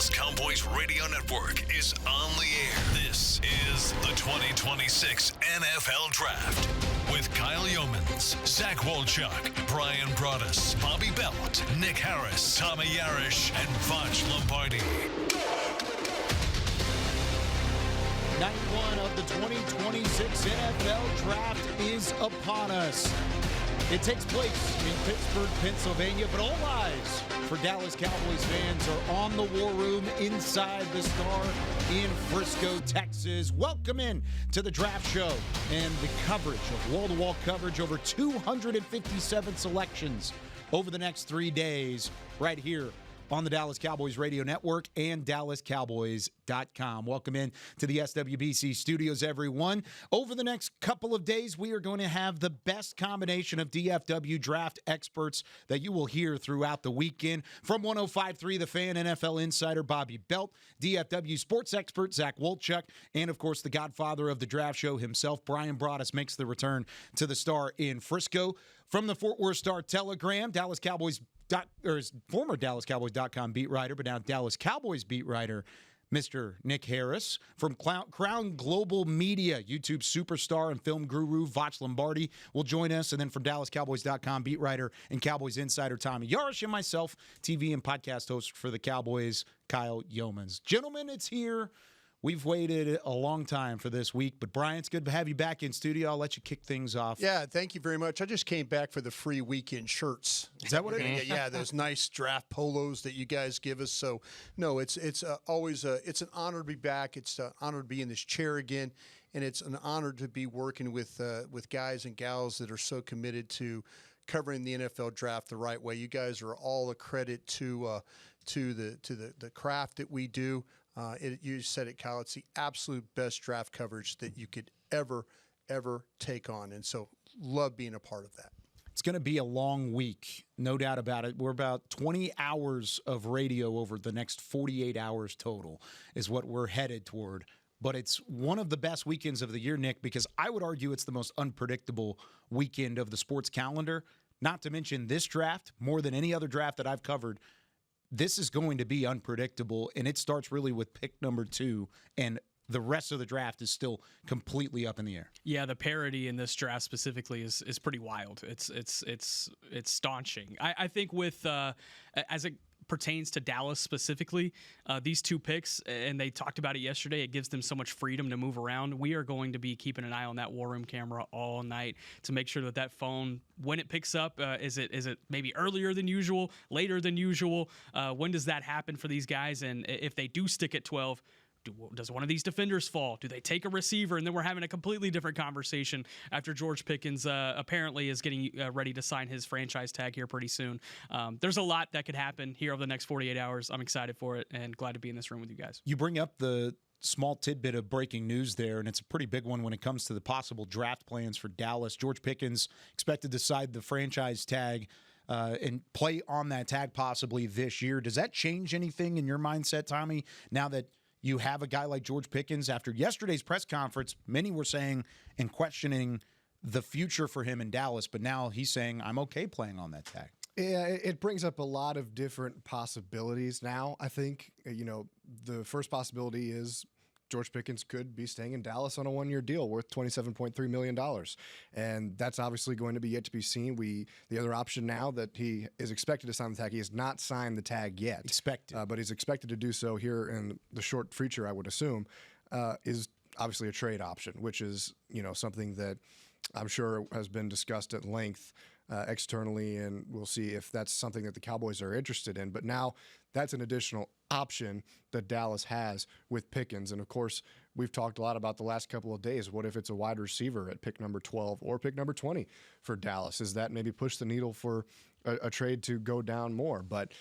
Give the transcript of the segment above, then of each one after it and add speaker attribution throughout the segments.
Speaker 1: Dallas Cowboys Radio Network is on the air. This is the 2026 NFL Draft with Kyle Yeomans, Zach Wolchuk, Brian Broaddus, Bobby Belt, Nick Harris, Tommy Yarish, and Vach Lombardi.
Speaker 2: Night one of the 2026 NFL Draft is upon us. It takes place in Pittsburgh, Pennsylvania, but all eyes for Dallas Cowboys fans are on the War Room inside the Star in Frisco, Texas. Welcome in to the draft show and the coverage of wall-to-wall coverage, over 257 selections over the next 3 days right here on the Dallas Cowboys Radio Network and DallasCowboys.com. Welcome in to the SWBC studios, everyone. Over the next couple of days, we are going to have the best combination of DFW draft experts that you will hear throughout the weekend. From 105.3 The Fan, NFL insider Bobby Belt, DFW sports expert Zach Wolchuk, and, of course, the godfather of the draft show himself, Brian Broaddus, makes the return to the Star in Frisco. From the Fort Worth Star-Telegram, Dallas Cowboys former DallasCowboys.com beat writer, but now Dallas Cowboys beat writer, Mr. Nick Harris. From Crown Global Media, YouTube superstar and film guru Vach Lombardi will join us. And then from DallasCowboys.com beat writer and Cowboys insider Tommy Yarish, and myself, TV and podcast host for the Cowboys, Kyle Yeomans. Gentlemen, it's here. We've waited a long time for this week, but Brian, it's good to have you back in studio. I'll let you kick things off.
Speaker 3: Yeah, thank you very much. I just came back for the free weekend shirts.
Speaker 2: Is that what it is?
Speaker 3: Yeah, those nice draft polos that you guys give us. So, no, it's always it's an honor to be back. It's an honor to be in this chair again, and it's an honor to be working with guys and gals that are so committed to covering the NFL draft the right way. You guys are all a credit to the craft that we do. You said it, Kyle. It's the absolute best draft coverage that you could ever take on. And so love being a part of that.
Speaker 2: It's going to be a long week, no doubt about it. We're about 20 hours of radio over the next 48 hours total is what we're headed toward. But it's one of the best weekends of the year, Nick, because I would argue it's the most unpredictable weekend of the sports calendar. Not to mention this draft, more than any other draft that I've covered, this is going to be unpredictable, and it starts really with pick number 2, and the rest of the draft is still completely up in the air.
Speaker 4: Yeah, the parity in this draft specifically is pretty wild. It's staunching. I think with as it pertains to Dallas specifically, these 2 picks, and they talked about it yesterday, it gives them so much freedom to move around. We are going to be keeping an eye on that War Room camera all night to make sure that phone, when it picks up, is it maybe earlier than usual, later than usual? When does that happen for these guys? And if they do stick at 12, does one of these defenders fall? Do they take a receiver? And then we're having a completely different conversation after George Pickkins apparently is getting ready to sign his franchise tag here pretty soon. There's a lot that could happen here over the next 48 hours. I'm excited for it and glad to be in this room with you guys.
Speaker 2: You bring up the small tidbit of breaking news there, and it's a pretty big one when it comes to the possible draft plans for Dallas. George Pickkins expected to sign the franchise tag and play on that tag possibly this year. Does that change anything in your mindset, Tommy, now that you have a guy like George Pickkins? After yesterday's press conference, many were saying and questioning the future for him in Dallas, but now he's saying, I'm okay playing on that tag.
Speaker 5: Yeah, it brings up a lot of different possibilities now, I think. The first possibility is George Pickkins could be staying in Dallas on a one-year deal worth $27.3 million. And that's obviously going to be yet to be seen. The other option now that he is expected to sign the tag, he has not signed the tag yet. But he's expected to do so here in the short future, I would assume, is obviously a trade option, which is, something that I'm sure has been discussed at length externally, and we'll see if that's something that the Cowboys are interested in. But now that's an additional option that Dallas has with Pickkins. And, of course, we've talked a lot about the last couple of days. What if it's a wide receiver at pick number 12 or pick number 20 for Dallas? Is that maybe push the needle for a trade to go down more? But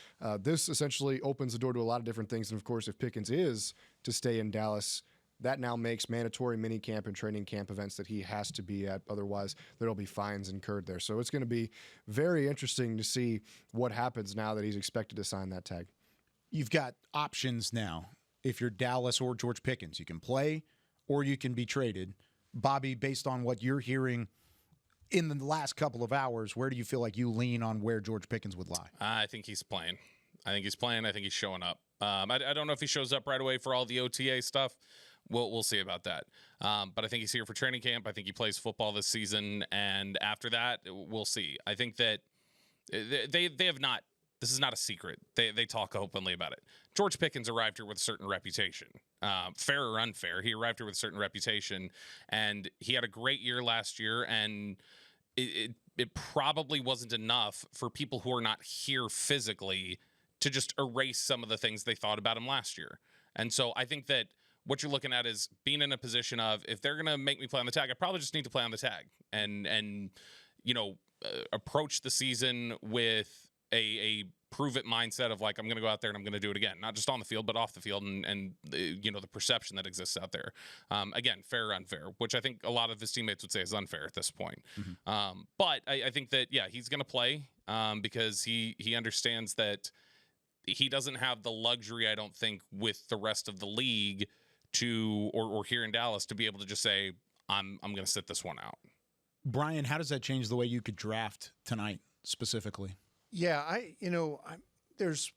Speaker 5: this essentially opens the door to a lot of different things. And, of course, if Pickkins is to stay in Dallas, that now makes mandatory mini camp and training camp events that he has to be at. Otherwise, there'll be fines incurred there. So it's going to be very interesting to see what happens now that he's expected to sign that tag.
Speaker 2: You've got options now. If you're Dallas or George Pickkins, you can play or you can be traded. Bobby, based on what you're hearing in the last couple of hours, where do you feel like you lean on where George Pickens would lie?
Speaker 6: I think he's playing. I think he's playing. I think he's showing up. I don't know if he shows up right away for all the OTA stuff. We'll see about that. But I think he's here for training camp. I think he plays football this season, and after that, we'll see. I think that they have not. This is not a secret. They talk openly about it. George Pickens arrived here with a certain reputation, fair or unfair. He arrived here with a certain reputation, and he had a great year last year, and it probably wasn't enough for people who are not here physically to just erase some of the things they thought about him last year. And so I think that what you're looking at is being in a position of, if they're going to make me play on the tag, I probably just need to play on the tag and approach the season with a prove it mindset of like, I'm going to go out there and I'm going to do it again, not just on the field, but off the field and the perception that exists out there. Again, fair or unfair, which I think a lot of his teammates would say is unfair at this point. Mm-hmm. But I think that, he's going to play because he understands that he doesn't have the luxury, I don't think, with the rest of the league or here in Dallas to be able to just say, I'm going to sit this one out.
Speaker 2: Brian, how does that change the way you could draft tonight specifically?
Speaker 3: Yeah, there's,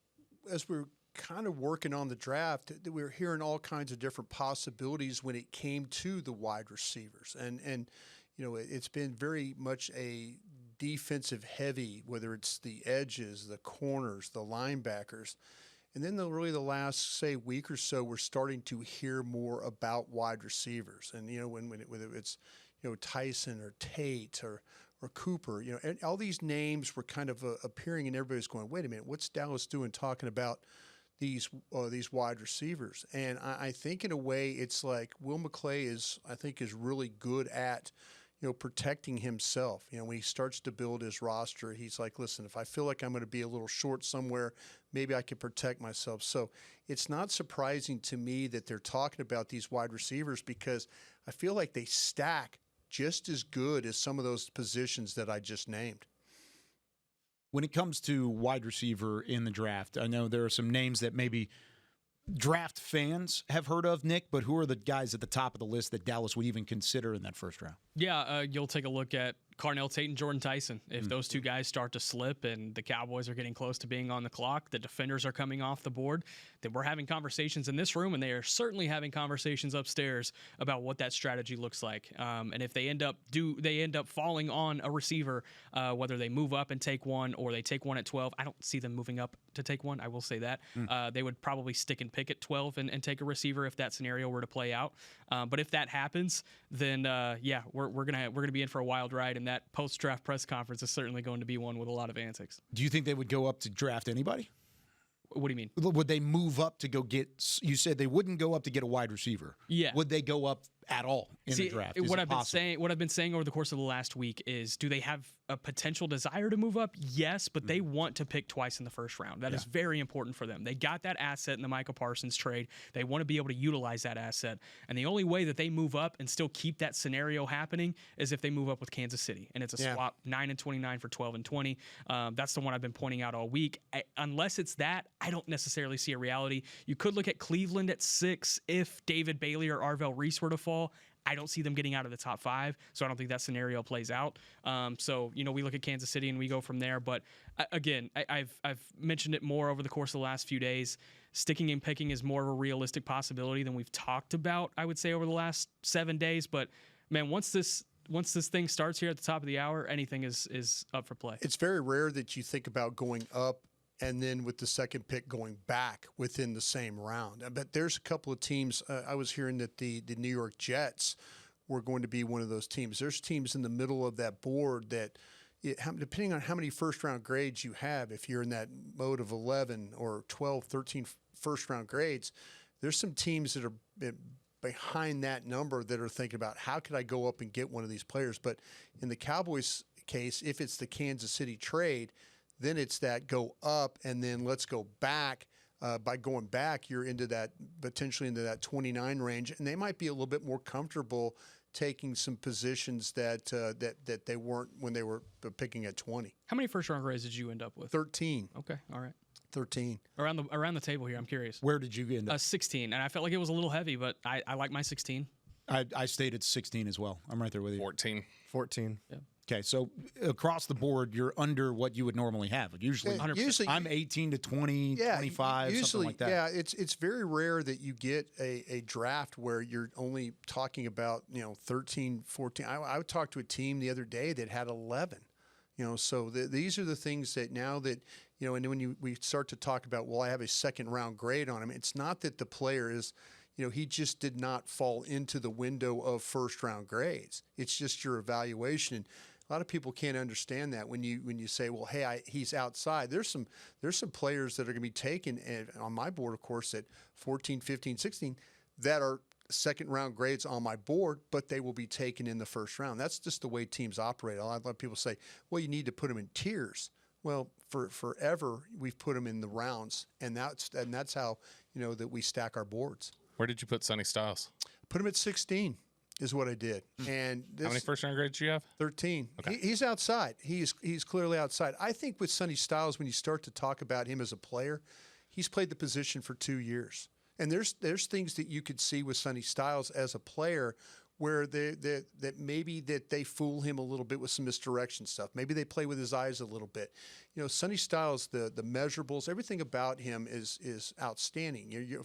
Speaker 3: as we're kind of working on the draft, we're hearing all kinds of different possibilities when it came to the wide receivers. And it's been very much a defensive heavy, whether it's the edges, the corners, the linebackers. And then the last, say, week or so, we're starting to hear more about wide receivers. And, whether it's, Tyson or Tate or Cooper, and all these names were kind of appearing, and everybody's going, wait a minute, what's Dallas doing talking about these wide receivers? And I think in a way it's like Will McClay is really good at, protecting himself. When he starts to build his roster, he's like, listen, if I feel like I'm going to be a little short somewhere, maybe I can protect myself. So it's not surprising to me that they're talking about these wide receivers, because I feel like they stack just as good as some of those positions that I just named.
Speaker 2: When it comes to wide receiver in the draft, I know there are some names that maybe draft fans have heard of, Nick, but who are the guys at the top of the list that Dallas would even consider in that first round?
Speaker 4: Yeah, you'll take a look at Carnell Tate and Jordan Tyson. If those two guys start to slip and the Cowboys are getting close to being on the clock, the defenders are coming off the board, then we're having conversations in this room, and they are certainly having conversations upstairs about what that strategy looks like. And if they end up falling on a receiver, whether they move up and take one or they take one at 12, I don't see them moving up to take one. I will say that. They would probably stick and pick at 12 and take a receiver if that scenario were to play out. But if that happens, then we're gonna be in for a wild ride, and that post-draft press conference is certainly going to be one with a lot of antics.
Speaker 2: Do you think they would go up to draft anybody?
Speaker 4: What do you mean?
Speaker 2: Would they move up to go get? You said they wouldn't go up to get a wide receiver.
Speaker 4: Yeah.
Speaker 2: Would they go up at all in the draft?
Speaker 4: What I've been saying over the course of the last week is, do they have a potential desire to move up? Yes, but they want to pick twice in the first round. That is very important for them. They got that asset in the Micah Parsons trade. They want to be able to utilize that asset. And the only way that they move up and still keep that scenario happening is if they move up with Kansas City. And it's a swap, 9 and 29 for 12 and 20. That's the one I've been pointing out all week. Unless it's that, I don't necessarily see a reality. You could look at Cleveland at 6 if David Bailey or Arvell Reese were to fall. I don't see them getting out of the top 5, so I don't think that scenario plays out. We look at Kansas City and we go from there. But again, I've mentioned it more over the course of the last few days. Sticking and picking is more of a realistic possibility than we've talked about, I would say, over the last 7 days. But man, once this thing starts here at the top of the hour, anything is up for play.
Speaker 3: It's very rare that you think about going up and then with the second pick going back within the same round. But there's a couple of teams. I was hearing that the New York Jets were going to be one of those teams. There's teams in the middle of that board that, depending on how many first-round grades you have, if you're in that mode of 11 or 12, 13 first-round grades, there's some teams that are behind that number that are thinking about, how could I go up and get one of these players? But in the Cowboys case, if it's the Kansas City trade, then it's that go up and then let's go back. By going back, you're potentially into that 29 range, and they might be a little bit more comfortable taking some positions that they weren't when they were picking at 20.
Speaker 4: How many first-round grades did you end up with?
Speaker 3: 13.
Speaker 4: Okay, all right.
Speaker 3: 13.
Speaker 4: Around the table here, I'm curious.
Speaker 2: Where did you end up?
Speaker 4: 16, and I felt like it was a little heavy, but I like my 16.
Speaker 2: I stayed at 16 as well. I'm right there with you.
Speaker 6: 14.
Speaker 5: Yeah.
Speaker 2: Okay, so across the board, you're under what you would normally have. Usually, I'm 18 to 20, 25,
Speaker 3: usually,
Speaker 2: something like that.
Speaker 3: Yeah, it's very rare that you get a draft where you're only talking about 13, 14. I would talk to a team the other day that had 11. So these are the things that now that and when we start to talk about, well, I have a second round grade on him. It's not that the player is. He just did not fall into the window of first round grades. It's just your evaluation. And a lot of people can't understand that when you say, well, hey, he's outside. There's some players that are going to be taken on my board, of course, at 14, 15, 16 that are second round grades on my board, but they will be taken in the first round. That's just the way teams operate. A lot of people say, well, you need to put them in tiers. Well, for forever we've put them in the rounds, and that's how that we stack our boards.
Speaker 6: Where did you put Sonny Styles?
Speaker 3: Put him at 16 is what I did. And
Speaker 6: how many first round grades do you have?
Speaker 3: 13. Okay. He's outside. He's clearly outside. I think with Sonny Styles, when you start to talk about him as a player, he's played the position for 2 years. And there's things that you could see with Sonny Styles as a player where that maybe that they fool him a little bit with some misdirection stuff. Maybe they play with his eyes a little bit. Sonny Styles, the measurables, everything about him is outstanding. You're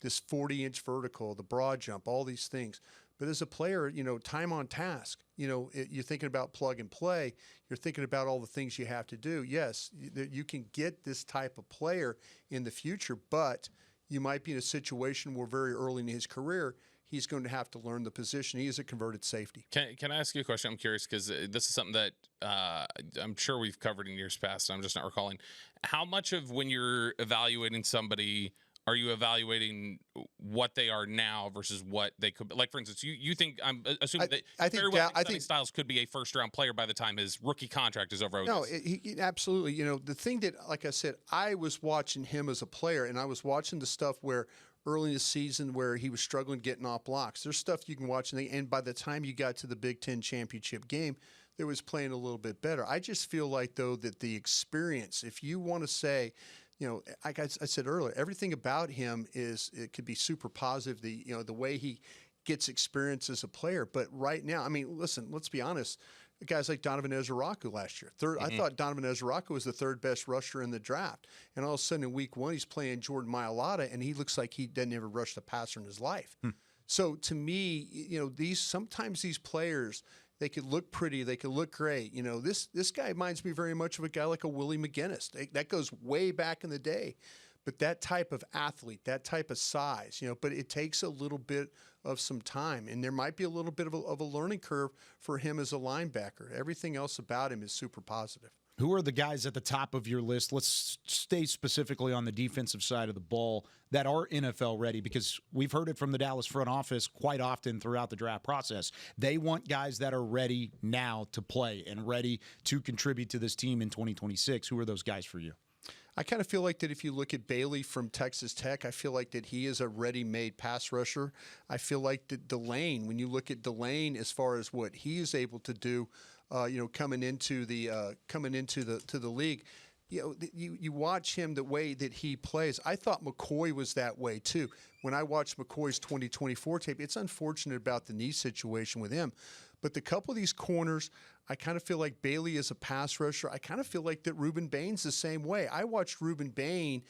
Speaker 3: this 40-inch vertical, the broad jump, all these things. But as a player, time on task. You're thinking about plug and play. You're thinking about all the things you have to do. Yes, you can get this type of player in the future, but you might be in a situation where very early in his career, he's going to have to learn the position. He is a converted safety.
Speaker 6: Can I ask you a question? I'm curious because this is something that I'm sure we've covered in years past. And I'm just not recalling. How much of when you're evaluating somebody, are you evaluating what they are now versus what they could be? Like, for instance, you think, I'm assuming that Sonny Styles could be a first-round player by the time his rookie contract is over.
Speaker 3: No, he absolutely. The thing that, like I said, I was watching him as a player, and I was watching the stuff where early in the season where he was struggling getting off blocks. There's stuff you can watch, and by the time you got to the Big Ten championship game, there was playing a little bit better. I just feel like, though, that the experience, if you want to say, like I said earlier, everything about him it could be super positive. The way he gets experience as a player. But right now, I mean, listen, let's be honest. Guys like Donovan Ezeraku last year. I thought Donovan Ezeraku was the third best rusher in the draft. And all of a sudden in week one, he's playing Jordan Mailata, and he looks like he doesn't ever rush the passer in his life. So to me, sometimes these players, they could look pretty, they could look great. This guy reminds me very much of a guy like a Willie McGinnis. That goes way back in the day. But that type of athlete, that type of size, but it takes a little bit of some time. And there might be a little bit of a learning curve for him as a linebacker. Everything else about him is super positive.
Speaker 2: Who are the guys at the top of your list? Let's stay specifically on the defensive side of the ball that are NFL ready, because we've heard it from the Dallas front office quite often throughout the draft process. They want guys that are ready now to play and ready to contribute to this team in 2026. Who are those guys for you?
Speaker 3: I kind of feel like that if you look at Bailey from Texas Tech, I feel like that he is a ready-made pass rusher. I feel like that Delane, when you look at Delane as far as what he is able to do, coming into the league, you watch him the way that he plays. I thought McCoy was that way too. When I watched McCoy's 2024 tape, it's unfortunate about the knee situation with him. But the couple of these corners, I kind of feel like Bailey is a pass rusher. I kind of feel like that Reuben Bain's the same way. I watched Reuben Bain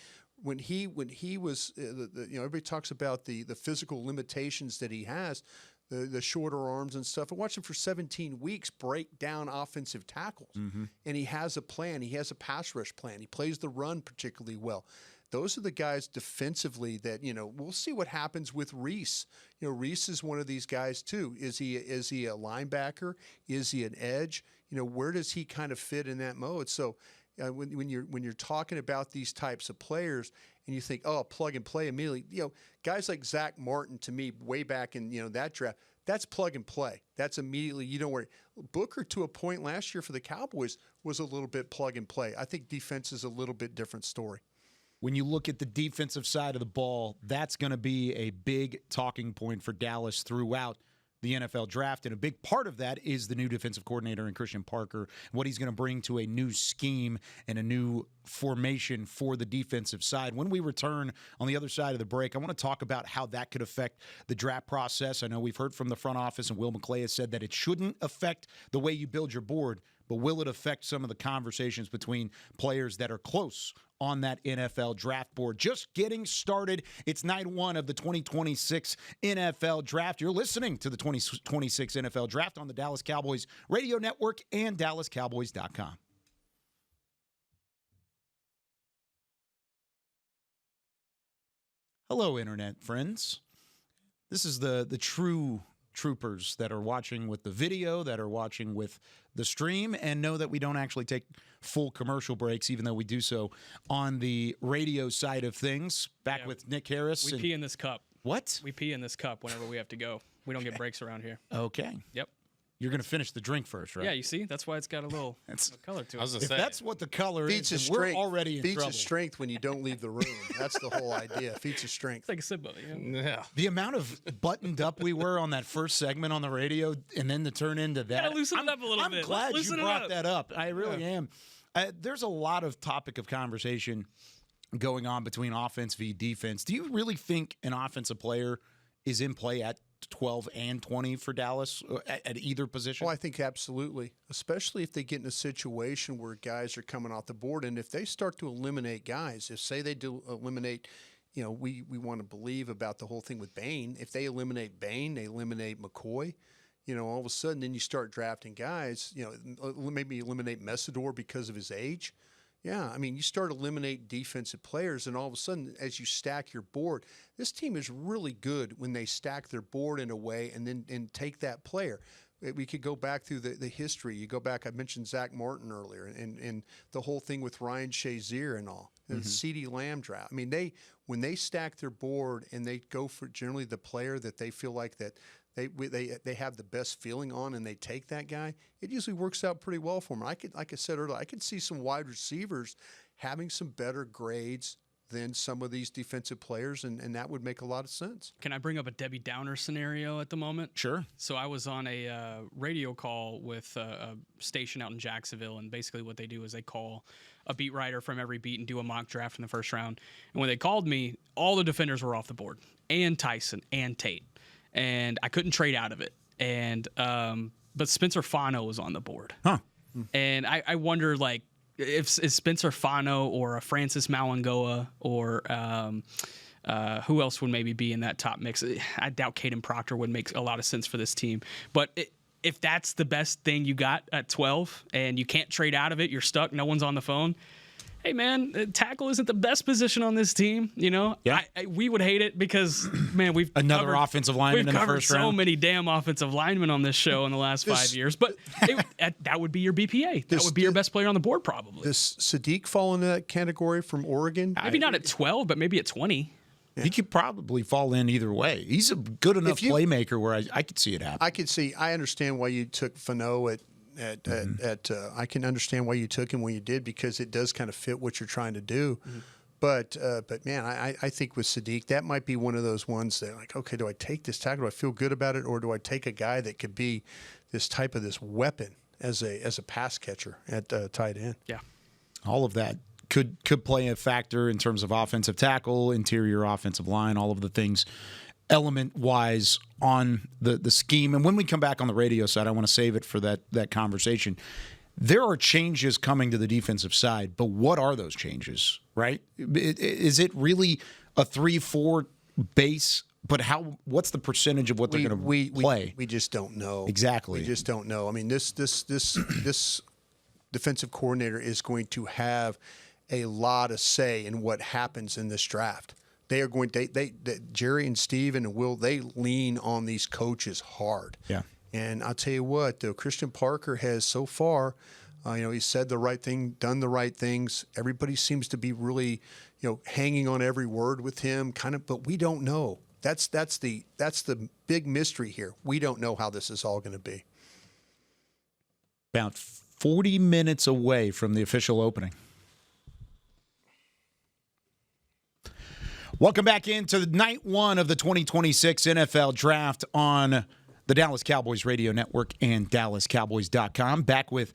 Speaker 3: when he was, everybody talks about the physical limitations that he has, the shorter arms and stuff. I watched him for 17 weeks break down offensive tackles. And he has a plan. He has a pass rush plan. He plays the run particularly well. Those are the guys defensively that, we'll see what happens with Reese. Reese is one of these guys too. Is he a linebacker? Is he an edge? Where does he kind of fit in that mode? So when you're talking about these types of players and you think, oh, plug and play immediately, guys like Zach Martin, to me, way back in, that draft, that's plug and play. That's immediately, you don't worry. Booker, to a point last year for the Cowboys, was a little bit plug and play. I think defense is a little bit different story.
Speaker 2: When you look at the defensive side of the ball, that's going to be a big talking point for Dallas throughout the NFL draft. And a big part of that is the new defensive coordinator in Christian Parker, what he's going to bring to a new scheme and a new formation for the defensive side. When we return on the other side of the break, I want to talk about how that could affect the draft process. I know we've heard from the front office, and Will McClay has said that it shouldn't affect the way you build your board, but will it affect some of the conversations between players that are close on that NFL draft board? Just getting started. It's night one of the 2026 NFL draft. You're listening to the 2026 NFL draft on the Dallas Cowboys Radio Network and DallasCowboys.com. Hello, Internet friends. This is the true troopers that are watching with the video, that are watching with the stream, and know that we don't actually take full commercial breaks, even though we do so on the radio side of things. Back with Nick Harris.
Speaker 4: We pee in this cup.
Speaker 2: What?
Speaker 4: We pee in this cup whenever we have to go. We don't get breaks around here.
Speaker 2: Okay.
Speaker 4: Yep.
Speaker 2: You're going to finish the drink first, right?
Speaker 4: Yeah, you see? That's why it's got a little color to it.
Speaker 6: I was gonna
Speaker 2: If
Speaker 6: say,
Speaker 2: that's what the color
Speaker 3: Feats
Speaker 2: is,
Speaker 3: of
Speaker 2: then we're
Speaker 3: strength.
Speaker 2: already in
Speaker 3: Feats
Speaker 2: trouble.
Speaker 3: of strength when you don't leave the room. That's the whole idea. Feats of strength.
Speaker 4: It's like a sip of it. You know?
Speaker 6: yeah.
Speaker 2: The amount of buttoned up we were on that first segment on the radio, and then to turn into that.
Speaker 4: Gotta loosen it up a little
Speaker 2: I'm
Speaker 4: bit.
Speaker 2: glad
Speaker 4: Let's
Speaker 2: you
Speaker 4: loosen it
Speaker 2: brought
Speaker 4: up.
Speaker 2: that up. I really am. There's a lot of topic of conversation going on between offense v defense. Do you really think an offensive player is in play at 12 and 20 for Dallas at either position?
Speaker 3: Well, I think absolutely, especially if they get in a situation where guys are coming off the board. And if they start to eliminate guys, if say they do eliminate, you know, we want to believe about the whole thing with Bain. If they eliminate Bain, they eliminate McCoy, you know, all of a sudden then you start drafting guys, you know, maybe eliminate Messidor because of his age. Yeah, I mean, you start eliminate defensive players, and all of a sudden, as you stack your board, this team is really good when they stack their board in a way and then take that player. We could go back through the history. You go back, I mentioned Zach Martin earlier, and the whole thing with Ryan Shazier and all, and CeeDee Lamb draft. I mean, when they stack their board and they go for generally the player that they feel like that they have the best feeling on, and they take that guy, it usually works out pretty well for them. Like I said earlier, I could see some wide receivers having some better grades than some of these defensive players, and that would make a lot of sense.
Speaker 4: Can I bring up a Debbie Downer scenario at the moment?
Speaker 2: Sure.
Speaker 4: So I was on a radio call with a station out in Jacksonville, and basically what they do is they call a beat writer from every beat and do a mock draft in the first round. And when they called me, all the defenders were off the board, and Tyson and Tate, and I couldn't trade out of it. And but Spencer Fano was on the board.
Speaker 2: Huh.
Speaker 4: And I wonder, like, if Spencer Fano or a Francis Malangoa or who else would maybe be in that top mix? I doubt Caden Proctor would make a lot of sense for this team. But if that's the best thing you got at 12 and you can't trade out of it, you're stuck, no one's on the phone. Hey, man, tackle isn't the best position on this team. You know,
Speaker 2: Yeah.
Speaker 4: We would hate it because, man, we've
Speaker 2: Another
Speaker 4: covered,
Speaker 2: offensive lineman
Speaker 4: we've
Speaker 2: in the
Speaker 4: covered
Speaker 2: first
Speaker 4: so
Speaker 2: round.
Speaker 4: many damn offensive linemen on this show in the last 5 years. But that would be your BPA. That would be your best player on the board, probably.
Speaker 3: Does Sadiq fall into that category from Oregon?
Speaker 4: Maybe not at 12, but maybe at 20.
Speaker 2: He could probably fall in either way. He's a good enough playmaker where I could see it happen.
Speaker 3: I understand why you took Fano at I can understand why you took him when you did, because it does kind of fit what you're trying to do. But man, I think with Sadiq, that might be one of those ones that, like, okay, do I take this tackle? Do I feel good about it, or do I take a guy that could be this weapon as a pass catcher at tight end?
Speaker 4: Yeah.
Speaker 2: All of that could play a factor in terms of offensive tackle, interior offensive line, all of the things element-wise on the scheme. And when we come back on the radio side, I want to save it for that conversation. There are changes coming to the defensive side, but what are those changes, right? Is it really a 3-4 base? But what's the percentage of what they're going to play?
Speaker 3: We just don't know.
Speaker 2: Exactly.
Speaker 3: We just don't know. I mean, this defensive coordinator is going to have a lot of say in what happens in this draft. They are going. Jerry and Steven and Will, they lean on these coaches hard.
Speaker 2: Yeah.
Speaker 3: And I'll tell you what, though, Christian Parker has so far, he said the right thing, done the right things. Everybody seems to be really, hanging on every word with him, kind of. But we don't know. That's the big mystery here. We don't know how this is all going to be.
Speaker 2: About 40 minutes away from the official opening. Welcome back into night one of the 2026 NFL Draft on the Dallas Cowboys Radio Network and DallasCowboys.com. Back with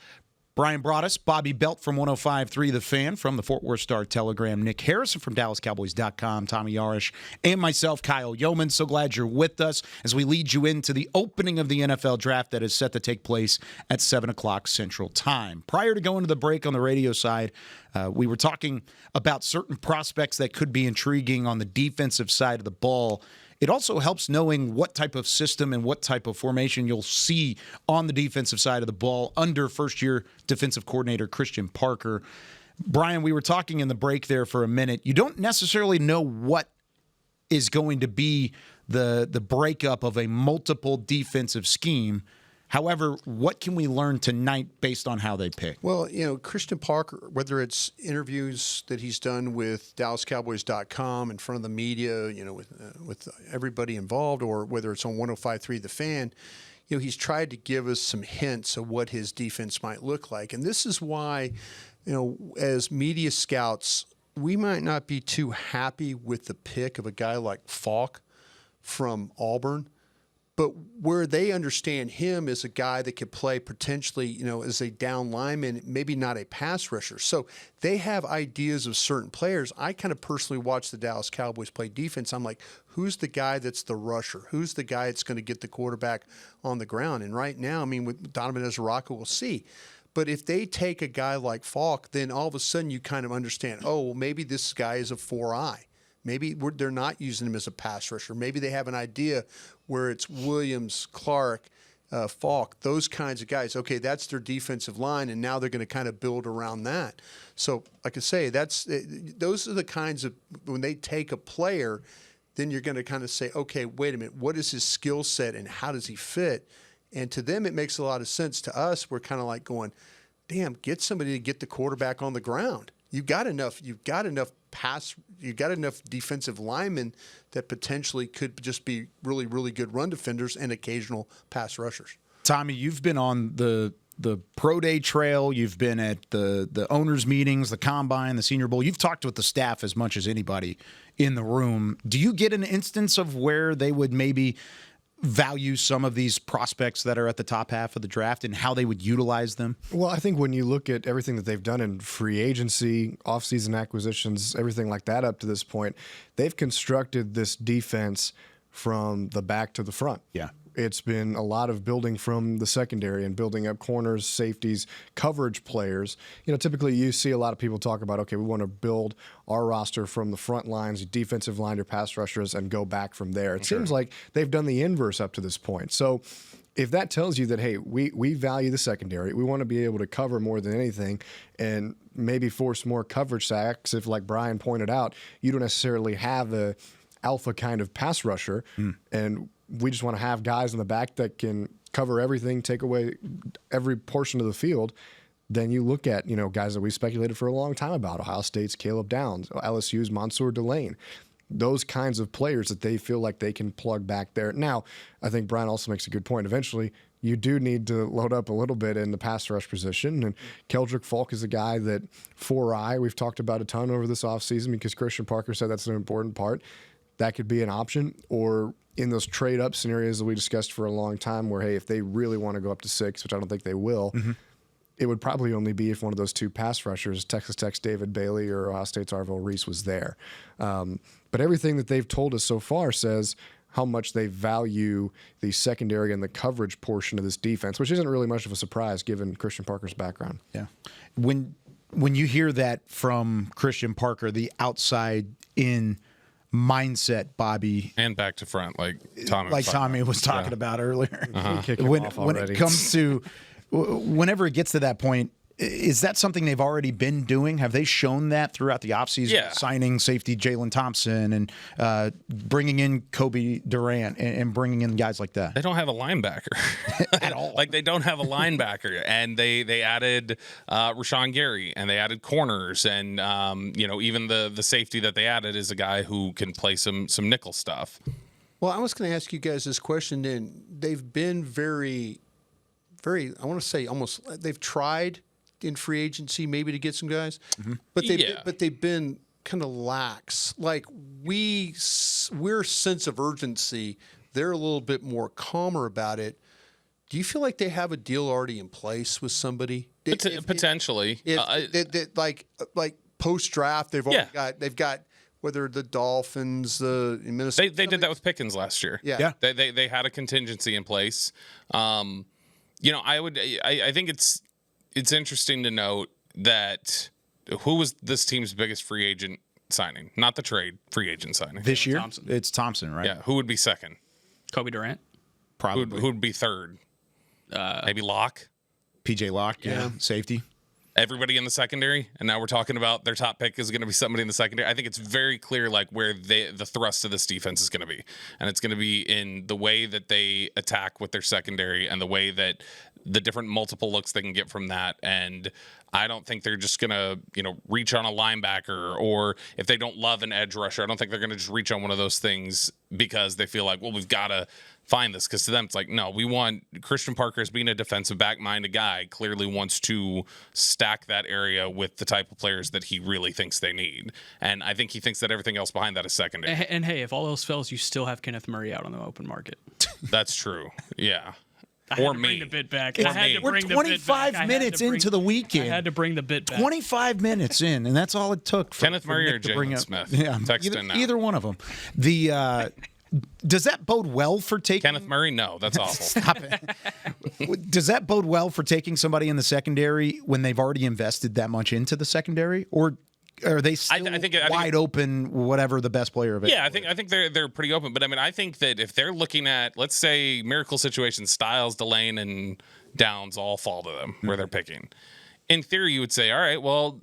Speaker 2: Brian Broaddus, Bobby Belt from 105.3 The Fan, from the Fort Worth Star-Telegram, Nick Harrison from DallasCowboys.com, Tommy Yarish, and myself, Kyle Yeoman. So glad you're with us as we lead you into the opening of the NFL Draft that is set to take place at 7 o'clock Central Time. Prior to going to the break on the radio side, we were talking about certain prospects that could be intriguing on the defensive side of the ball. It also helps knowing what type of system and what type of formation you'll see on the defensive side of the ball under first-year defensive coordinator Christian Parker. Brian, we were talking in the break there for a minute. You don't necessarily know what is going to be the breakup of a multiple defensive scheme. However, what can we learn tonight based on how they pick?
Speaker 3: Well, Christian Parker, whether it's interviews that he's done with DallasCowboys.com in front of the media, with everybody involved, or whether it's on 105.3 The Fan, he's tried to give us some hints of what his defense might look like. And this is why, as media scouts, we might not be too happy with the pick of a guy like Falk from Auburn. But where they understand him as a guy that could play potentially, as a down lineman, maybe not a pass rusher. So they have ideas of certain players. I kind of personally watch the Dallas Cowboys play defense. I'm like, who's the guy that's the rusher? Who's the guy that's going to get the quarterback on the ground? And right now, with Donovan Ezeraka, we'll see. But if they take a guy like Falk, then all of a sudden you kind of understand, well, maybe this guy is a 4-eye. Maybe they're not using him as a pass rusher. Maybe they have an idea where it's Williams, Clark, Falk, those kinds of guys. Okay, that's their defensive line, and now they're going to kind of build around that. So, like I say, those are the kinds of – when they take a player, then you're going to kind of say, okay, wait a minute, what is his skill set and how does he fit? And to them, it makes a lot of sense. To us, we're kind of like going, damn, get somebody to get the quarterback on the ground. You've got enough defensive linemen that potentially could just be really, really good run defenders and occasional pass rushers.
Speaker 2: Tommy, you've been on the pro day trail. You've been at the owners' meetings, the combine, the Senior Bowl. You've talked with the staff as much as anybody in the room. Do you get an instance of where they would maybe value some of these prospects that are at the top half of the draft and how they would utilize them?
Speaker 5: Well, I think when you look at everything that they've done in free agency, offseason acquisitions, everything like that up to this point, they've constructed this defense from the back to the front.
Speaker 2: Yeah.
Speaker 5: It's been a lot of building from the secondary and building up corners, safeties, coverage players. Typically you see a lot of people talk about, okay, we want to build our roster from the front lines, defensive line, your pass rushers, and go back from there. It seems like they've done the inverse up to this point. So if that tells you that, hey, we value the secondary, we want to be able to cover more than anything and maybe force more coverage sacks, if, like Brian pointed out, you don't necessarily have a alpha kind of pass rusher, and we just want to have guys in the back that can cover everything, take away every portion of the field. Then you look at, guys that we speculated for a long time about, Ohio State's Caleb Downs, LSU's Mansour Delane, those kinds of players that they feel like they can plug back there. Now, I think Brian also makes a good point. Eventually, you do need to load up a little bit in the pass rush position. And Keldrick Falk is a guy that 4-eye, we've talked about a ton over this offseason because Christian Parker said that's an important part. That could be an option, or in those trade-up scenarios that we discussed for a long time where, hey, if they really want to go up to 6, which I don't think they will, it would probably only be if one of those two pass rushers, Texas Tech's David Bailey or Ohio State's Arvell Reese, was there. But everything that they've told us so far says how much they value the secondary and the coverage portion of this defense, which isn't really much of a surprise given Christian Parker's background.
Speaker 2: Yeah. When you hear that from Christian Parker, the outside-in mindset, Bobby,
Speaker 6: and back to front, like Tommy
Speaker 2: was talking about earlier.
Speaker 5: When
Speaker 2: it comes to whenever it gets to that point, is that something they've already been doing? Have they shown that throughout the offseason?
Speaker 6: Yeah.
Speaker 2: Signing safety Jalen Thompson and bringing in Kobe Durant and bringing in guys like that.
Speaker 6: They don't have a linebacker
Speaker 2: at all.
Speaker 6: Like, they don't have a linebacker, and they added Rashawn Gary, and they added corners, and even the safety that they added is a guy who can play some nickel stuff.
Speaker 3: Well, I was going to ask you guys this question. And they've been very, very, I want to say almost, they've tried in free agency maybe to get some guys, but they've been kind of lax. Like, we're sense of urgency they're a little bit more calmer about it. Do you feel like they have a deal already in place with somebody?
Speaker 6: Potentially.
Speaker 3: Like post draft, they've got whether the Dolphins, the Minnesota.
Speaker 6: They did that with Pickkins last year.
Speaker 3: Yeah.
Speaker 6: They had a contingency in place. I think it's interesting to note that who was this team's biggest free agent signing? Not the trade, free agent signing.
Speaker 2: This year,
Speaker 4: Thompson.
Speaker 2: it's Thompson, right?
Speaker 6: Yeah. Who would be second?
Speaker 4: Kobe Durant.
Speaker 2: Probably.
Speaker 6: Who would be third? Maybe Locke.
Speaker 2: PJ Locke, safety.
Speaker 6: Everybody in the secondary, and now we're talking about their top pick is going to be somebody in the secondary. I think it's very clear like where the thrust of this defense is going to be, and it's going to be in the way that they attack with their secondary and the way that the different multiple looks they can get from that. And I don't think they're just going to reach on a linebacker, or if they don't love an edge rusher, I don't think they're going to just reach on one of those things because they feel like, well, we've got to find this, because to them it's like, no, we want Christian Parker, as being a defensive back-minded guy, clearly wants to stack that area with the type of players that he really thinks they need, and I think he thinks that everything else behind that is secondary.
Speaker 4: And hey, if all else fails, you still have Kenneth Murray out on the open market.
Speaker 6: That's true. Yeah.
Speaker 4: I had
Speaker 6: Or
Speaker 4: to
Speaker 6: me.
Speaker 4: bring the bit back.
Speaker 6: Or
Speaker 4: I had
Speaker 6: me.
Speaker 4: to
Speaker 2: We're
Speaker 4: bring the bit back.
Speaker 2: 25
Speaker 4: I had
Speaker 2: minutes
Speaker 4: to bring-
Speaker 2: into the weekend.
Speaker 4: I had to bring the bit back.
Speaker 2: 25 minutes in, and that's all it took for
Speaker 6: Kenneth Murray
Speaker 2: Nick
Speaker 6: or
Speaker 2: to bring
Speaker 6: Jalen
Speaker 2: up.
Speaker 6: Smith?
Speaker 2: Yeah,
Speaker 6: Text in now.
Speaker 2: either one of them. Does that bode well for taking
Speaker 6: Kenneth Murray? No, that's awful.
Speaker 2: Stop it. Does that bode well for taking somebody in the secondary when they've already invested that much into the secondary, or are they still
Speaker 6: I think
Speaker 2: wide open, whatever the best player available?
Speaker 6: Yeah, I think they're pretty open. But I mean, I think that if they're looking at, let's say, miracle situations, Styles, Delane, and Downs all fall to them where they're picking. In theory, you would say, all right, well,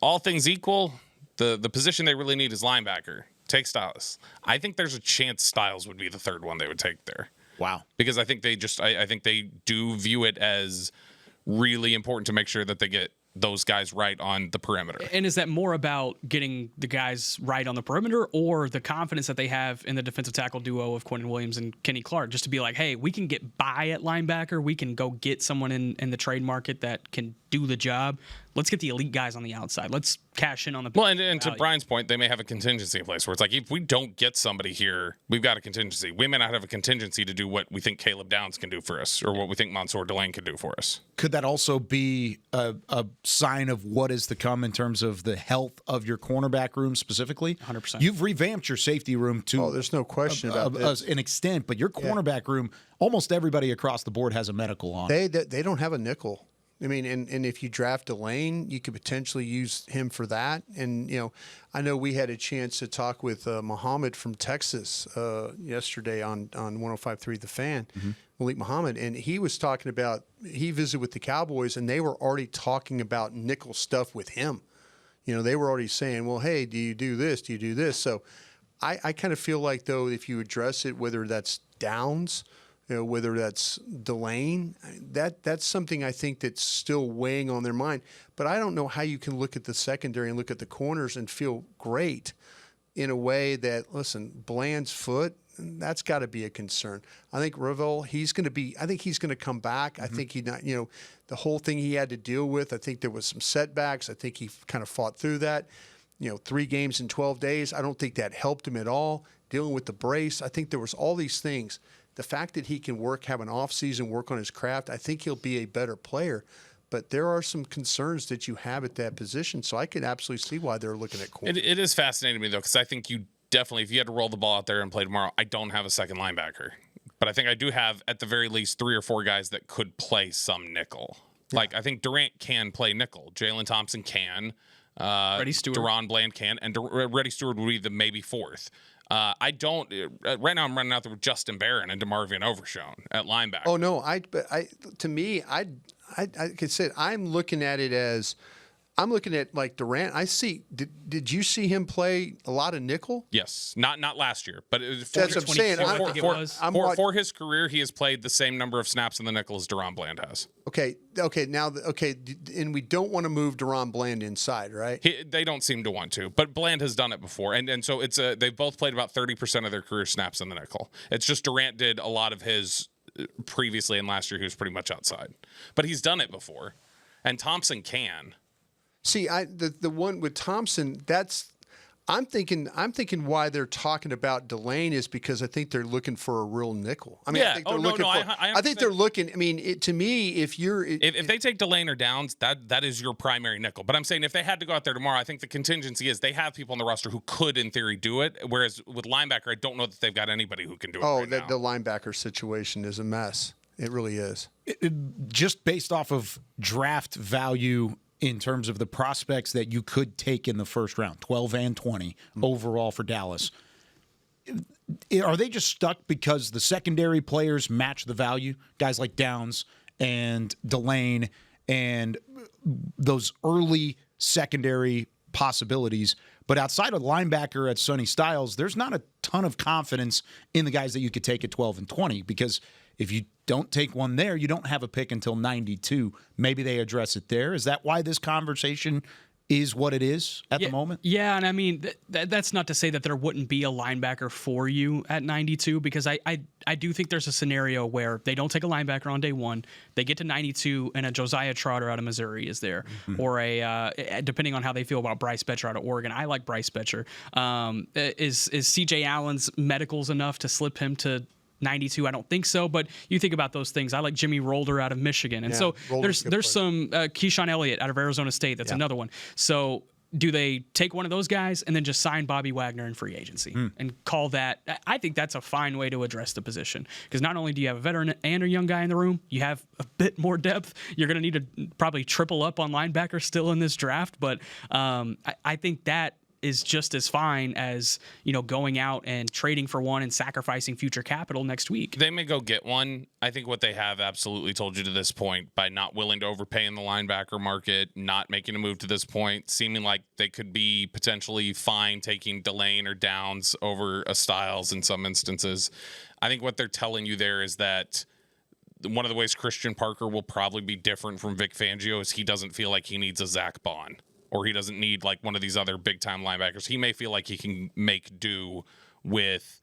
Speaker 6: all things equal, the position they really need is linebacker. Take Styles. I think there's a chance Styles would be the third one they would take there.
Speaker 2: Wow.
Speaker 6: Because I think I think they do view it as really important to make sure that they get those guys right on the perimeter.
Speaker 4: And is that more about getting the guys right on the perimeter, or the confidence that they have in the defensive tackle duo of Quentin Williams and Kenny Clark, just to be like, hey, we can get by at linebacker. We can go get someone in the trade market that can do the job. Let's get the elite guys on the outside. Let's cash in on the
Speaker 6: well, and to Brian's point, they may have a contingency in place where it's like, if we don't get somebody here, we've got a contingency. We may not have a contingency to do what we think Caleb Downs can do for us, or what we think Mansour Delane can do for us.
Speaker 2: Could that also be a sign of what is to come in terms of the health of your cornerback room specifically?
Speaker 4: 100%.
Speaker 2: You've revamped your safety room to
Speaker 3: there's no question about this.
Speaker 2: an extent, but your cornerback room, almost everybody across the board has a medical on.
Speaker 3: They don't have a nickel. I mean, and if you draft Delane, you could potentially use him for that. And, I know we had a chance to talk with Muhammad from Texas yesterday on 105.3 The Fan, Malik Muhammad, and he was talking about, he visited with the Cowboys, and they were already talking about nickel stuff with him. They were already saying, well, hey, do you do this? Do you do this? So I kind of feel like, though, if you address it, whether that's Downs, whether that's Delane, that's something I think that's still weighing on their mind. But I don't know how you can look at the secondary and look at the corners and feel great in a way that, listen, Bland's foot, that's got to be a concern. I think Ravel, I think he's going to come back. I think the whole thing he had to deal with, I think there was some setbacks. I think he kind of fought through that. 3 games in 12 days, I don't think that helped him at all. Dealing with the brace, I think there was all these things. The fact that he can have an off-season, work on his craft, I think he'll be a better player. But there are some concerns that you have at that position, so I could absolutely see why they're looking at corner.
Speaker 6: It is fascinating to me, though, because I think you definitely, if you had to roll the ball out there and play tomorrow, I don't have a second linebacker. But I think I do have, at the very least, 3 or 4 guys that could play some nickel. Yeah. Like, I think Durant can play nickel. Jalen Thompson can.
Speaker 4: Reddy Stewart.
Speaker 6: Deron Bland can. And Reddy Stewart would be the maybe 4th. I don't. Right now, I'm running out there with Justin Barron and DeMarvion Overshown at linebacker.
Speaker 3: Oh no, I could say I'm looking at it as I'm looking at like Durant. I see. Did you see him play a lot of nickel?
Speaker 6: Yes, not last year, but it was
Speaker 3: that's what I'm saying.
Speaker 6: For his career, he has played the same number of snaps in the nickel as Deron Bland has.
Speaker 3: Okay. And we don't want to move Deron Bland inside, right?
Speaker 6: They don't seem to want to, but Bland has done it before, and so it's they've both played about 30% of their career snaps in the nickel. It's just Durant did a lot of his previously, and last year he was pretty much outside, but he's done it before, and Thompson can.
Speaker 3: See, the one with Thompson, I'm thinking why they're talking about Delane is because I think they're looking for a real nickel. I mean,
Speaker 6: Yeah.
Speaker 3: I think they're looking for. I think they're looking. I mean, to me, if
Speaker 6: they take Delane or Downs, that is your primary nickel. But I'm saying if they had to go out there tomorrow, I think the contingency is they have people on the roster who could, in theory, do it. Whereas with linebacker, I don't know that they've got anybody who can do it.
Speaker 3: Oh,
Speaker 6: right now.
Speaker 3: the linebacker situation is a mess. It really is.
Speaker 2: Just based off of draft value in terms of the prospects that you could take in the first round, 12 and 20 overall for Dallas. Are they just stuck because the secondary players match the value? Guys like Downs and Delane and those early secondary possibilities. But outside of linebacker at Sonny Styles, there's not a ton of confidence in the guys that you could take at 12 and 20 because if you don't take one there, you don't have a pick until 92. Maybe they address it there. Is that why this conversation is what it is at the moment?
Speaker 4: Yeah, and I mean, that's not to say that there wouldn't be a linebacker for you at 92 because I do think there's a scenario where they don't take a linebacker on day one, they get to 92, and a Josiah Trotter out of Missouri is there, or depending on how they feel about Bryce Betcher out of Oregon. I like Bryce Betcher. Is C.J. Allen's medicals enough to slip him to 92? I don't think so, but you think about those things. I like Jimmy Rolder out of Michigan, and so there's some Keyshawn Elliott out of Arizona State. That's another one. So do they take one of those guys and then just sign Bobby Wagner in free agency and call that? I think that's a fine way to address the position because not only do you have a veteran and a young guy in the room, you have a bit more depth. You're going to need to probably triple up on linebacker still in this draft, but I think that is just as fine as, going out and trading for one and sacrificing future capital next week.
Speaker 6: They may go get one. I think what they have absolutely told you to this point by not willing to overpay in the linebacker market, not making a move to this point, seeming like they could be potentially fine taking Delane or Downs over a Styles in some instances. I think what they're telling you there is that one of the ways Christian Parker will probably be different from Vic Fangio is he doesn't feel like he needs a Zach Bond. Or he doesn't need like one of these other big-time linebackers. He may feel like he can make do with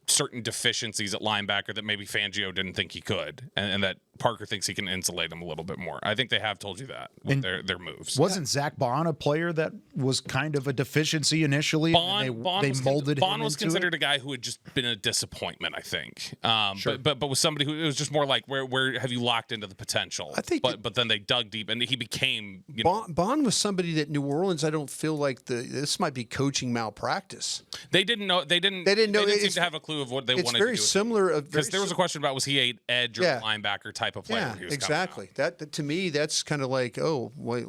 Speaker 6: certain deficiencies at linebacker that maybe Fangio didn't think he could, and that Parker thinks he can insulate him a little bit more. I think they have told you that with their moves.
Speaker 2: Wasn't Zach Bond a player that was kind of a deficiency initially?
Speaker 6: Bond was considered
Speaker 2: it?
Speaker 6: a guy who had just been a disappointment, I think.
Speaker 2: Sure.
Speaker 6: But was somebody who it was just more like where have you locked into the potential?
Speaker 3: I think
Speaker 6: but then they dug deep and he became
Speaker 3: Bond was somebody that New Orleans. I don't feel like this might be coaching malpractice.
Speaker 6: They didn't know. They didn't seem to have a clue of what they wanted to do.
Speaker 3: It's very similar.
Speaker 6: Because there was a question about was he an edge or a linebacker type of player?
Speaker 3: Yeah, exactly. That to me, that's kind of like, oh, wait,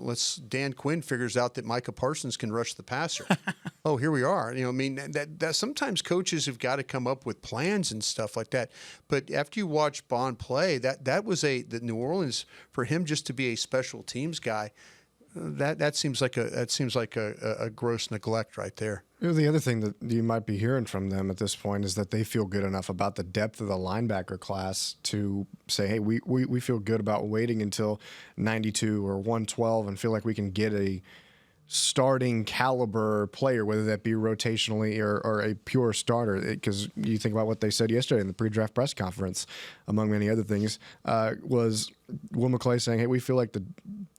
Speaker 3: Dan Quinn figures out that Micah Parsons can rush the passer. Oh, here we are. I mean, that sometimes coaches have got to come up with plans and stuff like that. But after you watch Bond play, that was the New Orleans, for him just to be a special teams guy. That seems like a gross neglect right there.
Speaker 5: The other thing that you might be hearing from them at this point is that they feel good enough about the depth of the linebacker class to say, hey, we feel good about waiting until 92 or 112 and feel like we can get a starting caliber player, whether that be rotationally or a pure starter. Because you think about what they said yesterday in the pre-draft press conference, among many other things, was Will McClay saying, hey, we feel like the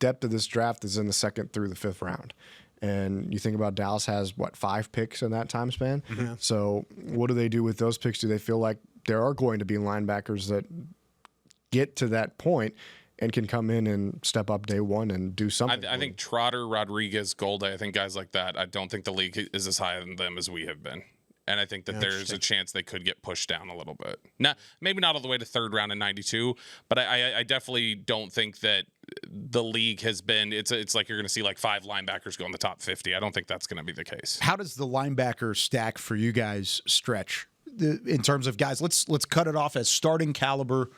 Speaker 5: depth of this draft is in the second through the fifth round. And you think about Dallas has, 5 picks in that time span? Mm-hmm. So what do they do with those picks? Do they feel like there are going to be linebackers that get to that point and can come in and step up day one and do something?
Speaker 6: I think Trotter, Rodriguez, Golday, I think guys like that, I don't think the league is as high on them as we have been. And I think that there's a chance they could get pushed down a little bit. Maybe not all the way to third round in 92, but I definitely don't think that the league has been. It's like you're going to see like 5 linebackers go in the top 50. I don't think that's going to be the case.
Speaker 2: How does the linebacker stack for you guys stretch in terms of guys? Let's cut it off as starting caliber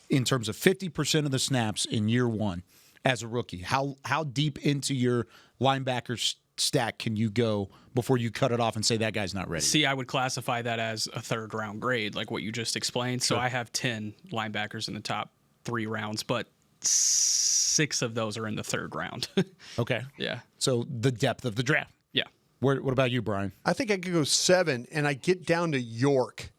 Speaker 2: in terms of 50% of the snaps in year one as a rookie. How deep into your linebacker stack can you go before you cut it off and say that guy's not ready?
Speaker 4: See, I would classify that as a third round grade, like what you just explained. So I have 10 linebackers in the top 3 rounds, but 6 of those are in the third round.
Speaker 2: Okay.
Speaker 4: Yeah.
Speaker 2: So the depth of the draft.
Speaker 4: Yeah.
Speaker 2: What about you, Brian?
Speaker 3: I think I could go 7, and I get down to York.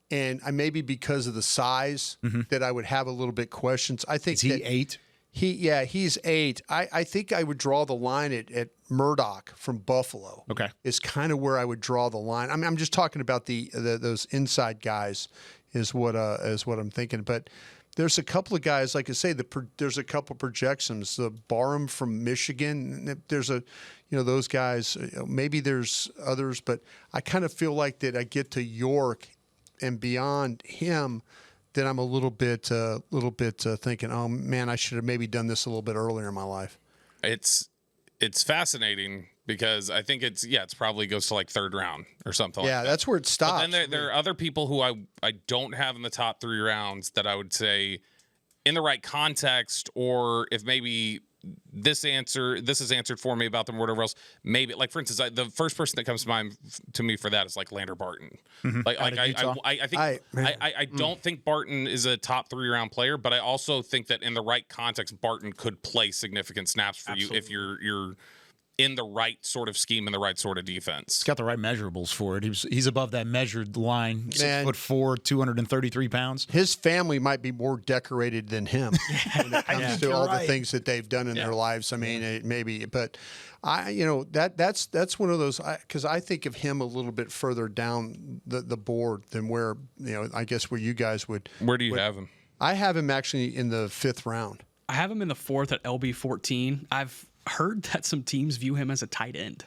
Speaker 3: And I maybe because of the size that I would have a little bit questions. I think
Speaker 2: is he 8?
Speaker 3: He's 8. I think I would draw the line at Murdoch from Buffalo.
Speaker 2: Okay.
Speaker 3: Is kind of where I would draw the line. I mean, I'm just talking about those inside guys is what I'm thinking. But there's a couple of guys, like I say, there's a couple of projections. The Barham from Michigan. There's those guys. Maybe there's others, but I kind of feel like that I get to York and beyond him, then I'm a little bit thinking, oh man, I should have maybe done this a little bit earlier in my life.
Speaker 6: It's fascinating because I think it's probably goes to like third round or something. Yeah,
Speaker 3: that's where it stops.
Speaker 6: But then there are other people who I don't have in the top 3 rounds that I would say in the right context, or if maybe this is answered for me about them or whatever else. Maybe, like, for instance, the first person that comes to mind to me for that is like Lander Barton.
Speaker 2: Mm-hmm.
Speaker 6: I don't think Barton is a top 3 round player, but I also think that in the right context, Barton could play significant snaps for you if you're in the right sort of scheme and the right sort of defense.
Speaker 2: He's got the right measurables for it. He's above that measured line. 6'4", 233 pounds.
Speaker 3: His family might be more decorated than him when it comes to all the things that they've done in their lives. I mean, maybe, but that's one of those, because I think of him a little bit further down the board than where I guess where you guys would.
Speaker 6: Where do you have him?
Speaker 3: I have him actually in the 5th round.
Speaker 4: I have him in the 4th at LB 14. I've heard that some teams view him as a tight end.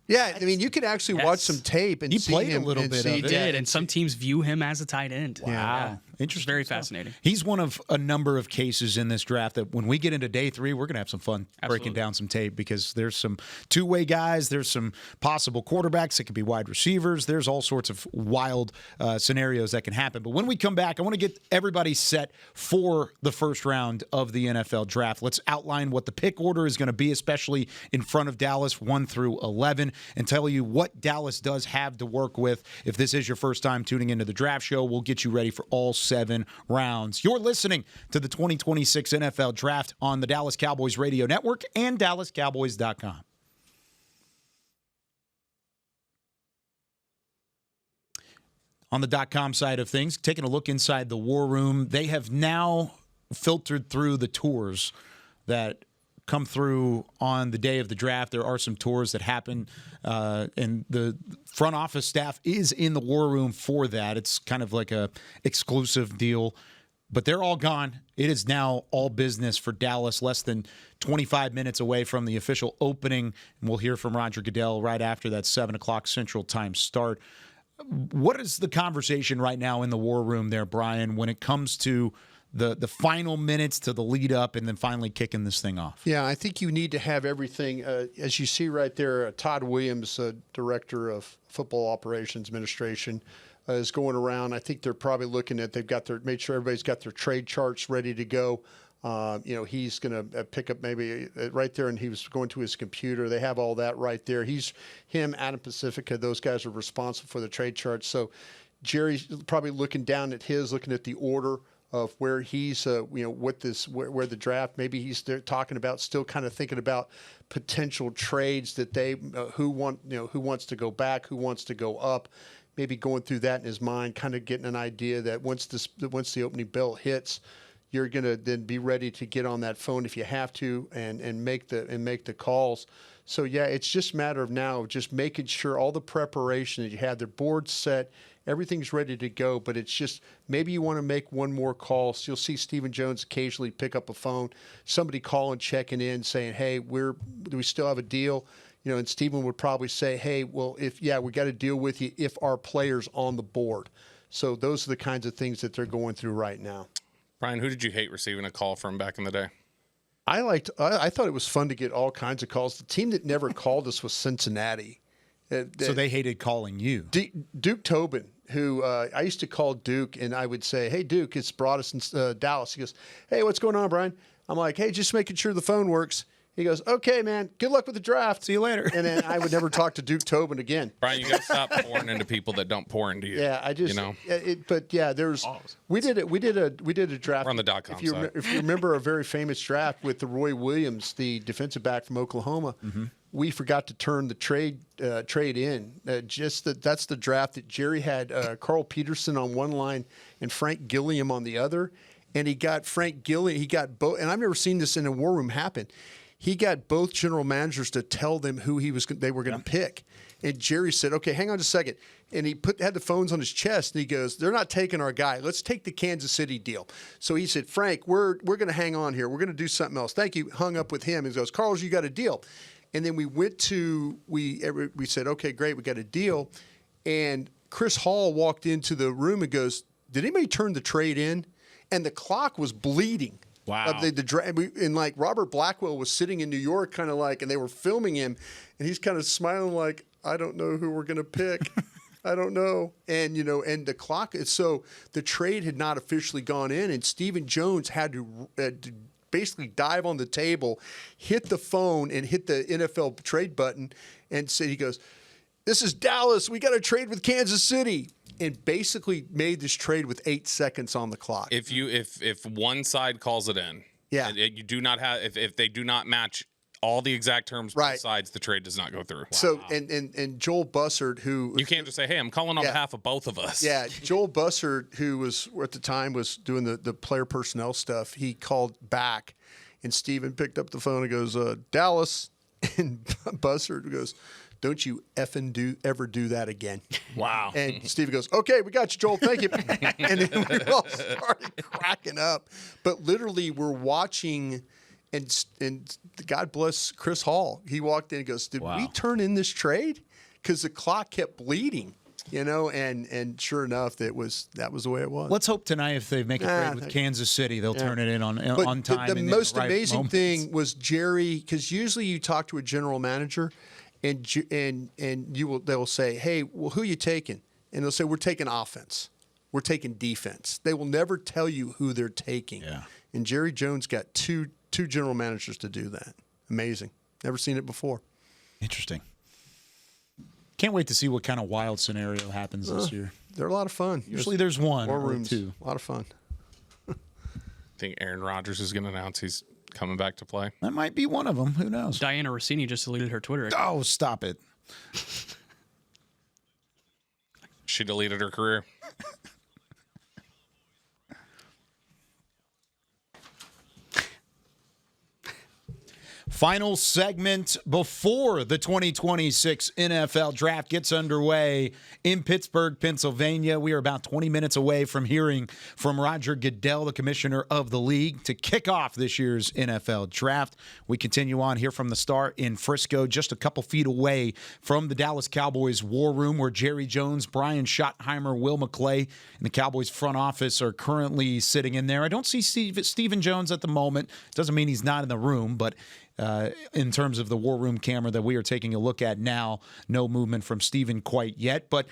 Speaker 3: Yeah, I mean, you could actually watch some tape and see
Speaker 2: played
Speaker 3: him
Speaker 2: a little bit of it.
Speaker 4: He did, and some teams view him as a tight end.
Speaker 2: Wow.
Speaker 4: Yeah.
Speaker 2: Interesting.
Speaker 4: Very fascinating.
Speaker 2: He's one of a number of cases in this draft that when we get into day 3, we're going to have some fun breaking down some tape, because there's some two-way guys, there's some possible quarterbacks that could be wide receivers, there's all sorts of wild scenarios that can happen. But when we come back, I want to get everybody set for the first round of the NFL draft. Let's outline what the pick order is going to be, especially in front of Dallas 1 through 11, and tell you what Dallas does have to work with. If this is your first time tuning into the draft show, we'll get you ready for all 7 rounds. You're listening to the 2026 NFL Draft on the Dallas Cowboys Radio Network and DallasCowboys.com. On the .com side of things, taking a look inside the War Room, they have now filtered through the tours that come through on the day of the draft. There are some tours that happen, and the front office staff is in the War Room for that. It's kind of like a exclusive deal, but they're all gone. It is now all business for Dallas, less than 25 minutes away from the official opening, and we'll hear from Roger Goodell right after that 7 o'clock Central Time start. What is the conversation right now in the War Room there, Brian, when it comes to the final minutes to the lead up and then finally kicking this thing off?
Speaker 3: Yeah, I think you need to have everything. As you see right there, Todd Williams, Director of Football Operations Administration, is going around. I think they're probably looking at, made sure everybody's got their trade charts ready to go. He's going to pick up maybe right there, and he was going to his computer. They have all that right there. Him, Adam Pacifica, those guys are responsible for the trade charts. So Jerry's probably looking down at looking at the order of where he's, where the draft, maybe he's still kind of thinking about potential trades that they, who wants to go back, who wants to go up, maybe going through that in his mind, kind of getting an idea that once the opening bell hits, you're going to then be ready to get on that phone if you have to and make the calls. So yeah, it's just a matter of now just making sure all the preparation that you have, their board's set, everything's ready to go, but it's just maybe you want to make one more call. So you'll see Stephen Jones occasionally pick up a phone, somebody calling, checking in, saying, hey, do we still have a deal? And Stephen would probably say, hey, well, we got to deal with you if our player's on the board. So those are the kinds of things that they're going through right now.
Speaker 6: Brian, who did you hate receiving a call from back in the day?
Speaker 3: I thought it was fun to get all kinds of calls. The team that never called us was Cincinnati.
Speaker 2: So they hated calling you.
Speaker 3: Duke Tobin, who I used to call Duke, and I would say, hey, Duke, it's Broadus in Dallas. He goes, hey, what's going on, Brian? I'm like, hey, just making sure the phone works. He goes, okay, man, good luck with the draft.
Speaker 2: See you later.
Speaker 3: And then I would never talk to Duke Tobin again.
Speaker 6: Brian, you got to stop pouring into people that don't pour into you.
Speaker 3: Yeah, I just, we did a draft.
Speaker 6: We're on the .com side.
Speaker 3: If you remember a very famous draft with the Roy Williams, the defensive back from Oklahoma, we forgot to turn the trade in. That's the draft that Jerry had Carl Peterson on one line and Frank Gilliam on the other. and he got Frank Gilliam. He got both, and I've never seen this in a war room happen. He got both general managers to tell them who they were going to pick. And Jerry said, "Okay, hang on just a second." And he had the phones on his chest, and he goes, "They're not taking our guy. Let's take the Kansas City deal." So he said, "Frank, we're going to hang on here. We're going to do something else." Thank you. Hung up with him. He goes, "Carlos, you got a deal." And then we said, "Okay, great, we got a deal." And Chris Hall walked into the room and goes, "Did anybody turn the trade in?" And the clock was bleeding.
Speaker 2: Wow.
Speaker 3: And like Robert Blackwell was sitting in New York, kind of like, and they were filming him, and he's kind of smiling like, "I don't know who we're going to pick. I don't know." And, and the clock, so the trade had not officially gone in, and Stephen Jones had to basically dive on the table, hit the phone, and hit the NFL trade button, and said, he goes, "This is Dallas. We got to trade with Kansas City." And basically made this trade with 8 seconds on the clock.
Speaker 6: If one side calls it in,
Speaker 3: yeah,
Speaker 6: you do not have if they do not match all the exact terms both sides, the trade does not go through.
Speaker 3: So and Joel Bussard, who
Speaker 6: you can't just say, "Hey, I'm calling on behalf of both of us."
Speaker 3: Yeah, Joel Bussard, who was at the time was doing the player personnel stuff, he called back, and Steven picked up the phone and goes, "Dallas," and Bussard goes, "Don't you effing ever do that again."
Speaker 2: Wow.
Speaker 3: And Steve goes, "Okay, we got you, Joel. Thank you." And then we all started cracking up. But literally, we're watching, and God bless Chris Hall. He walked in and goes, "Did we turn in this trade?" Because the clock kept bleeding, and sure enough, that was the way it was.
Speaker 2: Let's hope tonight, if they make a trade with Kansas City, they'll turn it in on time.
Speaker 3: The
Speaker 2: and
Speaker 3: most
Speaker 2: the right
Speaker 3: amazing
Speaker 2: moments.
Speaker 3: thing was Jerry, because usually you talk to a general manager, and they'll say, "Hey, well, who are you taking?" And they'll say, "We're taking offense. We're taking defense." They will never tell you who they're taking.
Speaker 2: Yeah.
Speaker 3: And Jerry Jones got two general managers to do that. Amazing. Never seen it before.
Speaker 2: Interesting. Can't wait to see what kind of wild scenario happens this year.
Speaker 3: They're a lot of fun.
Speaker 2: Usually there's one
Speaker 3: or
Speaker 2: rooms.
Speaker 3: two. A lot of fun.
Speaker 6: I think Aaron Rodgers is going to announce he's coming back to play.
Speaker 2: That might be one of them. Who knows?
Speaker 4: Diana Rossini just deleted her Twitter account.
Speaker 2: Oh, stop it.
Speaker 6: She deleted her career.
Speaker 2: Final segment before the 2026 NFL Draft gets underway in Pittsburgh, Pennsylvania. We are about 20 minutes away from hearing from Roger Goodell, the commissioner of the league, to kick off this year's NFL Draft. We continue on here from the start in Frisco, just a couple feet away from the Dallas Cowboys war room, where Jerry Jones, Brian Schottenheimer, Will McClay, and the Cowboys front office are currently sitting in there. I don't see Stephen Jones at the moment. Doesn't mean he's not in the room, but in terms of the war room camera that we are taking a look at now, no movement from Stephen quite yet. But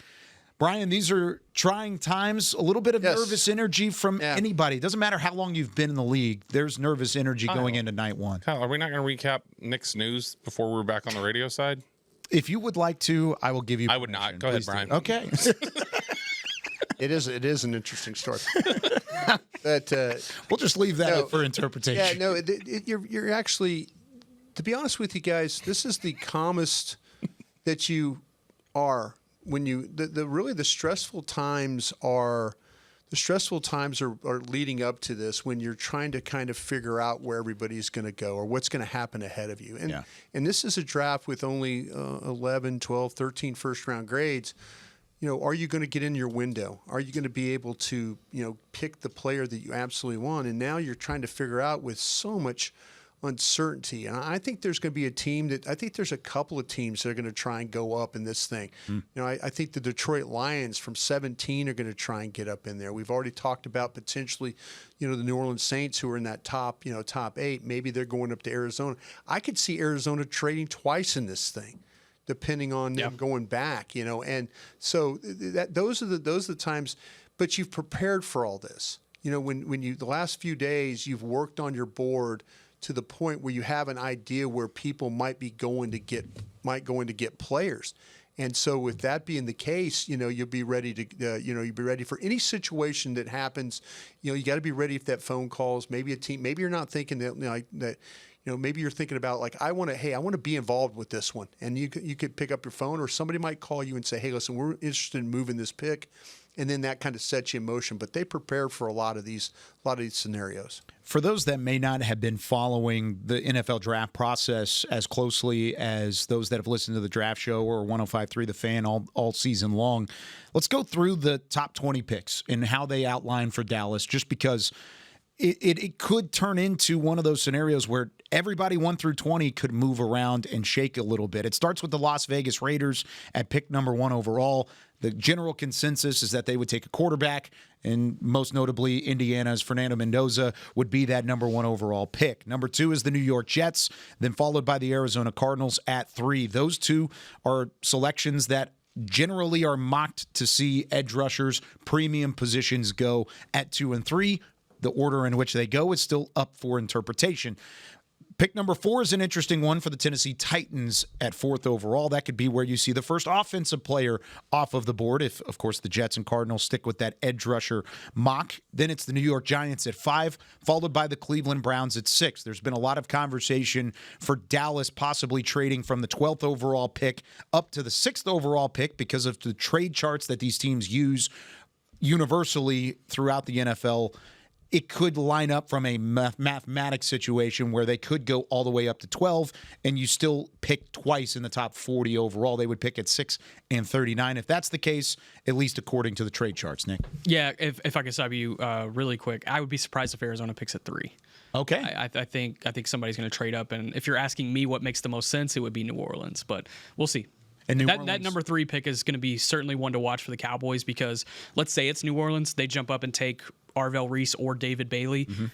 Speaker 2: Brian, these are trying times, a little bit of nervous energy from anybody. It doesn't matter how long you've been in the league. There's nervous energy going into night one.
Speaker 6: Kyle, are we not going to recap Nick's news before we're back on the radio side?
Speaker 2: If you would like to, I will give you permission.
Speaker 6: I would not. Go ahead, Brian.
Speaker 2: Okay.
Speaker 3: It is an interesting story. But
Speaker 2: we'll just leave that up for interpretation.
Speaker 3: Yeah, no, you're actually, to be honest with you guys, this is the calmest that you are when you the stressful times are leading up to this, when you're trying to kind of figure out where everybody's going to go or what's going to happen ahead of you. And this is a draft with only 11, 12, 13 first round grades. Are you going to get in your window? Are you going to be able to, pick the player that you absolutely want? And now you're trying to figure out, with so much uncertainty. And I think there's going to be I think there's a couple of teams that are going to try and go up in this thing. I think the Detroit Lions from 17 are going to try and get up in there. We've already talked about potentially, the New Orleans Saints, who are in that top 8. Maybe they're going up to Arizona. I could see Arizona trading twice in this thing, depending on them going back, and so those are the times. But you've prepared for all this. When you the last few days you've worked on your board to the point where you have an idea where people might going to get players. And so with that being the case, you'll be ready to you'll be ready for any situation that happens. You got to be ready if that phone calls, maybe a team, maybe you're not thinking that maybe you're thinking about, like, I want to be involved with this one. And you could pick up your phone, or somebody might call you and say, "Hey, listen, we're interested in moving this pick. and then that kind of sets you in motion. But they prepare for a lot of these scenarios.
Speaker 2: For those that may not have been following the NFL draft process as closely as those that have listened to the draft show or 105.3 The Fan all season long, let's go through the top 20 picks and how they outline for Dallas, just because it could turn into one of those scenarios where everybody 1 through 20 could move around and shake a little bit. It starts with the Las Vegas Raiders at pick number 1 overall. The general consensus is that they would take a quarterback, and most notably Indiana's Fernando Mendoza would be that number 1 overall pick. Number 2 is the New York Jets, then followed by the Arizona Cardinals at 3. Those two are selections that generally are mocked to see edge rushers, premium positions go at 2 and 3. The order in which they go is still up for interpretation. Pick number 4 is an interesting one for the Tennessee Titans at 4th overall. That could be where you see the first offensive player off of the board if, of course, the Jets and Cardinals stick with that edge rusher mock. Then it's the New York Giants at 5, followed by the Cleveland Browns at 6. There's been a lot of conversation for Dallas possibly trading from the 12th overall pick up to the 6th overall pick because of the trade charts that these teams use universally throughout the NFL. It could line up from a mathematics situation where they could go all the way up to 12 and you still pick twice in the top 40 overall. They would pick at 6 and 39. If that's the case, at least according to the trade charts, Nick.
Speaker 4: Yeah, if I could stop you really quick, I would be surprised if Arizona picks at 3.
Speaker 2: Okay.
Speaker 4: I think somebody's going to trade up. And if you're asking me what makes the most sense, it would be New Orleans. But we'll see. And that number 3 pick is going to be certainly one to watch for the Cowboys because let's say it's New Orleans. They jump up and take Arvell Reese or David Bailey. Mm-hmm.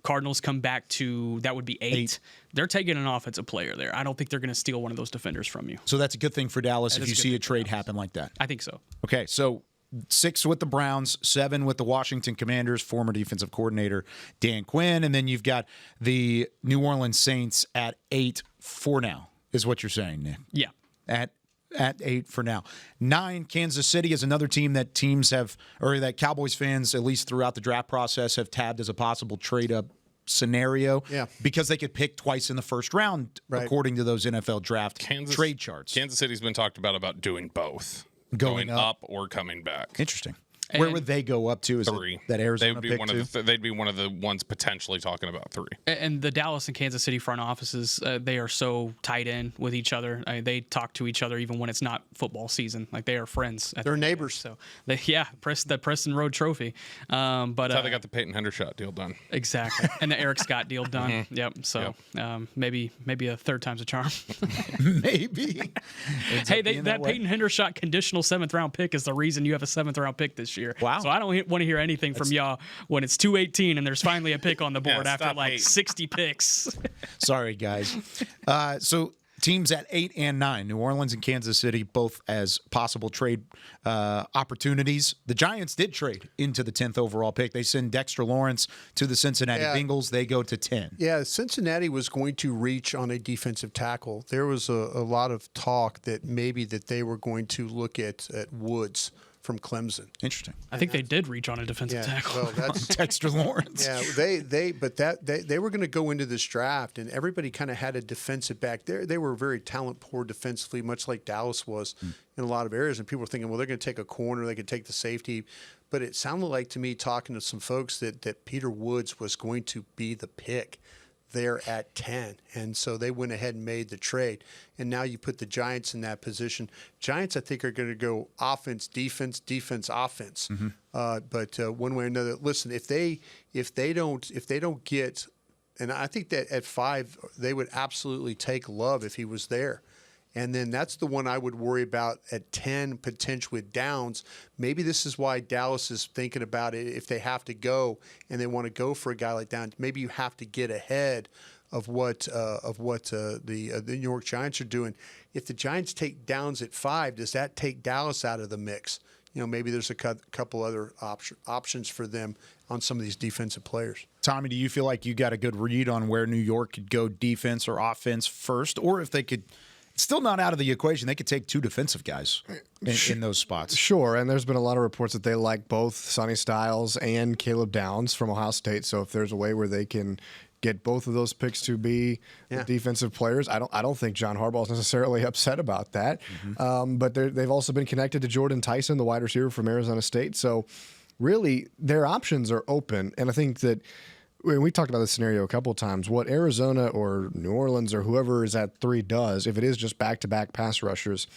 Speaker 4: Cardinals come back to, that would be 8. They're taking an offensive player there. I don't think they're going to steal one of those defenders from you.
Speaker 2: So that's a good thing for Dallas if you see a trade happen like that.
Speaker 4: I think so.
Speaker 2: Okay, so 6 with the Browns, 7 with the Washington Commanders, former defensive coordinator Dan Quinn, and then you've got the New Orleans Saints at 8 for now, is what you're saying, Nick.
Speaker 4: Yeah.
Speaker 2: At 8 for now. 9, Kansas City is another team that that Cowboys fans, at least throughout the draft process, have tabbed as a possible trade-up scenario because they could pick twice in the first round, according to those NFL draft trade charts.
Speaker 6: Kansas City's been talked about doing both. Going up or coming back.
Speaker 2: Interesting. Where would they go up to? Is
Speaker 6: 3.
Speaker 2: That Arizona
Speaker 6: they'd be one of the ones potentially talking about 3.
Speaker 4: And the Dallas and Kansas City front offices, they are so tied in with each other. They talk to each other even when it's not football season. Like they are friends.
Speaker 3: They're neighbors.
Speaker 4: So the Preston Road Trophy. But
Speaker 6: that's how they got the Peyton Hendershot deal done.
Speaker 4: Exactly, and the Eric Scott deal done. Mm-hmm. Yep. So maybe a third time's a charm.
Speaker 2: Maybe.
Speaker 4: Hey, that Peyton Hendershot conditional 7th round pick is the reason you have a 7th round pick this year.
Speaker 2: Wow.
Speaker 4: So I don't want to hear anything from y'all when it's 218 and there's finally a pick on the board after like 60 picks.
Speaker 2: Sorry, guys. So teams at 8 and 9, New Orleans and Kansas City, both as possible trade opportunities. The Giants did trade into the 10th overall pick. They send Dexter Lawrence to the Cincinnati Bengals. They go to 10.
Speaker 3: Yeah, Cincinnati was going to reach on a defensive tackle. There was a lot of talk that maybe that they were going to look at Woods from Clemson.
Speaker 2: Interesting.
Speaker 4: I think they did reach on a defensive tackle.
Speaker 3: Well, that's
Speaker 2: Dexter Lawrence.
Speaker 3: Yeah, they were going to go into this draft, and everybody kind of had a defensive back there. They were very talent poor defensively, much like Dallas was in a lot of areas. And people were thinking, well, they're going to take a corner, they could take the safety. But it sounded like to me, talking to some folks, that Peter Woods was going to be the pick there at 10. And so they went ahead and made the trade. And now you put the Giants in that position. Giants, I think, are going to go offense, defense, offense. Mm-hmm. But one way or another, listen, if they don't get, and I think that at 5 they would absolutely take Love if he was there. And then that's the one I would worry about at 10, potentially with Downs. Maybe this is why Dallas is thinking about it. If they have to go and they want to go for a guy like Downs, maybe you have to get ahead of what the New York Giants are doing. If the Giants take Downs at 5, does that take Dallas out of the mix? Maybe there's a couple other options for them on some of these defensive players.
Speaker 2: Tommy, do you feel like you got a good read on where New York could go defense or offense first, or if they could? Still not out of the equation. They could take 2 defensive guys in those spots.
Speaker 5: Sure, and there's been a lot of reports that they like both Sonny Styles and Caleb Downs from Ohio State. So if there's a way where they can get both of those picks to be the defensive players. I don't think John Harbaugh is necessarily upset about that. But they've also been connected to Jordan Tyson, the wide receiver from Arizona State. So really, their options are open. And I think that we talked about this scenario a couple of times. What Arizona or New Orleans or whoever is at 3 does, if it is just back-to-back pass rushers,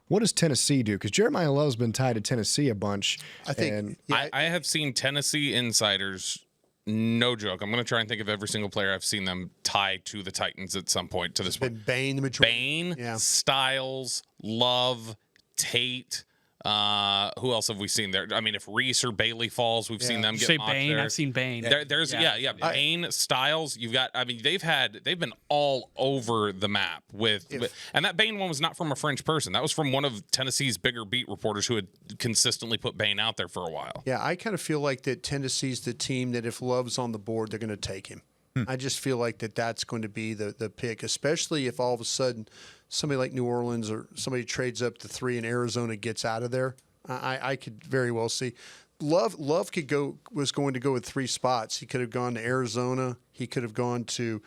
Speaker 5: what does Tennessee do? Because Jeremiah Love's been tied to Tennessee a bunch.
Speaker 3: I think
Speaker 6: I have seen Tennessee insiders, no joke. I'm going to try and think of every single player I've seen them tie to the Titans at some point to this point.
Speaker 3: Bain, the majority.
Speaker 6: Bain, Styles, Love, Tate. Who else have we seen there? I mean, if Reese or Bailey falls, we've seen them
Speaker 4: You
Speaker 6: get
Speaker 4: say
Speaker 6: mocked
Speaker 4: Bain?
Speaker 6: there.
Speaker 4: I've seen Bain.
Speaker 6: There's Bain, Styles. You've got. I mean, they've been all over the map with and that Bain one was not from a French person. That was from one of Tennessee's bigger beat reporters who had consistently put Bain out there for a while.
Speaker 3: Yeah, I kind of feel like that Tennessee's the team that if Love's on the board, they're going to take him. I just feel like that's going to be the pick, especially if all of a sudden somebody like New Orleans or somebody trades up to 3 and Arizona gets out of there. I could very well see Love was going to go with 3 spots. He could have gone to Arizona, he could have gone to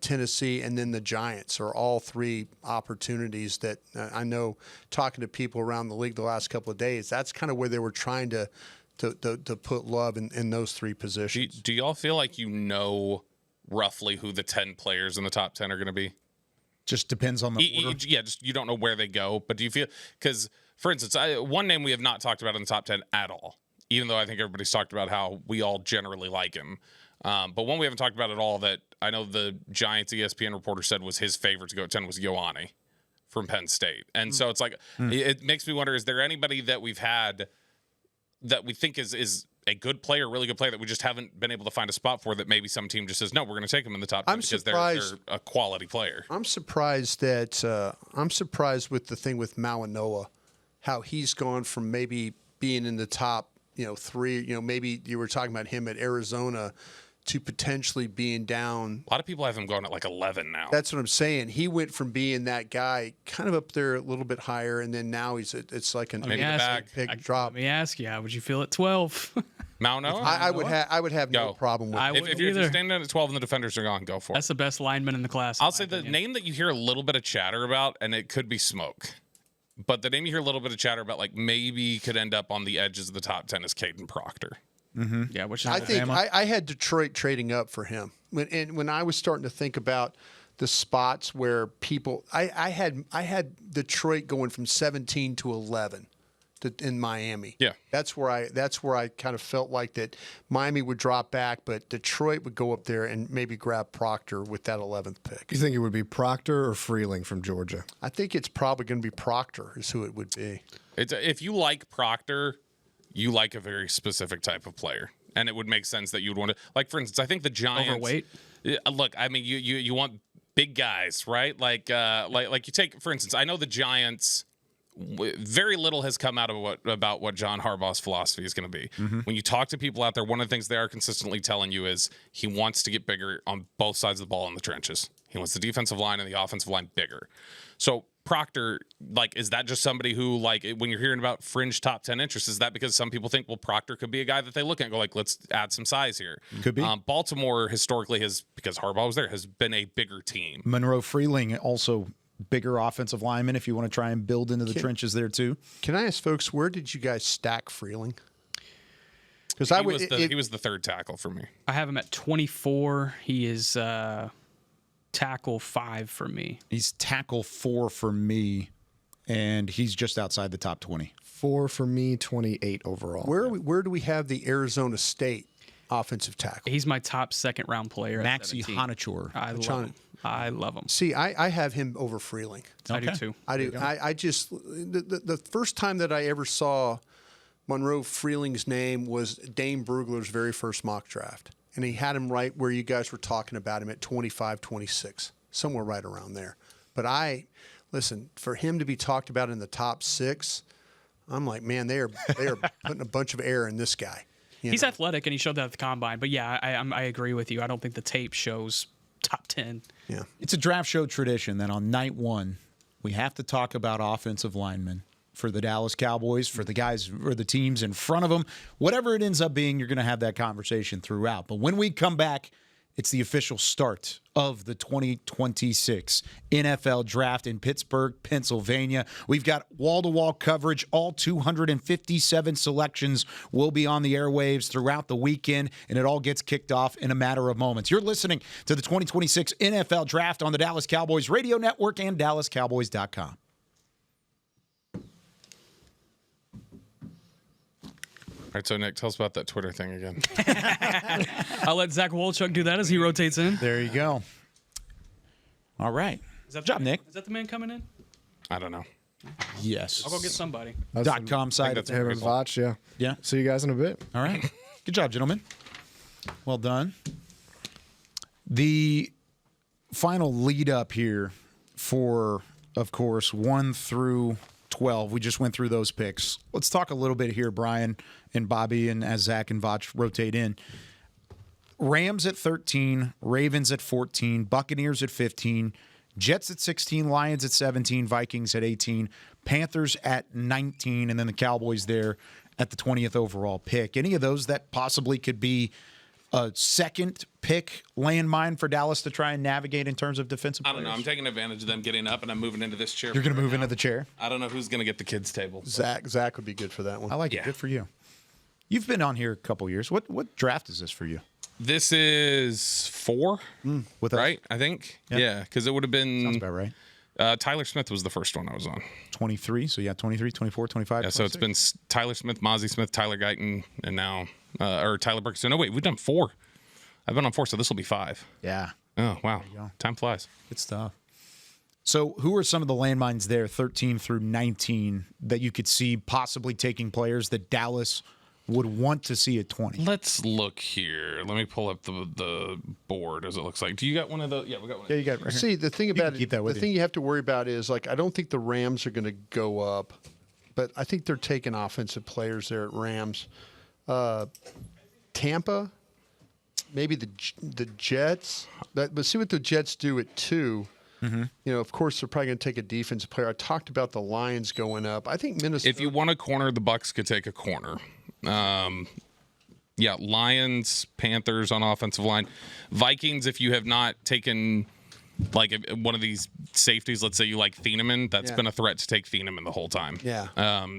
Speaker 3: Tennessee, and then the Giants are all 3 opportunities that I know. Talking to people around the league the last couple of days, that's kind of where they were trying to put Love in those 3 positions.
Speaker 6: Do y'all feel like you know roughly who the 10 players in the top 10 are going to be?
Speaker 2: Just depends on the order.
Speaker 6: Yeah, just you don't know where they go, but do you feel because? For instance, one name we have not talked about in the top 10 at all, even though I think everybody's talked about how we all generally like him. But one we haven't talked about at all that I know the Giants ESPN reporter said was his favorite to go at 10 was Ioane from Penn State. And so it's like, it makes me wonder, is there anybody that we've had that we think is a good player, really good player that we just haven't been able to find a spot for that maybe some team just says, no, we're going to take him in the top 10 because they're a quality player.
Speaker 3: I'm surprised with the thing with Malinois, how he's gone from maybe being in the top, 3, maybe you were talking about him at Arizona to potentially being down.
Speaker 6: A lot of people have him going at like 11 now.
Speaker 3: That's what I'm saying. He went from being that guy kind of up there a little bit higher, and then now it's like a big drop.
Speaker 4: Let me ask you, how would you feel at 12?
Speaker 6: Malinois?
Speaker 3: I would have no problem with it.
Speaker 6: If you're standing at 12 and the defenders are gone, go for it.
Speaker 4: That's the best lineman in the class.
Speaker 6: I'll say the name that you hear a little bit of chatter about, and it could be smoke, but the name you hear a little bit of chatter about, like maybe could end up on the edges of the top 10 is Caden Proctor.
Speaker 2: Mm-hmm.
Speaker 4: Yeah, which
Speaker 3: I think I had Detroit trading up for him when I was starting to think about the spots where people I had Detroit going from 17 to 11 in Miami.
Speaker 6: Yeah,
Speaker 3: that's where I kind of felt like that Miami would drop back, but Detroit would go up there and maybe grab Proctor with that 11th pick.
Speaker 5: You think it would be Proctor or Freeling from Georgia?
Speaker 3: I think it's probably going to be Proctor is who it would be.
Speaker 6: If you like Proctor, you like a very specific type of player, and it would make sense that you would want to, like, for instance, I think the Giants.
Speaker 4: Overweight.
Speaker 6: Look, I mean, you want big guys, right? Like you take, for instance, I know the Giants. Very little has come out of about what John Harbaugh's philosophy is going to be. Mm-hmm. When you talk to people out there, one of the things they are consistently telling you is he wants to get bigger on both sides of the ball in the trenches. He wants the defensive line and the offensive line bigger. So Proctor, like, is that just somebody who, like, when you're hearing about fringe top 10 interests, is that because some people think, well, Proctor could be a guy that they look at and go, like, let's add some size here?
Speaker 2: Could be.
Speaker 6: Baltimore historically because Harbaugh was there, has been a bigger team.
Speaker 2: Monroe Freeling also bigger offensive lineman if you want to try and build into the trenches there too.
Speaker 3: Can I ask folks, where did you guys stack Freeling? Because
Speaker 6: he was the 3rd tackle for me.
Speaker 4: I have him at 24. He is tackle 5 for me.
Speaker 2: He's tackle 4 for me, and he's just outside the top 20.
Speaker 5: 4 for me, 28 overall.
Speaker 3: Where do we have the Arizona State offensive tackle?
Speaker 4: He's my top 2nd round player.
Speaker 2: Maxie Honachor.
Speaker 4: I love him.
Speaker 3: See, I have him over Freeling.
Speaker 4: I do too.
Speaker 3: I do. I just the first time that I ever saw Monroe Freeling's name was Dane Brugler's very first mock draft. And he had him right where you guys were talking about him at 25, 26, somewhere right around there. But listen, for him to be talked about in the top 6, I'm like, man, they are putting a bunch of air in this guy.
Speaker 4: He's athletic, and he showed that at the combine. But yeah, I agree with you. I don't think the tape shows top 10.
Speaker 3: Yeah,
Speaker 2: it's a draft show tradition that on night 1 we have to talk about offensive linemen for the Dallas Cowboys, for the guys or the teams in front of them. Whatever it ends up being, you're going to have that conversation throughout. But when we come back, It's the official start of the 2026 NFL Draft in Pittsburgh, Pennsylvania. We've got wall-to-wall coverage. All 257 selections will be on the airwaves throughout the weekend, and it all gets kicked off in a matter of moments. You're listening to the 2026 NFL Draft on the Dallas Cowboys Radio Network and DallasCowboys.com.
Speaker 6: All right, so Nick, tell us about that Twitter thing again.
Speaker 4: I'll let Zach Wolchuk do that as he rotates in.
Speaker 2: There you go. All right. Good job, Nick.
Speaker 4: Is that the man coming in?
Speaker 6: I don't know.
Speaker 2: Yes.
Speaker 4: I'll go get somebody.
Speaker 2: .com site.
Speaker 6: that's
Speaker 5: Him and Vach, yeah.
Speaker 2: Yeah.
Speaker 5: See you guys in a bit.
Speaker 2: All right. Good job, gentlemen. Well done. The final lead up here for, of course, 1 through 12. We just went through those picks. Let's talk a little bit here, Brian and Bobby, and as Zach and Vach rotate in. Rams at 13, Ravens at 14, Buccaneers at 15, Jets at 16, Lions at 17, Vikings at 18, Panthers at 19, and then the Cowboys there at the 20th overall pick. Any of those that possibly could be a second pick landmine for Dallas to try and navigate in terms of defensive
Speaker 6: I don't know.
Speaker 2: players?
Speaker 6: I'm taking advantage of them getting up, and I'm moving into this chair.
Speaker 2: You're going to
Speaker 6: right
Speaker 2: move
Speaker 6: now.
Speaker 2: into the chair?
Speaker 6: I don't know who's going to get the kids' table.
Speaker 3: Zach would be good for that one.
Speaker 2: I like it.
Speaker 6: Yeah.
Speaker 2: Good for you. You've been on here a couple years. What draft is this for you?
Speaker 6: This is 4,
Speaker 2: With us?
Speaker 6: right? I think. Yeah, because it would have been.
Speaker 2: Sounds about right.
Speaker 6: Tyler Smith was the first one I was on.
Speaker 2: 23. So, yeah, 23, 24, 25.
Speaker 6: Yeah, so it's been Tyler Smith, Mozzie Smith, Tyler Guyton, and now, or Tyler Burke. So, no, wait, we've done 4. I've been on 4, so this will be 5.
Speaker 2: Yeah.
Speaker 6: Oh, wow.
Speaker 2: go.
Speaker 6: Time flies.
Speaker 2: Good stuff. So, who are some of the landmines there, 13 through 19, that you could see possibly taking players that Dallas would want to see at 20?
Speaker 6: Let's look here. Let me pull up the board as it looks like. Do you got one of those? Yeah, we got one.
Speaker 2: Yeah, you got it right here.
Speaker 3: See, the thing about
Speaker 2: keep
Speaker 3: it,
Speaker 2: that
Speaker 3: the
Speaker 2: with you.
Speaker 3: thing you have to worry about is, like, I don't think the Rams are going to go up, but I think they're taking offensive players there at Rams. Tampa, maybe the Jets, but see what the Jets do at 2. You know, of course, they're probably going to take a defensive player. I talked about the Lions going up. I think Minnesota.
Speaker 6: If you want a corner, the Bucks could take a corner. Yeah, Lions, Panthers on offensive line. Vikings, if you have not taken like one of these safeties, let's say you like Thieneman, that's been a threat to take Thieneman the whole time.
Speaker 3: Yeah.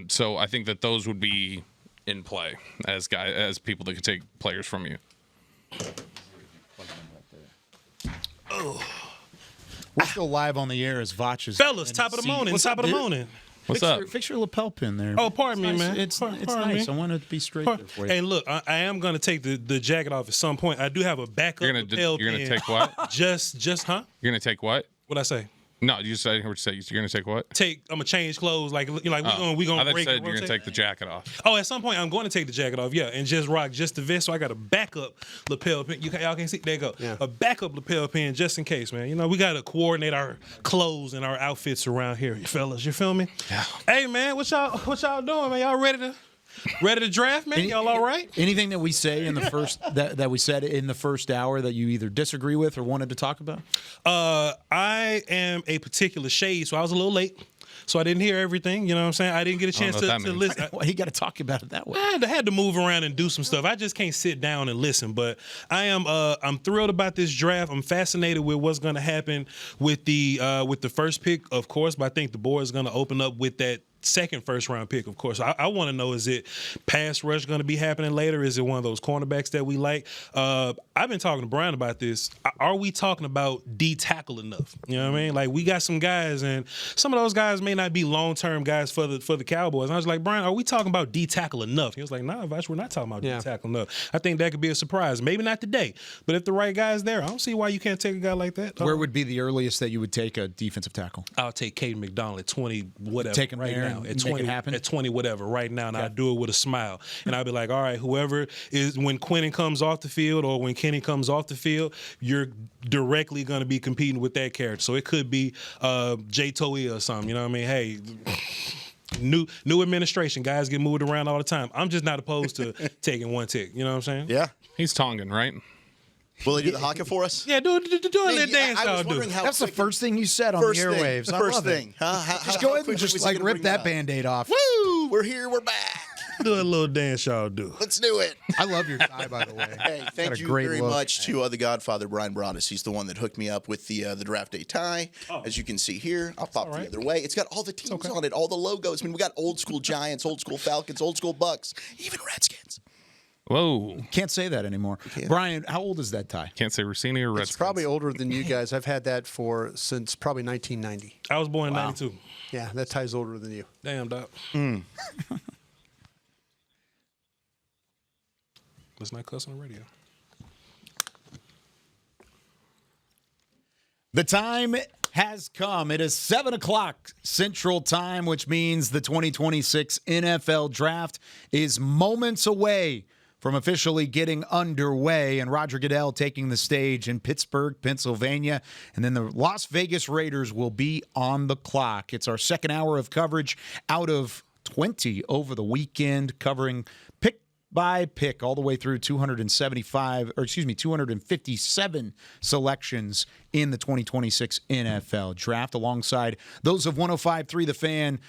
Speaker 6: So I think that those would be in play as people that could take players from you.
Speaker 2: We're still live on the air as Vach is.
Speaker 7: Fellas,
Speaker 2: in
Speaker 7: top of the
Speaker 2: seat.
Speaker 7: morning,
Speaker 2: What's
Speaker 7: top
Speaker 2: up,
Speaker 7: of the
Speaker 2: dude?
Speaker 7: morning.
Speaker 6: What's
Speaker 2: fix
Speaker 6: up?
Speaker 2: Fix your lapel pin there.
Speaker 7: Oh, pardon me,
Speaker 2: Nice.
Speaker 7: man.
Speaker 2: It's
Speaker 7: Pardon
Speaker 2: nice.
Speaker 7: me.
Speaker 2: I wanted to be straight there for you.
Speaker 7: Hey, look, I am gonna take the jacket off at some point. I do have a backup
Speaker 6: You're
Speaker 7: lapel
Speaker 6: gonna
Speaker 7: pin.
Speaker 6: take what?
Speaker 7: Just huh?
Speaker 6: You're gonna take what?
Speaker 7: What'd I say?
Speaker 6: No, you just I didn't hear what you say. You're gonna take what?
Speaker 7: I'm gonna change clothes. Like we
Speaker 6: I
Speaker 7: gonna
Speaker 6: thought you
Speaker 7: break
Speaker 6: said
Speaker 7: and
Speaker 6: you're gonna
Speaker 7: rotate.
Speaker 6: take the jacket off.
Speaker 7: Oh, at some point I'm going to take the jacket off, yeah, and just rock just the vest. So I got a backup lapel pin. Y'all can see. There you go.
Speaker 3: Yeah.
Speaker 7: A backup lapel pin just in case, man. You know, we gotta coordinate our clothes and our outfits around here, you fellas. You feel me?
Speaker 6: Yeah.
Speaker 7: Hey, man, what y'all doing, man? Y'all ready to draft, man? Y'all all right?
Speaker 2: Anything that we say in the first that we said in the first hour that you either disagree with or wanted to talk about?
Speaker 7: I am a particular shade, so I was a little late. So I didn't hear everything, you know what I'm saying? I didn't get a chance
Speaker 6: know what that
Speaker 7: to
Speaker 6: means.
Speaker 7: listen.
Speaker 2: Well, you got to talk about it that way.
Speaker 7: I had to move around and do some stuff. I just can't sit down and listen. But I'm thrilled about this draft. I'm fascinated with what's going to happen with the first pick, of course. But I think the board is going to open up with that second first round pick, of course. I want to know, is it pass rush going to be happening later? Is it one of those cornerbacks that we like? I've been talking to Brian about this. Are we talking about D tackle enough? You know what I mean? Like, we got some guys, and some of those guys may not be long term guys for the Cowboys. And I was like, Brian, are we talking about D tackle enough? He was like, nah, Vash, we're not talking about D tackle enough. I think that could be a surprise. Maybe not today, but if the right guy's there, I don't see why you can't take a guy like that.
Speaker 2: Where would be the earliest that you would take a defensive tackle?
Speaker 7: I'll take Caden McDonald at 20 whatever.
Speaker 2: Take him
Speaker 7: right
Speaker 2: there
Speaker 7: now
Speaker 2: and
Speaker 7: at
Speaker 2: make
Speaker 7: 20
Speaker 2: it happen?
Speaker 7: at 20 whatever right now, and I'll do it with a smile. And I'll be like, all right, whoever is, when Quentin comes off the field or when Kenny comes off the field, you're directly going to be competing with that character. So it could be Jay Toia or something. You know what I mean? Hey. New administration, guys get moved around all the time. I'm just not opposed to taking one tick. You know what I'm saying?
Speaker 8: Yeah.
Speaker 6: He's Tongan, right?
Speaker 8: Will he do the hockey for us?
Speaker 7: Yeah, do a little dance.
Speaker 8: I was
Speaker 7: I'll do.
Speaker 8: wondering how
Speaker 2: That's the
Speaker 8: quick-
Speaker 2: first thing you said on
Speaker 8: first
Speaker 2: the
Speaker 8: thing,
Speaker 2: airwaves. I
Speaker 8: First
Speaker 2: love
Speaker 8: thing.
Speaker 2: it.
Speaker 8: Huh?
Speaker 2: Just go ahead and
Speaker 8: quick
Speaker 2: just
Speaker 8: was he
Speaker 2: like
Speaker 8: gonna
Speaker 2: rip
Speaker 8: bring
Speaker 2: that
Speaker 8: up?
Speaker 2: Band-Aid off.
Speaker 8: Woo! We're here. We're back.
Speaker 7: Do a little dance, y'all do.
Speaker 8: Let's do it.
Speaker 3: I love your tie, by the way.
Speaker 8: Hey, thank
Speaker 3: Got a
Speaker 8: you
Speaker 3: great
Speaker 8: very
Speaker 3: look.
Speaker 8: much to the Godfather, Brian Broaddus. He's the one that hooked me up with the draft day tie.
Speaker 7: Oh.
Speaker 8: As you can see here, I'll pop
Speaker 7: all right.
Speaker 8: the other way. It's got all the teams on it, all the logos. I mean, we got old school Giants, old school Falcons, old school Bucks, even Redskins.
Speaker 6: Whoa.
Speaker 2: Can't say that anymore. Brian, how old is that tie?
Speaker 6: Can't say Rossini or Redskins.
Speaker 3: It's probably older than you guys. I've had that since probably 1990.
Speaker 7: I was born in 92.
Speaker 3: Yeah, that tie's older than you.
Speaker 7: Damn, Doc. Let's not cuss on the radio.
Speaker 2: The time has come. It is 7 o'clock Central Time, which means the 2026 NFL Draft is moments away from officially getting underway, and Roger Goodell taking the stage in Pittsburgh, Pennsylvania, and then the Las Vegas Raiders will be on the clock. It's our second hour of coverage out of 20 over the weekend, covering pick by pick all the way through 257 selections in the 2026 NFL Draft, alongside those of 105.3 The Fan,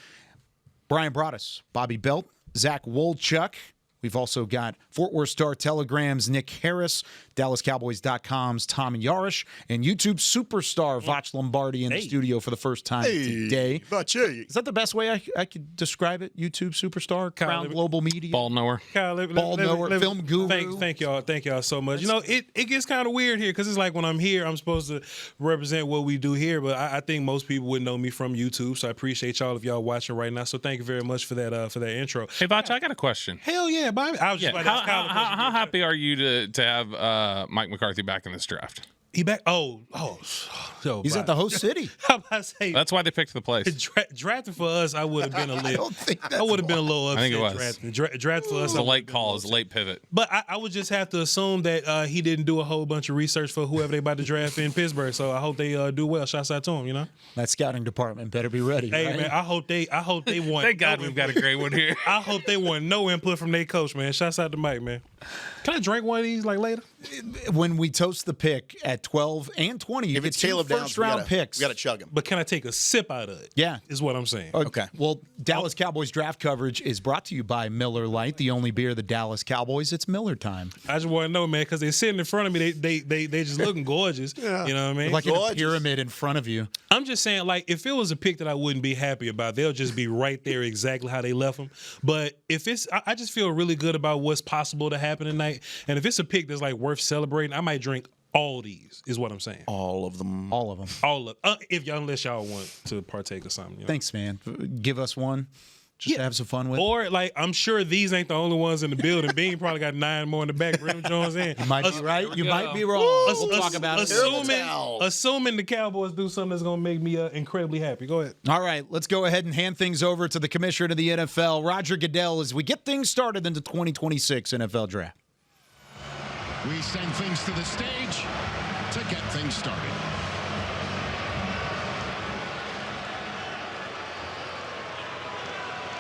Speaker 2: Brian Broaddus, Bobby Belt, Zach Wolchuk. We've also got Fort Worth Star-Telegram's Nick Harris, DallasCowboys.com's Tom Yarish, and YouTube superstar Vach Lombardi in the studio for the first time today. Is that the best way I could describe it? YouTube superstar, Crown Global Media,
Speaker 6: Ball knower.
Speaker 2: Ball knower, film guru.
Speaker 7: Thank y'all so much. You know, it gets kind of weird here because it's like when I'm here, I'm supposed to represent what we do here, but I think most people would know me from YouTube, so I appreciate y'all if y'all watching right now. So thank you very much for that intro.
Speaker 6: Hey, Vach, I got a question.
Speaker 7: Hell yeah, Bobby. I was just about to ask Kyle a question.
Speaker 6: How happy are you to have Mike McCarthy back in this draft?
Speaker 7: He back? Oh,
Speaker 2: He's at the host city.
Speaker 7: How about I say?
Speaker 6: That's why they picked the place.
Speaker 7: Drafting for us, I would have been a little.
Speaker 2: I don't think that's
Speaker 7: I would have been a little upset.
Speaker 6: I think it was.
Speaker 7: Drafting for us.
Speaker 6: It's a late call. It's a late pivot.
Speaker 7: But I would just have to assume that he didn't do a whole bunch of research for whoever they about to draft in Pittsburgh. So I hope they do well. Shouts out to him. You know.
Speaker 2: That scouting department better be ready.
Speaker 7: Hey
Speaker 2: right?
Speaker 7: man, I hope they want.
Speaker 6: Thank God we've got a great one here.
Speaker 7: I hope they want no input from their coach, man. Shouts out to Mike, man. Can I drink one of these like later?
Speaker 2: When we toast the pick at 12 and 20,
Speaker 8: If it's Caleb Downs,
Speaker 2: first round picks.
Speaker 8: we got to chug him.
Speaker 7: But can I take a sip out of it?
Speaker 2: Yeah.
Speaker 7: Is what I'm saying.
Speaker 2: Okay. Well, Dallas Cowboys draft coverage is brought to you by Miller Lite, the only beer of the Dallas Cowboys. It's Miller time.
Speaker 7: I just want to know, man, because they're sitting in front of me. They just looking gorgeous.
Speaker 3: Yeah.
Speaker 7: You know what I mean?
Speaker 2: Like in a pyramid in front of you.
Speaker 7: I'm just saying, like, if it was a pick that I wouldn't be happy about, they'll just be right there exactly how they left them. But if it's, I just feel really good about what's possible to happen tonight. And if it's a pick that's like worth celebrating, I might drink all these. Is what I'm saying.
Speaker 8: All of them.
Speaker 2: All of them.
Speaker 7: All of unless y'all want to partake of something. You know?
Speaker 2: Thanks, man. Give us one just to have some fun with.
Speaker 7: Or like, I'm sure these ain't the only ones in the building. Bean probably got 9 more in the back. Brim Jones in.
Speaker 2: You might be right. You might be wrong. We'll talk about it.
Speaker 7: Assuming the Cowboys do something that's gonna make me incredibly happy. Go ahead.
Speaker 2: All right, let's go ahead and hand things over to the commissioner of the NFL, Roger Goodell, as we get things started in the 2026 NFL Draft.
Speaker 9: We send things to the stage to get things started.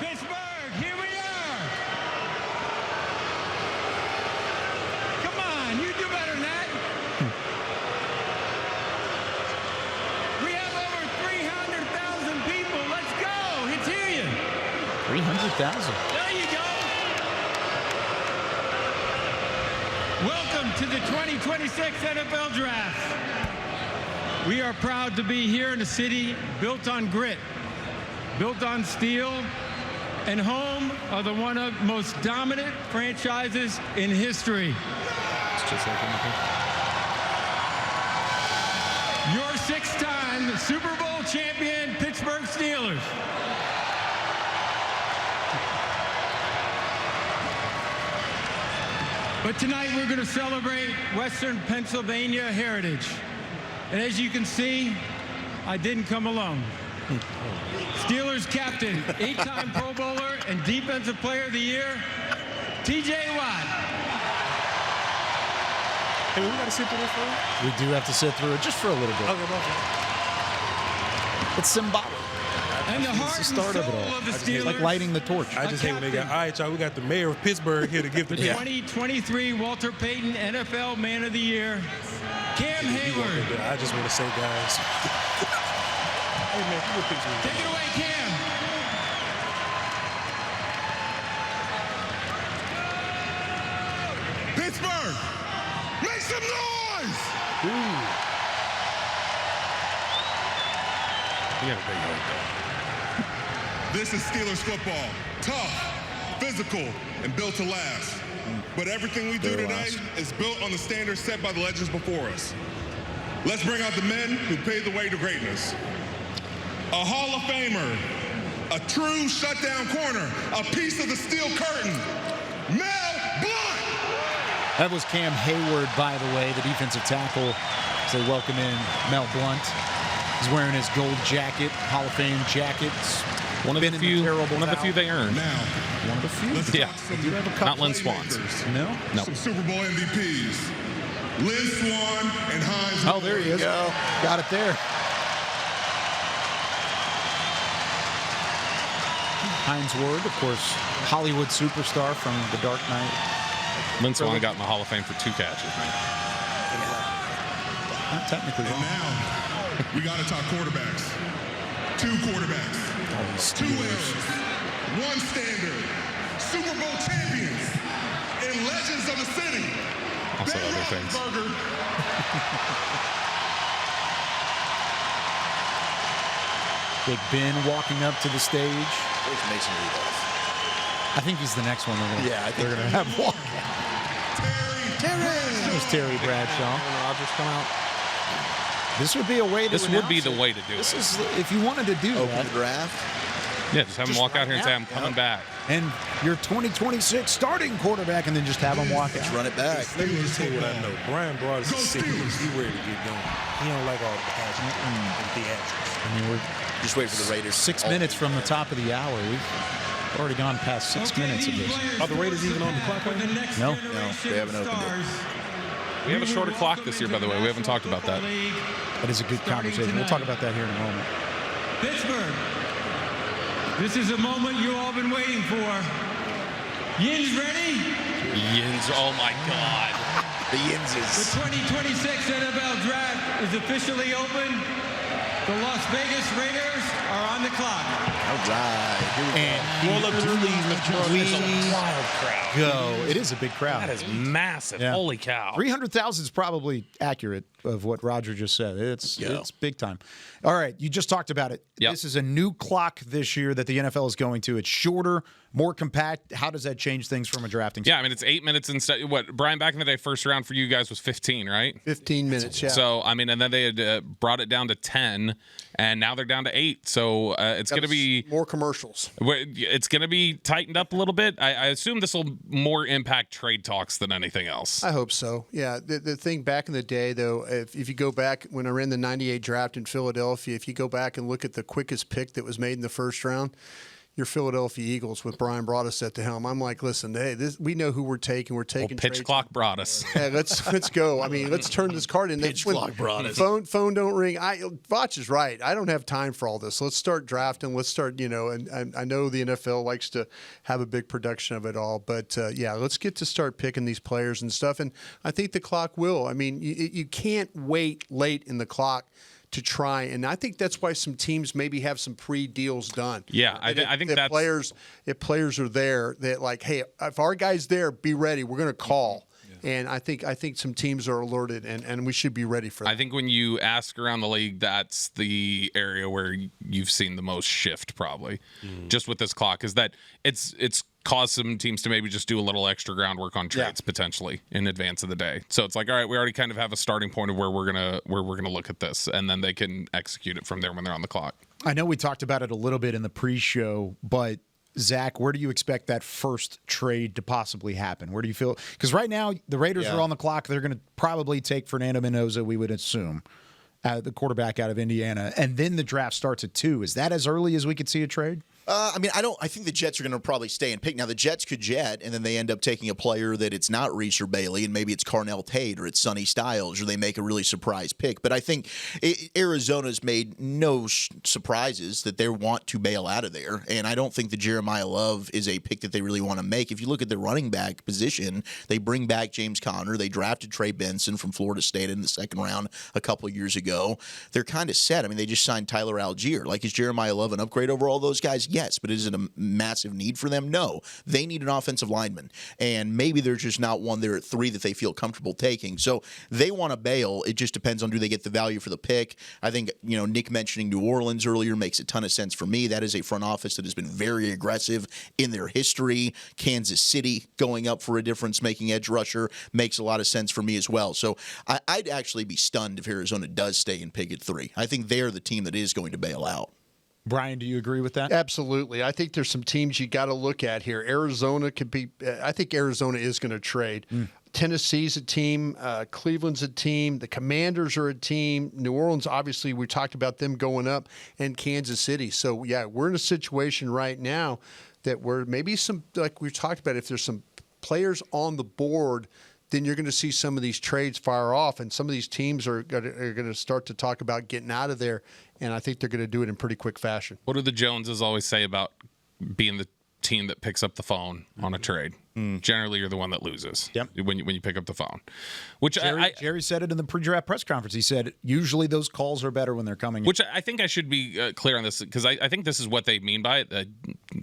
Speaker 10: Pittsburgh, here we are. Come on, you do better than that. We have over 300,000 people. Let's go. It's hear you.
Speaker 2: 300,000.
Speaker 10: There you go. Welcome to the 2026 NFL Draft. We are proud to be here in a city built on grit, built on steel, and home of the one of most dominant franchises in history.
Speaker 7: It's just like
Speaker 10: Your 6-time Super Bowl champion Pittsburgh Steelers. But tonight we're going to celebrate Western Pennsylvania heritage. And as you can see, I didn't come alone. Steelers captain, 8-time Pro Bowler and Defensive Player of the Year, T.J. Watt.
Speaker 7: Hey, we got to sit through this for a
Speaker 2: We do have to sit through it just for a little bit. It's symbolic.
Speaker 10: And the heart and soul
Speaker 2: start of it all.
Speaker 10: of the
Speaker 2: It's
Speaker 10: Steelers.
Speaker 2: like lighting the torch.
Speaker 7: I just hate when they got, all right, y'all, we got the mayor of Pittsburgh here to give the
Speaker 10: The 2023 Walter Payton NFL Man of the Year, Cam Hayward.
Speaker 7: I just want to say, guys. Hey, man, you pick
Speaker 10: Take it away, Cam.
Speaker 9: some noise! This is Steelers football. Tough, physical, and built to last. But everything we do today is built on the standards set by the legends before us. Let's bring out the men who paved the way to greatness. A Hall of Famer, a true shutdown corner, a piece of the steel curtain, Mel Blount!
Speaker 2: That was Cam Hayward, by the way, the defensive tackle, as they welcome in Mel Blount. He's wearing his gold jacket, Hall of Fame jacket.
Speaker 6: One of the few they earned.
Speaker 9: Now,
Speaker 2: one of the few.
Speaker 6: Yeah.
Speaker 2: They do have a couple.
Speaker 6: Not Lynn Swans.
Speaker 2: No?
Speaker 6: No.
Speaker 9: Some Super Bowl MVPs. Lynn Swan and Hines.
Speaker 2: Oh, there he is. Got it there. Hines Ward, of course, Hollywood superstar from The Dark Knight.
Speaker 6: Lynn Swan got in the Hall of Fame for 2 catches, man.
Speaker 2: Not technically
Speaker 9: And
Speaker 2: wrong.
Speaker 9: now, we got to talk quarterbacks. 2 quarterbacks. 2 eras. 1 standard. Super Bowl champions. And legends of the city.
Speaker 6: Also
Speaker 9: Ben
Speaker 6: other things.
Speaker 9: Roethlisberger.
Speaker 2: Big Ben walking up to the stage.
Speaker 8: Where's Mason Rudolph?
Speaker 2: I think he's the next one they're
Speaker 8: Yeah, I think
Speaker 2: going to have walk. There's Terry Bradshaw.
Speaker 6: Rodgers come out.
Speaker 2: This would be a way to
Speaker 6: This would be
Speaker 2: announce
Speaker 6: the
Speaker 2: it.
Speaker 6: way to do
Speaker 2: This
Speaker 6: it.
Speaker 2: is if you wanted to do
Speaker 8: Open
Speaker 2: that.
Speaker 8: the draft.
Speaker 6: Yeah, just have him walk out here and say, I'm coming back.
Speaker 2: And your 2026 starting quarterback, and then just have him walk
Speaker 8: Let's
Speaker 2: out.
Speaker 8: run it back.
Speaker 7: Let me just tell you what I know. Brian Broaddus is sick. He ready to get going. He don't like all the passion and theatrics.
Speaker 2: I mean, we're
Speaker 8: Just wait for the Raiders.
Speaker 2: 6 minutes from the top of the hour. We've already gone past 6 minutes of this.
Speaker 7: Are the Raiders even on the clock right now?
Speaker 2: No.
Speaker 8: No, they haven't opened it.
Speaker 6: We have a shorter clock this year, by the way. We haven't talked about that.
Speaker 2: That is a good conversation. We'll talk about that here in a moment.
Speaker 10: Pittsburgh, this is a moment you all been waiting for. Yins ready?
Speaker 6: Yins, oh my God.
Speaker 8: The Yinses.
Speaker 10: The 2026 NFL Draft is officially open. The Las Vegas Raiders are on the clock.
Speaker 8: All right. Here we go.
Speaker 2: And
Speaker 7: Roll up to please, Mr.
Speaker 6: Wild crowd.
Speaker 2: go. It is a big crowd.
Speaker 6: That is massive.
Speaker 2: Yeah.
Speaker 6: Holy cow.
Speaker 2: 300,000 is probably accurate of what Roger just said. It's big time. All right, you just talked about it.
Speaker 6: Yep.
Speaker 2: This is a new clock this year that the NFL is going to. It's shorter, more compact. How does that change things from a drafting
Speaker 6: Yeah, I mean, it's 8 minutes instead. What, Brian, back in the day, first round for you guys was 15, right?
Speaker 3: 15 minutes, yeah.
Speaker 6: So, I mean, and then they had brought it down to 10, and now they're down to 8. So it's going to be
Speaker 3: more commercials.
Speaker 6: It's going to be tightened up a little bit. I assume this will more impact trade talks than anything else.
Speaker 3: I hope so. Yeah. The thing back in the day, though, if you go back when I ran the 98 draft in Philadelphia, if you go back and look at the quickest pick that was made in the first round, your Philadelphia Eagles with Brian Broaddus at the helm. I'm like, listen, hey, we know who we're taking. We're taking
Speaker 6: Pitch
Speaker 3: trades.
Speaker 6: clock brought us.
Speaker 3: Hey, let's go. I mean, let's turn this card in.
Speaker 8: Pitch clock brought us.
Speaker 3: Phone don't ring. Voch is right. I don't have time for all this. Let's start drafting. Let's start, and I know the NFL likes to have a big production of it all, but yeah, let's get to start picking these players and stuff. And I think the clock will. I mean, you can't wait late in the clock to try, and I think that's why some teams maybe have some pre-deals done.
Speaker 6: Yeah, I think that's
Speaker 3: players. If players are there, that like, hey, if our guy's there, be ready. We're going to call. And I think some teams are alerted, and we should be ready for that.
Speaker 6: I think when you ask around the league, that's the area where you've seen the most shift, probably, just with this clock, is that it's caused some teams to maybe just do a little extra groundwork on trades potentially in advance of the day. So it's like, all right, we already kind of have a starting point of where we're gonna look at this, and then they can execute it from there when they're on the clock.
Speaker 2: I know we talked about it a little bit in the pre-show, but Zach, where do you expect that first trade to possibly happen? Where do you feel? Because right now the Raiders are on the clock. They're going to probably take Fernando Mendoza, we would assume, the quarterback out of Indiana, and then the draft starts at 2. Is that as early as we could see a trade?
Speaker 8: I mean, I think the Jets are going to probably stay and pick. Now, the Jets could jet, and then they end up taking a player that it's not Reese or Bailey, and maybe it's Carnell Tate or it's Sonny Styles, or they make a really surprise pick. But I think Arizona's made no surprises that they want to bail out of there, and I don't think the Jeremiah Love is a pick that they really want to make. If you look at the running back position, they bring back James Conner. They drafted Trey Benson from Florida State in the second round a couple of years ago. They're kind of set. I mean, they just signed Tyler Algier. Like, is Jeremiah Love an upgrade over all those guys? Yes, but is it a massive need for them? No. They need an offensive lineman, and maybe there's just not one there at 3 that they feel comfortable taking. So they want to bail. It just depends on do they get the value for the pick. I think, Nick mentioning New Orleans earlier makes a ton of sense for me. That is a front office that has been very aggressive in their history. Kansas City going up for a difference-making edge rusher makes a lot of sense for me as well. So I'd actually be stunned if Arizona does stay in pick at 3. I think they're the team that is going to bail out.
Speaker 2: Brian, do you agree with that?
Speaker 3: Absolutely. I think there's some teams you got to look at here. Arizona could be – I think Arizona is going to trade. Tennessee's a team. Cleveland's a team. The Commanders are a team. New Orleans, obviously, we talked about them going up, and Kansas City. So, yeah, we're in a situation right now that where maybe some – like we talked about, if there's some players on the board – then you're going to see some of these trades fire off, and some of these teams are going to start to talk about getting out of there, and I think they're going to do it in pretty quick fashion.
Speaker 6: What do the Joneses always say about being the team that picks up the phone on a trade? Generally, you're the one that loses when you pick up the phone. Which
Speaker 2: Jerry said it in the pre-draft press conference. He said usually those calls are better when they're coming in.
Speaker 6: Which I think I should be clear on this, because I think this is what they mean by it. I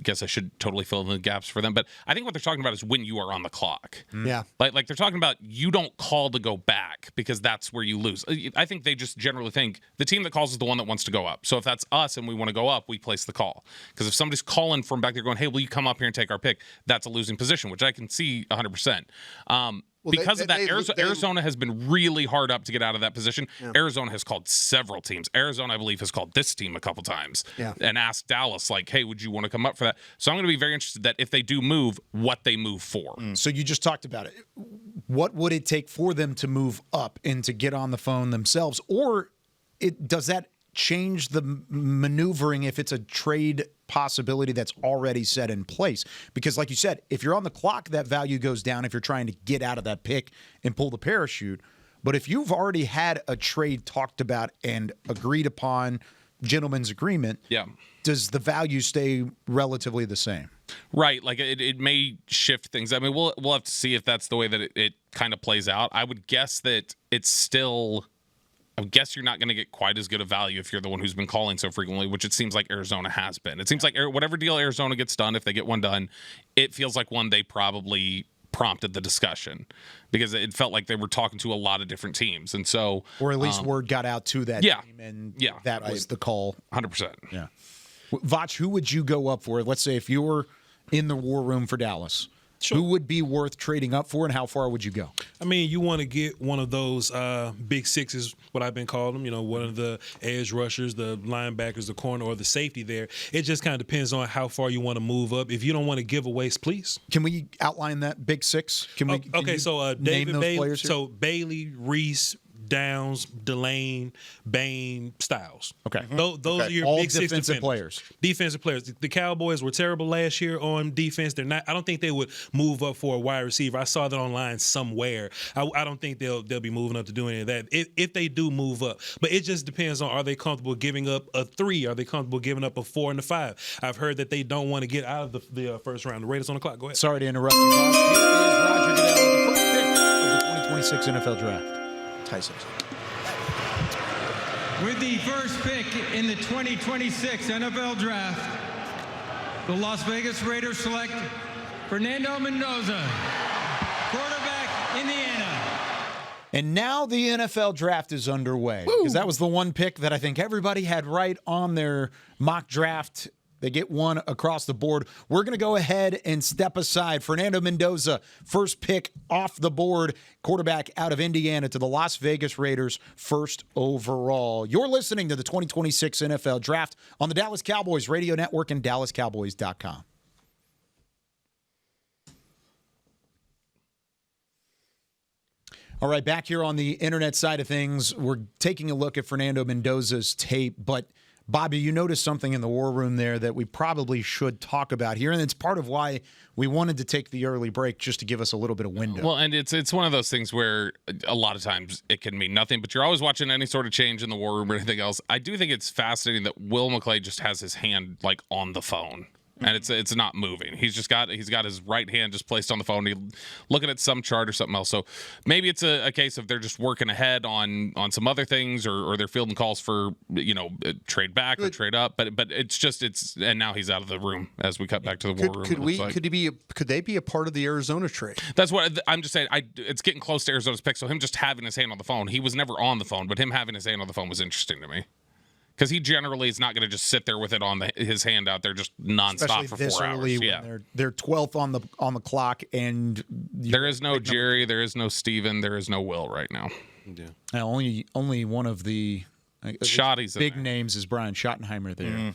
Speaker 6: guess I should totally fill in the gaps for them. But I think what they're talking about is when you are on the clock.
Speaker 3: Yeah.
Speaker 6: Like they're talking about you don't call to go back because that's where you lose. I think they just generally think the team that calls is the one that wants to go up. So if that's us and we want to go up, we place the call. Because if somebody's calling from back there going, hey, will you come up here and take our pick? That's a losing position, which I can see 100%. Because of that, Arizona has been really hard up to get out of that position. Yeah. Arizona has called several teams. Arizona, I believe, has called this team a couple times and asked Dallas, like, hey, would you want to come up for that? So I'm going to be very interested that if they do move, what they move for.
Speaker 2: So you just talked about it. What would it take for them to move up and to get on the phone themselves? Or does that change the maneuvering if it's a trade possibility that's already set in place? Because like you said, if you're on the clock, that value goes down if you're trying to get out of that pick and pull the parachute. But if you've already had a trade talked about and agreed upon, gentleman's agreement, does the value stay relatively the same?
Speaker 6: Right. Like it may shift things. I mean, we'll have to see if that's the way that it kind of plays out. I would guess that it's still... I guess you're not going to get quite as good a value if you're the one who's been calling so frequently, which it seems like Arizona has been. It seems like whatever deal Arizona gets done, if they get one done, it feels like one they probably prompted the discussion because it felt like they were talking to a lot of different teams. And so,
Speaker 2: or at least word got out to that team, and that was the call.
Speaker 6: 100%.
Speaker 2: Yeah. Vach, who would you go up for? Let's say if you were in the war room for Dallas. Sure. Who would be worth trading up for, and how far would you go?
Speaker 7: I mean, you want to get one of those big sixes, what I've been calling them, one of the edge rushers, the linebackers, the corner, or the safety there. It just kind of depends on how far you want to move up. If you don't want to give away, please.
Speaker 2: Can we outline that big six? Can we?
Speaker 7: Okay, so David Bailey, so Bailey, Reese, Downs, Delane, Bain, Styles.
Speaker 2: Okay.
Speaker 7: Those are your
Speaker 2: all
Speaker 7: big six
Speaker 2: defensive players.
Speaker 7: Defensive players. The Cowboys were terrible last year on defense. They're not. I don't think they would move up for a wide receiver. I saw that online somewhere. I don't think they'll be moving up to do any of that. If they do move up, but it just depends on, are they comfortable giving up a 3? Are they comfortable giving up a 4 and a 5? I've heard that they don't want to get out of the first round. The Raiders on the clock. Go ahead.
Speaker 2: Sorry to interrupt you, Bob. Here is Roger Goodell with the first pick of the 2026 NFL Draft.
Speaker 8: Tyson.
Speaker 10: With the first pick in the 2026 NFL Draft, the Las Vegas Raiders select Fernando Mendoza, quarterback, Indiana.
Speaker 2: And now the NFL Draft is underway, because that was the one pick that I think everybody had right on their mock draft. They get one across the board. We're going to go ahead and step aside. Fernando Mendoza, first pick off the board, quarterback out of Indiana to the Las Vegas Raiders, first overall. You're listening to the 2026 NFL Draft on the Dallas Cowboys Radio Network and DallasCowboys.com. All right, back here on the internet side of things, we're taking a look at Fernando Mendoza's tape, but Bobby, you noticed something in the war room there that we probably should talk about here, and it's part of why we wanted to take the early break, just to give us a little bit of window.
Speaker 6: Well, and it's one of those things where a lot of times it can mean nothing, but you're always watching any sort of change in the war room or anything else. I do think it's fascinating that Will McClay just has his hand like on the phone and it's not moving. He's got his right hand just placed on the phone, looking at some chart or something else. So maybe it's a case of they're just working ahead on some other things, or they're fielding calls for trade back or trade up. But it's and now he's out of the room as we cut back to the war room.
Speaker 3: Could they be a part of the Arizona trade?
Speaker 6: That's what I'm just saying. It's getting close to Arizona's pick, so him just having his hand on the phone. He was never on the phone, but him having his hand on the phone was interesting to me. Because he generally is not going to just sit there with it on his hand out there just nonstop for 4 hours.
Speaker 2: Yeah, they're 12th on the clock, and
Speaker 6: there is no Jerry, there is no Steven, there is no Will right now.
Speaker 2: Yeah. Only one of the
Speaker 6: Schotty's
Speaker 2: big names is Brian Schottenheimer there.
Speaker 7: Mm-hmm.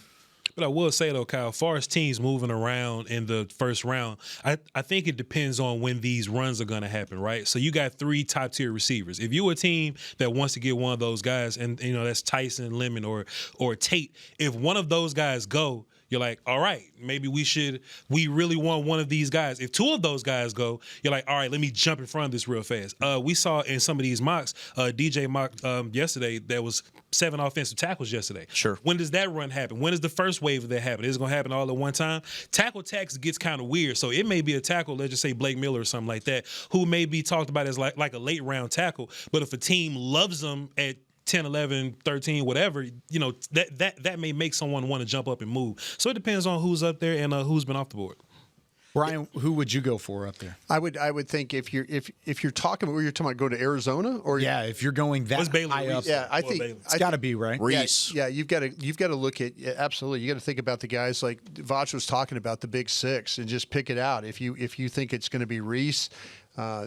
Speaker 7: But I will say, though, Kyle, as far as teams moving around in the first round, I think it depends on when these runs are going to happen, right? So you got 3 top-tier receivers. If you're a team that wants to get one of those guys, and that's Tyson, Lemon, or Tate, if one of those guys go, you're like, all right, maybe we really want one of these guys. If 2 of those guys go, you're like, all right, let me jump in front of this real fast. We saw in some of these mocks, DJ mocked yesterday, there was 7 offensive tackles yesterday.
Speaker 8: Sure.
Speaker 7: When does that run happen? When does the first wave of that happen? Is it going to happen all at one time? Tackle tax gets kind of weird. So it may be a tackle, let's just say Blake Miller or something like that, who may be talked about as like a late round tackle. But if a team loves them at 10, 11, 13, whatever, that may make someone want to jump up and move. So it depends on who's up there and who's been off the board.
Speaker 2: Brian, who would you go for up there?
Speaker 3: I would think if you're talking about go to Arizona or
Speaker 2: if you're going that high up,
Speaker 3: I think
Speaker 2: it's got to be right.
Speaker 8: Reese.
Speaker 3: Yeah, you've got to look at absolutely. You got to think about the guys like Vach was talking about, the big 6, and just pick it out. If you think it's going to be Reese,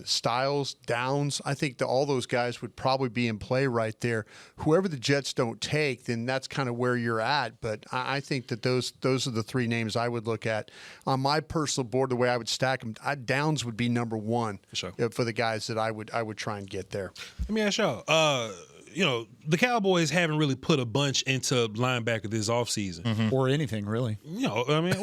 Speaker 3: Styles, Downs, I think all those guys would probably be in play right there. Whoever the Jets don't take, then that's kind of where you're at. But I think that those are the 3 names I would look at on my personal board. The way I would stack them, Downs would be number 1 for the guys that I would try and get there.
Speaker 7: Let me ask y'all. The Cowboys haven't really put a bunch into linebacker this offseason.
Speaker 2: Or anything, really.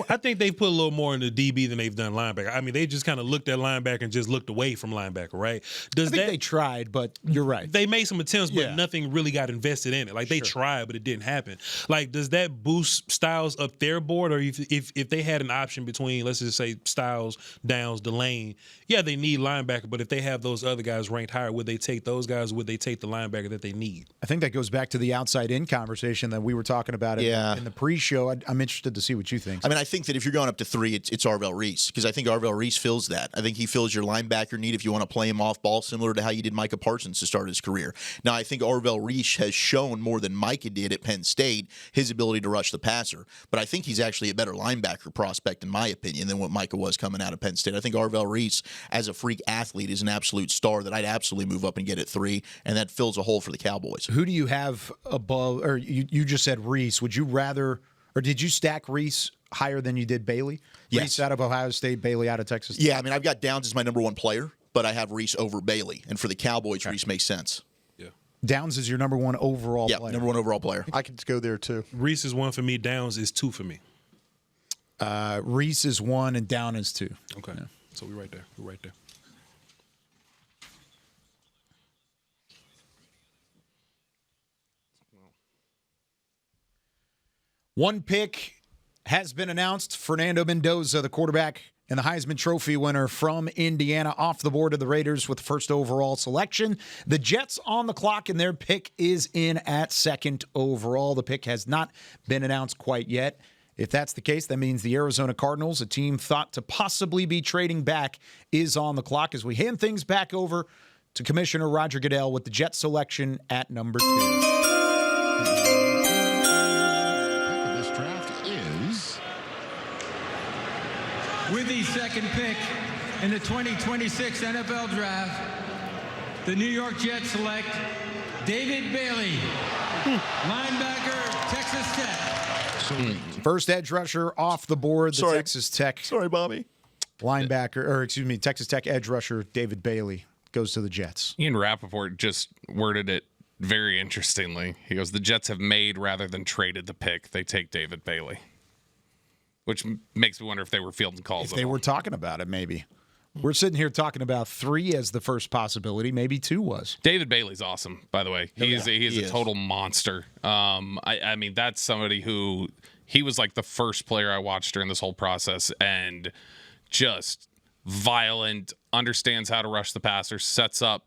Speaker 7: I think they put a little more into DB than they've done linebacker. I mean, they just kind of looked at linebacker and just looked away from linebacker, right?
Speaker 2: I think they tried, but you're right.
Speaker 7: They made some attempts, but nothing really got invested in it. Like, they tried, but it didn't happen. Like, does that boost Styles up their board? Or if they had an option between, let's just say, Styles, Downs, Delane, they need linebacker, but if they have those other guys ranked higher, would they take those guys, or would they take the linebacker that they need?
Speaker 2: I think that goes back to the outside-in conversation that we were talking about in the pre-show. I'm interested to see what you think.
Speaker 8: I mean, I think that if you're going up to 3, it's Arvell Reese, because I think Arvell Reese fills that. I think he fills your linebacker need if you want to play him off ball, similar to how you did Micah Parsons to start his career. Now, I think Arvell Reese has shown more than Micah did at Penn State his ability to rush the passer, but I think he's actually a better linebacker prospect, in my opinion, than what Micah was coming out of Penn State. I think Arvell Reese, as a freak athlete, is an absolute star that I'd absolutely move up and get at 3, and that fills a hole for the Cowboys.
Speaker 2: Who do you have above, or you just said Reese? Would you rather, or did you stack Reese higher than you did Bailey?
Speaker 8: Yes.
Speaker 2: Reese out of Ohio State, Bailey out of Texas Tech?
Speaker 8: Yeah, I mean, I've got Downs as my number 1 player, but I have Reese over Bailey. And for the Cowboys, Reese makes sense.
Speaker 7: Yeah.
Speaker 2: Downs is your number 1 overall player.
Speaker 8: Yeah, number 1 overall player.
Speaker 3: I could go there, too.
Speaker 7: Reese is 1 for me. Downs is 2 for me.
Speaker 2: Reese is 1 and Down is 2.
Speaker 7: Okay. Yeah. So we're right there. We're right there.
Speaker 2: One pick has been announced. Fernando Mendoza, the quarterback and the Heisman Trophy winner from Indiana, off the board of the Raiders with the first overall selection. The Jets on the clock, and their pick is in at 2nd overall. The pick has not been announced quite yet. If that's the case, that means the Arizona Cardinals, a team thought to possibly be trading back, is on the clock as we hand things back over to Commissioner Roger Goodell with the Jets selection at number 2.
Speaker 10: With the 2nd pick in the 2026 NFL Draft, the New York Jets select David Bailey, linebacker, Texas Tech.
Speaker 2: First edge rusher off the board, the Texas Tech.
Speaker 8: Sorry, Bobby.
Speaker 2: Texas Tech edge rusher David Bailey goes to the Jets.
Speaker 6: Ian Rappaport just worded it very interestingly. He goes, the Jets have made rather than traded the pick. They take David Bailey. Which makes me wonder if they were fielding calls.
Speaker 2: If they were talking about it, maybe. We're sitting here talking about 3 as the first possibility. Maybe 2 was.
Speaker 6: David Bailey's awesome, by the way. He is a total monster. I mean, that's somebody who he was like the first player I watched during this whole process, and just violent, understands how to rush the passer, sets up,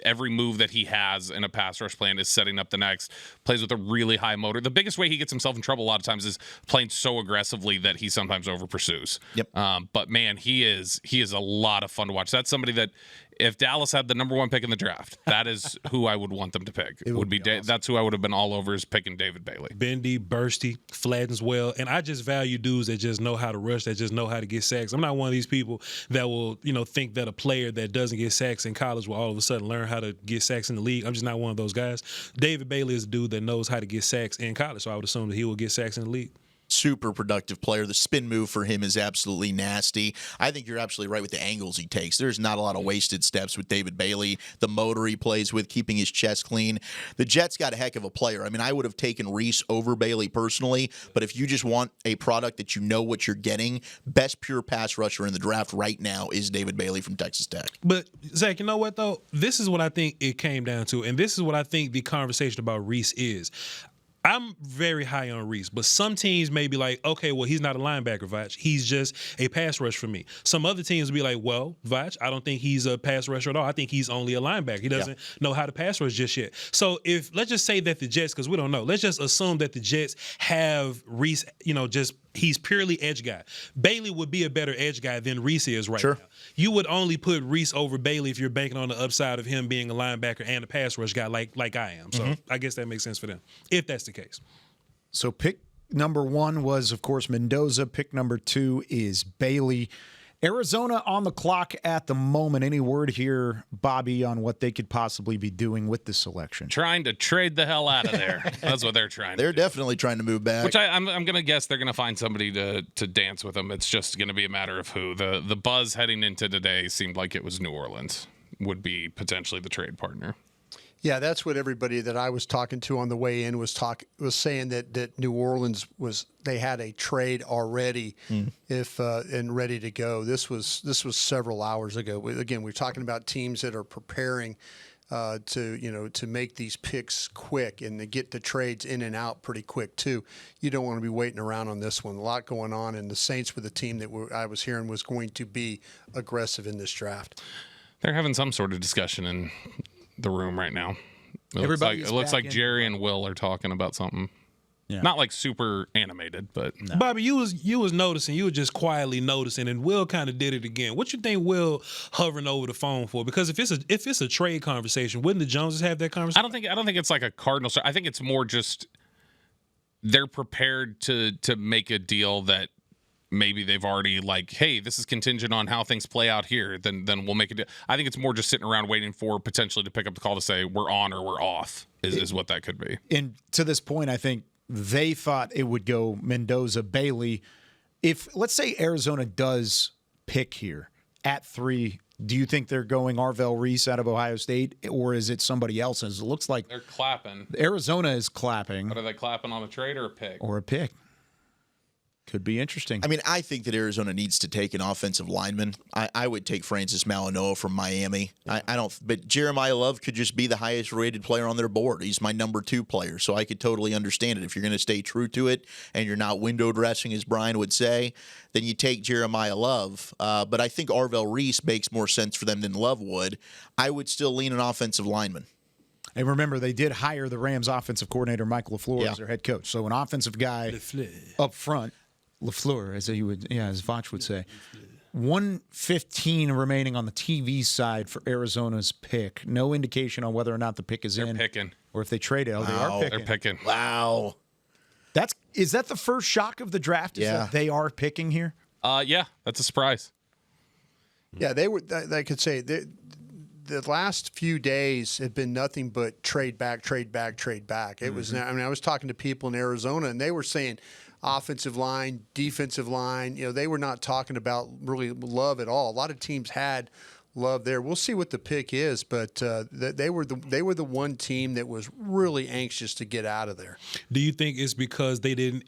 Speaker 6: every move that he has in a pass rush plan is setting up the next, plays with a really high motor. The biggest way he gets himself in trouble a lot of times is playing so aggressively that he sometimes over pursues.
Speaker 8: Yep.
Speaker 6: But man, he is a lot of fun to watch. That's somebody that if Dallas had the number 1 pick in the draft, that is who I would want them to pick. It would be awesome. That's who I would have been all over, is picking David Bailey.
Speaker 7: Bendy, bursty, flattens well, and I just value dudes that just know how to rush, that just know how to get sacks. I'm not one of these people that will, think that a player that doesn't get sacks in college will all of a sudden learn how to get sacks in the league. I'm just not one of those guys. David Bailey is a dude that knows how to get sacks in college, so I would assume that he will get sacks in the league.
Speaker 8: Super productive player. The spin move for him is absolutely nasty. I think you're absolutely right with the angles he takes. There's not a lot of wasted steps with David Bailey. The motor he plays with, keeping his chest clean. The Jets got a heck of a player. I mean, I would have taken Reese over Bailey personally, but if you just want a product that you know what you're getting, best pure pass rusher in the draft right now is David Bailey from Texas Tech.
Speaker 7: But, Zach, you know what, though? This is what I think it came down to, and this is what I think the conversation about Reese is. I'm very high on Reese, but some teams may be like, okay, well, he's not a linebacker, Vach. He's just a pass rush for me. Some other teams will be like, well, Vach, I don't think he's a pass rusher at all. I think he's only a linebacker. He doesn't know how to pass rush just yet. So let's just say that the Jets, because we don't know, let's just assume that the Jets have Reese, he's purely edge guy. Bailey would be a better edge guy than Reese is right now. You would only put Reese over Bailey if you're banking on the upside of him being a linebacker and a pass rush guy like I am. So I guess that makes sense for them, if that's the case.
Speaker 2: So pick number 1 was, of course, Mendoza. Pick number 2 is Bailey. Arizona on the clock at the moment. Any word here, Bobby, on what they could possibly be doing with this selection?
Speaker 6: Trying to trade the hell out of there. That's what they're trying to do.
Speaker 8: They're definitely trying to move back.
Speaker 6: Which I'm going to guess they're going to find somebody to dance with them. It's just going to be a matter of who. The buzz heading into today seemed like it was New Orleans would be potentially the trade partner.
Speaker 3: Yeah, that's what everybody that I was talking to on the way in was saying that New Orleans they had a trade already and ready to go. This was several hours ago. Again, we're talking about teams that are preparing to make these picks quick and to get the trades in and out pretty quick too. You don't want to be waiting around on this one. A lot going on, and the Saints were the team that I was hearing was going to be aggressive in this draft.
Speaker 6: They're having some sort of discussion in the room right now. It looks like Jerry and Will are talking about something. Yeah. Not like super animated, but
Speaker 7: no. Bobby, you was noticing. You were just quietly noticing, and Will kind of did it again. What you think Will hovering over the phone for? Because if it's a trade conversation, wouldn't the Joneses have that conversation?
Speaker 6: I don't think it's like a Cardinals. I think it's more just they're prepared to make a deal that maybe they've already like, hey, this is contingent on how things play out here. Then we'll make it. I think it's more just sitting around waiting for potentially to pick up the call to say we're on or we're off is what that could be.
Speaker 2: And to this point, I think they thought it would go Mendoza, Bailey. If let's say Arizona does pick here at 3, do you think they're going Arvell Reese out of Ohio State, or is it somebody else's? It looks like
Speaker 6: they're clapping.
Speaker 2: Arizona is clapping.
Speaker 6: But are they clapping on a trade or a pick?
Speaker 2: Or a pick. Could be interesting.
Speaker 8: I mean, I think that Arizona needs to take an offensive lineman. I would take Francis Malinois from Miami. I don't, but Jeremiah Love could just be the highest rated player on their board. He's my number 2 player, so I could totally understand it. If you're going to stay true to it and you're not window dressing, as Brian would say, then you take Jeremiah Love. But I think Arvell Reese makes more sense for them than Love would. I would still lean an offensive lineman.
Speaker 2: And remember, they did hire the Rams offensive coordinator, Michael LaFleur, as their head coach. So an offensive guy up front. LaFleur, as Vach would say. 1:15 remaining on the TV side for Arizona's pick. No indication on whether or not the pick is
Speaker 6: They're picking.
Speaker 2: Or if they trade it. Oh, they are picking.
Speaker 6: They're picking.
Speaker 8: Wow.
Speaker 2: Is that the first shock of the draft? Is that they are picking here?
Speaker 6: Yeah, that's a surprise.
Speaker 3: Yeah, they were. I could say the last few days have been nothing but trade back, trade back, trade back. It was. I mean, I was talking to people in Arizona, and they were saying offensive line, defensive line. They were not talking about really Love at all. A lot of teams had Love there. We'll see what the pick is, but they were the one team that was really anxious to get out of there.
Speaker 7: Do you think it's because they didn't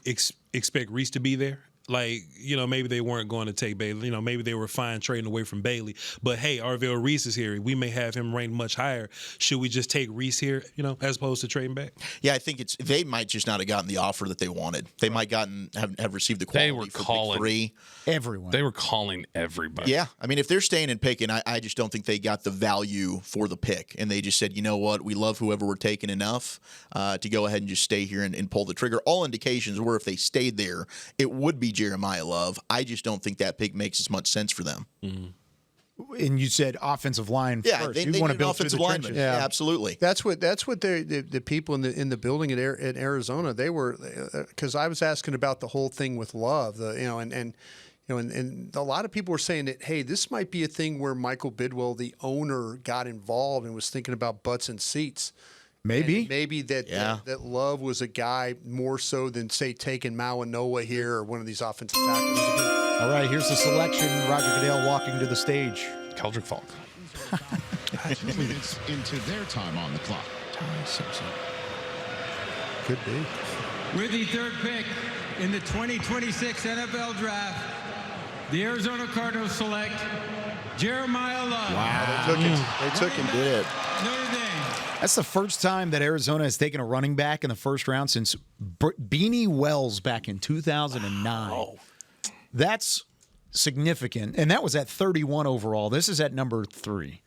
Speaker 7: expect Reese to be there? like, maybe they weren't going to take Bailey. Maybe they were fine trading away from Bailey. But hey, Arvell Reese is here. We may have him ranked much higher. Should we just take Reese here, as opposed to trading back?
Speaker 8: Yeah, I think they might just not have gotten the offer that they wanted. They might have received the quality
Speaker 6: They were
Speaker 8: for
Speaker 6: calling
Speaker 8: pick 3.
Speaker 2: Everyone.
Speaker 6: They were calling everybody.
Speaker 8: Yeah, I mean, if they're staying and picking, I just don't think they got the value for the pick, and they just said, you know what, we love whoever we're taking enough to go ahead and just stay here and pull the trigger. All indications were if they stayed there, it would be Jeremiah Love. I just don't think that pick makes as much sense for them.
Speaker 2: Mm-hmm. And you said offensive line first.
Speaker 8: They
Speaker 2: want to
Speaker 8: need
Speaker 2: build
Speaker 8: offensive
Speaker 2: through the
Speaker 8: lineman.
Speaker 2: trenches.
Speaker 8: Yeah, absolutely.
Speaker 3: That's what the people in the building at Arizona, they were, because I was asking about the whole thing with Love, and a lot of people were saying that, hey, this might be a thing where Michael Bidwell, the owner, got involved and was thinking about butts and seats.
Speaker 2: Maybe.
Speaker 3: And maybe that Love was a guy more so than, say, taking Mawanoa here or one of these offensive tackles.
Speaker 2: All right, here's the selection. Roger Goodell walking to the stage.
Speaker 6: Keldrick Falk.
Speaker 11: 2 minutes into their time on the clock.
Speaker 3: Could be.
Speaker 10: With the third pick in the 2026 NFL Draft, the Arizona Cardinals select Jeremiah Love.
Speaker 3: Wow, they took him.
Speaker 8: Did it.
Speaker 10: Notre Dame.
Speaker 2: That's the first time that Arizona has taken a running back in the first round since Beanie Wells back in 2009. Wow. That's significant. And that was at 31 overall. This is at number 3.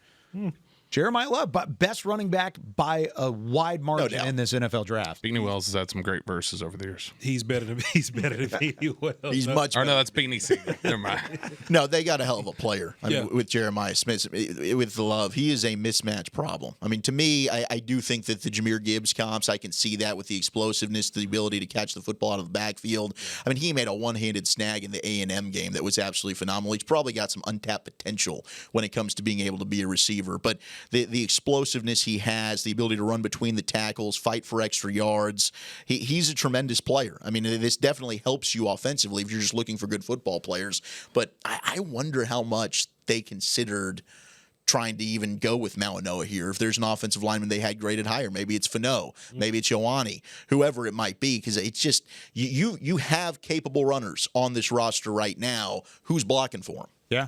Speaker 2: Jeremiah Love, but best running back by a wide margin in this NFL draft.
Speaker 6: Beanie Wells has had some great verses over the years.
Speaker 7: He's better than Beanie Wells.
Speaker 8: He's much better.
Speaker 6: Or no, that's Beanie Senior. Never mind.
Speaker 8: No, they got a hell of a player. I mean, with Jeremiah Smith, with Love, he is a mismatch problem. I mean, to me, I do think that the Jahmyr Gibbs comps, I can see that with the explosiveness, the ability to catch the football out of the backfield. I mean, he made a one-handed snag in the A&M game that was absolutely phenomenal. He's probably got some untapped potential when it comes to being able to be a receiver. But the explosiveness he has, the ability to run between the tackles, fight for extra yards, he's a tremendous player. I mean, this definitely helps you offensively if you're just looking for good football players. But I wonder how much they considered trying to even go with Mawanoa here. If there's an offensive lineman they had graded higher, maybe it's Fano, maybe it's Ioane, whoever it might be, because it's just you have capable runners on this roster right now. Who's blocking for them?
Speaker 2: Yeah.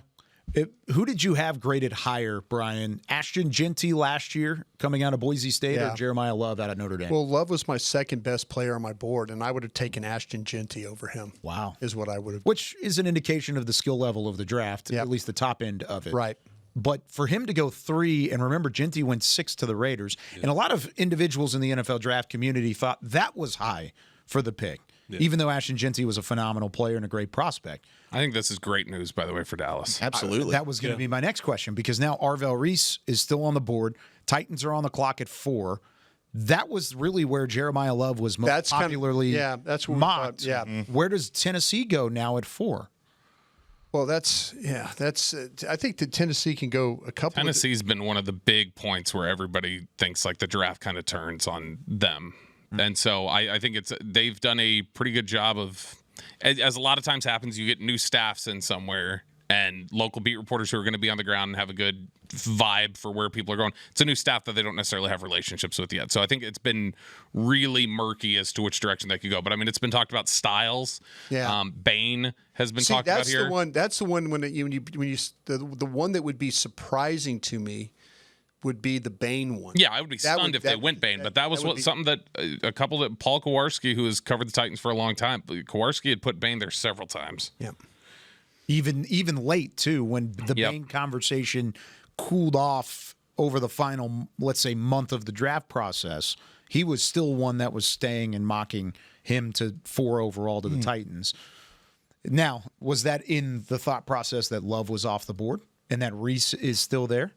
Speaker 2: Who did you have graded higher, Brian? Ashton Jeanty last year coming out of Boise State or Jeremiah Love out of Notre Dame?
Speaker 3: Well, Love was my second best player on my board, and I would have taken Ashton Jeanty over him.
Speaker 2: Wow.
Speaker 3: Is what I would have.
Speaker 2: Which is an indication of the skill level of the draft, at least the top end of it.
Speaker 3: Right.
Speaker 2: But for him to go 3, and remember, Jeanty went 6 to the Raiders, and a lot of individuals in the NFL draft community thought that was high for the pick, even though Ashton Jeanty was a phenomenal player and a great prospect.
Speaker 6: I think this is great news, by the way, for Dallas.
Speaker 8: Absolutely.
Speaker 2: That was going to be my next question, because now Arvell Reese is still on the board. Titans are on the clock at 4. That was really where Jeremiah Love was most popularly
Speaker 3: that's what
Speaker 2: mocked.
Speaker 3: We thought,
Speaker 2: Where does Tennessee go now at 4?
Speaker 3: Well, that's I think that Tennessee can go a couple.
Speaker 6: Tennessee's been one of the big points where everybody thinks like the draft kind of turns on them. And so I think they've done a pretty good job of, as a lot of times happens, you get new staffs in somewhere and local beat reporters who are going to be on the ground and have a good vibe for where people are going. It's a new staff that they don't necessarily have relationships with yet. So I think it's been really murky as to which direction they could go. But I mean, it's been talked about. Styles. Yeah. Bain has been talked about here.
Speaker 3: That's the one the one that would be surprising to me would be the Bain one.
Speaker 6: Yeah, I would be stunned if they went Bain, but that was something that a couple that Paul Kowarski, who has covered the Titans for a long time, Kowarski had put Bain there several times.
Speaker 3: Yeah,
Speaker 2: even late too, when the Bain conversation cooled off over the final, let's say, month of the draft process. He was still one that was staying and mocking him to 4 overall to the Titans. Now, was that in the thought process that Love was off the board and that Reese is still there?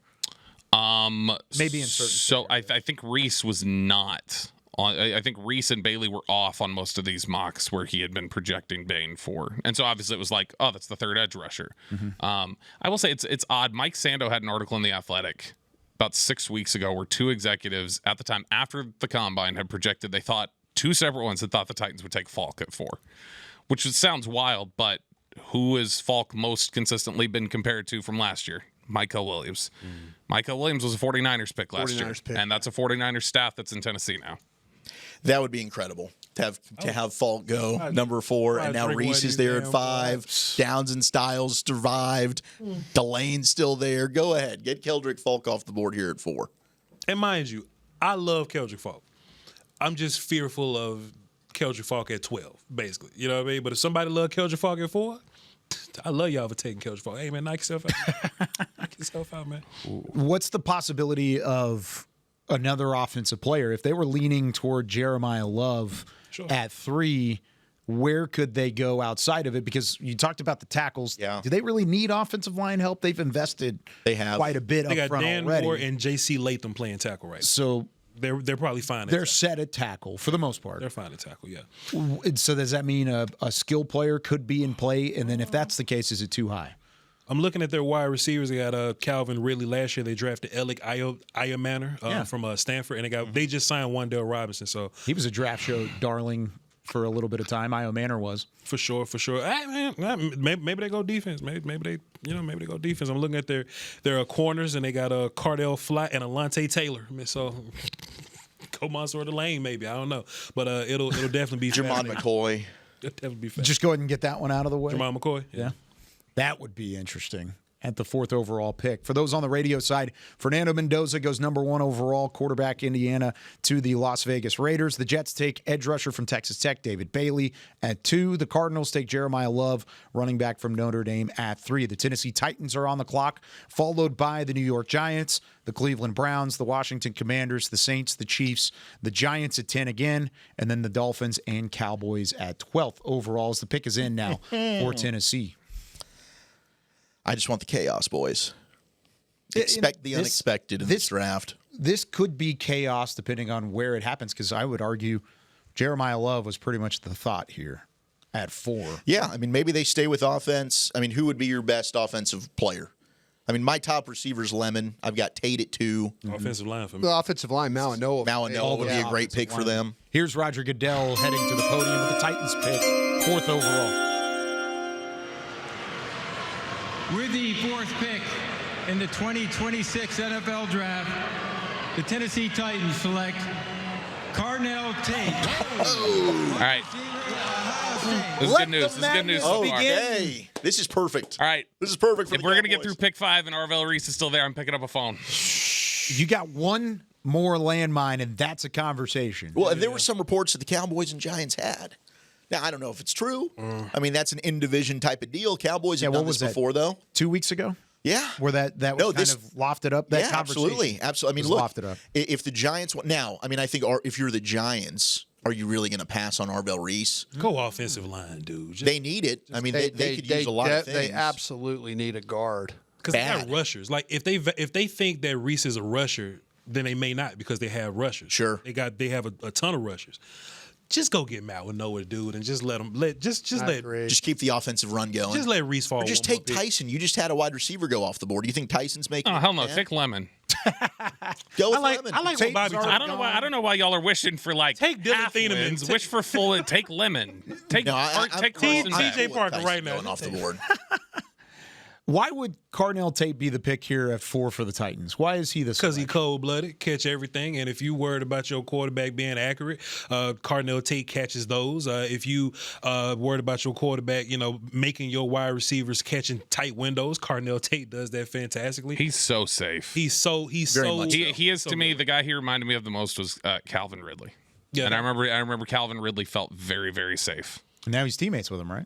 Speaker 2: Maybe in certain.
Speaker 6: So I think Reese was not on. I think Reese and Bailey were off on most of these mocks where he had been projecting Bain for, and so obviously it was like, oh, that's the third edge rusher. I will say it's odd. Mike Sando had an article in The Athletic about 6 weeks ago where 2 executives at the time after the combine had projected they thought 2 separate ones had thought the Titans would take Falk at 4, which sounds wild, but who has Falk most consistently been compared to from last year? Micah Williams. Micah Williams was a 49ers pick last year. And that's a 49ers staff that's in Tennessee now.
Speaker 8: That would be incredible. to have Falk go number 4, and now Reese is there at 5. Downs and Styles survived. Delane's still there. Go ahead, get Keldrick Falk off the board here at 4.
Speaker 7: And mind you, I love Keldrick Falk. I'm just fearful of Keldrick Falk at 12, basically. You know what I mean? But if somebody love Keldrick Falk at 4, I love y'all for taking Keldrick Falk. Hey man, knock yourself out. Knock yourself out, man.
Speaker 2: What's the possibility of another offensive player? If they were leaning toward Jeremiah Love at 3, where could they go outside of it? Because you talked about the tackles.
Speaker 8: Yeah.
Speaker 2: Do they really need offensive line help? They've invested quite a bit
Speaker 7: They
Speaker 2: up
Speaker 7: got
Speaker 2: front
Speaker 7: Dan
Speaker 2: already.
Speaker 7: Moore and J.C. Latham playing tackle right now.
Speaker 2: So
Speaker 7: they're probably fine.
Speaker 2: they're set at tackle for the most part.
Speaker 7: They're fine at tackle, yeah.
Speaker 2: So does that mean a skill player could be in play? And then if that's the case, is it too high?
Speaker 7: I'm looking at their wide receivers. They got Calvin Ridley. Last year they drafted Alec Ayamanor from Stanford, and they just signed Wan'Dale Robinson. So
Speaker 2: he was a draft show darling for a little bit of time. Io Manor was
Speaker 7: for sure. Hey, man, maybe they go defense. Maybe they go defense. I'm looking at their corners, and they got Cardell Fly and Alontae Taylor. So go Monster or the Lane, maybe, I don't know, but it'll definitely be
Speaker 8: Jermon McCoy.
Speaker 7: It'll definitely be fast.
Speaker 2: Just go ahead and get that one out of the way.
Speaker 7: Jermon McCoy,
Speaker 2: yeah. That would be interesting at the 4th overall pick. For those on the radio side, Fernando Mendoza goes number 1 overall, quarterback Indiana, to the Las Vegas Raiders. The Jets take edge rusher from Texas Tech, David Bailey, at 2. The Cardinals take Jeremiah Love, running back from Notre Dame, at 3. The Tennessee Titans are on the clock, followed by the New York Giants, the Cleveland Browns, the Washington Commanders, the Saints, the Chiefs, the Giants at 10 again, and then the Dolphins and Cowboys at 12th overall. As the pick is in now for Tennessee.
Speaker 8: I just want the chaos, boys. Expect the unexpected in this draft.
Speaker 2: This could be chaos depending on where it happens, because I would argue Jeremiah Love was pretty much the thought here at 4.
Speaker 8: Yeah, I mean, maybe they stay with offense. I mean, who would be your best offensive player? I mean, my top receiver's Lemon. I've got Tate at 2.
Speaker 7: Offensive line for me.
Speaker 3: The offensive line, Mawanoa.
Speaker 8: Mawanoa would be a great pick for them.
Speaker 2: Here's Roger Goodell heading to the podium with the Titans pick, 4th overall.
Speaker 10: With the 4th pick in the 2026 NFL Draft, the Tennessee Titans select Carnell Tate.
Speaker 6: All right. This is good news. This is good news so far.
Speaker 8: Okay. This is perfect.
Speaker 6: All right.
Speaker 8: This is perfect for
Speaker 6: If
Speaker 8: the
Speaker 6: we're going to
Speaker 8: Cowboys.
Speaker 6: get through pick 5 and Arvell Reese is still there, I'm picking up a phone.
Speaker 2: You got one more landmine, and that's a conversation.
Speaker 8: Well, and there were some reports that the Cowboys and Giants had. Now, I don't know if it's true. I mean, that's an in-division type of deal. Cowboys have done this before, though.
Speaker 2: 2 weeks ago?
Speaker 8: Yeah.
Speaker 2: Where that was of lofted up, that conversation?
Speaker 8: Absolutely. I mean,
Speaker 2: was
Speaker 8: look,
Speaker 2: lofted up.
Speaker 8: If the Giants – now, I mean, I think if you're the Giants, are you really going to pass on Arvell Reese?
Speaker 7: Go offensive line, dude.
Speaker 8: They need it. I mean, they could use a lot of things.
Speaker 3: They absolutely need a guard.
Speaker 7: Because they have rushers. Like, if they think that Reese is a rusher, then they may not, because they have rushers.
Speaker 8: Sure.
Speaker 7: They have a ton of rushers. Just go get Mawanoa, dude, and just let him just
Speaker 8: keep the offensive run going.
Speaker 7: Just let Reese fall.
Speaker 8: Or just take Tyson. You just had a wide receiver go off the board. Do you think Tyson's making?
Speaker 6: Oh hell no! Take Lemon.
Speaker 8: Go with Lemon.
Speaker 7: I like what Bobby.
Speaker 6: I don't know why y'all are wishing for like
Speaker 7: take Dylan
Speaker 6: half
Speaker 7: Thieneman.
Speaker 6: wins. Wish for full and take Lemon. Take take
Speaker 7: TJ Parker right now.
Speaker 8: Going off the board.
Speaker 2: Why would Carnell Tate be the pick here at 4 for the Titans? Why is he the
Speaker 7: Because he cold-blooded, catch everything. And if you worried about your quarterback being accurate, Carnell Tate catches those. If you worried about your quarterback, making your wide receivers catching tight windows, Carnell Tate does that fantastically.
Speaker 6: He's so safe.
Speaker 8: He
Speaker 6: is to me the guy he reminded me of the most was Calvin Ridley. Yeah, and I remember Calvin Ridley felt very, very safe.
Speaker 2: And now he's teammates with him, right?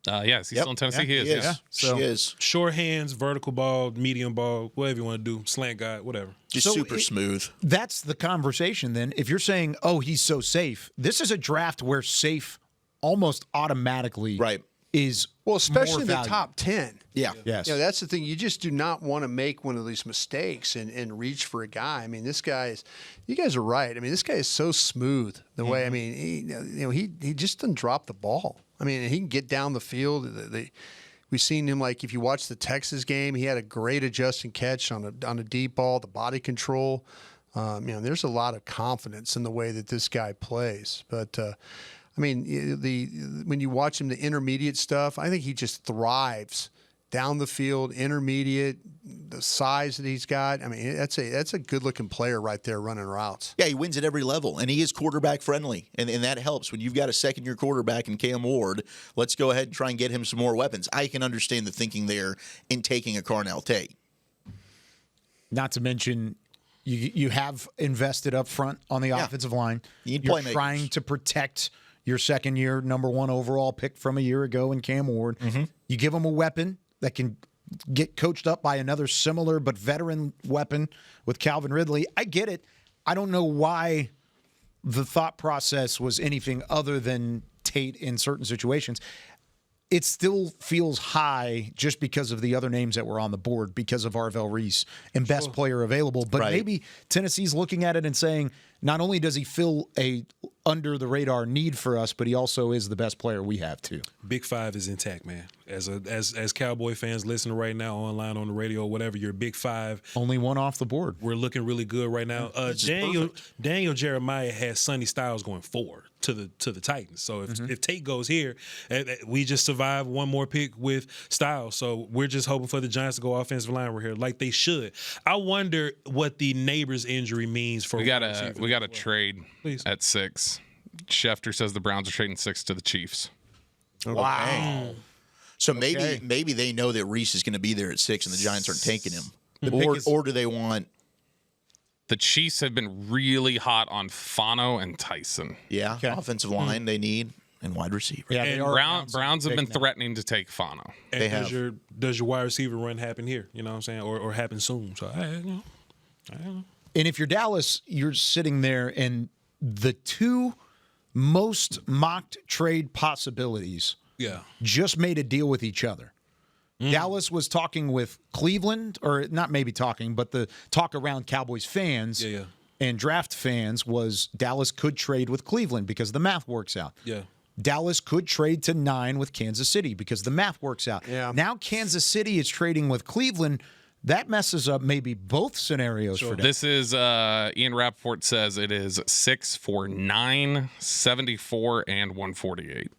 Speaker 6: Yes, he's still in Tennessee.
Speaker 8: Yeah,
Speaker 6: he is.
Speaker 8: Yeah.
Speaker 2: So,
Speaker 8: she is.
Speaker 7: Short hands, vertical ball, medium ball, whatever you want to do, slant guy, whatever.
Speaker 8: Just super smooth.
Speaker 2: That's the conversation then. If you're saying, oh, he's so safe, this is a draft where safe almost automatically is
Speaker 3: especially in the
Speaker 2: valued.
Speaker 3: top 10.
Speaker 8: Yeah.
Speaker 2: Yes.
Speaker 3: That's the thing. You just do not want to make one of these mistakes and reach for a guy. I mean, you guys are right. I mean, this guy is so smooth the way, I mean, he just doesn't drop the ball. I mean, he can get down the field. We've seen him, like, if you watch the Texas game, he had a great adjust and catch on a deep ball, the body control. There's a lot of confidence in the way that this guy plays. But, I mean, when you watch him, the intermediate stuff, I think he just thrives down the field, intermediate, the size that he's got. I mean, that's a good-looking player right there running routes.
Speaker 8: Yeah, he wins at every level, and he is quarterback-friendly, and that helps. When you've got a second-year quarterback in Cam Ward, let's go ahead and try and get him some more weapons. I can understand the thinking there in taking a Carnell Tate.
Speaker 2: Not to mention, you have invested up front on the offensive line.
Speaker 8: You need
Speaker 2: You're
Speaker 8: playmakers.
Speaker 2: trying to protect your second-year number 1 overall pick from a year ago in Cam Ward. You give him a weapon that can get coached up by another similar but veteran weapon with Calvin Ridley. I get it. I don't know why the thought process was anything other than Tate in certain situations. It still feels high just because of the other names that were on the board, because of Arvell Reese and best player available. But maybe Tennessee's looking at it and saying, not only does he fill a under-the-radar need for us, but he also is the best player we have, too.
Speaker 7: Big Five is intact, man. As Cowboy fans listening right now, online, on the radio, whatever, your Big Five.
Speaker 2: Only one off the board.
Speaker 7: We're looking really good right now. Daniel Jeremiah has Sonny Styles going 4 to the Titans. So if Tate goes here, we just survived one more pick with Styles. So we're just hoping for the Giants to go offensive line. We're here like they should. I wonder what the neighbor's injury means for.
Speaker 6: We got a trade at 6. Schefter says the Browns are trading 6 to the Chiefs.
Speaker 8: Wow. So maybe they know that Reese is going to be there at 6 and the Giants aren't taking him. Or do they want?
Speaker 6: The Chiefs have been really hot on Fano and Tyson.
Speaker 8: Yeah, offensive line they need and wide receiver.
Speaker 2: Yeah,
Speaker 6: and Browns have been threatening to take Fano.
Speaker 7: And
Speaker 8: they have.
Speaker 7: Does your wide receiver run happen here? You know what I'm saying, or happen soon? So I don't know.
Speaker 2: And if you're Dallas, you're sitting there, and the 2 most mocked trade possibilities just made a deal with each other. Dallas was talking with Cleveland, or not maybe talking, but the talk around Cowboys fans and draft fans was Dallas could trade with Cleveland because the math works out.
Speaker 7: Yeah.
Speaker 2: Dallas could trade to 9 with Kansas City because the math works out.
Speaker 3: Yeah.
Speaker 2: Now Kansas City is trading with Cleveland. That messes up maybe both scenarios for Dallas.
Speaker 6: This is Ian Rappaport says it is 6 for 9, 74, and 148.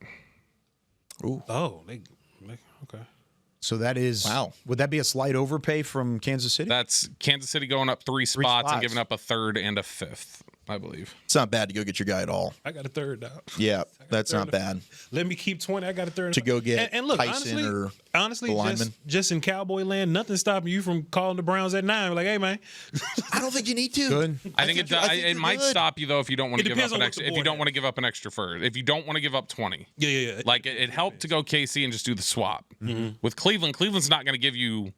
Speaker 7: Ooh. Oh, okay.
Speaker 2: So that is Would that be a slight overpay from Kansas City?
Speaker 6: That's Kansas City going up 3 spots and giving up a 3rd and a 5th, I believe.
Speaker 8: It's not bad to go get your guy at all.
Speaker 7: I got a 3rd now.
Speaker 8: Yeah, that's not bad.
Speaker 7: Let me keep 20. I got a 3rd
Speaker 8: to go get
Speaker 7: and look,
Speaker 8: Tyson
Speaker 7: honestly, just in Cowboy land, nothing's stopping you from calling the Browns at 9. Like, hey man,
Speaker 8: I don't think you need to.
Speaker 2: Good.
Speaker 6: I think it might stop you though if you don't want to give up an extra. If you don't want to give up an extra first, if you don't want to give up 20.
Speaker 7: Yeah.
Speaker 6: Like it helped to go KC and just do the swap. With Cleveland. Cleveland's not going to give you.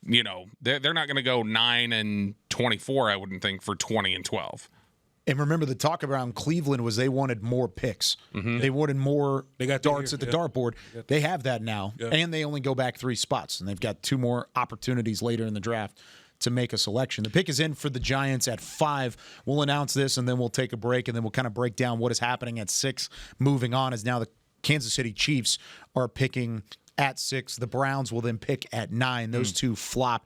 Speaker 6: They're not going to go 9 and 24. I wouldn't think for 20 and 12.
Speaker 2: And remember, the talk around Cleveland was they wanted more picks. They wanted more darts at the dartboard. They have that now, and they only go back 3 spots, and they've got 2 more opportunities later in the draft to make a selection. The pick is in for the Giants at 5. We'll announce this, and then we'll take a break, and then we'll kind of break down what is happening at 6. Moving on, as now the Kansas City Chiefs are picking at 6. The Browns will then pick at 9. Those 2 flop.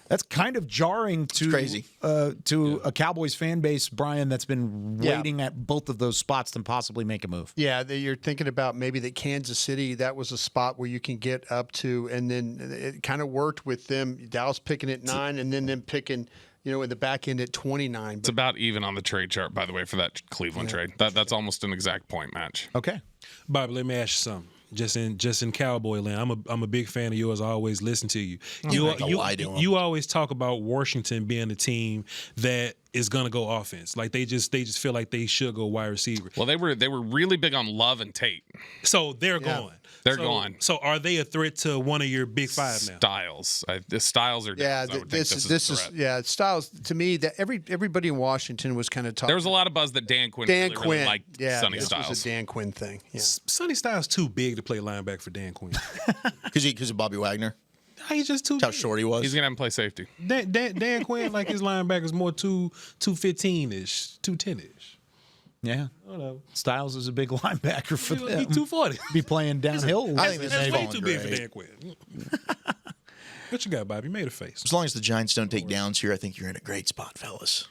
Speaker 2: That's kind of jarring to a Cowboys fan base, Brian, that's been waiting at both of those spots to possibly make a move.
Speaker 3: Yeah, you're thinking about maybe that Kansas City, that was a spot where you can get up to, and then it kind of worked with them, Dallas picking at 9, and then them picking, in the back end at 29.
Speaker 6: It's about even on the trade chart, by the way, for that Cleveland trade. That's almost an exact point match.
Speaker 2: Okay.
Speaker 7: Bobby, let me ask you something. Just in Cowboy land, I'm a big fan of yours. I always listen to you. You always talk about Washington being the team that is going to go offense. Like they just feel like they should go wide receiver.
Speaker 6: Well, they were really big on Love and Tate.
Speaker 7: So they're gone.
Speaker 6: They're gone.
Speaker 7: So are they a threat to one of your big 5 now?
Speaker 6: Styles. The Styles are down.
Speaker 3: This is Styles. To me, that everybody in Washington was kind of talking.
Speaker 6: There was a lot of buzz that Dan Quinn really liked Sonny Styles.
Speaker 3: This was a Dan Quinn thing. Yeah.
Speaker 7: Sonny Styles too big to play linebacker for Dan Quinn.
Speaker 8: Because of Bobby Wagner.
Speaker 7: He's just too.
Speaker 8: How short he was.
Speaker 6: He's gonna have him play safety.
Speaker 7: Dan Quinn, like his linebackers more 215-ish, 210-ish.
Speaker 2: Yeah. Styles is a big linebacker for them.
Speaker 7: He's 240.
Speaker 2: Be playing downhill.
Speaker 8: I think
Speaker 7: that's way too big for Dan Quinn. What you got, Bob? You made a face.
Speaker 8: As long as the Giants don't take downs here, I think you're in a great spot, fellas.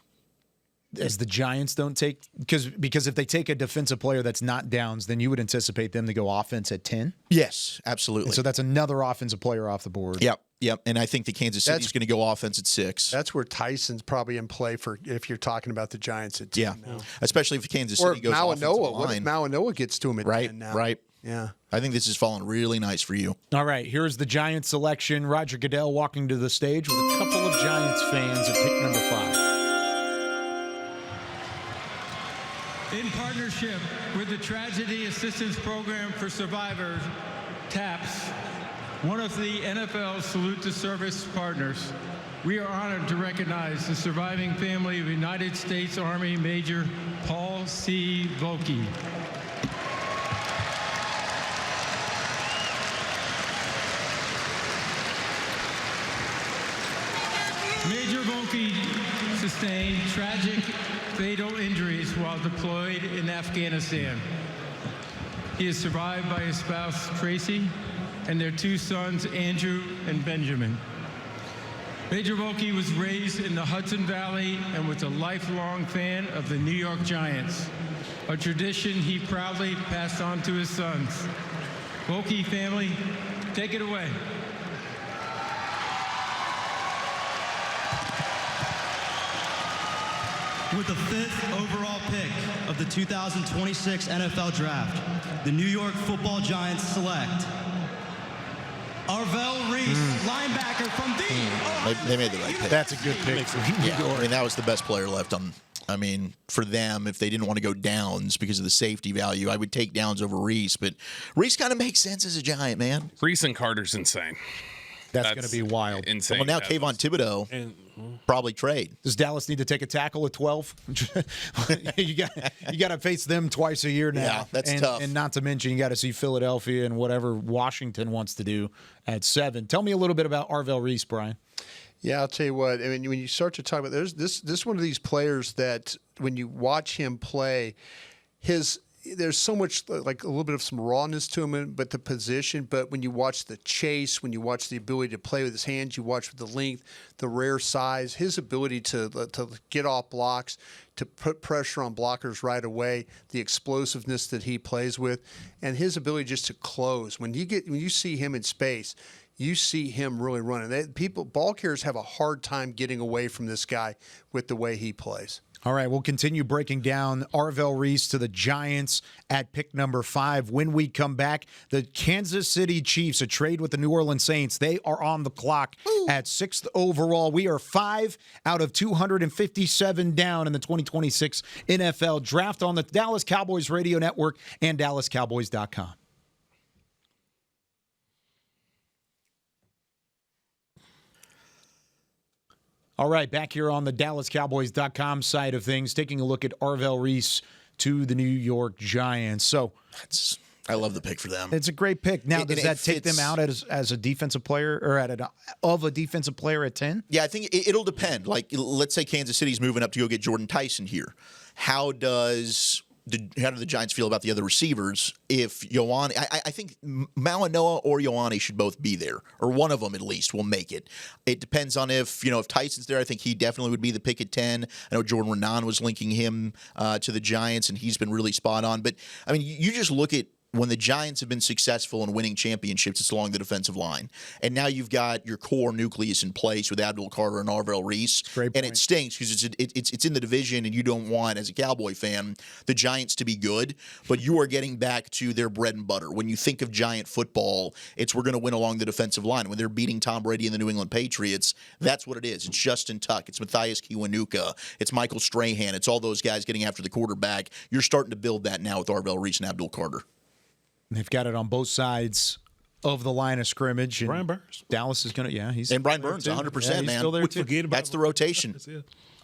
Speaker 2: as the Giants don't take because if they take a defensive player that's not Downs, then you would anticipate them to go offense at 10.
Speaker 8: Yes, absolutely.
Speaker 2: And so that's another offensive player off the board.
Speaker 8: Yep. And I think the Kansas City's going to go offense at 6.
Speaker 3: That's where Tyson's probably in play for if you're talking about the Giants at 10 now.
Speaker 8: Especially if Kansas
Speaker 3: Or
Speaker 8: City goes offensive
Speaker 3: Mawanoa.
Speaker 8: line.
Speaker 3: What if Mawanoa gets to him at 10 now?
Speaker 8: Right.
Speaker 3: Yeah.
Speaker 8: I think this is falling really nice for you.
Speaker 2: All right, here's the Giants selection. Roger Goodell walking to the stage with a couple of Giants fans at pick number 5.
Speaker 10: In partnership with the Tragedy Assistance Program for Survivors, TAPS, one of the NFL's Salute to Service partners, we are honored to recognize the surviving family of United States Army Major Paul C. Volke. Major Volke sustained tragic, fatal injuries while deployed in Afghanistan. He is survived by his spouse, Tracy, and their 2 sons, Andrew and Benjamin. Major Volke was raised in the Hudson Valley and was a lifelong fan of the New York Giants, a tradition he proudly passed on to his sons. Volke family, take it away.
Speaker 12: With the 5th overall pick of the 2026 NFL Draft, the New York Football Giants select Arvell Reese, linebacker from the
Speaker 8: They made the right pick.
Speaker 2: That's a good pick for New York.
Speaker 8: I mean, that was the best player left on. I mean, for them, if they didn't want to go Downs because of the safety value, I would take Downs over Reese. But Reese kind of makes sense as a Giant, man.
Speaker 6: Reese and Carter's insane.
Speaker 2: That's going to be wild.
Speaker 6: Insane.
Speaker 8: Well, now Kayvon Thibodeau probably trade.
Speaker 2: Does Dallas need to take a tackle at 12? you got to face them twice a year now.
Speaker 8: Yeah, that's tough.
Speaker 2: And not to mention, you got to see Philadelphia and whatever Washington wants to do at 7. Tell me a little bit about Arvell Reese, Brian.
Speaker 3: Yeah, I'll tell you what. I mean, when you start to talk about this one of these players that when you watch him play, there's so much like a little bit of some rawness to him, but the position. But when you watch the chase, when you watch the ability to play with his hands, you watch with the length, the rare size, his ability to get off blocks, to put pressure on blockers right away, the explosiveness that he plays with, and his ability just to close. When you see him in space, you see him really running. Ball carriers have a hard time getting away from this guy with the way he plays.
Speaker 2: All right, we'll continue breaking down Arvell Reese to the Giants at pick number 5. When we come back, the Kansas City Chiefs, a trade with the New Orleans Saints, they are on the clock at 6th overall. We are 5 out of 257 down in the 2026 NFL Draft on the Dallas Cowboys Radio Network and DallasCowboys.com. All right, back here on the DallasCowboys.com side of things, taking a look at Arvell Reese to the New York Giants. So
Speaker 8: I love the pick for them.
Speaker 2: It's a great pick. Now, does that take them out as a defensive player or of a defensive player at 10?
Speaker 8: Yeah, I think it'll depend. Like, let's say Kansas City's moving up to go get Jordan Tyson here. How do the Giants feel about the other receivers? If Ioane, I think Mawanoa or Ioane should both be there, or one of them at least will make it. It depends on if Tyson's there. I think he definitely would be the pick at 10. I know Jordan Renan was linking him to the Giants, and he's been really spot on. But I mean, you just look at when the Giants have been successful in winning championships, it's along the defensive line. And now you've got your core nucleus in place with Abdul Carter and Arvell Reese.
Speaker 2: Great point.
Speaker 8: And it stinks because it's in the division, and you don't want, as a Cowboy fan, the Giants to be good. But you are getting back to their bread and butter. When you think of Giant football, we're going to win along the defensive line. When they're beating Tom Brady and the New England Patriots, that's what it is. It's Justin Tuck. It's Matthias Kiwanuka. It's Michael Strahan. It's all those guys getting after the quarterback. You're starting to build that now with Arvell Reese and Abdul Carter.
Speaker 2: They've got it on both sides of the line of scrimmage. And
Speaker 7: Brian Burns.
Speaker 2: Dallas is going to, he's
Speaker 8: and Brian Burns, 100%, man.
Speaker 2: Still there too.
Speaker 8: That's the rotation.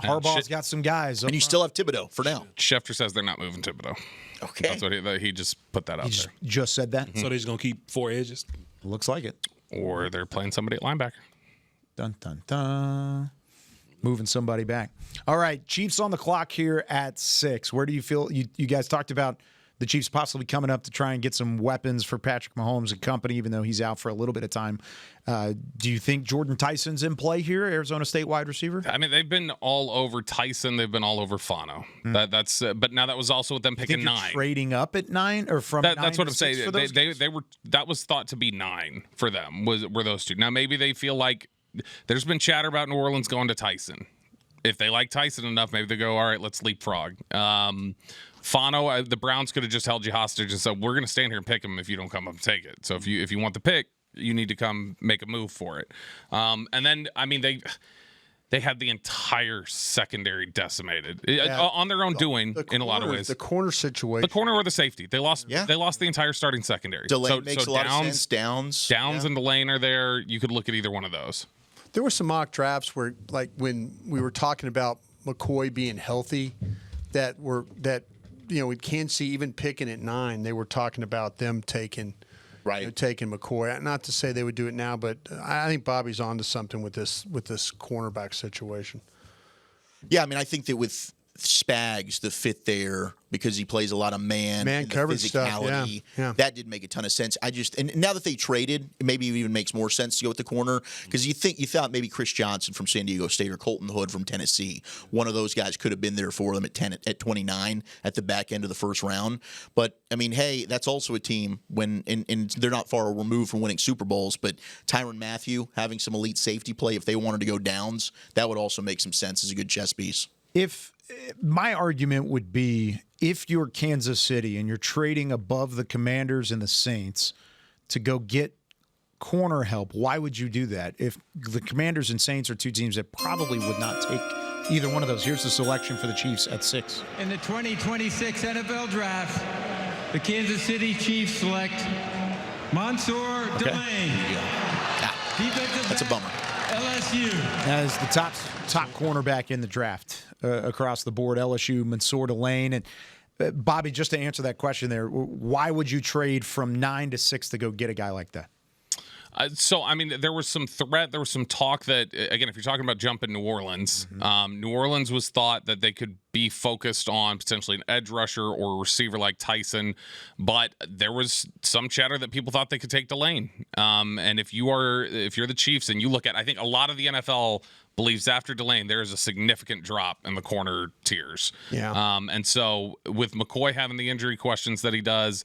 Speaker 2: Harbaugh's got some guys.
Speaker 8: And you still have Thibodeau for now.
Speaker 6: Schefter says they're not moving Thibodeau.
Speaker 8: Okay.
Speaker 6: That's what he just put that out there.
Speaker 2: Just said that?
Speaker 7: So they're just going to keep 4 edges?
Speaker 2: Looks like it.
Speaker 6: Or they're playing somebody at linebacker.
Speaker 2: Dun, dun, dun. Moving somebody back. All right, Chiefs on the clock here at 6. Where do you feel? You guys talked about
Speaker 13: the Chiefs possibly coming up to try and get some weapons for Patrick Mahomes and company, even though he's out for a little bit of time. Do you think Jordan Tyson's in play here, Arizona State wide receiver?
Speaker 6: I mean, they've been all over Tyson. They've been all over Fano. That's but now that was also with them picking 9.
Speaker 13: Trading up at 9 or from
Speaker 6: that's
Speaker 13: 9
Speaker 6: what
Speaker 13: to
Speaker 6: I'm
Speaker 13: 6
Speaker 6: saying.
Speaker 13: for those guys?
Speaker 6: They were that was thought to be 9 for them. Were those two? Now maybe they feel like there's been chatter about New Orleans going to Tyson. If they like Tyson enough, maybe they go, all right, let's leapfrog. Fano, the Browns could have just held you hostage and said, we're going to stand here and pick him if you don't come up and take it. So if you want the pick, you need to come make a move for it. And then, I mean, they had the entire secondary decimated on their own doing in a lot of ways.
Speaker 3: The corner situation.
Speaker 6: The corner or the safety. They lost the entire starting secondary.
Speaker 8: Delane makes a lot of sense. Downs
Speaker 6: and Delane are there. You could look at either one of those.
Speaker 3: There were some mock drafts where, like when we were talking about McCoy being healthy, that with Kansas City even picking at 9, they were talking about them taking McCoy. Not to say they would do it now, but I think Bobby's onto something with this cornerback situation.
Speaker 8: Yeah, I mean, I think that with Spags, the fit there, because he plays a lot of man
Speaker 3: coverage
Speaker 8: physicality,
Speaker 3: stuff.
Speaker 8: that did make a ton of sense. And now that they traded, maybe it even makes more sense to go with the corner, because you thought maybe Chris Johnson from San Diego State or Colton Hood from Tennessee, one of those guys could have been there for them at 29 at the back end of the first round. But I mean, hey, that's also a team and they're not far removed from winning Super Bowls. But Tyrann Mathieu having some elite safety play, if they wanted to go downs, that would also make some sense as a good chess piece.
Speaker 13: If my argument would be, if you're Kansas City and you're trading above the Commanders and the Saints to go get corner help, why would you do that? If the Commanders and Saints are two teams that probably would not take either one of those. Here's the selection for the Chiefs at 6.
Speaker 10: In the 2026 NFL Draft, the Kansas City Chiefs select Mansour Delane.
Speaker 8: That's a bummer.
Speaker 10: LSU.
Speaker 13: As the top cornerback in the draft across the board, LSU, Mansour Delane. And Bobby, just to answer that question there, why would you trade from 9 to 6 to go get a guy like that?
Speaker 6: So, I mean, there was some threat. There was some talk that, again, if you're talking about jumping New Orleans, New Orleans was thought that they could be focused on potentially an edge rusher or a receiver like Tyson. But there was some chatter that people thought they could take Delane. And if you're the Chiefs and you look at, I think a lot of the NFL believes after Delane, there is a significant drop in the corner tiers.
Speaker 3: Yeah.
Speaker 6: And so with McCoy having the injury questions that he does,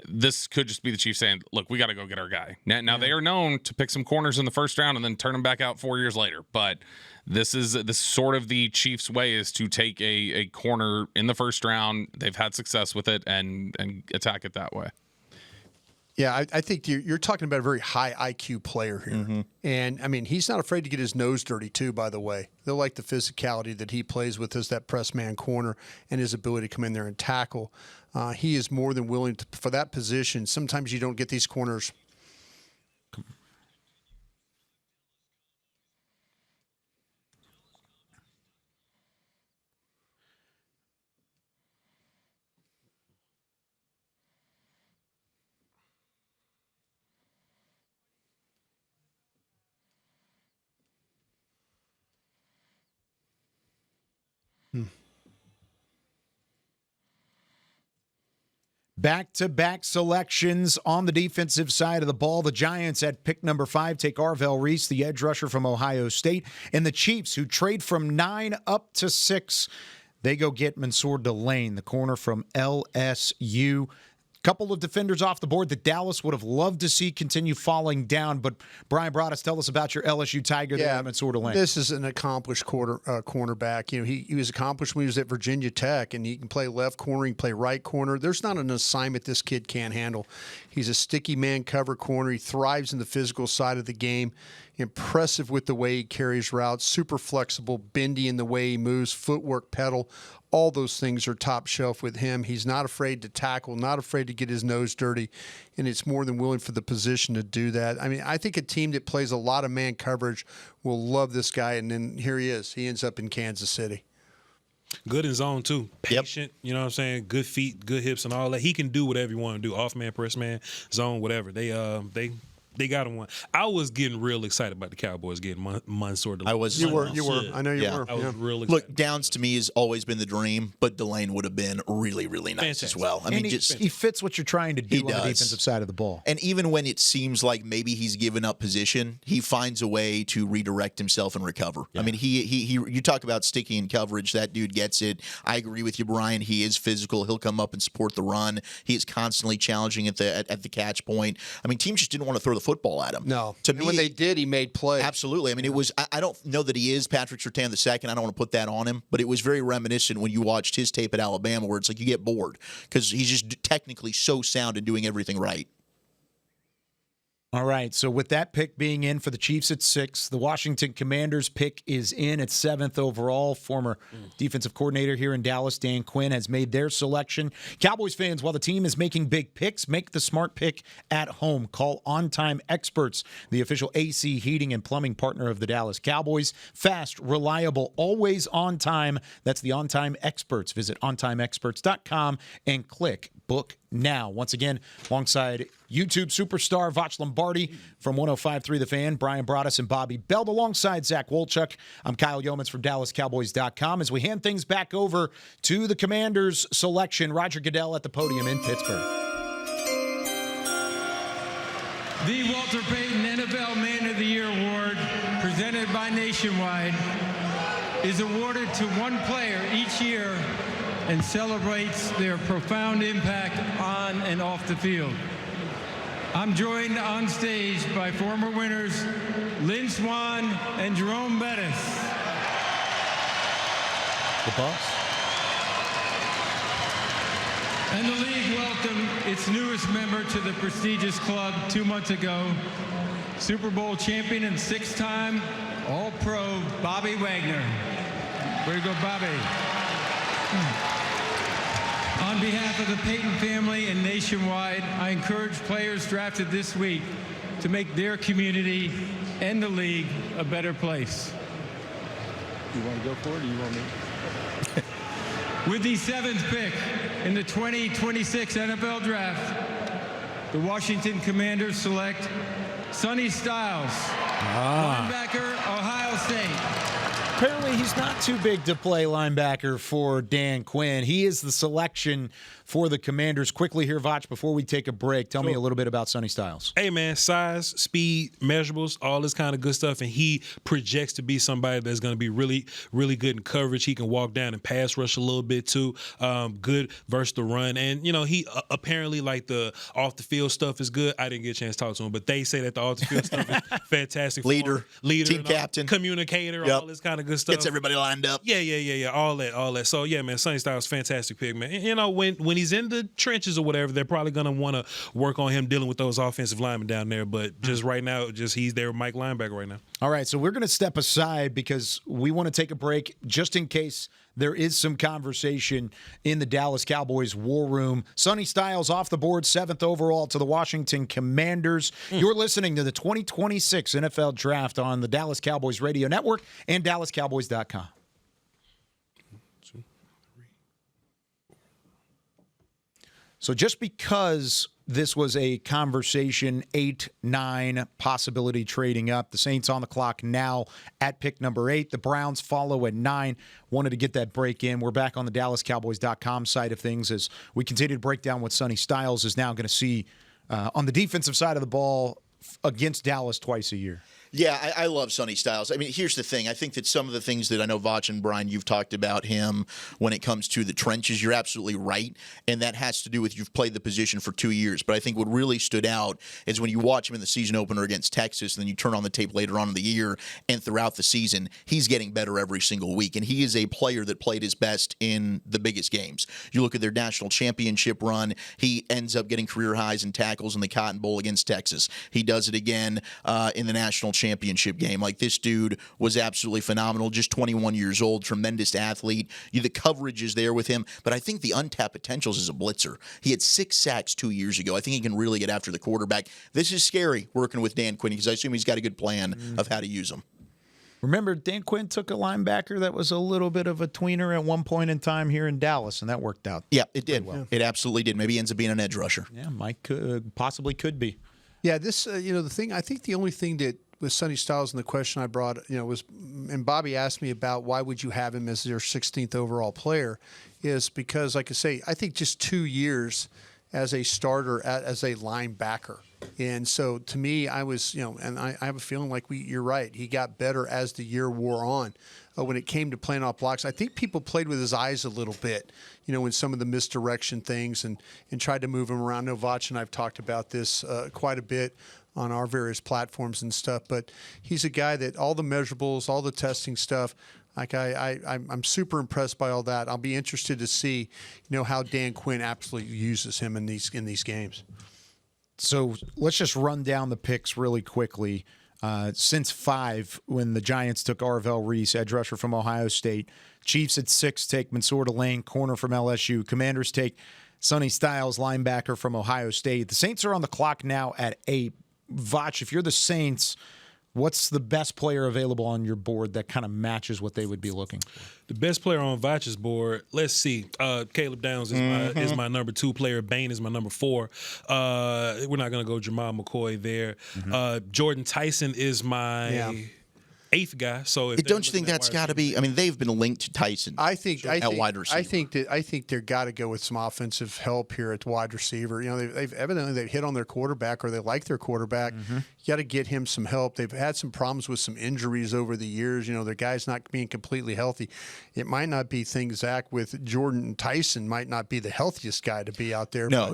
Speaker 6: this could just be the Chiefs saying, look, we got to go get our guy. Now they are known to pick some corners in the first round and then turn them back out 4 years later. But this is sort of the Chiefs' way, is to take a corner in the first round. They've had success with it and attack it that way.
Speaker 3: Yeah, I think you're talking about a very high IQ player here. And, I mean, he's not afraid to get his nose dirty, too, by the way. They'll like the physicality that he plays with as that press man corner and his ability to come in there and tackle. He is more than willing to, for that position. Sometimes you don't get these corners.
Speaker 13: Back-to-back selections on the defensive side of the ball. The Giants at pick number 5 take Arvell Reese, the edge rusher from Ohio State. And the Chiefs, who trade from 9 up to 6, they go get Mansour Delane, the corner from LSU. Couple of defenders off the board that Dallas would have loved to see continue falling down. But Brian Broaddus, tell us about your LSU Tiger there, Mansour Delane.
Speaker 3: This is an accomplished cornerback. You know, he was accomplished when he was at Virginia Tech, and he can play left corner, he can play right corner. There's not an assignment this kid can't handle. He's a sticky man cover corner. He thrives in the physical side of the game. Impressive with the way he carries routes, super flexible, bendy in the way he moves, footwork, pedal. All those things are top shelf with him. He's not afraid to tackle, not afraid to get his nose dirty, and it's more than willing for the position to do that. I mean, I think a team that plays a lot of man coverage will love this guy, and then here he is. He ends up in Kansas City.
Speaker 7: Good in zone, too. Patient, you know what I'm saying? Good feet, good hips, and all that. He can do whatever you want to do. Off man, press man, zone, whatever. They They got him one. I was getting real excited about the Cowboys getting Mansour.
Speaker 8: I was.
Speaker 3: You were. I know you were.
Speaker 7: I was real excited.
Speaker 8: Look, Downs to me has always been the dream, but Delane would have been really, really nice as well. I mean,
Speaker 13: he fits what you're trying to do on the defensive side of the ball.
Speaker 8: And even when it seems like maybe he's given up position, he finds a way to redirect himself and recover. Yeah. I mean, he you talk about sticky in coverage, that dude gets it. I agree with you, Brian. He is physical. He'll come up and support the run. He is constantly challenging at the catch point. I mean, teams just didn't want to throw the football at him.
Speaker 3: No.
Speaker 8: To me,
Speaker 3: when they did, he made plays.
Speaker 8: Absolutely. I mean, it was. I don't know that he is Patrick Surtain II. I don't want to put that on him, but it was very reminiscent when you watched his tape at Alabama, where it's like you get bored because he's just technically so sound and doing everything right.
Speaker 13: All right, so with that pick being in for the Chiefs at 6, the Washington Commanders pick is in at 7th overall. Former defensive coordinator here in Dallas, Dan Quinn, has made their selection. Cowboys fans, while the team is making big picks, make the smart pick at home. Call On Time Experts, the official AC heating and plumbing partner of the Dallas Cowboys. Fast, reliable, always on time. That's the On Time Experts. Visit ontimeexperts.com and click Book Now. Once again, alongside YouTube superstar Vach Lombardi from 105.3 The Fan, Brian Broaddus and Bobby Belt, alongside Zach Wolchuk. I'm Kyle Yeomans from DallasCowboys.com. As we hand things back over to the Commanders selection, Roger Goodell at the podium in Pittsburgh.
Speaker 10: The Walter Payton NFL Man of the Year Award, presented by Nationwide, is awarded to one player each year and celebrates their profound impact on and off the field. I'm joined on stage by former winners Lynn Swann and Jerome Bettis.
Speaker 13: The boss.
Speaker 10: And the league welcomed its newest member to the prestigious club 2 months ago, Super Bowl champion and 6-time All-Pro Bobby Wagner. Way to go, Bobby. On behalf of the Payton family and Nationwide, I encourage players drafted this week to make their community and the league a better place. You want to go for it, or you want me? With the 7th pick in the 2026 NFL Draft, the Washington Commanders select Sonny Styles, linebacker, Ohio State.
Speaker 13: Apparently, he's not too big to play linebacker for Dan Quinn. He is the selection for the Commanders. Quickly here, Vach, before we take a break, tell me a little bit about Sonny Styles.
Speaker 7: Hey, man, size, speed, measurables, all this kind of good stuff. And he projects to be somebody that's going to be really, really good in coverage. He can walk down and pass rush a little bit, too. Good versus the run. And, you know, he apparently, like, the off-the-field stuff is good. I didn't get a chance to talk to him, but they say that the off-the-field stuff is fantastic.
Speaker 8: Leader, team captain.
Speaker 7: Communicator, all this kind of good stuff.
Speaker 8: Gets everybody lined up.
Speaker 7: Yeah. All that. So, yeah, man, Sonny Styles, fantastic pick, man. And, you know, when he's in the trenches or whatever, they're probably going to want to work on him dealing with those offensive linemen down there. But just right now, he's their Mike linebacker right now.
Speaker 13: All right, so we're going to step aside because we want to take a break just in case there is some conversation in the Dallas Cowboys war room. Sonny Styles off the board, 7th overall to the Washington Commanders. You're listening to the 2026 NFL Draft on the Dallas Cowboys Radio Network and DallasCowboys.com. So just because this was a conversation, 8-9 possibility trading up, the Saints on the clock now at pick number 8. The Browns follow at 9. Wanted to get that break in. We're back on the DallasCowboys.com side of things as we continue to break down what Sonny Styles is now going to see on the defensive side of the ball against Dallas twice a year.
Speaker 8: Yeah, I love Sonny Styles. I mean, here's the thing. I think that some of the things that I know Vach and Brian, you've talked about him when it comes to the trenches, you're absolutely right. And that has to do with you've played the position for 2 years. But I think what really stood out is when you watch him in the season opener against Texas, and then you turn on the tape later on in the year and throughout the season, he's getting better every single week. And he is a player that played his best in the biggest games. You look at their national championship run, he ends up getting career highs in tackles in the Cotton Bowl against Texas. He does it again in the national championship game. Like, this dude was absolutely phenomenal, just 21 years old, tremendous athlete. The coverage is there with him, but I think the untapped potentials as a blitzer. He had 6 sacks 2 years ago. I think he can really get after the quarterback. This is scary working with Dan Quinn because I assume he's got a good plan of how to use him.
Speaker 13: Remember, Dan Quinn took a linebacker that was a little bit of a tweener at one point in time here in Dallas, and that worked out.
Speaker 8: Yeah, it did. Well. It absolutely did. Maybe he ends up being an edge rusher.
Speaker 13: Yeah, Mike possibly could be.
Speaker 3: Yeah, this the thing. I think the only thing that with Sonny Styles and the question I brought, was, and Bobby asked me about why would you have him as your 16th overall player, is because, like I say, I think just 2 years as a starter as a linebacker. And so to me, I was, and I have a feeling like you're right. He got better as the year wore on. When it came to playing off blocks, I think people played with his eyes a little bit, in some of the misdirection things and tried to move him around. Novach and I've talked about this quite a bit on our various platforms and stuff, but he's a guy that all the measurables, all the testing stuff, like I'm super impressed by all that. I'll be interested to see, how Dan Quinn absolutely uses him in these games.
Speaker 13: So let's just run down the picks really quickly. Since 5, when the Giants took Arvell Reese, edge rusher from Ohio State. Chiefs at 6 take Mansour Lane, corner from LSU. Commanders take Sonny Styles, linebacker from Ohio State. The Saints are on the clock now at 8. Vach, if you're the Saints, what's the best player available on your board that kind of matches what they would be looking for?
Speaker 7: The best player on Vach's board, let's see. Caleb Downs is my number 2 player. Bain is my number 4. We're not going to go Jamal McCoy there. Jordan Tyson is my 8th guy. So
Speaker 8: don't you think that's got to be? I mean, they've been linked to Tyson.
Speaker 3: I think
Speaker 8: wide receiver.
Speaker 3: I think they've got to go with some offensive help here at wide receiver. They've evidently hit on their quarterback, or they like their quarterback. You got to get him some help. They've had some problems with some injuries over the years. Their guy's not being completely healthy. It might not be things, Zach, with Jordan Tyson might not be the healthiest guy to be out there.
Speaker 8: No,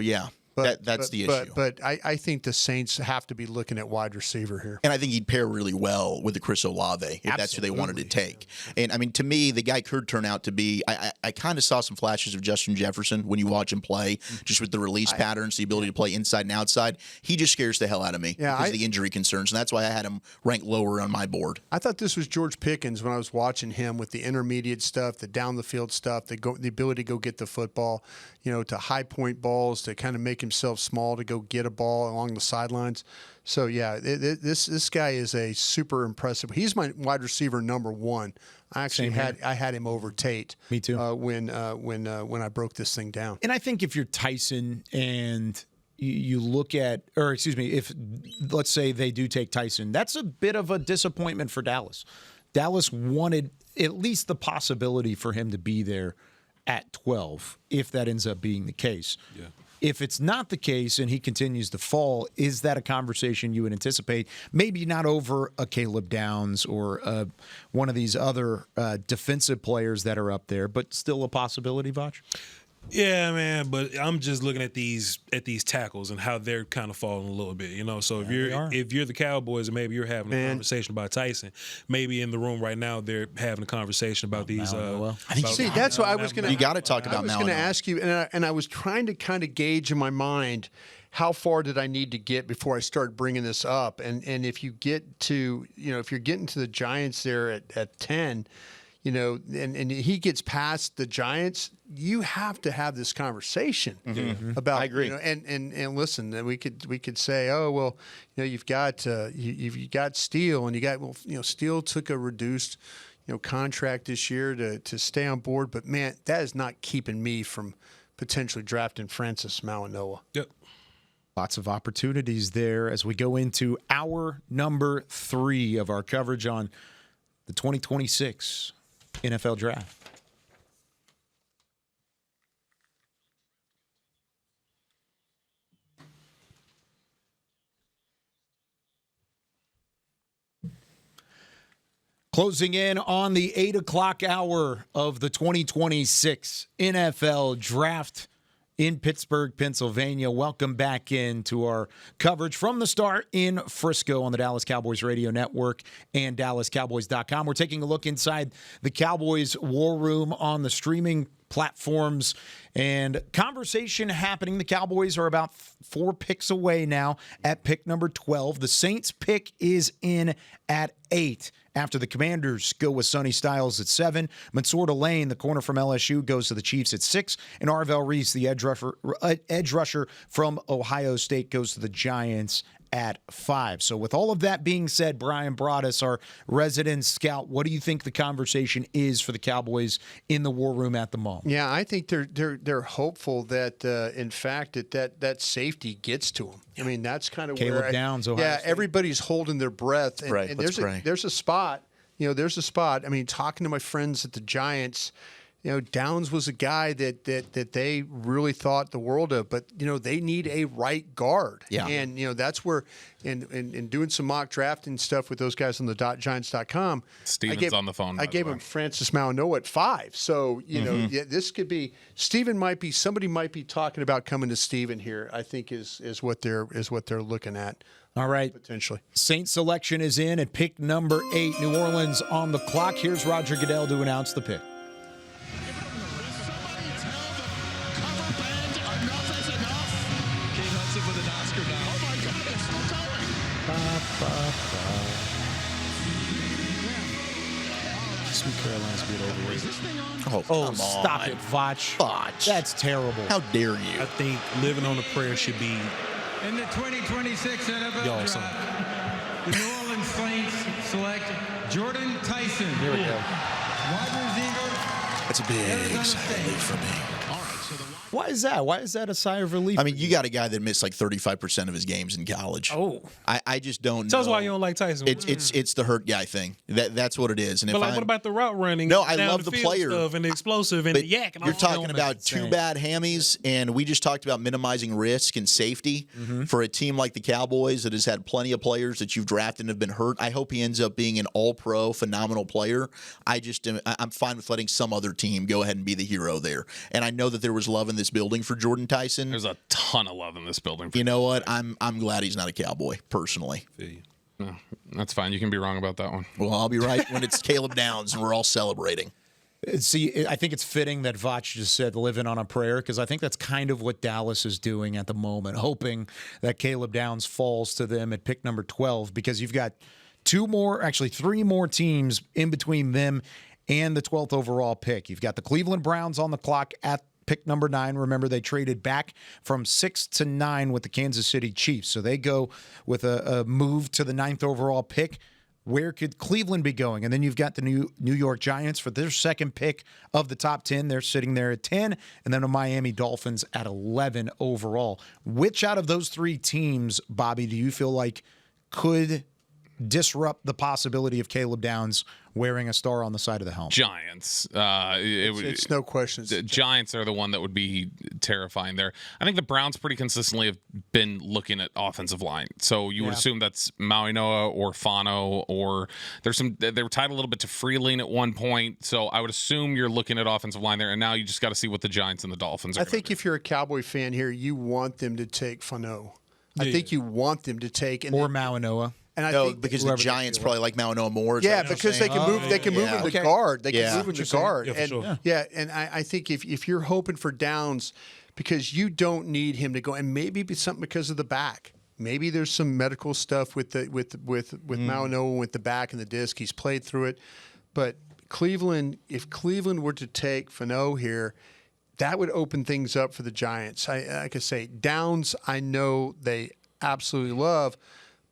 Speaker 8: that's the issue.
Speaker 3: But I think the Saints have to be looking at wide receiver here.
Speaker 8: And I think he'd pair really well with the Chris Olave if that's who they wanted to take. And, I mean, to me, the guy could turn out to be I kind of saw some flashes of Justin Jefferson when you watch him play, just with the release patterns, the ability to play inside and outside. He just scares the hell out of me because of the injury concerns, and that's why I had him ranked lower on my board.
Speaker 3: I thought this was George Pickkins when I was watching him with the intermediate stuff, the down-the-field stuff, the ability to go get the football, to high-point balls, to kind of make himself small to go get a ball along the sidelines. So, this guy is a super impressive. He's my wide receiver number 1. I actually had him over Tate.
Speaker 13: Me too.
Speaker 3: When I broke this thing down.
Speaker 13: And I think if you're Tyson and you look at, or excuse me, if let's say they do take Tyson, that's a bit of a disappointment for Dallas. Dallas wanted at least the possibility for him to be there at 12, if that ends up being the case.
Speaker 7: Yeah.
Speaker 13: If it's not the case and he continues to fall, is that a conversation you would anticipate? Maybe not over a Caleb Downs or one of these other defensive players that are up there, but still a possibility, Vach?
Speaker 7: Yeah, man, but I'm just looking at these tackles and how they're kind of falling a little bit, So if you're the Cowboys and maybe you're having a conversation about Tyson, maybe in the room right now they're having a conversation about these.
Speaker 3: That's what I was going to.
Speaker 8: You got to talk about.
Speaker 3: I was going to ask you, and I was trying to kind of gauge in my mind how far did I need to get before I start bringing this up, and if you get to if you're getting to the Giants there at 10. And he gets past the Giants, you have to have this conversation about. I agree. And listen, we could say, oh well, you've got Steele, and you got Steele took a reduced contract this year to stay on board, but man, that is not keeping me from potentially drafting Francis Mauigoa.
Speaker 7: Yep.
Speaker 13: Lots of opportunities there as we go into hour number 3 of our coverage on the 2026 NFL Draft. Closing in on the 8 o'clock hour of the 2026 NFL Draft in Pittsburgh, Pennsylvania. Welcome back into our coverage from the start in Frisco on the Dallas Cowboys Radio Network and DallasCowboys.com. We're taking a look inside the Cowboys War Room on the streaming platforms and conversation happening. The Cowboys are about 4 picks away now at pick number 12. The Saints pick is in at 8. After the Commanders go with Sonny Styles at 7. Mansour Lane, the corner from LSU, goes to the Chiefs at 6. And Arvell Reese, the edge rusher from Ohio State, goes to the Giants at 5. So with all of that being said, Brian Broaddus, our resident scout, what do you think the conversation is for the Cowboys in the war room at the moment?
Speaker 3: Yeah, I think they're hopeful that in fact that safety gets to them. I mean, that's kind of
Speaker 13: Caleb
Speaker 3: where
Speaker 13: Downs, Ohio State.
Speaker 3: everybody's holding their breath. And,
Speaker 8: Right,
Speaker 3: and
Speaker 8: let's pray.
Speaker 3: there's a spot. There's a spot. I mean, talking to my friends at the Giants, Downs was a guy that they really thought the world of, but they need a right guard.
Speaker 8: Yeah.
Speaker 3: And that's where in doing some mock drafting stuff with those guys on the Giants.com.
Speaker 6: Steven's on the phone.
Speaker 3: I gave him Francis Mauigoa at 5. So this could be somebody might be talking about coming to Steven here. I think is what they're looking at.
Speaker 13: All right.
Speaker 3: Potentially.
Speaker 13: Saints selection is in at pick number 8. New Orleans on the clock. Here's Roger Goodell to announce the pick. Sweet Caroline's a bit overrated.
Speaker 8: Oh, come
Speaker 13: stop
Speaker 8: on.
Speaker 13: it, Voch. That's terrible.
Speaker 8: How dare you?
Speaker 7: I think living on a prayer should be
Speaker 10: In the 2026 NFL
Speaker 7: Y'all
Speaker 10: Draft,
Speaker 7: son.
Speaker 10: the New Orleans Saints select Jordan Tyson.
Speaker 3: Here we go.
Speaker 10: Wide receiver.
Speaker 8: That's a big
Speaker 10: Arizona
Speaker 8: sigh of
Speaker 10: State.
Speaker 8: relief for me.
Speaker 13: Why is that? Why is that a sigh of relief?
Speaker 8: I mean, you got a guy that missed like 35% of his games in college.
Speaker 13: Oh.
Speaker 8: I just don't
Speaker 7: Tell us
Speaker 8: know.
Speaker 7: why you don't like Tyson.
Speaker 8: It's the hurt guy thing. That's what it is. And
Speaker 7: But
Speaker 8: if
Speaker 7: like,
Speaker 8: I'm,
Speaker 7: what about the route running?
Speaker 8: No, I
Speaker 7: down
Speaker 8: love the
Speaker 7: field
Speaker 8: player.
Speaker 7: stuff and the explosive and
Speaker 8: but
Speaker 7: the yak. And all
Speaker 8: you're
Speaker 7: that.
Speaker 8: talking about
Speaker 13: insane.
Speaker 8: two bad hammies, and we just talked about minimizing risk and safety for a team like the Cowboys that has had plenty of players that you've drafted and have been hurt. I hope he ends up being an all-pro, phenomenal player. I'm fine with letting some other team go ahead and be the hero there. And I know that there was love in this building for Jordan Tyson.
Speaker 6: There's a ton of love in this building.
Speaker 8: You know what? I'm glad he's not a Cowboy, personally.
Speaker 6: No, that's fine. You can be wrong about that one.
Speaker 8: Well, I'll be right when it's Caleb Downs and we're all celebrating.
Speaker 13: See, I think it's fitting that Voch just said living on a prayer, because I think that's kind of what Dallas is doing at the moment, hoping that Caleb Downs falls to them at pick number 12, because you've got three more teams in between them and the 12th overall pick. You've got the Cleveland Browns on the clock at pick number 9. Remember, they traded back from 6 to 9 with the Kansas City Chiefs. So they go with a move to the 9th overall pick. Where could Cleveland be going? And then you've got the New York Giants for their second pick of the top 10. They're sitting there at 10. And then the Miami Dolphins at 11 overall. Which out of those three teams, Bobby, do you feel like could disrupt the possibility of Caleb Downs wearing a star on the side of the helmet?
Speaker 6: Giants.
Speaker 3: It's no question.
Speaker 6: The Giants are the one that would be terrifying there. I think the Browns pretty consistently have been looking at offensive line. So you would assume that's Mauigoa or Fano, or they were tied a little bit to Freeling at one point. So I would assume you're looking at offensive line there. And now you just got to see what the Giants and the Dolphins are.
Speaker 3: I think if you're a Cowboy fan here, you want them to take Fano. I think you want them to take
Speaker 13: or Mauigoa.
Speaker 3: And I
Speaker 8: No,
Speaker 3: think
Speaker 8: because the Giants probably like Mauigoa more.
Speaker 3: Yeah, because they can move. They can move him to guard. They can move him to guard.
Speaker 7: Yeah, for
Speaker 3: And
Speaker 7: sure.
Speaker 3: and I think if you're hoping for Downs, because you don't need him to go, and maybe it's something because of the back. Maybe there's some medical stuff with Mauigoa with the back and the disc. He's played through it, but Cleveland, if Cleveland were to take Fano here, that would open things up for the Giants. Like I say, Downs, I know they absolutely love.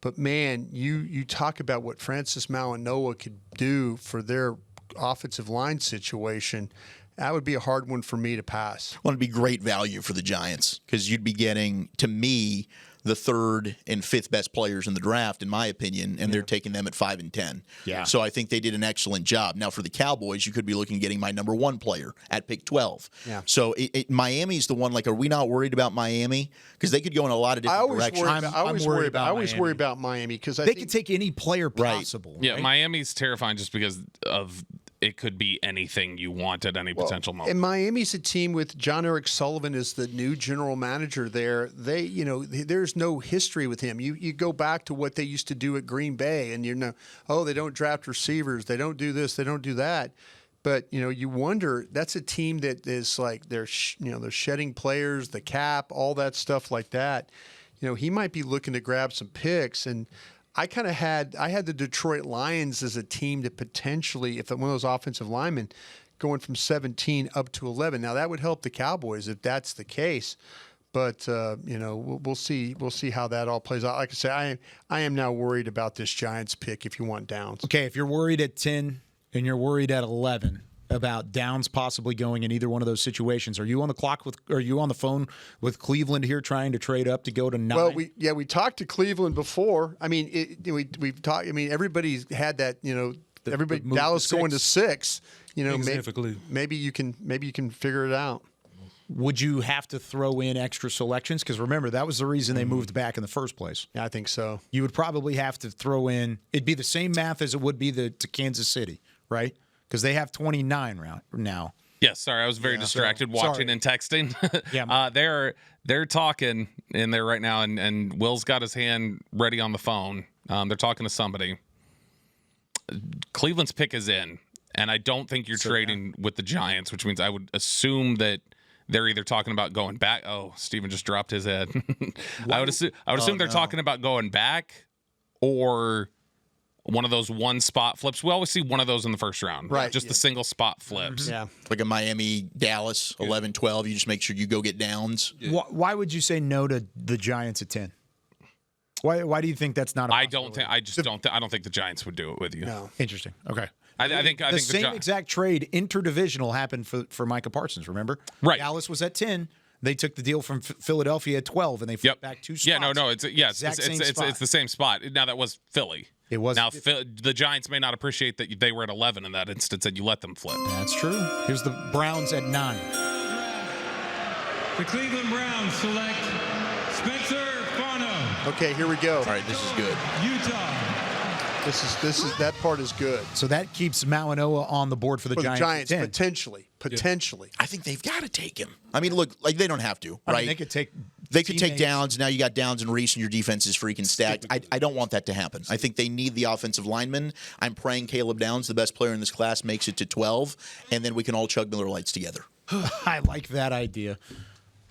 Speaker 3: But, man, you talk about what Francis Mauigoa could do for their offensive line situation. That would be a hard one for me to pass.
Speaker 8: Well, it'd be great value for the Giants because you'd be getting, to me, the 3rd and 5th best players in the draft, in my opinion, and they're taking them at 5 and 10.
Speaker 13: Yeah.
Speaker 8: So I think they did an excellent job. Now, for the Cowboys, you could be looking at getting my number 1 player at pick 12.
Speaker 3: Yeah.
Speaker 8: So Miami's the one, like, are we not worried about Miami? Because they could go in a lot of different directions.
Speaker 3: I always worry about Miami because
Speaker 13: They could take any player possible.
Speaker 6: Yeah,
Speaker 13: right?
Speaker 6: Miami's terrifying just because of it could be anything you want at any potential moment.
Speaker 3: And Miami's a team with John Eric Sullivan as the new general manager there. There's no history with him. You go back to what they used to do at Green Bay, and they don't draft receivers, they don't do this, they don't do that. But you wonder, that's a team that is like they're shedding players, the cap, all that stuff like that. He might be looking to grab some picks, and I had the Detroit Lions as a team to potentially, if one of those offensive linemen going from 17 up to 11. Now that would help the Cowboys if that's the case. But we'll see. We'll see how that all plays out. Like I say, I am now worried about this Giants pick. If you want Downs,
Speaker 13: Okay, if you're worried at 10 and you're worried at 11 about Downs possibly going in either one of those situations, are you on the clock with? Are you on the phone with Cleveland here trying to trade up to go to 9?
Speaker 3: Well, we talked to Cleveland before. I mean, we've talked. I mean, everybody's had that. Everybody
Speaker 7: move
Speaker 3: Dallas
Speaker 7: to
Speaker 3: going to 6.
Speaker 7: Exactly.
Speaker 3: Maybe you can figure it out.
Speaker 13: Would you have to throw in extra selections? Because remember, that was the reason they moved back in the first place.
Speaker 3: Yeah, I think so.
Speaker 13: You would probably have to throw in. It'd be the same math as it would be to Kansas City, right? Because they have 29 now.
Speaker 6: Yes, sorry, I was very distracted watching and texting.
Speaker 13: Yeah.
Speaker 6: They're talking in there right now, and Will's got his hand ready on the phone. They're talking to somebody. Cleveland's pick is in, and I don't think you're trading with the Giants, which means I would assume that they're either talking about going back. Oh, Steven just dropped his head. I would assume they're talking about going back or one of those one spot flips. We always see one of those in the first round.
Speaker 3: Right.
Speaker 6: Just the single spot flips.
Speaker 3: Yeah.
Speaker 8: Like a Miami, Dallas, 11-12. You just make sure you go get Downs.
Speaker 13: Yeah. Why would you say no to the Giants at 10? Why do you think that's not a possibility?
Speaker 6: I don't think the Giants would do it with you.
Speaker 3: No.
Speaker 13: Interesting. Okay.
Speaker 6: I think
Speaker 13: the same exact trade interdivisional happened for Micah Parsons, remember?
Speaker 6: Right.
Speaker 13: Dallas was at 10. They took the deal from Philadelphia at 12, and they flipped back 2 spots.
Speaker 6: Yeah, no, it's the same spot. Now that was Philly.
Speaker 13: It was.
Speaker 6: Now the Giants may not appreciate that they were at 11 in that instance, and you let them flip.
Speaker 13: That's true. Here's the Browns at 9.
Speaker 10: The Cleveland Browns select Spencer Fano.
Speaker 3: Okay, here we go.
Speaker 8: All right, this is good.
Speaker 10: Utah.
Speaker 3: This is that part is good.
Speaker 13: So that keeps Malinois on the board for the Giants.
Speaker 3: The Giants, potentially.
Speaker 8: I think they've got to take him. I mean, look, like they don't have to, right?
Speaker 13: I mean, they could take
Speaker 8: Downs. Now you got Downs and Reese, and your defense is freaking stacked. I don't want that to happen. I think they need the offensive lineman. I'm praying Caleb Downs, the best player in this class, makes it to 12, and then we can all chug Miller Lights together.
Speaker 13: I like that idea.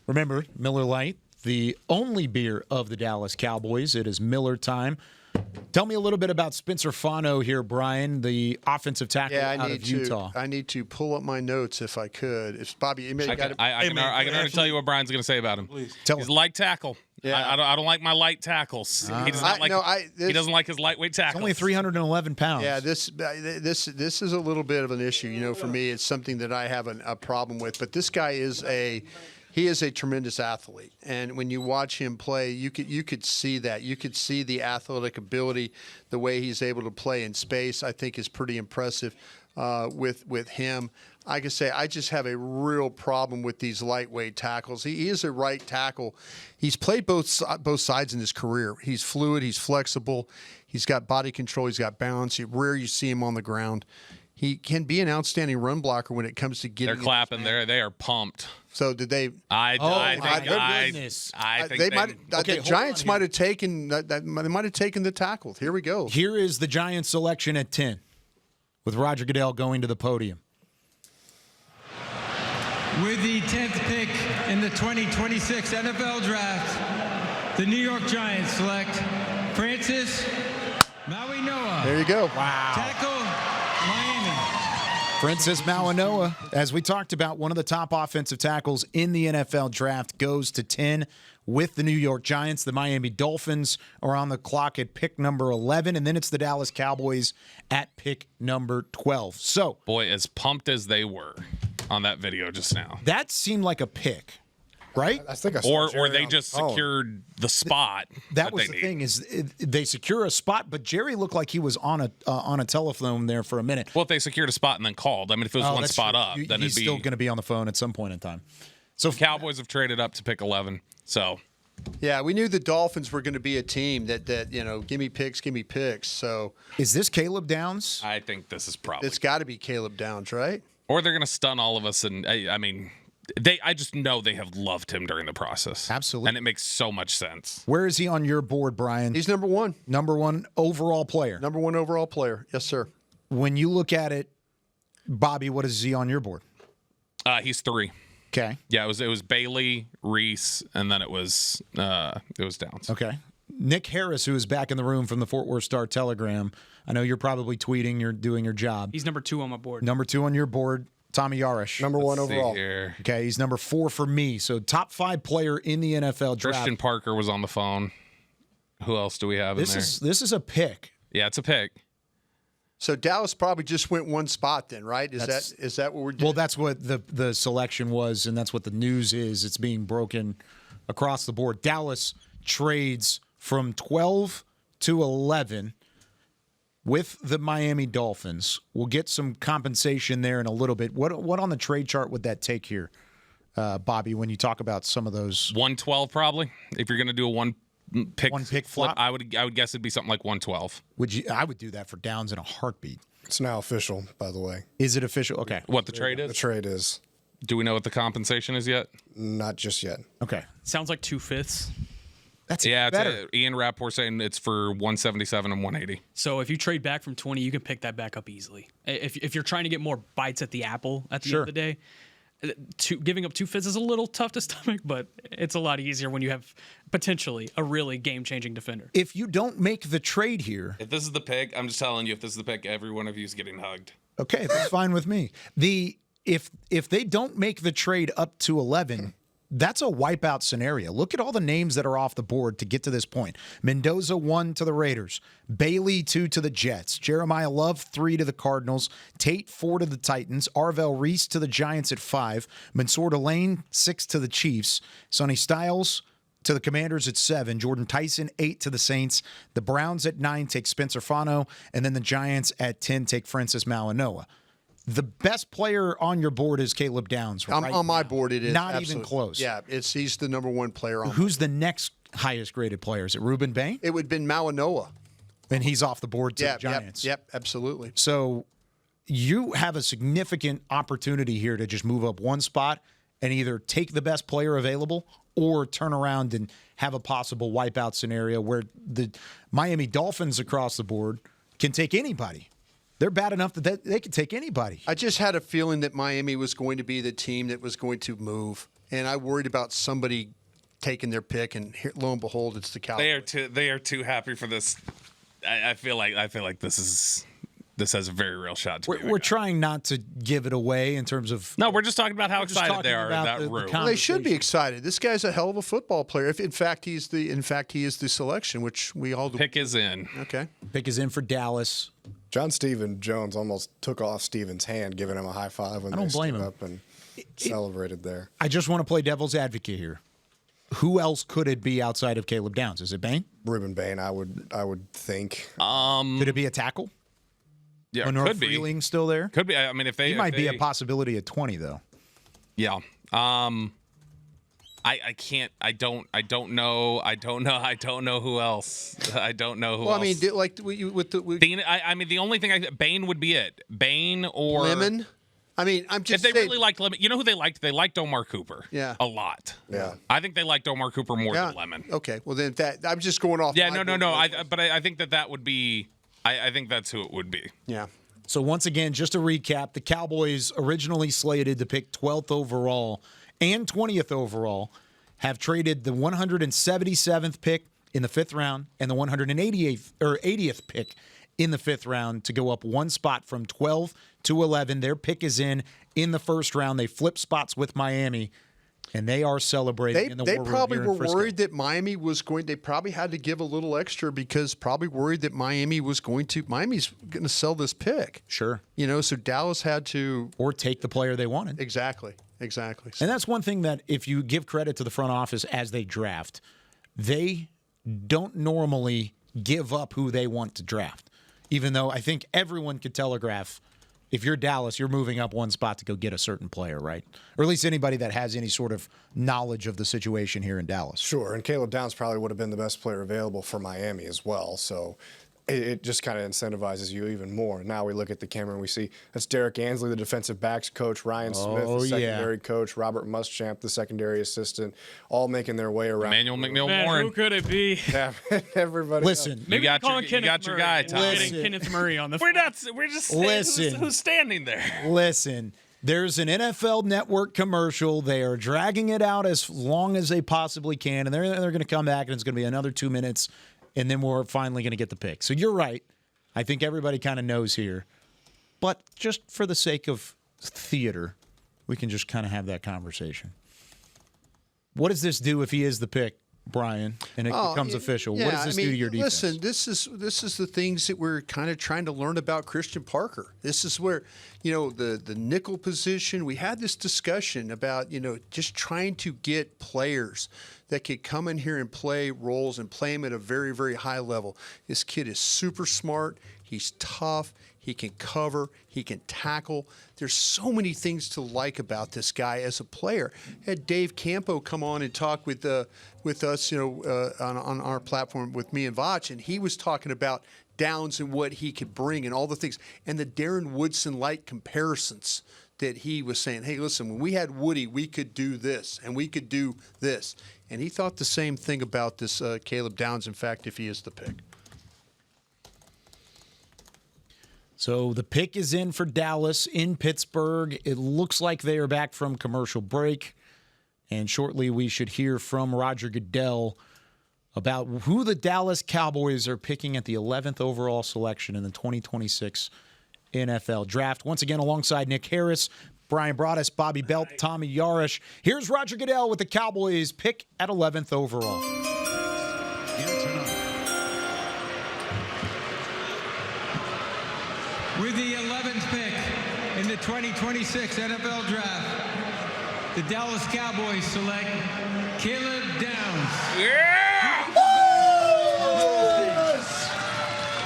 Speaker 13: Remember, Miller Lite, the only beer of the Dallas Cowboys. It is Miller time. Tell me a little bit about Spencer Fano here, Brian, the offensive tackle out of Utah.
Speaker 3: I need to pull up my notes if I could. If Bobby,
Speaker 6: I can already tell you what Brian's going to say about him. He's light tackle.
Speaker 3: Yeah.
Speaker 6: I don't like my light tackles. He does not he doesn't like his lightweight tackles.
Speaker 13: Only 311 pounds.
Speaker 3: Yeah, this is a little bit of an issue. For me, it's something that I have a problem with. But this guy is a tremendous athlete, and when you watch him play, you could see that. You could see the athletic ability, the way he's able to play in space. I think is pretty impressive with him. I can say I just have a real problem with these lightweight tackles. He is a right tackle. He's played both sides in his career. He's fluid. He's flexible. He's got body control. He's got balance. Rare you see him on the ground. He can be an outstanding run blocker when it comes to getting.
Speaker 6: They're clapping. They are pumped.
Speaker 3: So did they?
Speaker 6: I think
Speaker 3: the Giants might have taken that. They might have taken the tackle. Here we go.
Speaker 13: Here is the Giants selection at 10, with Roger Goodell going to the podium.
Speaker 10: With the 10th pick in the 2026 NFL Draft, the New York Giants select Francis Malinois.
Speaker 3: There you go.
Speaker 13: Wow.
Speaker 10: Tackle, Miami.
Speaker 13: Francis Malinois, as we talked about, one of the top offensive tackles in the NFL Draft, goes to 10 with the New York Giants. The Miami Dolphins are on the clock at pick number 11, and then it's the Dallas Cowboys at pick number 12. So,
Speaker 6: boy, as pumped as they were on that video just now,
Speaker 13: that seemed like a pick, right?
Speaker 5: I think I saw
Speaker 6: or they just secured the spot.
Speaker 13: That was the thing, is they secure a spot, but Jerry looked like he was on a telephone there for a minute.
Speaker 6: Well, if they secured a spot and then called, I mean, if it was one spot up, then
Speaker 13: he's still going to be on the phone at some point in time.
Speaker 6: So Cowboys have traded up to pick 11. So,
Speaker 3: yeah, we knew the Dolphins were going to be a team that give me picks. So,
Speaker 13: is this Caleb Downs?
Speaker 6: I think this is probably.
Speaker 3: It's got to be Caleb Downs, right?
Speaker 6: Or they're going to stun all of us, and I mean, I just know they have loved him during the process.
Speaker 13: Absolutely,
Speaker 6: and it makes so much sense.
Speaker 13: Where is he on your board, Brian?
Speaker 3: He's number one.
Speaker 13: Number one overall player.
Speaker 3: Number one overall player. Yes, sir.
Speaker 13: When you look at it, Bobby, what is he on your board?
Speaker 6: He's 3.
Speaker 13: Okay.
Speaker 6: Yeah, it was Bailey, Reese, and then it was Downs.
Speaker 13: Okay. Nick Harris, who is back in the room from the Fort Worth Star-Telegram. I know you're probably tweeting. You're doing your job.
Speaker 4: He's number 2 on my board.
Speaker 13: Number 2 on your board. Tommy Yarish.
Speaker 5: Number one
Speaker 6: Let's see
Speaker 5: overall.
Speaker 6: here.
Speaker 13: Okay, he's number 4 for me. So top 5 player in the NFL draft.
Speaker 6: Christian Parker was on the phone. Who else do we have in there?
Speaker 13: This is a pick.
Speaker 6: Yeah, it's a pick.
Speaker 3: So Dallas probably just went one spot then, right? Is that what we're doing?
Speaker 13: Well, that's what the selection was, and that's what the news is. It's being broken across the board. Dallas trades from 12 to 11 with the Miami Dolphins. We'll get some compensation there in a little bit. What on the trade chart would that take here, Bobby, when you talk about some of those?
Speaker 6: 112 probably. If you're going to do a one pick
Speaker 13: flip,
Speaker 6: I would guess it'd be something like 112.
Speaker 13: I would do that for Downs in a heartbeat.
Speaker 5: It's now official, by the way.
Speaker 13: Is it official? Okay.
Speaker 6: What the trade is?
Speaker 5: The trade is.
Speaker 6: Do we know what the compensation is yet?
Speaker 5: Not just yet.
Speaker 13: Okay.
Speaker 4: Sounds like 2/5.
Speaker 13: That's
Speaker 6: better. Ian Rapport saying it's for 177 and 180.
Speaker 4: So if you trade back from 20, you can pick that back up easily. If you're trying to get more bites at the apple at the end of the day, giving up 2/5 is a little tough to stomach, but it's a lot easier when you have potentially a really game-changing defender.
Speaker 13: If you don't make the trade here,
Speaker 6: If this is the pick, I'm just telling you, if this is the pick, every one of you is getting hugged.
Speaker 13: okay, that's fine with me. If they don't make the trade up to 11, that's a wipeout scenario. Look at all the names that are off the board to get to this point. Mendoza 1 to the Raiders, Bailey 2 to the Jets, Jeremiah Love 3 to the Cardinals, Tate 4 to the Titans, Arvell Reese to the Giants at 5, Mansour Delane 6 to the Chiefs, Sonny Styles to the Commanders at 7, Jordan Tyson 8 to the Saints, the Browns at 9 take Spencer Fano, and then the Giants at 10 take Francis Malinois. The best player on your board is Caleb Downs. Right
Speaker 3: on my board, it is
Speaker 13: not
Speaker 3: absolutely.
Speaker 13: even close.
Speaker 3: Yeah, he's the number 1 player on.
Speaker 13: Who's the next highest graded player? Is it Reuben Bain?
Speaker 3: It would have been Malinois.
Speaker 13: And he's off the board to the
Speaker 3: Yep,
Speaker 13: Giants.
Speaker 3: Yep, absolutely.
Speaker 13: So you have a significant opportunity here to just move up one spot and either take the best player available or turn around and have a possible wipeout scenario where the Miami Dolphins across the board can take anybody. They're bad enough that they can take anybody.
Speaker 3: I just had a feeling that Miami was going to be the team that was going to move, and I worried about somebody taking their pick, and here, lo and behold, it's the Cowboys.
Speaker 6: They are too happy for this. I feel like this has a very real shot.
Speaker 13: We're trying not to give it away in terms of.
Speaker 6: No, we're just talking about how excited they are in that room.
Speaker 3: Well, they should be excited. This guy's a hell of a football player. If in fact he is the selection, which we all do.
Speaker 6: Pick is in.
Speaker 3: Okay.
Speaker 13: Pick is in for Dallas.
Speaker 5: John Stephen Jones almost took off Stephen's hand, giving him a high five when
Speaker 13: I don't
Speaker 5: they
Speaker 13: blame
Speaker 5: stood
Speaker 13: him.
Speaker 5: up and celebrated there.
Speaker 13: I just want to play devil's advocate here. Who else could it be outside of Caleb Downs? Is it Bain?
Speaker 5: Reuben Bain, I would think.
Speaker 13: Could it be a tackle?
Speaker 6: Yeah,
Speaker 13: Honor
Speaker 6: could be.
Speaker 13: Freeling still there?
Speaker 6: Could be. I mean, if they
Speaker 13: He might be a
Speaker 6: they-
Speaker 13: possibility at 20 though.
Speaker 6: Yeah. I can't. I don't know. I don't know who else. I don't know who
Speaker 3: Well,
Speaker 6: else.
Speaker 3: I mean, like with the
Speaker 6: I mean, the only thing Bain would be it. Bain or
Speaker 3: Lemon. I mean, I'm just
Speaker 6: if they
Speaker 3: saying,
Speaker 6: really liked Lemon, you know who they liked? They liked Omar Cooper.
Speaker 3: Yeah.
Speaker 6: A lot.
Speaker 5: Yeah.
Speaker 6: I think they liked Omar Cooper more
Speaker 3: yeah.
Speaker 6: than Lemon.
Speaker 3: Okay, well then I'm just going off.
Speaker 6: Yeah.
Speaker 3: my
Speaker 6: No.
Speaker 3: board.
Speaker 6: But I think that would be. I think that's who it would be.
Speaker 3: Yeah.
Speaker 13: So once again, just to recap, the Cowboys originally slated to pick 12th overall and 20th overall have traded the 177th pick in the 5th round and the 80th pick in the 5th round to go up one spot from 12 to 11. Their pick is in the 1st round. They flip spots with Miami, and they are celebrating in the
Speaker 3: They
Speaker 13: war room
Speaker 3: probably
Speaker 13: here in
Speaker 3: were
Speaker 13: Frisco.
Speaker 3: worried that Miami was going. They probably had to give a little extra because probably worried that Miami's going to sell this pick.
Speaker 13: Sure.
Speaker 3: You know, so Dallas had to
Speaker 13: Or take the player they wanted.
Speaker 3: exactly.
Speaker 13: And that's one thing that if you give credit to the front office as they draft, they don't normally give up who they want to draft. Even though I think everyone could telegraph, if you're Dallas, you're moving up one spot to go get a certain player, right? Or at least anybody that has any sort of knowledge of the situation here in Dallas.
Speaker 5: Sure, and Caleb Downs probably would have been the best player available for Miami as well. So it just kind of incentivizes you even more. Now we look at the camera and we see that's Derek Ansley, the defensive backs coach, Ryan Smith, the secondary coach, Robert Muschamp, the secondary assistant, all making their way around.
Speaker 6: Emmanuel McNeil
Speaker 4: Man,
Speaker 6: Warren.
Speaker 4: who could it be?
Speaker 5: Yeah, everybody.
Speaker 13: Listen,
Speaker 4: Maybe
Speaker 6: got
Speaker 4: calling
Speaker 6: your guy, Tom.
Speaker 4: Getting Kenneth Murray on the.
Speaker 6: We're just saying
Speaker 13: Listen.
Speaker 6: who's standing there.
Speaker 13: Listen, there's an NFL Network commercial. They are dragging it out as long as they possibly can, and they're going to come back, and it's going to be another 2 minutes, and then we're finally going to get the pick. So you're right. I think everybody kind of knows here. But just for the sake of theater, we can just kind of have that conversation. What does this do if he is the pick, Brian, and it becomes official?
Speaker 3: Yeah,
Speaker 13: what does this do to your defense?
Speaker 3: Listen, this is the things that we're kind of trying to learn about Christian Parker. This is where, the nickel position, we had this discussion about, just trying to get players that could come in here and play roles and play them at a very, very high level. This kid is super smart. He's tough. He can cover. He can tackle. There's so many things to like about this guy as a player. Had Dave Campo come on and talk with us, on our platform with me and Vach, and he was talking about Downs and what he could bring and all the things, and the Darren Woodson-like comparisons that he was saying, hey, listen, when we had Woody, we could do this, and we could do this. And he thought the same thing about this Caleb Downs, in fact, if he is the pick.
Speaker 13: So the pick is in for Dallas in Pittsburgh. It looks like they are back from commercial break. And shortly we should hear from Roger Goodell about who the Dallas Cowboys are picking at the 11th overall selection in the 2026 NFL Draft. Once again, alongside Nick Harris, Brian Broaddus, Bobby Belt, Tommy Yarish. Here's Roger Goodell with the Cowboys pick at 11th overall.
Speaker 10: With the 11th pick in the 2026 NFL Draft, the Dallas Cowboys select Caleb Downs.
Speaker 6: Yeah!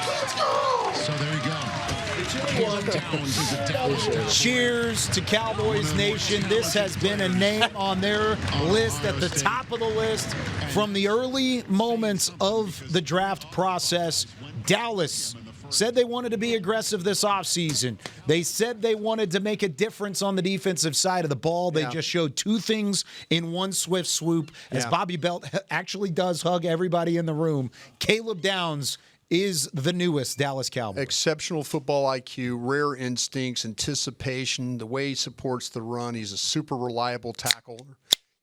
Speaker 11: Let's go! So there you go. Caleb Downs is a Dallas.
Speaker 13: Cheers to Cowboys Nation. This has been a name on their list at the top of the list from the early moments of the draft process. Dallas said they wanted to be aggressive this offseason. They said they wanted to make a difference on the defensive side of the ball. They just showed two things in one swift swoop. As Bobby Belt actually does hug everybody in the room, Caleb Downs is the newest Dallas Cowboy.
Speaker 3: Exceptional football IQ, rare instincts, anticipation, the way he supports the run. He's a super reliable tackler.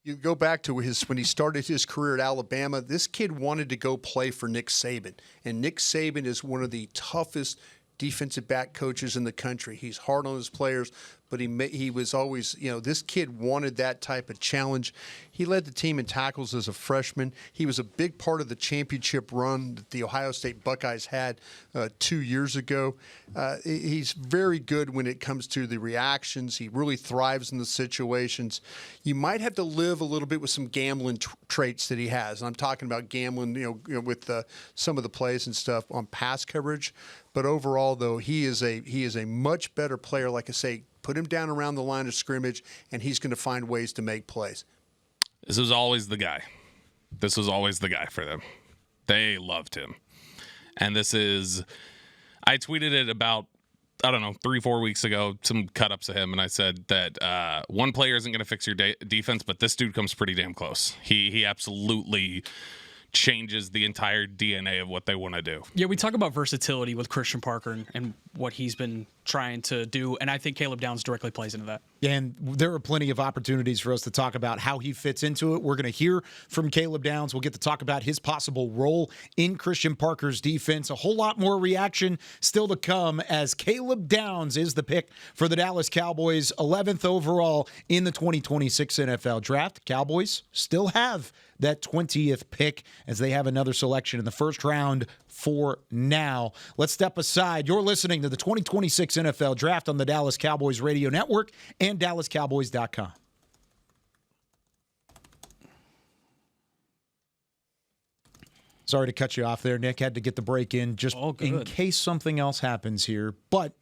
Speaker 3: You go back to when he started his career at Alabama, this kid wanted to go play for Nick Saban. And Nick Saban is one of the toughest defensive back coaches in the country. He's hard on his players, but he was always, this kid wanted that type of challenge. He led the team in tackles as a freshman. He was a big part of the championship run that the Ohio State Buckeyes had 2 years ago. He's very good when it comes to the reactions. He really thrives in the situations. You might have to live a little bit with some gambling traits that he has. And I'm talking about gambling, with some of the plays and stuff on pass coverage. But overall, though, he is a much better player. Like I say, put him down around the line of scrimmage, and he's going to find ways to make plays.
Speaker 6: This was always the guy. This was always the guy for them. They loved him. And I tweeted it about, 3-4 weeks ago, some cut-ups of him, and I said that one player isn't going to fix your defense, but this dude comes pretty damn close. He absolutely changes the entire DNA of what they want to do.
Speaker 4: Yeah, we talk about versatility with Christian Parker and what he's been trying to do, and I think Caleb Downs directly plays into that.
Speaker 13: And there are plenty of opportunities for us to talk about how he fits into it. We're going to hear from Caleb Downs. We'll get to talk about his possible role in Christian Parker's defense. A whole lot more reaction still to come as Caleb Downs is the pick for the Dallas Cowboys, 11th overall in the 2026 NFL Draft. Cowboys still have that 20th pick as they have another selection in the first round for now. Let's step aside. You're listening to the 2026 NFL Draft on the Dallas Cowboys Radio Network and DallasCowboys.com. Sorry to cut you off there, Nick. Had to get the break in just in case something else happens here. But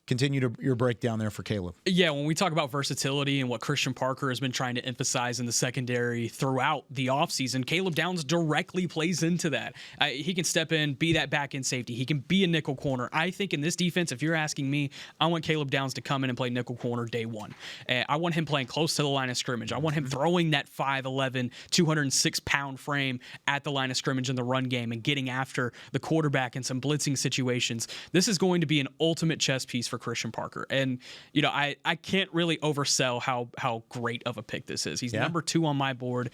Speaker 13: continue your breakdown there for Caleb.
Speaker 4: Yeah, when we talk about versatility and what Christian Parker has been trying to emphasize in the secondary throughout the offseason, Caleb Downs directly plays into that. He can step in, be that back-end safety. He can be a nickel corner. I think in this defense, if you're asking me, I want Caleb Downs to come in and play nickel corner day one. I want him playing close to the line of scrimmage. I want him throwing that 5'11", 206-pound frame at the line of scrimmage in the run game and getting after the quarterback in some blitzing situations. This is going to be an ultimate chess piece for Christian Parker. And, I can't really oversell how great of a pick this is. He's number 2 on my board.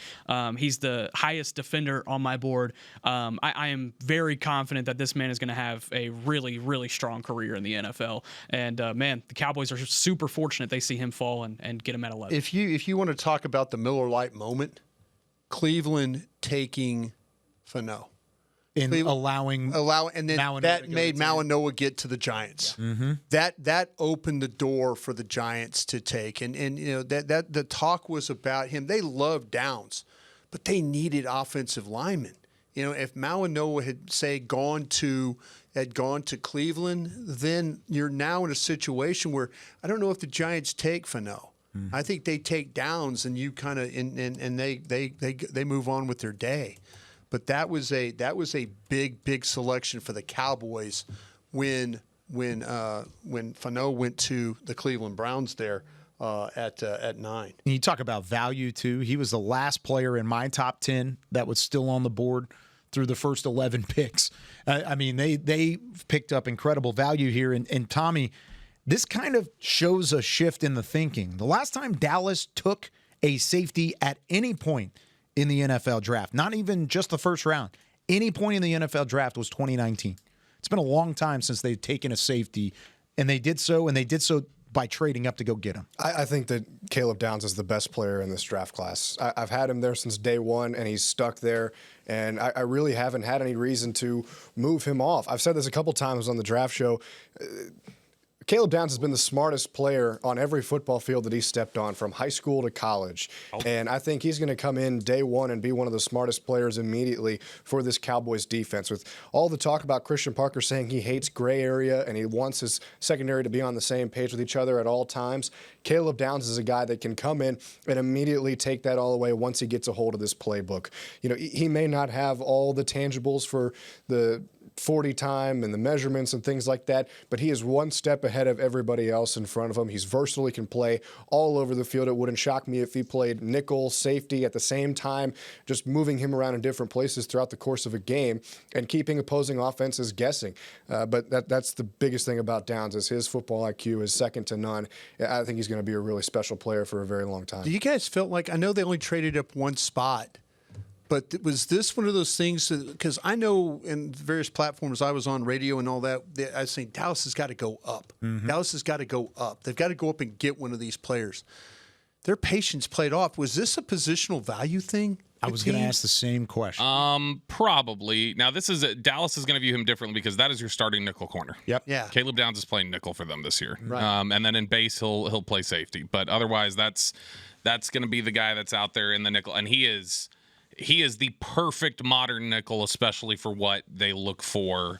Speaker 4: He's the highest defender on my board. I am very confident that this man is going to have a really, really strong career in the NFL. And, man, the Cowboys are super fortunate they see him fall and get him at 11.
Speaker 3: If you want to talk about the Miller Lite moment, Cleveland taking Fano.
Speaker 13: In allowing
Speaker 3: and then
Speaker 13: Mawanoa
Speaker 3: that made Mawanoa get to the Giants.
Speaker 13: Mm-hmm.
Speaker 3: That opened the door for the Giants to take, and that the talk was about him. They loved Downs, but they needed offensive linemen. If Mawanoa had gone to Cleveland, then you're now in a situation where I don't know if the Giants take Fano. Mm-hmm. I think they take Downs, and you kind of and they move on with their day. But that was a big selection for the Cowboys when Fano went to the Cleveland Browns there at 9.
Speaker 13: And you talk about value too. He was the last player in my top 10 that was still on the board through the first 11 picks. They picked up incredible value here. And Tommy, this kind of shows a shift in the thinking. The last time Dallas took a safety at any point in the NFL draft, not even just the first round, any point in the NFL draft was 2019. It's been a long time since they've taken a safety, and they did so by trading up to go get him.
Speaker 5: I think that Caleb Downs is the best player in this draft class. I've had him there since day one, and he's stuck there, and I really haven't had any reason to move him off. I've said this a couple times on the draft show. Caleb Downs has been the smartest player on every football field that he stepped on, from high school to college. And I think he's going to come in day one and be one of the smartest players immediately for this Cowboys defense. With all the talk about Christian Parker saying he hates gray area and he wants his secondary to be on the same page with each other at all times, Caleb Downs is a guy that can come in and immediately take that all away once he gets a hold of this playbook. He may not have all the tangibles for the 40 time and the measurements and things like that, but he is one step ahead of everybody else in front of him. He's versatile. He can play all over the field. It wouldn't shock me if he played nickel, safety at the same time, just moving him around in different places throughout the course of a game and keeping opposing offenses guessing. But that's the biggest thing about Downs is his football IQ is second to none. I think he's going to be a really special player for a very long time.
Speaker 3: Do you guys feel like, I know they only traded up one spot, but was this one of those things? Because I know in various platforms I was on, radio and all that, I was saying Dallas has got to go up. Mm-hmm. Dallas has got to go up. They've got to go up and get one of these players. Their patience played off. Was this a positional value thing?
Speaker 13: I was going to ask the same question.
Speaker 6: Probably. Now, Dallas is going to view him differently because that is your starting nickel corner.
Speaker 13: Yep.
Speaker 3: Yeah.
Speaker 6: Caleb Downs is playing nickel for them this year.
Speaker 3: Right.
Speaker 6: And then in base, he'll play safety. But otherwise, that's going to be the guy that's out there in the nickel. And he is the perfect modern nickel, especially for what they look for,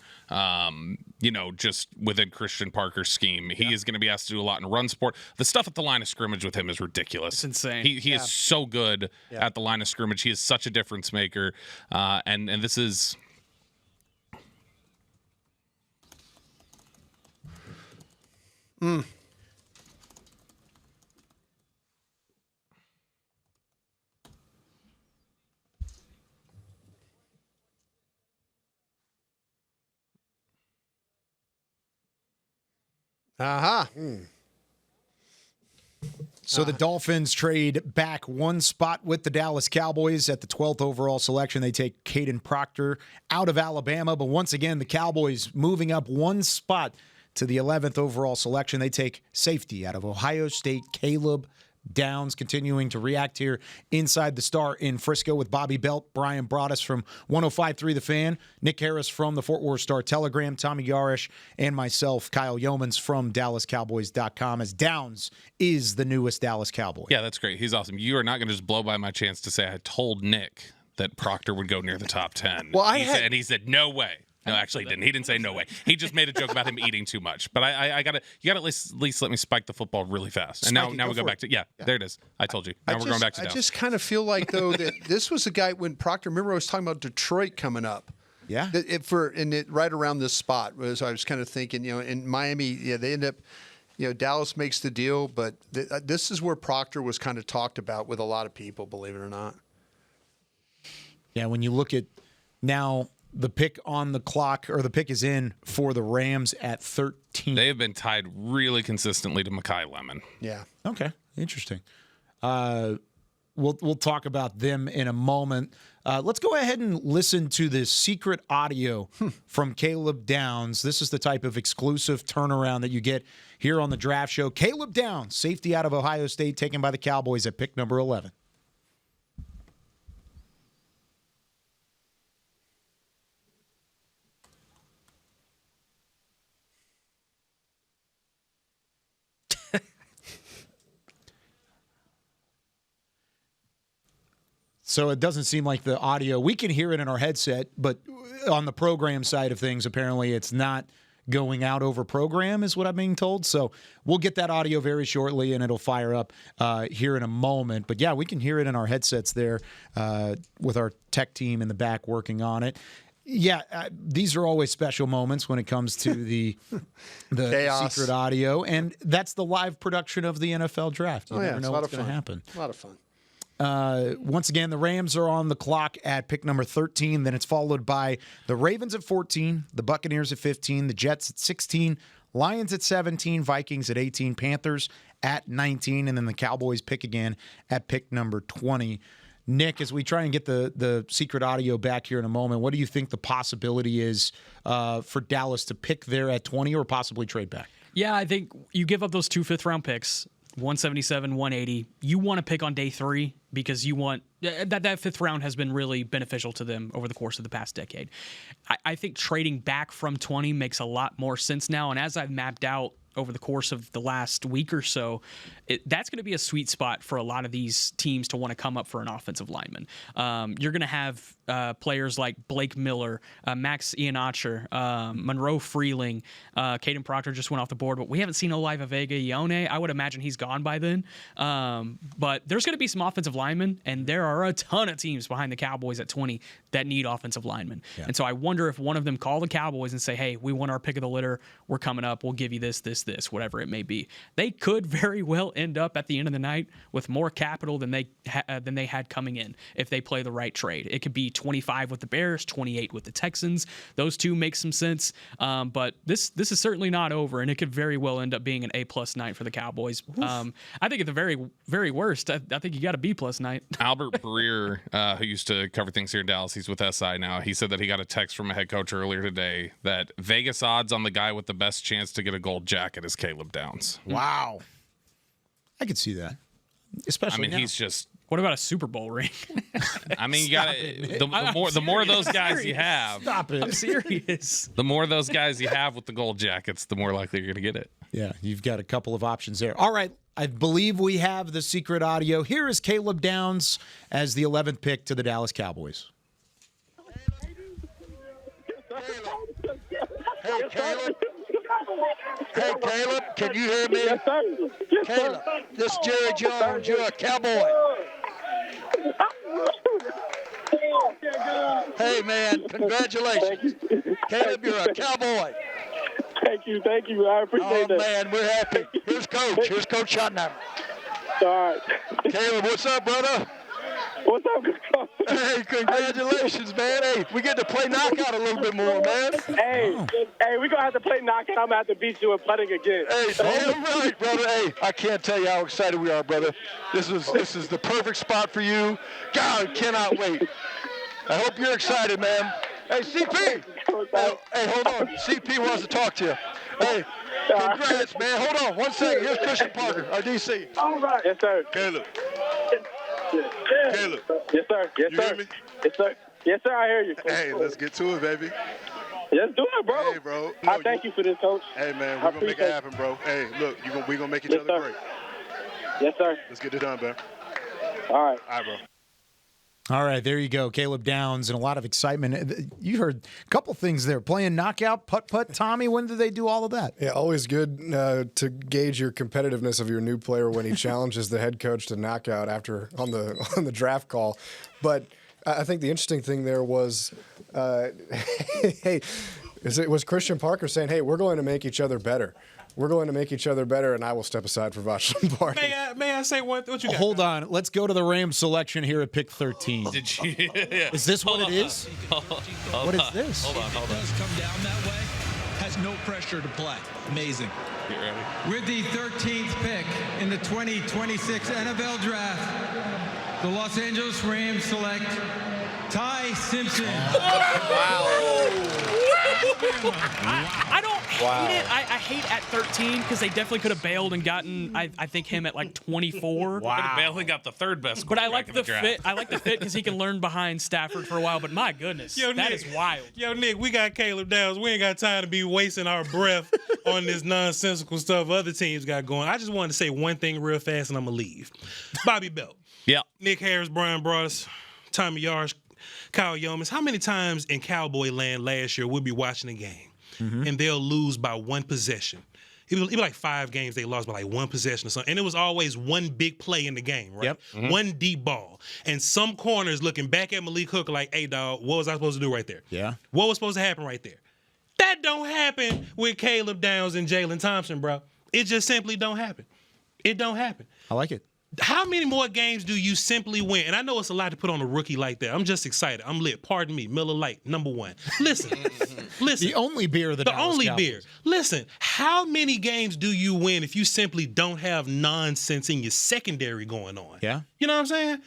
Speaker 6: just within Christian Parker's scheme. He is going to be asked to do a lot in run support. The stuff at the line of scrimmage with him is ridiculous.
Speaker 4: It's insane.
Speaker 6: He is so good at the line of scrimmage. He is such a difference maker. And this is...
Speaker 3: Uh-huh.
Speaker 13: So the Dolphins trade back one spot with the Dallas Cowboys at the 12th overall selection. They take Caden Proctor out of Alabama. But once again, the Cowboys moving up one spot to the 11th overall selection. They take safety out of Ohio State, Caleb Downs, continuing to react here inside the Star in Frisco with Bobby Belt, Brian Broaddus from 105.3 The Fan, Nick Harris from the Fort Worth Star Telegram, Tommy Yarish, and myself, Kyle Yeomans from DallasCowboys.com, as Downs is the newest Dallas Cowboy.
Speaker 6: Yeah, that's great. He's awesome. You are not going to just blow by my chance to say I told Nick that Proctor would go near the top 10.
Speaker 3: Well,
Speaker 6: and he said, no way. No, actually, he didn't. He didn't say no way. He just made a joke about him eating too much. But you gotta at least let me spike the football really fast. And now we go back to there it is. I told you. Now we're going back to Dallas.
Speaker 3: I just kind of feel like though that this was a guy when Proctor. Remember, I was talking about Detroit coming up.
Speaker 13: Yeah.
Speaker 3: Right around this spot was I was kind of thinking, in Miami, they end up. Dallas makes the deal, but this is where Proctor was kind of talked about with a lot of people, believe it or not.
Speaker 13: Yeah, when you look at now the pick on the clock, or the pick is in for the Rams at 13.
Speaker 6: They have been tied really consistently to Mekhi Lemon.
Speaker 3: Yeah.
Speaker 13: Okay, interesting. We'll talk about them in a moment. Let's go ahead and listen to this secret audio from Caleb Downs. This is the type of exclusive turnaround that you get here on the Draft Show. Caleb Downs, safety out of Ohio State, taken by the Cowboys at pick number 11. So it doesn't seem like the audio, we can hear it in our headset, but on the program side of things, apparently it's not going out over program is what I'm being told. So we'll get that audio very shortly and it'll fire up here in a moment. But yeah, we can hear it in our headsets there with our tech team in the back working on it. Yeah, these are always special moments when it comes to the secret audio. And that's the live production of the NFL draft. You never know what's going to happen.
Speaker 3: A lot of fun.
Speaker 13: Once again, the Rams are on the clock at pick number 13. Then it's followed by the Ravens at 14, the Buccaneers at 15, the Jets at 16, Lions at 17, Vikings at 18, Panthers at 19, and then the Cowboys pick again at pick number 20. Nick, as we try and get the secret audio back here in a moment, what do you think the possibility is for Dallas to pick there at 20 or possibly trade back?
Speaker 4: Yeah, I think you give up those 2 fifth-round picks, 177, 180. You want to pick on day 3 because you want that fifth round has been really beneficial to them over the course of the past decade. I think trading back from 20 makes a lot more sense now. And as I've mapped out over the course of the last week or so, that's going to be a sweet spot for a lot of these teams to want to come up for an offensive lineman. You're going to have players like Blake Miller, Max Iheanacho, Monroe Freeling, Caden Proctor just went off the board, but we haven't seen Oliva Vega-Ione. I would imagine he's gone by then. But there's going to be some offensive linemen, and there are a ton of teams behind the Cowboys at 20 that need offensive linemen. Yeah. And so I wonder if one of them call the Cowboys and say, hey, we want our pick of the litter. We're coming up. We'll give you this, whatever it may be. They could very well end up at the end of the night with more capital than they had coming in if they play the right trade. It could be 25 with the Bears, 28 with the Texans. Those two make some sense. But this is certainly not over, and it could very well end up being an A+ night for the Cowboys. I think at the very, very worst, I think you got a B+ night.
Speaker 6: Albert Breer, who used to cover things here in Dallas, he's with SI now. He said that he got a text from a head coach earlier today that Vegas odds on the guy with the best chance to get a gold jacket is Caleb Downs.
Speaker 13: Wow. I could see that. Especially now.
Speaker 6: He's just...
Speaker 4: What about a Super Bowl ring?
Speaker 6: You got the more of those guys you have.
Speaker 13: Stop it.
Speaker 4: I'm serious.
Speaker 6: The more of those guys you have with the gold jackets, the more likely you're going to get it.
Speaker 13: Yeah, you've got a couple of options there. All right, I believe we have the secret audio. Here is Caleb Downs as the 11th pick to the Dallas Cowboys.
Speaker 14: Hey, Caleb. Hey, Caleb, can you hear me?
Speaker 15: Yes, sir. Yes,
Speaker 14: Caleb,
Speaker 15: sir.
Speaker 14: this is Jerry Jones. You're a Cowboy. Hey, man, congratulations. Caleb, you're a Cowboy.
Speaker 15: Thank you. I appreciate that.
Speaker 14: Oh, man, we're happy. Here's Coach Schottenheimer.
Speaker 15: All right.
Speaker 14: Caleb, what's up, brother?
Speaker 15: What's up, Coach?
Speaker 14: Hey, congratulations, man. Hey, we get to play knockout a little bit more, man.
Speaker 15: Hey, we're going to have to play knockout. I'm going to have to beat you in putting again.
Speaker 14: Hey, damn right, brother. Hey, I can't tell you how excited we are, brother. This is the perfect spot for you. God, cannot wait. I hope you're excited, man. Hey, CP. Hey, hold on. CP wants to talk to you. Hey, congrats, man. Hold on 1 second. Here's Christian Parker, our DC.
Speaker 15: All right. Yes, sir.
Speaker 9: Caleb. Caleb.
Speaker 15: Yes, sir. Yes,
Speaker 9: You
Speaker 15: sir.
Speaker 9: hear me?
Speaker 15: Yes, sir. Yes, sir. I hear you.
Speaker 9: Hey, let's get to it, baby.
Speaker 15: Let's do it, bro.
Speaker 9: Hey, bro.
Speaker 15: I thank you for this, Coach.
Speaker 9: Hey, man, we're going to make it happen, bro. Hey, look, we're going to make each other great.
Speaker 15: Yes, sir.
Speaker 9: Let's get it done, man.
Speaker 15: All right.
Speaker 9: All right, bro.
Speaker 13: All right, there you go. Caleb Downs and a lot of excitement. You heard a couple things there. Playing knockout, putt-putt. Tommy, when did they do all of that?
Speaker 5: Yeah, always good to gauge your competitiveness of your new player when he challenges the head coach to knockout on the draft call. But I think the interesting thing there was, hey, Was Christian Parker saying, "Hey, we're going to make each other better. We're going to make each other better," and I will step aside for Vach Lombardi.
Speaker 7: May I say what you got?
Speaker 13: Hold on. Let's go to the Rams selection here at pick 13.
Speaker 6: Did you? Yeah.
Speaker 13: Is this what it is? What is this?
Speaker 6: Hold on.
Speaker 16: If it does come down that way, has no pressure to play. Amazing.
Speaker 6: Get ready.
Speaker 10: With the 13th pick in the 2026 NFL Draft, the Los Angeles Rams select Ty Simpson.
Speaker 4: I don't hate it. I hate at 13 because they definitely could have bailed and gotten, I think, him at like 24.
Speaker 6: Wow. Bailey got the third best.
Speaker 4: But I like
Speaker 6: in
Speaker 4: the
Speaker 6: draft.
Speaker 4: fit. I like the fit because he can learn behind Stafford for a while. But my goodness, that is wild.
Speaker 7: Yo, Nick, we got Caleb Downs. We ain't got time to be wasting our breath on this nonsensical stuff other teams got going. I just wanted to say one thing real fast, and I'm gonna leave. Bobby Belt.
Speaker 6: Yeah.
Speaker 7: Nick Harris, Brian Broaddus, Tommy Yarsh, Kyle Yeomans. How many times in Cowboy land last year we'll be watching a game and they'll lose by one possession? It'd be like 5 games they lost by like one possession or something. And it was always one big play in the game, right?
Speaker 13: Yep.
Speaker 7: One deep ball. And some corners looking back at Malik Hooker like, hey, dog, what was I supposed to do right there?
Speaker 13: Yeah.
Speaker 7: What was supposed to happen right there? That don't happen with Caleb Downs and Jalen Thompson, bro. It just simply don't happen. It don't happen.
Speaker 13: I like it.
Speaker 7: How many more games do you simply win? And I know it's a lot to put on a rookie like that. I'm just excited. I'm lit. Pardon me. Miller Lite, number 1. Listen.
Speaker 13: The only beer
Speaker 7: The only beer. Listen, how many games do you win if you simply don't have nonsense in your secondary going on?
Speaker 13: Yeah.
Speaker 7: You know what I'm saying?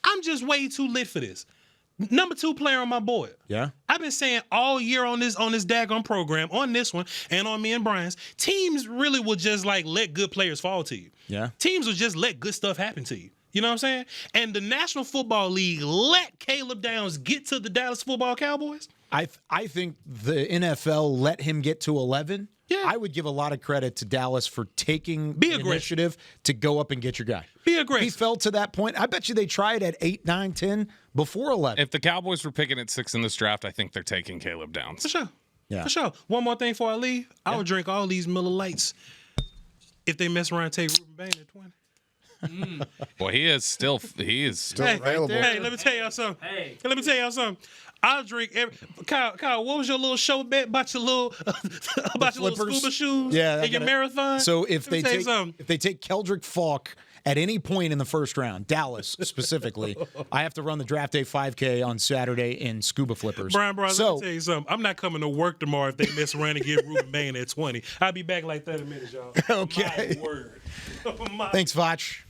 Speaker 7: I'm just way too lit for this. Number 2 player on my board.
Speaker 13: Yeah.
Speaker 7: I've been saying all year on this daggone program, on this one, and on me and Brian's, teams really will just like let good players fall to you.
Speaker 13: Yeah.
Speaker 7: Teams will just let good stuff happen to you. You know what I'm saying? And the National Football League let Caleb Downs get to the Dallas Football Cowboys.
Speaker 13: I think the NFL let him get to 11.
Speaker 7: Yeah.
Speaker 13: I would give a lot of credit to Dallas for taking the initiative to go up and get your guy.
Speaker 7: Be aggressive.
Speaker 13: He fell to that point. I bet you they tried at 8, 9, 10 before 11.
Speaker 6: If the Cowboys were picking at 6 in this draft, I think they're taking Caleb Downs.
Speaker 7: For sure.
Speaker 13: Yeah.
Speaker 7: For sure. One more thing before I leave. I would drink all these Miller Lights if they mess around and take Ruben Bain at 20.
Speaker 6: Boy, he is still
Speaker 5: available.
Speaker 7: Hey, let me tell y'all something. Let me tell y'all something. I'll drink Kyle, what was your little show bet about your little scuba shoes and your marathon?
Speaker 13: So if they take Keldrick Falk at any point in the first round, Dallas specifically, I have to run the draft day 5K on Saturday in scuba flippers.
Speaker 7: Brian, let me tell you something. I'm not coming to work tomorrow if they mess around and get Ruben Bain at 20. I'll be back like 30 minutes, y'all.
Speaker 13: Okay.
Speaker 7: My word.
Speaker 13: Thanks, Vach.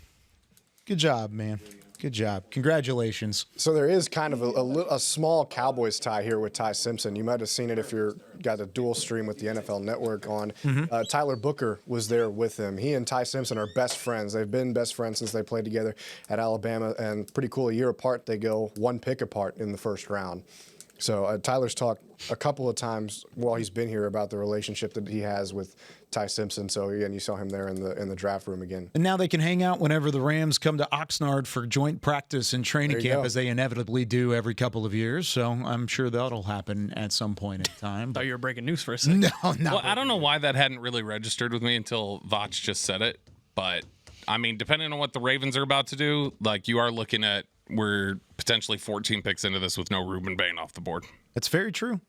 Speaker 13: Good job, man. Good job. Congratulations.
Speaker 5: So there is kind of a small Cowboys tie here with Ty Simpson. You might have seen it if you're got a dual stream with the NFL Network on. Tyler Booker was there with him. He and Ty Simpson are best friends. They've been best friends since they played together at Alabama, and pretty cool. A year apart, they go 1 pick apart in the first round. So Tyler's talked a couple of times while he's been here about the relationship that he has with Ty Simpson. So again, you saw him there in the draft room again.
Speaker 13: And now they can hang out whenever the Rams come to Oxnard for joint practice and training camp,
Speaker 5: go.
Speaker 13: as they inevitably do every couple of years. So I'm sure that'll happen at some point in time.
Speaker 4: Thought you were breaking news for a second.
Speaker 13: No, not
Speaker 6: Well, I don't know why that hadn't really registered with me until Vach just said it. But, I mean, depending on what the Ravens are about to do, like you are looking at we're potentially 14 picks into this with no Ruben Bain off the board.
Speaker 13: That's very true.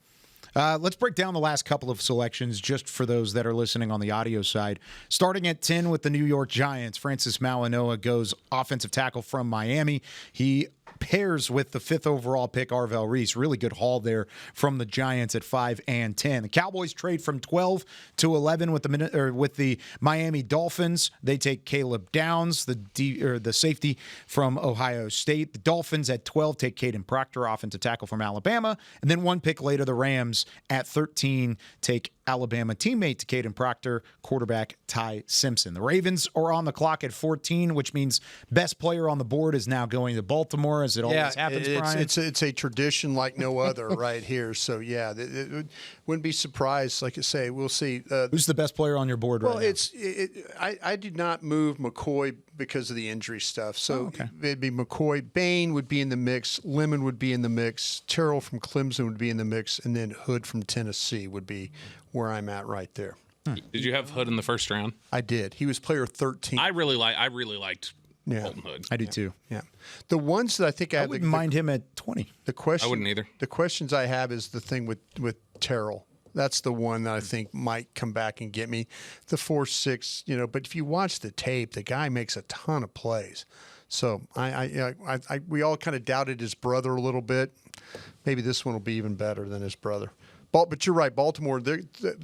Speaker 13: Let's break down the last couple of selections just for those that are listening on the audio side. Starting at 10 with the New York Giants, Francis Mauigoa goes offensive tackle from Miami. He pairs with the 5th overall pick, Arvell Reese. Really good haul there from the Giants at 5 and 10. The Cowboys trade from 12 to 11 with the Miami Dolphins. They take Caleb Downs, the safety from Ohio State. The Dolphins at 12 take Caden Proctor, offensive tackle from Alabama. And then 1 pick later, the Rams at 13 take Alabama teammate to Caden Proctor, quarterback Ty Simpson. The Ravens are on the clock at 14, which means best player on the board is now going to Baltimore, as it always happens, Brian.
Speaker 3: It's a tradition like no other right here. So, yeah, it wouldn't be surprised. Like I say, we'll see.
Speaker 13: Who's the best player on your board right now?
Speaker 3: I did not move McCoy because of the injury stuff. So it'd be McCoy. Bain would be in the mix. Lemon would be in the mix. Terrell from Clemson would be in the mix. And then Hood from Tennessee would be where I'm at right there.
Speaker 6: Did you have Hood in the first round?
Speaker 3: I did. He was player 13.
Speaker 6: I really liked Bolton Hood.
Speaker 13: I do too.
Speaker 3: Yeah. The ones that I think I
Speaker 13: wouldn't mind him at 20.
Speaker 3: The question
Speaker 6: I wouldn't either.
Speaker 3: The questions I have is the thing with Terrell. That's the one that I think might come back and get me. The 4.6, but if you watch the tape, the guy makes a ton of plays. So we all kind of doubted his brother a little bit. Maybe this one will be even better than his brother. But you're right, Baltimore.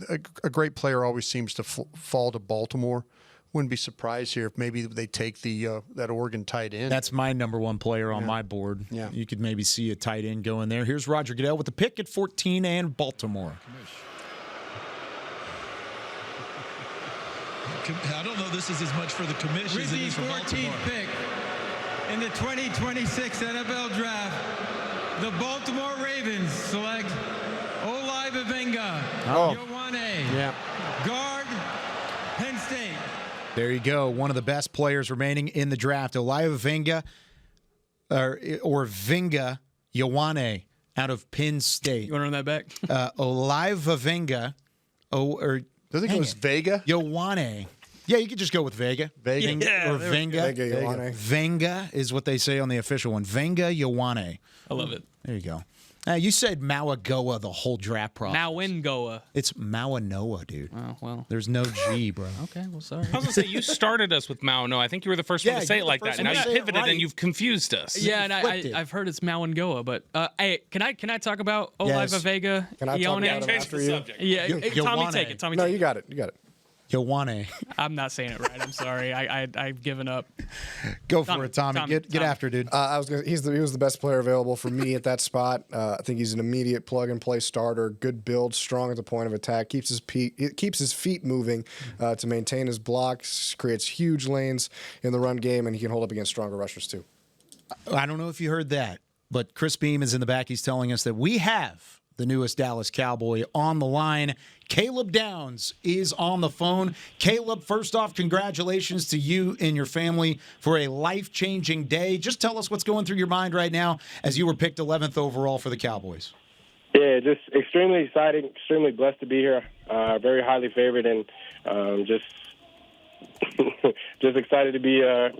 Speaker 3: A great player always seems to fall to Baltimore. Wouldn't be surprised here if maybe they take that Oregon tight end.
Speaker 13: That's my number one player on my board. Yeah. You could maybe see a tight end going there. Here's Roger Goodell with the pick at 14 and Baltimore.
Speaker 16: I don't know this is as much for the commission as it is for Baltimore.
Speaker 10: 14th pick in the 2026 NFL Draft, the Baltimore Ravens select Olajuwon Yowane, guard, Penn State.
Speaker 13: There you go. One of the best players remaining in the draft, Olajuwon or Vinga Yowane out of Penn State.
Speaker 4: You want to run that back?
Speaker 13: Olajuwon, or
Speaker 3: I think it was Vega.
Speaker 13: Yowane. Yeah, you could just go with Vega.
Speaker 5: Vega.
Speaker 13: Or Venga.
Speaker 5: Vega Yowane.
Speaker 13: Venga is what they say on the official one. Venga Yowane.
Speaker 4: I love it.
Speaker 13: There you go. You said Mauagoa the whole draft process.
Speaker 4: Mauagoa.
Speaker 13: It's Mauanoa, dude.
Speaker 4: Oh, well.
Speaker 13: There's no G, bro.
Speaker 4: Okay, well, sorry.
Speaker 6: I was going to say, you started us with Mauanoa. I think you were the first one to say it like that. Now you pivoted and you've confused us.
Speaker 4: Yeah, and I've heard it's Mauangoa, but hey, can I talk about Olajuwon Vega?
Speaker 5: Can I talk about it after you?
Speaker 4: Yeah, Tommy, take it. Tommy,
Speaker 5: no,
Speaker 4: take
Speaker 5: you got it.
Speaker 13: Yowane.
Speaker 4: I'm not saying it right. I'm sorry. I've given up.
Speaker 13: Go for it, Tommy. Get after, dude.
Speaker 5: He was the best player available for me at that spot. I think he's an immediate plug and play starter. Good build, strong at the point of attack. Keeps his feet moving to maintain his blocks. Creates huge lanes in the run game, and he can hold up against stronger rushers too.
Speaker 13: I don't know if you heard that, but Chris Beam is in the back. He's telling us that we have the newest Dallas Cowboy on the line. Caleb Downs is on the phone. Caleb, first off, congratulations to you and your family for a life-changing day. Just tell us what's going through your mind right now as you were picked 11th overall for the Cowboys.
Speaker 15: Yeah, just extremely exciting, extremely blessed to be here. Very highly favored, and just just excited to be a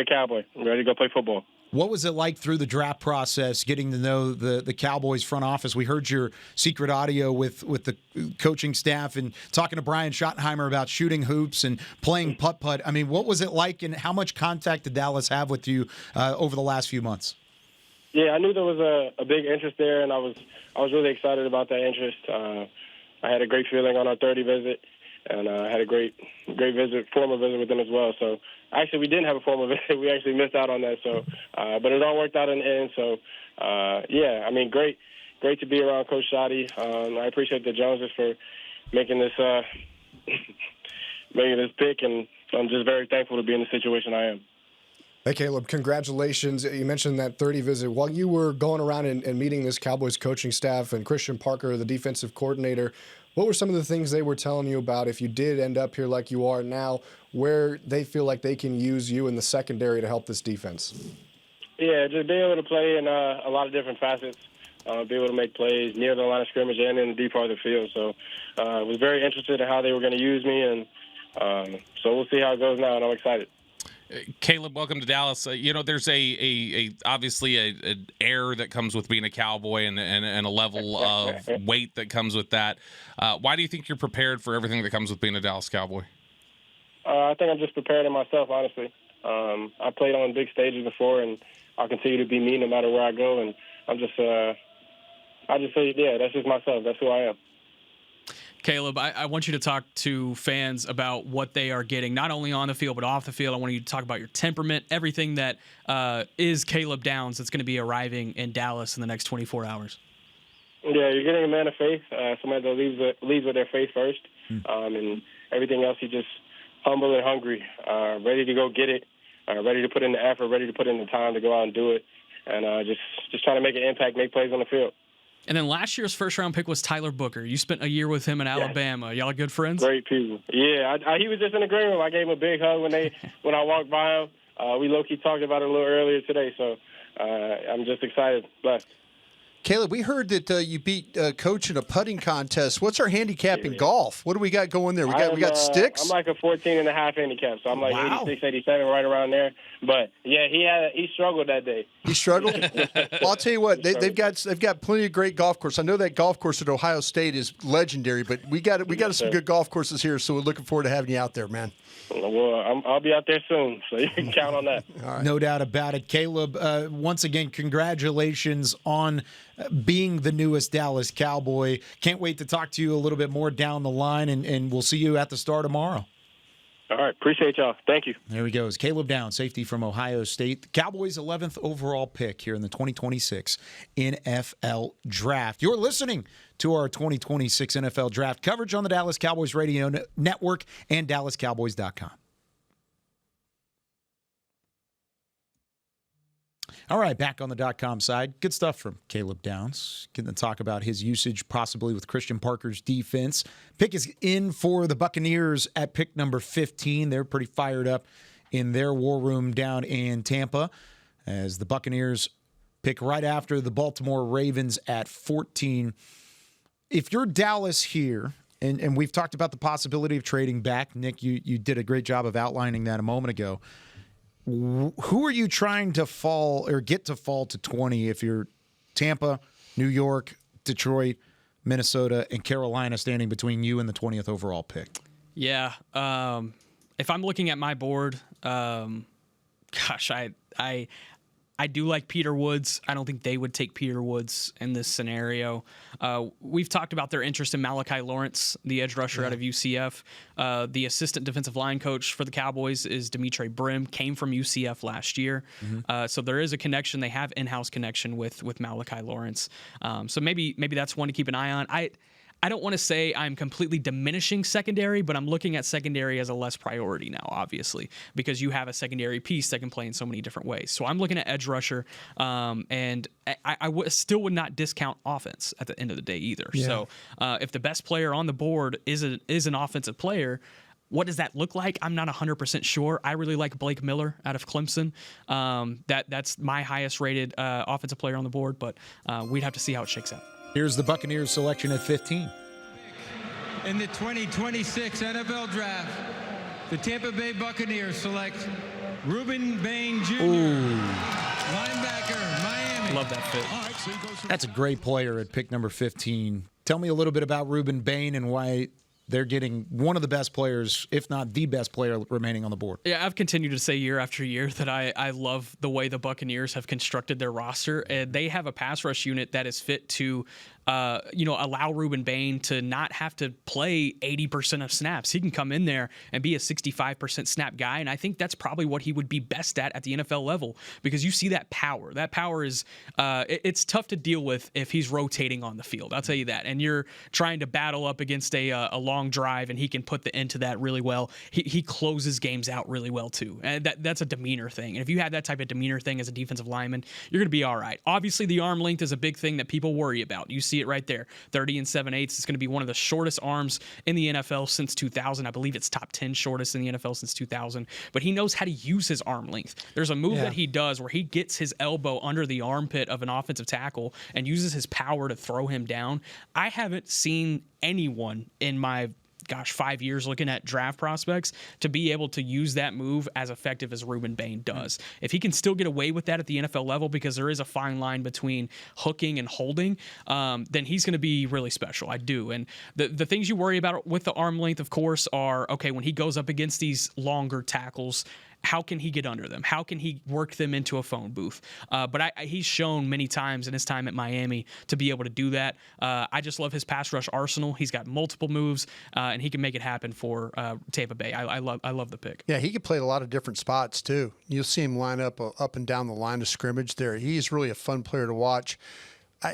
Speaker 15: Cowboy. I'm ready to go play football.
Speaker 13: What was it like through the draft process, getting to know the Cowboys front office? We heard your secret audio with the coaching staff and talking to Brian Schottenheimer about shooting hoops and playing putt-putt. I mean, what was it like, and how much contact did Dallas have with you over the last few months?
Speaker 15: Yeah, I knew there was a big interest there, and I was really excited about that interest. I had a great feeling on our 30 visit, and I had a great formal visit with them as well. So actually, we didn't have a formal visit. We actually missed out on that. So, but it all worked out in the end. So, yeah, I mean, great to be around Coach Schotty. I appreciate the Joneses for making this pick, and I'm just very thankful to be in the situation I am.
Speaker 5: Hey, Caleb, congratulations. You mentioned that 30 visit. While you were going around and meeting this Cowboys coaching staff and Christian Parker, the defensive coordinator, what were some of the things they were telling you about if you did end up here like you are now, where they feel like they can use you in the secondary to help this defense?
Speaker 15: Yeah, just being able to play in a lot of different facets, be able to make plays near the line of scrimmage and in the deep part of the field. So I was very interested in how they were going to use me, and so we'll see how it goes now, and I'm excited.
Speaker 6: Caleb, welcome to Dallas. There's obviously an air that comes with being a Cowboy and a level of weight that comes with that. Why do you think you're prepared for everything that comes with being a Dallas Cowboy?
Speaker 15: I think I'm just prepared in myself, honestly. I played on big stages before, and I'll continue to be me no matter where I go. And I just say, yeah, that's just myself. That's who I am.
Speaker 4: Caleb, I want you to talk to fans about what they are getting, not only on the field, but off the field. I want you to talk about your temperament, everything that is Caleb Downs that's going to be arriving in Dallas in the next 24 hours.
Speaker 15: Yeah, you're getting a man of faith, somebody that leads with their faith first, and everything else, he's just humble and hungry, ready to go get it, ready to put in the effort, ready to put in the time to go out and do it, and just trying to make an impact, make plays on the field.
Speaker 4: And then last year's first-round pick was Tyler Booker. You spent a year with him in Alabama. Y'all are good friends?
Speaker 15: Great people. Yeah, he was just in the green room. I gave him a big hug when I walked by him. We low-key talked about it a little earlier today, so I'm just excited, blessed.
Speaker 3: Caleb, we heard that you beat Coach in a putting contest. What's our handicap in golf? What do we got going there? We got sticks?
Speaker 15: I'm like a 14.5 handicap, so I'm like 86, 87, right around there. But, yeah, he struggled that day.
Speaker 3: He struggled? Well, I'll tell you what, they've got plenty of great golf courses. I know that golf course at Ohio State is legendary, but we got some good golf courses here, so we're looking forward to having you out there, man.
Speaker 15: Well, I'll be out there soon, so you can count on that.
Speaker 3: All right.
Speaker 13: No doubt about it. Caleb, once again, congratulations on being the newest Dallas Cowboy. Can't wait to talk to you a little bit more down the line, and we'll see you at the Star tomorrow.
Speaker 15: All right. Appreciate y'all. Thank you.
Speaker 13: There he goes. Caleb Downs, safety from Ohio State. The Cowboys' 11th overall pick here in the 2026 NFL Draft. You're listening to our 2026 NFL Draft coverage on the Dallas Cowboys Radio Network and DallasCowboys.com. All right, back on the .com side. Good stuff from Caleb Downs. Getting to talk about his usage possibly with Christian Parker's defense. Pick is in for the Buccaneers at pick number 15. They're pretty fired up in their war room down in Tampa as the Buccaneers pick right after the Baltimore Ravens at 14. If you're Dallas here, and we've talked about the possibility of trading back. Nick, you did a great job of outlining that a moment ago. Who are you trying to fall or get to fall to 20 if you're Tampa, New York, Detroit, Minnesota, and Carolina standing between you and the 20th overall pick?
Speaker 4: Yeah. If I'm looking at my board, gosh, I do like Peter Woods. I don't think they would take Peter Woods in this scenario. We've talked about their interest in Malachi Lawrence, the edge rusher out of UCF. The assistant defensive line coach for the Cowboys is Dimitri Brim, came from UCF last year. So there is a connection. They have in-house connection with Malachi Lawrence. So maybe that's one to keep an eye on. I don't want to say I'm completely diminishing secondary, but I'm looking at secondary as a less priority now, obviously, because you have a secondary piece that can play in so many different ways. So I'm looking at edge rusher, and I still would not discount offense at the end of the day either. Yeah. So if the best player on the board is an offensive player, what does that look like? I'm not 100% sure. I really like Blake Miller out of Clemson. That's my highest rated offensive player on the board, but we'd have to see how it shakes out.
Speaker 13: Here's the Buccaneers selection at 15.
Speaker 10: In the 2026 NFL Draft, the Tampa Bay Buccaneers select Ruben Bain Jr., linebacker, Miami.
Speaker 4: Love that fit.
Speaker 13: That's a great player at pick number 15. Tell me a little bit about Ruben Bain and why they're getting one of the best players, if not the best player remaining on the board.
Speaker 4: Yeah, I've continued to say year after year that I love the way the Buccaneers have constructed their roster. And they have a pass rush unit that is fit to allow Ruben Bain to not have to play 80% of snaps. He can come in there and be a 65% snap guy, and I think that's probably what he would be best at the NFL level, because you see that power. That power is it's tough to deal with if he's rotating on the field. I'll tell you that. And you're trying to battle up against a long drive, and he can put the end to that really well. He closes games out really well too, and that's a demeanor thing. And if you have that type of demeanor thing as a defensive lineman, you're going to be all right. Obviously, the arm length is a big thing that people worry about. You see it right there, 30 7/8. It's going to be one of the shortest arms in the NFL since 2000. I believe it's top 10 shortest in the NFL since 2000. But he knows how to use his arm length. There's a move that he does where he gets his elbow under the armpit of an offensive tackle and uses his power to throw him down. I haven't seen anyone in my 5 years looking at draft prospects to be able to use that move as effective as Ruben Bain does. If he can still get away with that at the NFL level, because there is a fine line between hooking and holding, then he's going to be really special. I do. And the things you worry about with the arm length, of course, are, okay, when he goes up against these longer tackles, how can he get under them? How can he work them into a phone booth? But he's shown many times in his time at Miami to be able to do that. I just love his pass rush arsenal. He's got multiple moves, and he can make it happen for Tampa Bay. I love the pick.
Speaker 3: Yeah, he could play a lot of different spots too. You'll see him line up and down the line of scrimmage there. He's really a fun player to watch.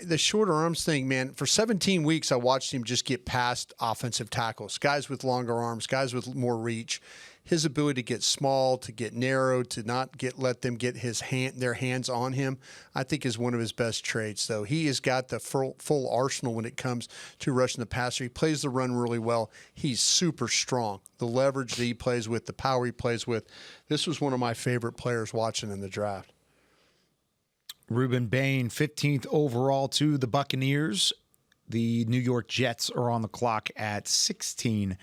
Speaker 3: The shorter arms thing, man, for 17 weeks I watched him just get past offensive tackles, guys with longer arms, guys with more reach. His ability to get small, to get narrow, to not let them get their hands on him, I think is one of his best traits. So he has got the full arsenal when it comes to rushing the passer. He plays the run really well. He's super strong. The leverage that he plays with, the power he plays with. This was one of my favorite players watching in the draft.
Speaker 13: Ruben Bain, 15th overall to the Buccaneers. The New York Jets are on the clock at 16.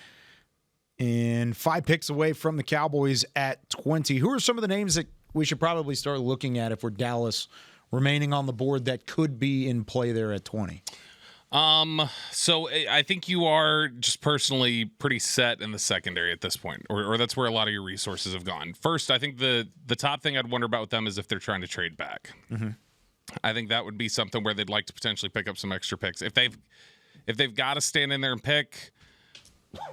Speaker 13: And 5 picks away from the Cowboys at 20. Who are some of the names that we should probably start looking at if we're Dallas remaining on the board that could be in play there at 20?
Speaker 6: So I think you are just personally pretty set in the secondary at this point, or that's where a lot of your resources have gone. First, I think the top thing I'd wonder about with them is if they're trying to trade back.
Speaker 13: Mm-hmm.
Speaker 6: I think that would be something where they'd like to potentially pick up some extra picks. If they've got to stand in there and pick,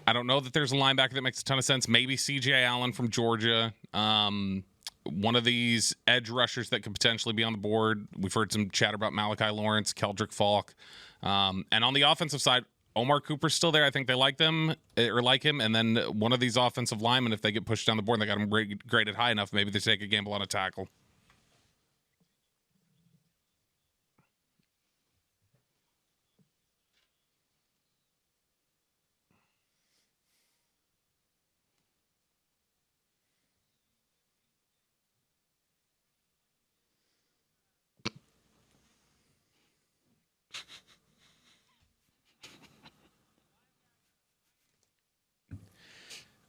Speaker 6: I don't know that there's a linebacker that makes a ton of sense. Maybe C.J. Allen from Georgia. One of these edge rushers that could potentially be on the board. We've heard some chatter about Malachi Lawrence, Keldrick Falk. And on the offensive side, Omar Cooper's still there. I think they like him. And then one of these offensive linemen, if they get pushed down the board and they got him graded high enough, maybe they take a gamble on a tackle.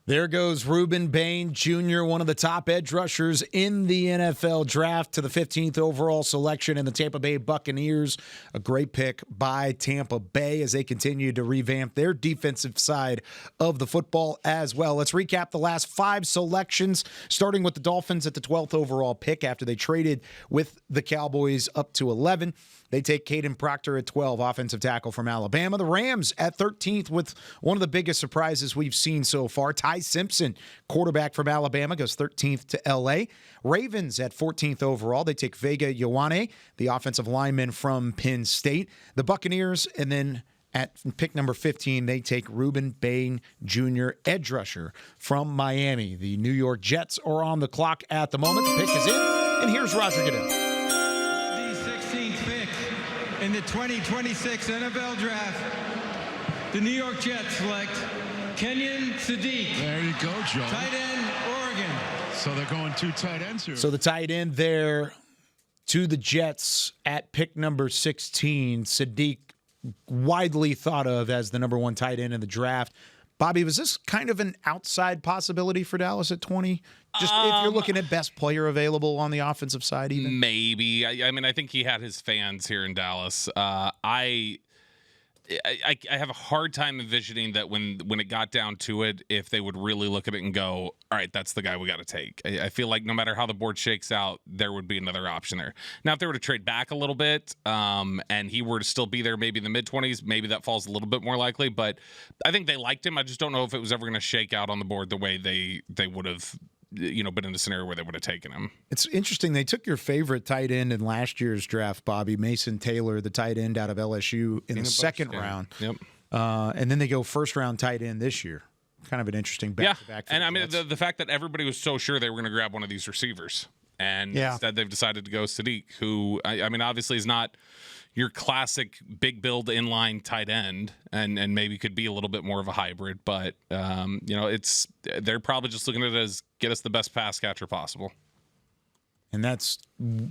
Speaker 13: There goes Ruben Bain Jr., one of the top edge rushers in the NFL draft, to the 15th overall selection in the Tampa Bay Buccaneers. A great pick by Tampa Bay as they continue to revamp their defensive side of the football as well. Let's recap the last 5 selections, starting with the Dolphins at the 12th overall pick after they traded with the Cowboys up to 11. They take Caden Proctor at 12, offensive tackle from Alabama. The Rams at 13th with one of the biggest surprises we've seen so far. Ty Simpson, quarterback from Alabama, goes 13th to L.A. Ravens at 14th overall. They take Vega Ioane, the offensive lineman from Penn State. The Buccaneers, and then at pick number 15, they take Ruben Bain Jr., edge rusher from Miami. The New York Jets are on the clock at the moment. The pick is in, and here's Roger Goodell.
Speaker 10: The 16th pick in the 2026 NFL Draft, the New York Jets select Kenyon Sadiq.
Speaker 11: There you go, Joe.
Speaker 10: Tight end, Oregon.
Speaker 11: So they're going 2 tight ends here.
Speaker 13: So the tight end there to the Jets at pick number 16, Sadiq, widely thought of as the number 1 tight end in the draft. Bobby, was this kind of an outside possibility for Dallas at 20? Just if you're looking at best player available on the offensive side, even?
Speaker 6: Maybe. I mean, I think he had his fans here in Dallas. I have a hard time envisioning that when it got down to it, if they would really look at it and go, all right, that's the guy we got to take. I feel like no matter how the board shakes out, there would be another option there. Now, if they were to trade back a little bit and he were to still be there maybe in the mid-20s, maybe that falls a little bit more likely. But I think they liked him. I just don't know if it was ever going to shake out on the board the way they would have been in a scenario where they would have taken him.
Speaker 13: It's interesting. They took your favorite tight end in last year's draft, Bobby, Mason Taylor, the tight end out of LSU, in the second round.
Speaker 6: Yep.
Speaker 13: And then they go first-round tight end this year. Kind of an interesting back-to-back.
Speaker 6: And I mean, the fact that everybody was so sure they were going to grab one of these receivers, and instead they've decided to go Sadiq, who, I mean, obviously is not your classic big build inline tight end, and maybe could be a little bit more of a hybrid, but they're probably just looking at it as get us the best pass catcher possible.
Speaker 13: And that's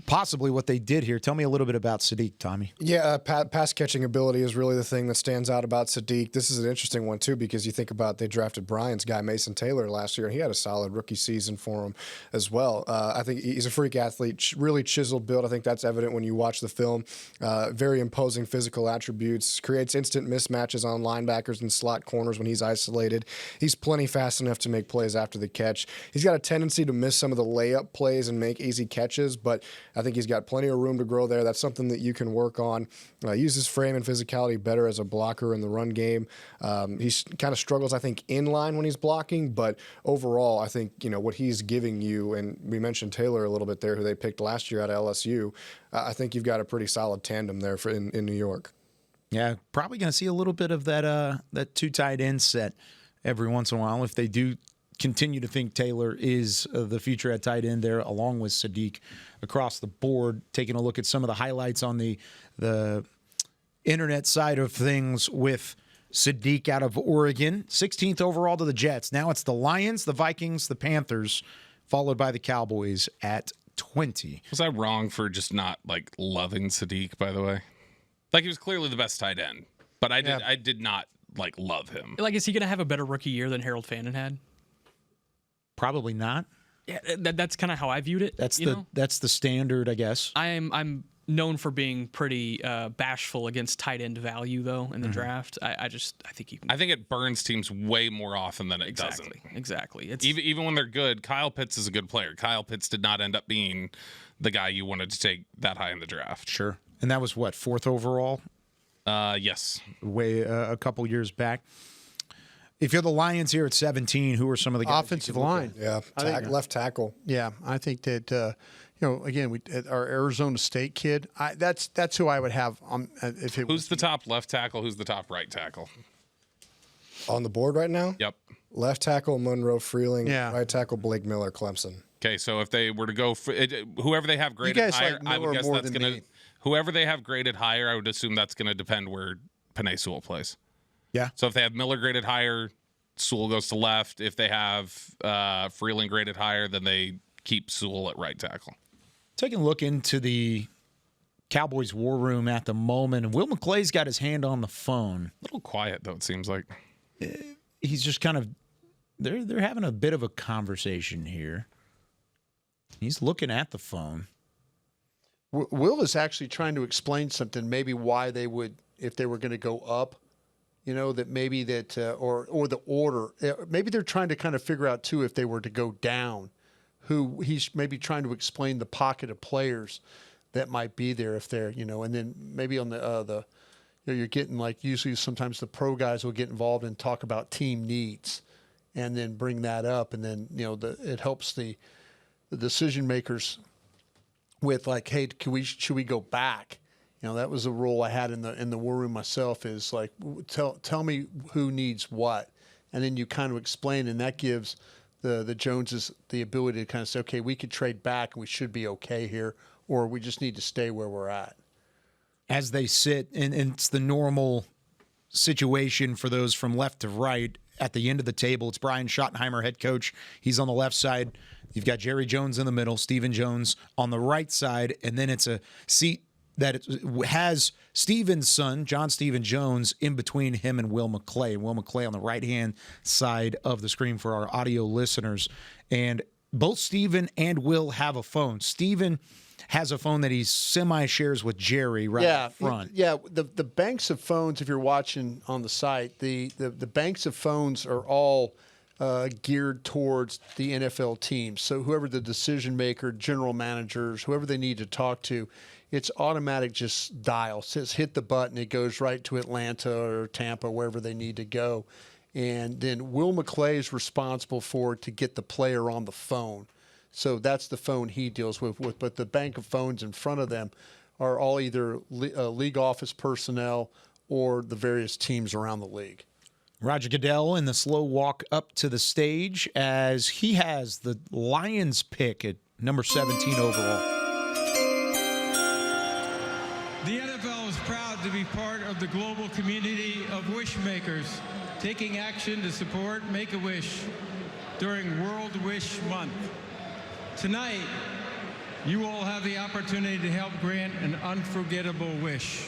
Speaker 13: possibly what they did here. Tell me a little bit about Sadiq, Tommy.
Speaker 5: Yeah, pass catching ability is really the thing that stands out about Sadiq. This is an interesting one, too, because you think about they drafted Bryant's guy, Mason Taylor, last year, and he had a solid rookie season for him as well. I think he's a freak athlete, really chiseled build. I think that's evident when you watch the film. Very imposing physical attributes, creates instant mismatches on linebackers and slot corners when he's isolated. He's plenty fast enough to make plays after the catch. He's got a tendency to miss some of the layup plays and make easy catches, but I think he's got plenty of room to grow there. That's something that you can work on. Use his frame and physicality better as a blocker in the run game. He kind of struggles, I think, in line when he's blocking, but overall, I think what he's giving you, and we mentioned Taylor a little bit there, who they picked last year out of LSU. I think you've got a pretty solid tandem there in New York.
Speaker 13: Yeah, probably going to see a little bit of that 2 tight end set every once in a while if they do continue to think Taylor is the future at tight end there, along with Sadiq across the board. Taking a look at some of the highlights on the internet side of things with Sadiq out of Oregon. 16th overall to the Jets. Now it's the Lions, the Vikings, the Panthers, followed by the Cowboys at 20.
Speaker 6: Was I wrong for just not like loving Sadiq, by the way? Like, he was clearly the best tight end, but I did not like love him.
Speaker 4: Like, is he going to have a better rookie year than Harold Fannin had?
Speaker 13: Probably not.
Speaker 4: Yeah, that's kind of how I viewed it.
Speaker 13: That's the standard, I guess.
Speaker 4: I'm known for being pretty bashful against tight end value, though, in the draft. I think he can.
Speaker 6: I think it burns teams way more often than it doesn't.
Speaker 4: Exactly. It's
Speaker 6: Even when they're good, Kyle Pitts is a good player. Kyle Pitts did not end up being the guy you wanted to take that high in the draft.
Speaker 13: Sure. And that was what, 4th overall?
Speaker 6: Yes.
Speaker 13: Way a couple years back. If you're the Lions here at 17, who are some of the guys?
Speaker 3: Offensive line.
Speaker 5: Yeah, left tackle.
Speaker 3: Yeah, I think that again, our Arizona State kid. That's who I would have. If it
Speaker 6: Who's the top left tackle? Who's the top right tackle?
Speaker 5: On the board right now?
Speaker 6: Yep.
Speaker 5: Left tackle Monroe Freeling.
Speaker 3: Yeah.
Speaker 5: Right tackle Blake Miller, Clemson.
Speaker 6: Okay, so if they were to go for whoever they have graded
Speaker 3: guys
Speaker 6: higher,
Speaker 3: like
Speaker 6: I would
Speaker 3: Miller
Speaker 6: guess
Speaker 3: more
Speaker 6: that's
Speaker 3: than
Speaker 6: going to
Speaker 3: me.
Speaker 6: whoever they have graded higher. I would assume that's going to depend where Penei Sewell plays.
Speaker 13: Yeah.
Speaker 6: So if they have Miller graded higher, Sewell goes to left. If they have Freeling graded higher, then they keep Sewell at right tackle.
Speaker 13: Taking a look into the Cowboys war room at the moment, and Will McClay's got his hand on the phone.
Speaker 6: A little quiet though, it seems like.
Speaker 13: He's just kind of they're having a bit of a conversation here. He's looking at the phone.
Speaker 3: Will is actually trying to explain something, maybe why they would, if they were going to go up, that maybe that, or the order, maybe they're trying to kind of figure out too, if they were to go down, who he's maybe trying to explain the pocket of players that might be there if they're, and then maybe on the you're getting like usually sometimes the pro guys will get involved and talk about team needs and then bring that up. And then, it helps the decision makers with like, hey, should we go back? That was a role I had in the war room myself, is like, tell me who needs what. And then you kind of explain, and that gives the Joneses the ability to kind of say, okay, we could trade back and we should be okay here, or we just need to stay where we're at.
Speaker 13: As they sit, and it's the normal situation for those from left to right. At the end of the table, it's Brian Schottenheimer, head coach. He's on the left side. You've got Jerry Jones in the middle, Stephen Jones on the right side, and then it's a seat that it has Stephen's son, John Stephen Jones, in between him and Will McClay. And Will McClay on the right-hand side of the screen for our audio listeners. And both Stephen and Will have a phone. Stephen has a phone that he semi-shares with Jerry up front.
Speaker 3: Yeah, the banks of phones, if you're watching on the site, the banks of phones are all geared towards the NFL teams. So whoever the decision maker, general managers, whoever they need to talk to, it's automatic, just dial. It says hit the button, it goes right to Atlanta or Tampa, wherever they need to go. And then Will McClay is responsible to get the player on the phone. So that's the phone he deals with. But the bank of phones in front of them are all either league office personnel or the various teams around the league.
Speaker 13: Roger Goodell in the slow walk up to the stage as he has the Lions pick at number 17 overall.
Speaker 10: The NFL is proud to be part of the global community of wish makers, taking action to support Make-A-Wish during World Wish Month. Tonight, you all have the opportunity to help grant an unforgettable wish.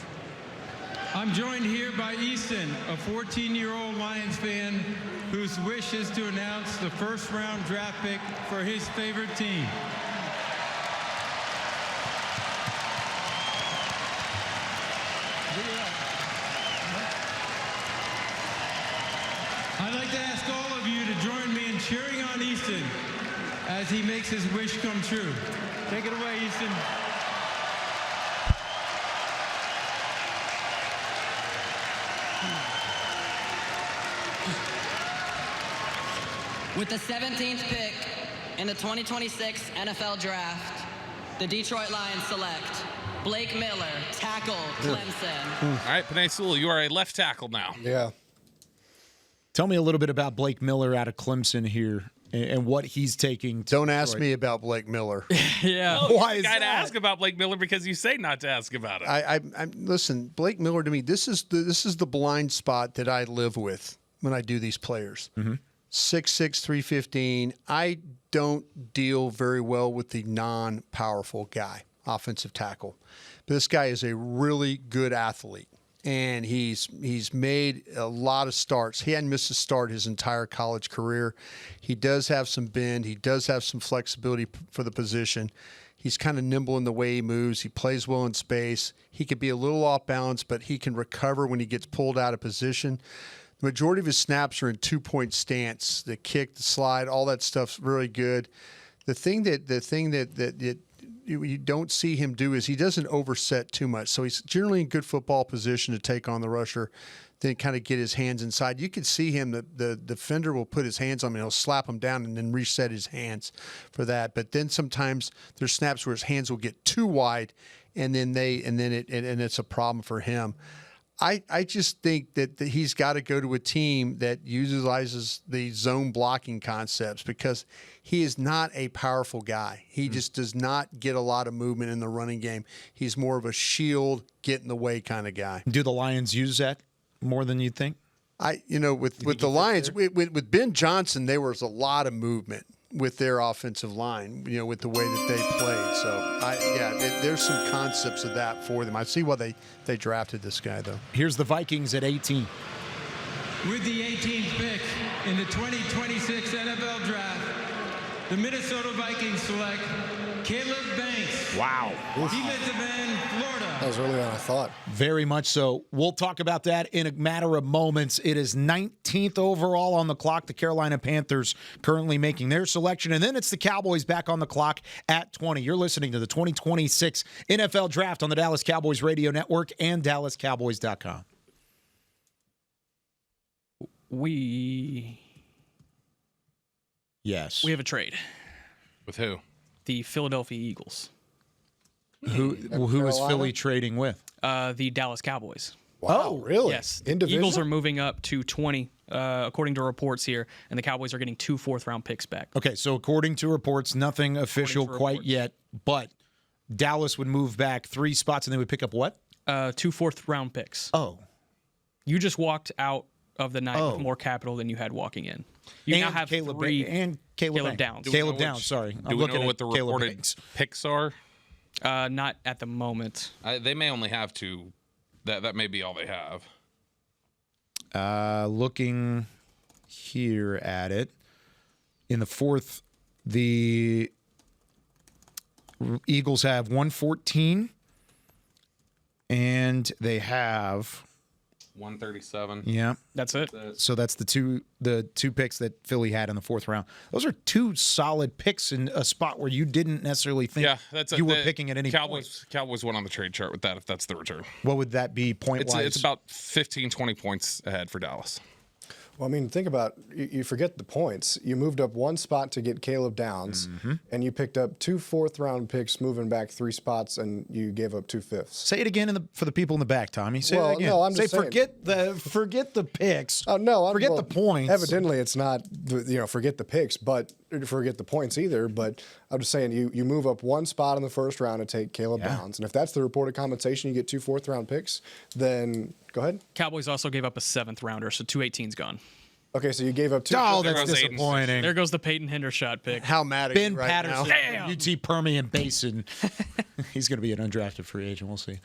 Speaker 10: I'm joined here by Easton, a 14-year-old Lions fan whose wish is to announce the first-round draft pick for his favorite team. I'd like to ask all of you to join me in cheering on Easton as he makes his wish come true. Take it away, Easton.
Speaker 17: With the 17th pick in the 2026 NFL Draft, the Detroit Lions select Blake Miller, tackle, Clemson.
Speaker 6: All right, Penei Sewell, you are a left tackle now.
Speaker 5: Yeah.
Speaker 13: Tell me a little bit about Blake Miller out of Clemson here and what he's taking.
Speaker 3: Don't ask me about Blake Miller.
Speaker 4: Yeah.
Speaker 6: Oh,
Speaker 13: Why
Speaker 6: you
Speaker 13: is
Speaker 6: got to
Speaker 13: that?
Speaker 6: ask about Blake Miller because you say not to ask about it.
Speaker 3: I listen, Blake Miller to me, this is the blind spot that I live with when I do these players.
Speaker 13: Mm-hmm.
Speaker 3: 6'6", 315. I don't deal very well with the non-powerful guy, offensive tackle. But this guy is a really good athlete, and he's made a lot of starts. He hadn't missed a start his entire college career. He does have some bend. He does have some flexibility for the position. He's kind of nimble in the way he moves. He plays well in space. He could be a little off balance, but he can recover when he gets pulled out of position. The majority of his snaps are in two-point stance. The kick, the slide, all that stuff's really good. The thing that you don't see him do is he doesn't overset too much. So he's generally in good football position to take on the rusher, then kind of get his hands inside. You can see him, the defender will put his hands on him, and he'll slap him down and then reset his hands for that. But then sometimes there's snaps where his hands will get too wide, and then it's a problem for him. I just think that he's got to go to a team that utilizes the zone blocking concepts, because he is not a powerful guy. He just does not get a lot of movement in the running game. He's more of a shield, get in the way kind of guy.
Speaker 13: Do the Lions use that more than you'd think?
Speaker 3: With the Lions, with Ben Johnson, there was a lot of movement with their offensive line, with the way that they played. So, there's some concepts of that for them. I see why they drafted this guy, though.
Speaker 13: Here's the Vikings at 18.
Speaker 10: With the 18th pick in the 2026 NFL Draft, the Minnesota Vikings select Caleb Banks.
Speaker 13: Wow.
Speaker 10: Defensive end, Florida.
Speaker 5: That was earlier than I thought.
Speaker 13: Very much so. We'll talk about that in a matter of moments. It is 19th overall on the clock. The Carolina Panthers currently making their selection. And then it's the Cowboys back on the clock at 20. You're listening to the 2026 NFL Draft on the Dallas Cowboys Radio Network and DallasCowboys.com. Yes.
Speaker 4: We have a trade.
Speaker 6: With who?
Speaker 4: The Philadelphia Eagles.
Speaker 13: Who is Philly trading with?
Speaker 4: The Dallas Cowboys.
Speaker 5: Wow, really?
Speaker 4: Yes.
Speaker 5: In
Speaker 4: The
Speaker 5: division?
Speaker 4: Eagles are moving up to 20, according to reports here, and the Cowboys are getting 2 fourth-round picks back.
Speaker 13: Okay, so according to reports, nothing official quite yet, but Dallas would move back 3 spots, and they would pick up what?
Speaker 4: 2 fourth-round picks.
Speaker 13: Oh.
Speaker 4: You just walked out of the night with more capital than you had walking in. You now have
Speaker 13: Caleb
Speaker 4: 3
Speaker 13: and Caleb
Speaker 4: Downs.
Speaker 13: Caleb Downs, sorry.
Speaker 6: Do we know what the reported picks are?
Speaker 4: Not at the moment.
Speaker 6: They may only have 2. That may be all they have.
Speaker 13: Looking here at it, in the 4th, the Eagles have 114, and they have
Speaker 6: 137.
Speaker 13: Yeah,
Speaker 4: that's it.
Speaker 13: So that's the two picks that Philly had in the 4th round. Those are 2 solid picks in a spot where you didn't necessarily think you were picking at any point.
Speaker 6: Cowboys went on the trade chart with that, if that's the return.
Speaker 13: What would that be point-wise?
Speaker 6: It's about 15, 20 points ahead for Dallas.
Speaker 5: Well, I mean, think about you forget the points. You moved up 1 spot to get Caleb Downs, and you picked up 2 fourth-round picks, moving back 3 spots, and you gave up 2 fifths.
Speaker 13: Say it again for the people in the back, Tommy. Say it again.
Speaker 5: No, I'm just saying.
Speaker 13: Forget the picks.
Speaker 5: Forget
Speaker 13: the points.
Speaker 5: Evidently, it's not forget the picks, but forget the points either. But I'm just saying you move up 1 spot in the 1st round to take Caleb Downs, and if that's the reported compensation, you get 2 fourth-round picks. Then go ahead.
Speaker 4: Cowboys also gave up a 7th rounder, so 218's gone.
Speaker 5: Okay, so you gave up 2.
Speaker 13: Oh, that's disappointing.
Speaker 4: There goes the Peyton Hendershot pick.
Speaker 3: How mad are
Speaker 13: Ben
Speaker 3: you right
Speaker 13: Patterson,
Speaker 3: now?
Speaker 13: UT Permian Basin. He's going to be an undrafted free agent. We'll see.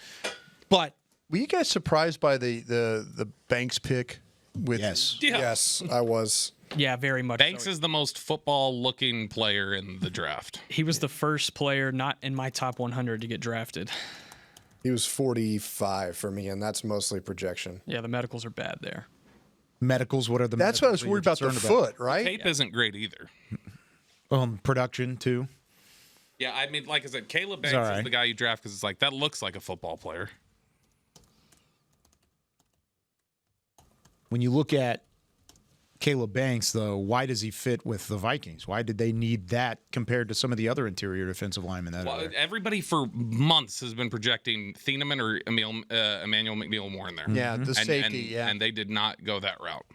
Speaker 13: But
Speaker 3: were you guys surprised by the Banks pick?
Speaker 5: Yes, I was.
Speaker 4: Yeah, very much.
Speaker 6: Banks is the most football-looking player in the draft.
Speaker 4: He was the first player not in my top 100 to get drafted.
Speaker 5: He was 45 for me, and that's mostly projection.
Speaker 4: Yeah, the medicals are bad there.
Speaker 13: Medicals, what are the
Speaker 3: That's what I was worried about, the foot, right?
Speaker 6: Tape isn't great either.
Speaker 13: Production, too.
Speaker 6: Yeah, I mean, like I said, Caleb Banks is the guy you draft because it's like, that looks like a football player.
Speaker 13: When you look at Caleb Banks, though, why does he fit with the Vikings? Why did they need that compared to some of the other interior defensive linemen that are there?
Speaker 6: Everybody for months has been projecting Thieneman or Emmanuel McNeil-Moore in there.
Speaker 3: Yeah, the safety,
Speaker 6: and they did not go that route.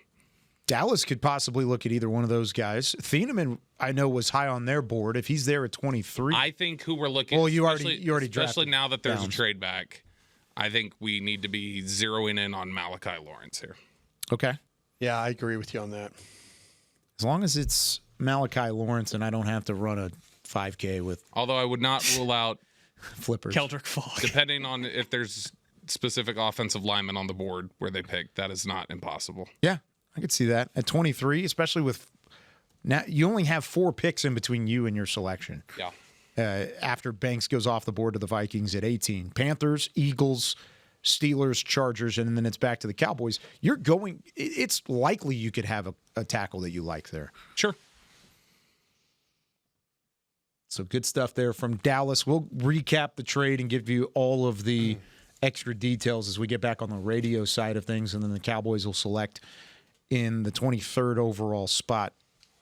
Speaker 13: Dallas could possibly look at either one of those guys. Thieneman, I know, was high on their board. If he's there at 23.
Speaker 6: I think who we're looking at.
Speaker 13: Well, you already
Speaker 6: especially
Speaker 13: drafted
Speaker 6: now that there's
Speaker 13: Downs.
Speaker 6: a trade back, I think we need to be zeroing in on Malachi Lawrence here.
Speaker 13: Okay.
Speaker 3: Yeah, I agree with you on that.
Speaker 13: As long as it's Malachi Lawrence and I don't have to run a 5K with.
Speaker 6: Although I would not rule out
Speaker 13: flippers.
Speaker 4: Keldrick Falk.
Speaker 6: Depending on if there's specific offensive linemen on the board where they pick, that is not impossible.
Speaker 13: Yeah, I could see that. At 23, especially with now you only have 4 picks in between you and your selection.
Speaker 6: Yeah.
Speaker 13: After Banks goes off the board to the Vikings at 18. Panthers, Eagles, Steelers, Chargers, and then it's back to the Cowboys. It's likely you could have a tackle that you like there.
Speaker 6: Sure.
Speaker 13: So good stuff there from Dallas. We'll recap the trade and give you all of the extra details as we get back on the radio side of things, and then the Cowboys will select in the 23rd overall spot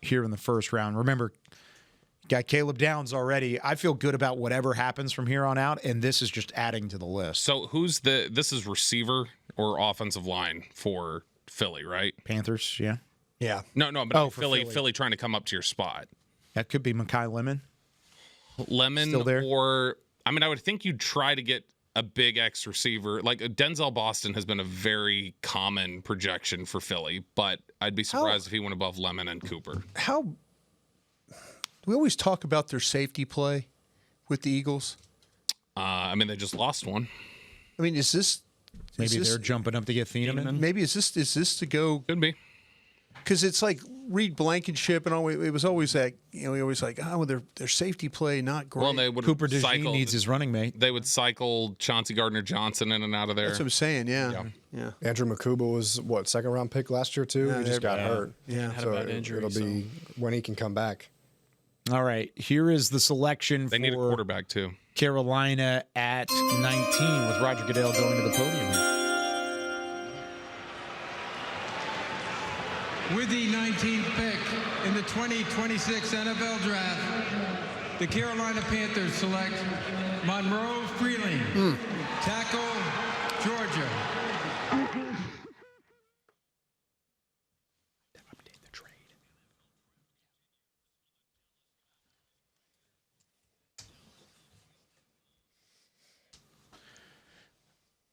Speaker 13: here in the first round. Remember, got Caleb Downs already. I feel good about whatever happens from here on out, and this is just adding to the list.
Speaker 6: So this is receiver or offensive line for Philly, right?
Speaker 13: Panthers, yeah.
Speaker 3: Yeah.
Speaker 6: No, but Philly trying to come up to your spot.
Speaker 13: That could be Mekhi
Speaker 6: Lemon
Speaker 13: still there?
Speaker 6: Or, I mean, I would think you'd try to get a big X receiver. Like Denzel Boston has been a very common projection for Philly, but I'd be surprised if he went above Lemon and Cooper.
Speaker 3: We always talk about their safety play with the Eagles.
Speaker 6: I mean, they just lost one.
Speaker 3: I mean, is this
Speaker 13: maybe they're jumping up to get Thieneman?
Speaker 3: Maybe is this to go?
Speaker 6: Could be.
Speaker 3: Because it's like Reed Blankenship and always it was always that we always like their safety play not great.
Speaker 6: Well, they would
Speaker 13: Cooper DeJean needs his running mate.
Speaker 6: They would cycle Chauncey Gardner-Johnson in and out of there.
Speaker 3: That's what I'm saying. Yeah.
Speaker 5: Andrew Makuba was second round pick last year too. He just got hurt.
Speaker 3: Yeah,
Speaker 4: had a bad injury.
Speaker 5: It'll be when he can come back.
Speaker 13: All right, here is the selection
Speaker 6: They need a quarterback too.
Speaker 13: Carolina at 19 with Roger Goodell going to the podium here.
Speaker 10: With the 19th pick in the 2026 NFL Draft, the Carolina Panthers select Monroe Freeling, tackle, Georgia.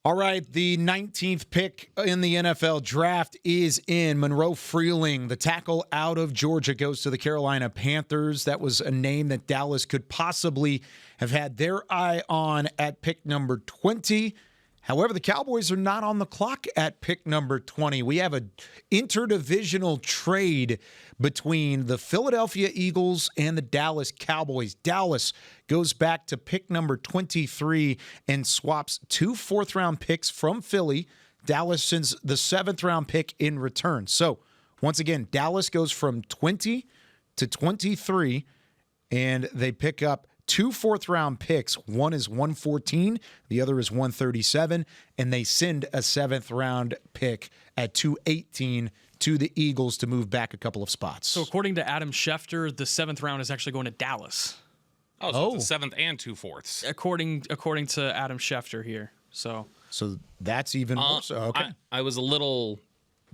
Speaker 13: All right, the 19th pick in the NFL draft is in. Monroe Freeling, the tackle out of Georgia, goes to the Carolina Panthers. That was a name that Dallas could possibly have had their eye on at pick number 20. However, the Cowboys are not on the clock at pick number 20. We have an interdivisional trade between the Philadelphia Eagles and the Dallas Cowboys. Dallas goes back to pick number 23 and swaps 2 fourth-round picks from Philly. Dallas sends the 7th-round pick in return. So, once again, Dallas goes from 20 to 23, and they pick up 2 fourth-round picks. One is 114, the other is 137, and they send a 7th-round pick at 218 to the Eagles to move back a couple of spots.
Speaker 4: So according to Adam Schefter, the 7th round is actually going to Dallas.
Speaker 6: Oh, so it's a 7th and 2 fourths.
Speaker 4: According to Adam Schefter here. So
Speaker 13: that's even more so. Okay.
Speaker 6: I was a little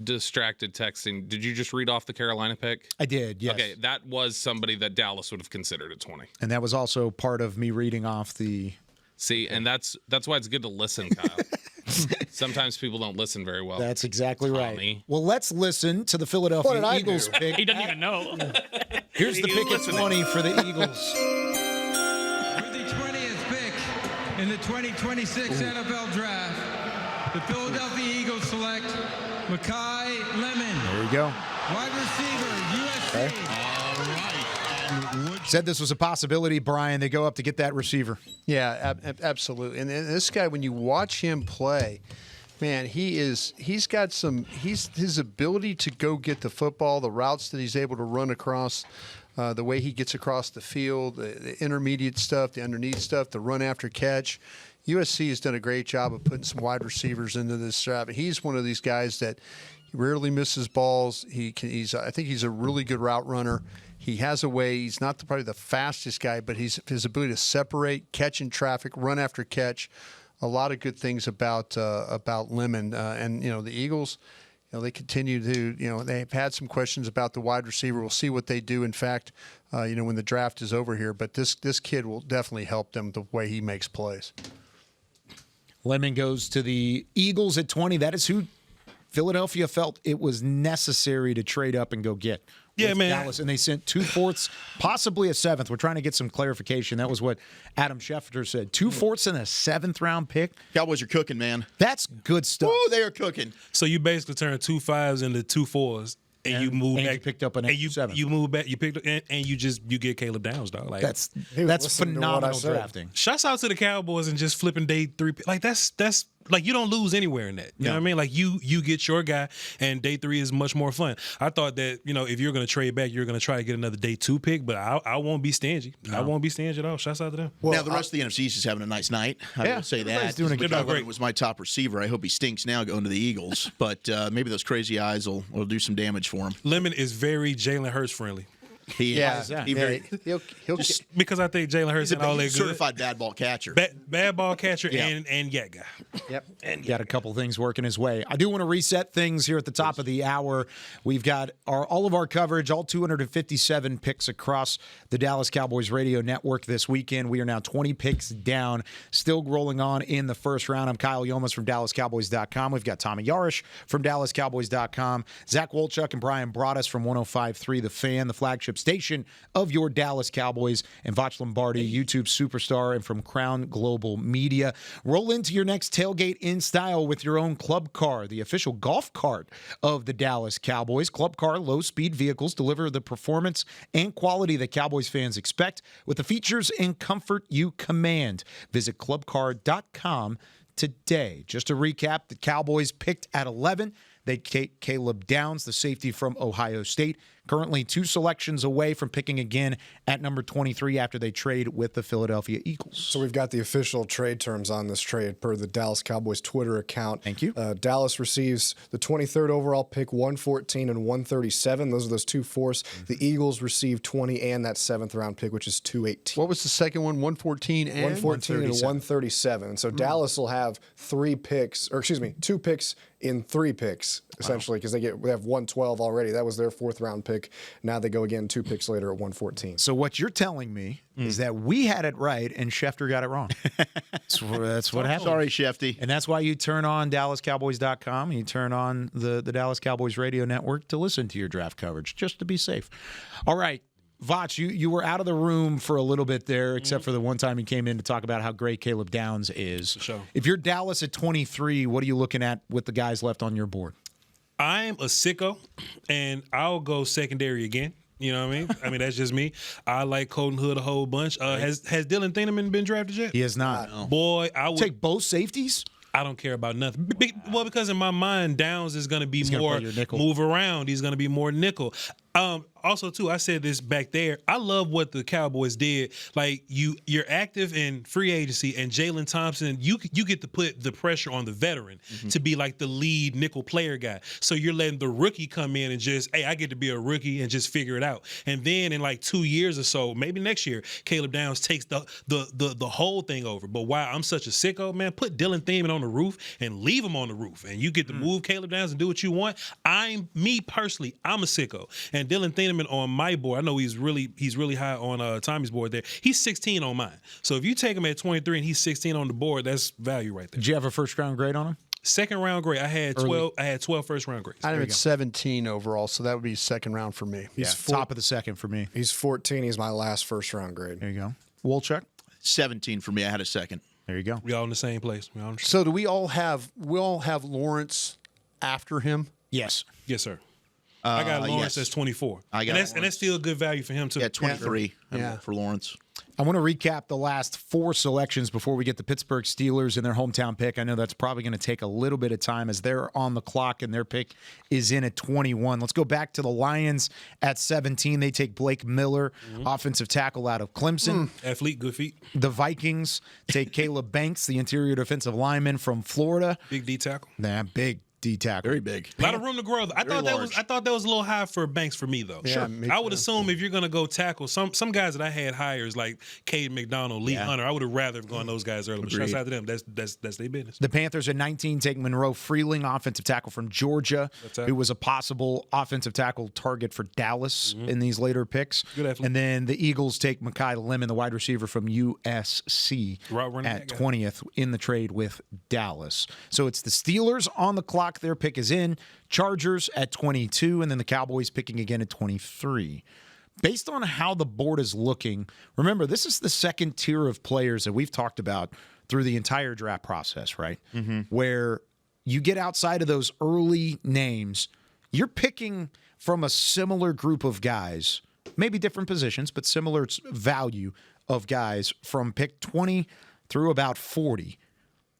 Speaker 6: distracted texting. Did you just read off the Carolina pick?
Speaker 13: I did, yes.
Speaker 6: Okay, that was somebody that Dallas would have considered at 20.
Speaker 13: And that was also part of me reading off the...
Speaker 6: See, and that's why it's good to listen, Kyle. Sometimes people don't listen very well.
Speaker 13: That's exactly right. Well, let's listen to the Philadelphia Eagles pick.
Speaker 4: He doesn't even know.
Speaker 13: Here's the pick at 20 for the Eagles.
Speaker 10: With the 20th pick in the 2026 NFL Draft, the Philadelphia Eagles select Mekhi Lemon.
Speaker 13: There we go.
Speaker 10: Wide receiver, USC.
Speaker 13: Okay. Said this was a possibility, Brian. They go up to get that receiver.
Speaker 3: Yeah, absolutely. And this guy, when you watch him play, man, his ability to go get the football, the routes that he's able to run across, the way he gets across the field, the intermediate stuff, the underneath stuff, the run after catch. USC has done a great job of putting some wide receivers into this draft. He's one of these guys that rarely misses balls. I think he's a really good route runner. He has a way. He's not probably the fastest guy, but his ability to separate, catch in traffic, run after catch. A lot of good things about Lemon. And the Eagles, they continue to, they've had some questions about the wide receiver. We'll see what they do. In fact, when the draft is over here. But this kid will definitely help them the way he makes plays.
Speaker 13: Lemon goes to the Eagles at 20. That is who Philadelphia felt it was necessary to trade up and go get.
Speaker 7: Yeah, man.
Speaker 13: Dallas, and they sent 2 fourths, possibly a 7th. We're trying to get some clarification. That was what Adam Schefter said. 2 fourths and a 7th round pick.
Speaker 8: Cowboys are cooking, man.
Speaker 13: That's good stuff.
Speaker 8: Oh, they are cooking.
Speaker 7: So you basically turned 2 5s into 2 4s. And you move back.
Speaker 13: You picked up an extra 7.
Speaker 7: You move back. You picked up, and you get Caleb Downs, dog. Like
Speaker 13: that's phenomenal drafting.
Speaker 7: Shouts out to the Cowboys and just flipping day 3. Like that's like you don't lose anywhere in that. You know what I mean? Like you get your guy, and day 3 is much more fun. I thought that if you're going to trade back, you're going to try to get another day 2 pick, but I won't be stingy. No. I won't be stingy at all. Shouts out to them.
Speaker 8: Well, now the rest of the NFC is just having a nice night. I will say that.
Speaker 13: Doing a good job.
Speaker 8: Was my top receiver. I hope he stinks now going to the Eagles, but maybe those crazy eyes will do some damage for him.
Speaker 7: Lemon is very Jalen Hurts friendly.
Speaker 8: He is.
Speaker 3: He'll
Speaker 7: just because I think Jalen Hurts and all that good.
Speaker 8: Certified bad ball catcher.
Speaker 7: Bad ball catcher and yak guy.
Speaker 13: Yep. And got a couple things working his way. I do want to reset things here at the top of the hour. We've got all of our coverage, all 257 picks across the Dallas Cowboys radio network this weekend. We are now 20 picks down, still rolling on in the first round. I'm Kyle Yomas from DallasCowboys.com. We've got Tommy Yarish from DallasCowboys.com. Zach Wolchuk and Brian Broaddus from 105.3 The Fan, the flagship station of your Dallas Cowboys, and Vach Lombardi, YouTube superstar, and from Crown Global Media. Roll into your next tailgate in style with your own Club Car, the official golf cart of the Dallas Cowboys. Club Car low-speed vehicles deliver the performance and quality that Cowboys fans expect with the features and comfort you command. Visit clubcar.com today. Just to recap, the Cowboys picked at 11. They take Caleb Downs, the safety from Ohio State. Currently 2 selections away from picking again at number 23 after they trade with the Philadelphia Eagles.
Speaker 5: So we've got the official trade terms on this trade per the Dallas Cowboys Twitter account.
Speaker 13: Thank you.
Speaker 5: Dallas receives the 23rd overall pick, 114 and 137. Those are those 2 fourths. The Eagles receive 20 and that 7th round pick, which is 218.
Speaker 3: What was the second one? 114 and
Speaker 5: 114 and 137. So Dallas will have 2 picks in 3 picks, essentially, because they have 112 already. That was their 4th round pick. Now they go again 2 picks later at 114.
Speaker 13: So what you're telling me is that we had it right and Schefter got it wrong. That's what happened.
Speaker 8: Sorry, Shefty.
Speaker 13: And that's why you turn on DallasCowboys.com and you turn on the Dallas Cowboys radio network to listen to your draft coverage, just to be safe. All right. Vach, you were out of the room for a little bit there, except for the one time you came in to talk about how great Caleb Downs is.
Speaker 7: Sure.
Speaker 13: If you're Dallas at 23, what are you looking at with the guys left on your board?
Speaker 7: I'm a sicko, and I'll go secondary again. You know what I mean? I mean, that's just me. I like Colton Hood a whole bunch. Has Dylan Thieneman been drafted yet?
Speaker 13: He has not.
Speaker 7: No. Boy, I would
Speaker 13: take both safeties.
Speaker 7: I don't care about nothing. Well, because in my mind, Downs is going to be more move around. He's going to be more nickel. Also, too, I said this back there. I love what the Cowboys did. Like you're active in free agency, and Jalen Thompson, you get to put the pressure on the veteran to be like the lead nickel player guy. So you're letting the rookie come in and just, hey, I get to be a rookie and just figure it out. And then in like 2 years or so, maybe next year, Caleb Downs takes the whole thing over. But why I'm such a sicko, man, put Dylan Thieneman on the roof and leave him on the roof, and you get to move Caleb Downs and do what you want. Me personally, I'm a sicko, and Dylan Thieneman on my board, I know he's really high on Tommy's board there. He's 16 on mine. So if you take him at 23 and he's 16 on the board, that's value right there.
Speaker 13: Did you have a first round grade on him?
Speaker 7: Second round grade. I had 12. I had 12 first round grades.
Speaker 3: I had 17 overall, so that would be second round for me.
Speaker 13: He's top of the second for me.
Speaker 5: He's 14. He's my last first round grade.
Speaker 13: There you go. Wolchuk?
Speaker 8: 17 for me. I had a second.
Speaker 13: There you go.
Speaker 7: We all in the same place.
Speaker 3: So do we all have Lawrence after him?
Speaker 13: Yes.
Speaker 7: Yes, sir. I got Lawrence as 24. And that's still a good value for him, too.
Speaker 8: Yeah, 23 for Lawrence.
Speaker 13: I want to recap the last 4 selections before we get the Pittsburgh Steelers and their hometown pick. I know that's probably going to take a little bit of time as they're on the clock and their pick is in at 21. Let's go back to the Lions at 17. They take Blake Miller, offensive tackle out of Clemson.
Speaker 7: Athlete, good feet.
Speaker 13: The Vikings take Caleb Banks, the interior defensive lineman from Florida.
Speaker 7: Big D tackle.
Speaker 13: Nah, big D tackle.
Speaker 8: Very big.
Speaker 7: A lot of room to grow. I thought that was a little high for Banks for me though.
Speaker 3: Yeah,
Speaker 7: sure. I would assume if you're gonna go tackle some guys that I had hires like Cade McDonald, Lee Hunter, I would have rather have gone those guys early. But shouts out to them. That's their business.
Speaker 13: The Panthers at 19 take Monroe Freeling, offensive tackle from Georgia, who was a possible offensive tackle target for Dallas in these later picks.
Speaker 7: Good athlete.
Speaker 13: And then the Eagles take Mekhi Lemon, the wide receiver from USC, at 20th in the trade with Dallas. So it's the Steelers on the clock clock. Their pick is in. Chargers at 22, and then the Cowboys picking again at 23. Based on how the board is looking, remember, this is the second tier of players that we've talked about through the entire draft process, right? Where you get outside of those early names, you're picking from a similar group of guys, maybe different positions, but similar value of guys from pick 20 through about 40.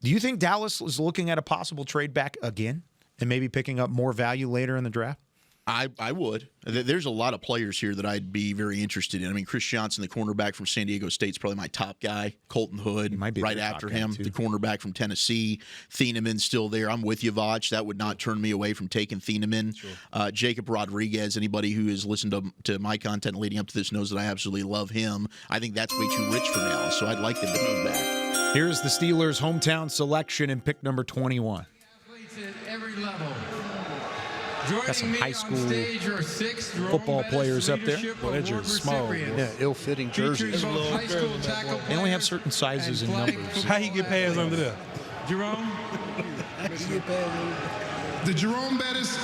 Speaker 13: Do you think Dallas is looking at a possible trade back again and maybe picking up more value later in the draft?
Speaker 8: I would. There's a lot of players here that I'd be very interested in. I mean, Chris Johnson, the cornerback from San Diego State, is probably my top guy. Colton Hood,
Speaker 13: might be
Speaker 8: right after him, the cornerback from Tennessee. Thieneman's still there. I'm with you, Vach. That would not turn me away from taking Thieneman. Sure. Jacob Rodriguez, anybody who has listened to my content leading up to this knows that I absolutely love him. I think that's way too rich for Dallas, so I'd like them to move back.
Speaker 13: Here's the Steelers' hometown selection in pick number 21.
Speaker 10: Athletes at every level.
Speaker 13: Got some high school football players up there.
Speaker 3: Well, that jersey's small. Yeah, ill-fitting jerseys.
Speaker 13: They only have certain sizes and numbers.
Speaker 7: How he get past under there?
Speaker 10: Jerome?
Speaker 9: The Jerome Bettis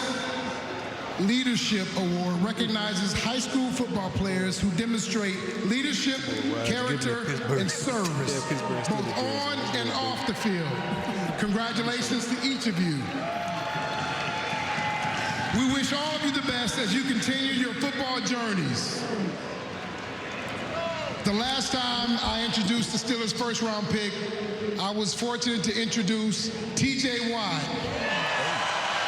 Speaker 9: Leadership Award recognizes high school football players who demonstrate leadership, character, and service, both on and off the field. Congratulations to each of you. We wish all of you the best as you continue your football journeys. The last time I introduced the Steelers' first-round pick, I was fortunate to introduce T.J. Watt.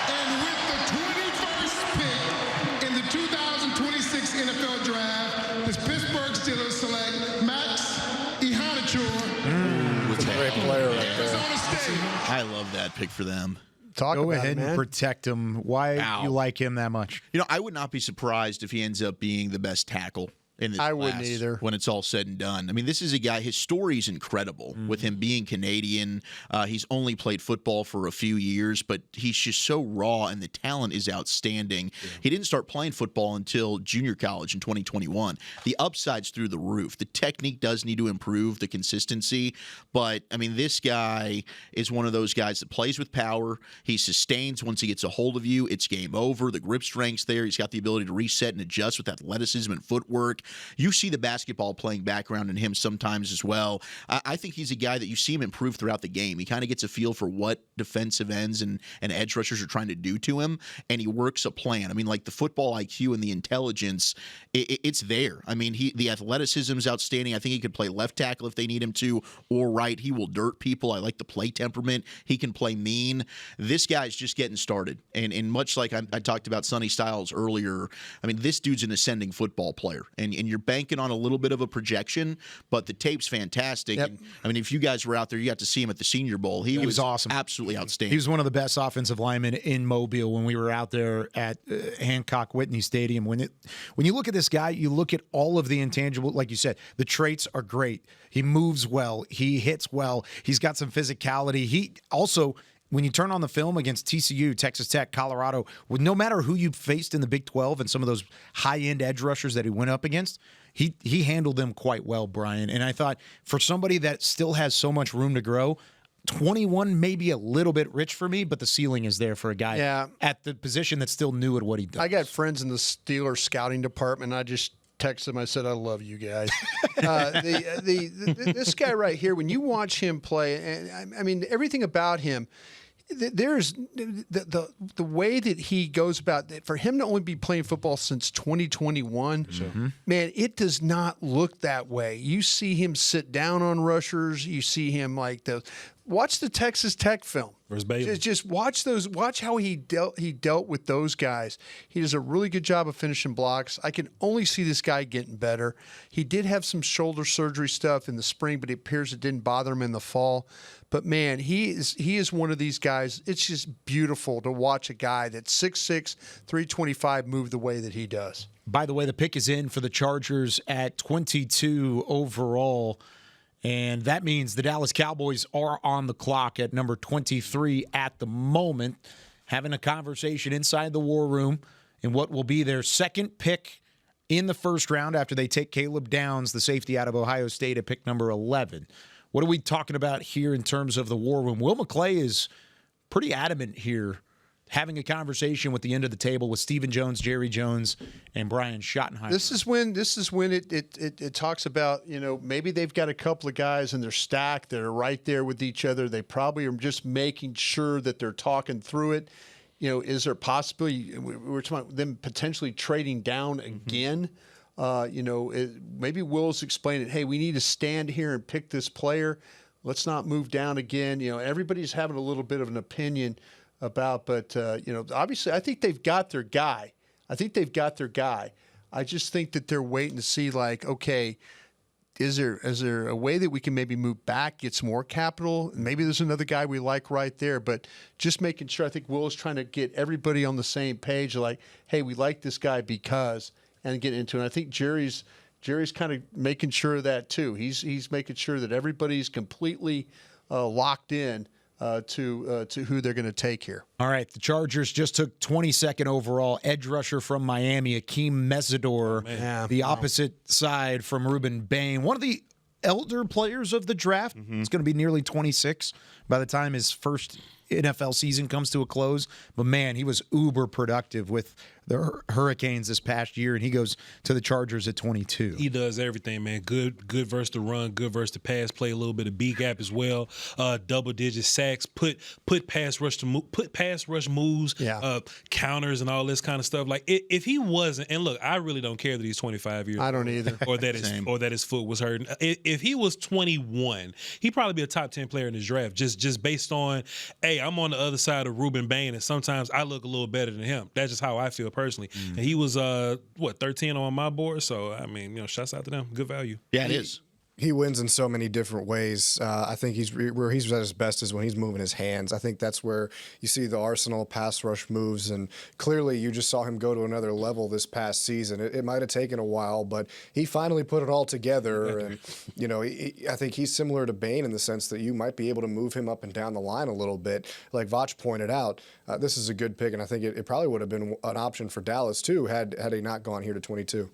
Speaker 9: And with the 21st pick in the 2026 NFL Draft, the Pittsburgh Steelers select Max Ihanachur.
Speaker 8: That's a great player right there.
Speaker 9: Arizona State.
Speaker 8: I love that pick for them.
Speaker 13: Go ahead and protect him. Why you like him that much?
Speaker 8: You know, I would not be surprised if he ends up being the best tackle in this
Speaker 3: I
Speaker 8: class
Speaker 3: wouldn't either.
Speaker 8: when it's all said and done. I mean, this is a guy, his story is incredible with him being Canadian. He's only played football for a few years, but he's just so raw and the talent is outstanding. Yeah. He didn't start playing football until junior college in 2021. The upside's through the roof. The technique does need to improve, the consistency, but I mean, this guy is one of those guys that plays with power. He sustains once he gets a hold of you. It's game over. The grip strength's there. He's got the ability to reset and adjust with athleticism and footwork. You see the basketball playing background in him sometimes as well. I think he's a guy that you see him improve throughout the game. He kind of gets a feel for what defensive ends and edge rushers are trying to do to him, and he works a plan. I mean, like the football IQ and the intelligence, it's there. I mean, the athleticism is outstanding. I think he could play left tackle if they need him to, or right. He will dirt people. I like the play temperament. He can play mean. This guy's just getting started, and much like I talked about Sonny Styles earlier, I mean, this dude's an ascending football player, and you're banking on a little bit of a projection, but the tape's fantastic.
Speaker 13: Yep.
Speaker 8: And, I mean, if you guys were out there, you got to see him at the Senior Bowl. He was
Speaker 13: awesome.
Speaker 8: Absolutely outstanding.
Speaker 13: He was one of the best offensive linemen in Mobile when we were out there at Hancock Whitney Stadium. When you look at this guy, you look at all of the intangible, like you said, the traits are great. He moves well. He hits well. He's got some physicality. He also, when you turn on the film against TCU, Texas Tech, Colorado, no matter who you faced in the Big 12 and some of those high-end edge rushers that he went up against, he handled them quite well, Brian. And I thought for somebody that still has so much room to grow, 21 may be a little bit rich for me, but the ceiling is there for a guy at the position that's still new at what he does.
Speaker 3: I got friends in the Steelers scouting department. I just texted him. I said, I love you guys. This guy right here, when you watch him play, and I mean, everything about him, there's the way that he goes about it. For him to only be playing football since 2021, man, it does not look that way. You see him sit down on rushers. You see him watch the Texas Tech film. Just watch those. Watch how he dealt with those guys. He does a really good job of finishing blocks. I can only see this guy getting better. He did have some shoulder surgery stuff in the spring, but it appears it didn't bother him in the fall. But man, he is one of these guys. It's just beautiful to watch a guy that's 6'6", 325 move the way that he does.
Speaker 13: By the way, the pick is in for the Chargers at 22 overall. And that means the Dallas Cowboys are on the clock at number 23 at the moment, having a conversation inside the war room in what will be their second pick in the first round after they take Caleb Downs, the safety out of Ohio State, at pick number 11. What are we talking about here in terms of the war room? Will McClay is pretty adamant here having a conversation with the end of the table with Stephen Jones, Jerry Jones, and Brian Schottenheimer.
Speaker 3: This is when it talks about, maybe they've got a couple of guys in their stack that are right there with each other. They probably are just making sure that they're talking through it. Is there possibility we're talking about them potentially trading down again? Maybe Will's explained it. Hey, we need to stand here and pick this player. Let's not move down again. Everybody's having a little bit of an opinion about, but obviously I think they've got their guy. I just think that they're waiting to see, like, okay, is there a way that we can maybe move back, get some more capital? Maybe there's another guy we like right there, but just making sure. I think Will is trying to get everybody on the same page, like, hey, we like this guy because, and get into it. And I think Jerry's kind of making sure of that too. He's making sure that everybody's completely locked in to who they're going to take here.
Speaker 13: All right, the Chargers just took 22nd overall edge rusher from Miami, Akeem Mesidor, the opposite side from Ruben Bain, one of the elder players of the draft. It's going to be nearly 26 by the time his first NFL season comes to a close. But, man, he was uber productive with the Hurricanes this past year, and he goes to the Chargers at 22.
Speaker 7: He does everything, man. Good versus the run, good versus the pass, play a little bit of B gap as well. Double-digit sacks, put pass rush moves, counters, and all this kind of stuff. Like, if he wasn't, and look, I really don't care that he's 25 years old.
Speaker 3: I don't either.
Speaker 7: Or that his foot was hurting. If he was 21, he'd probably be a top 10 player in this draft, just based on, hey, I'm on the other side of Ruben Bain, and sometimes I look a little better than him. That's just how I feel personally. And he was 13 on my board, so I mean, shouts out to them. Good value.
Speaker 8: Yeah, it is.
Speaker 5: He wins in so many different ways. I think where he's at his best is when he's moving his hands. I think that's where you see the arsenal pass rush moves, and clearly you just saw him go to another level this past season. It might have taken a while, but he finally put it all together. And I think he's similar to Bain in the sense that you might be able to move him up and down the line a little bit. Like Vach pointed out, this is a good pick, and I think it probably would have been an option for Dallas too had he not gone here to 22.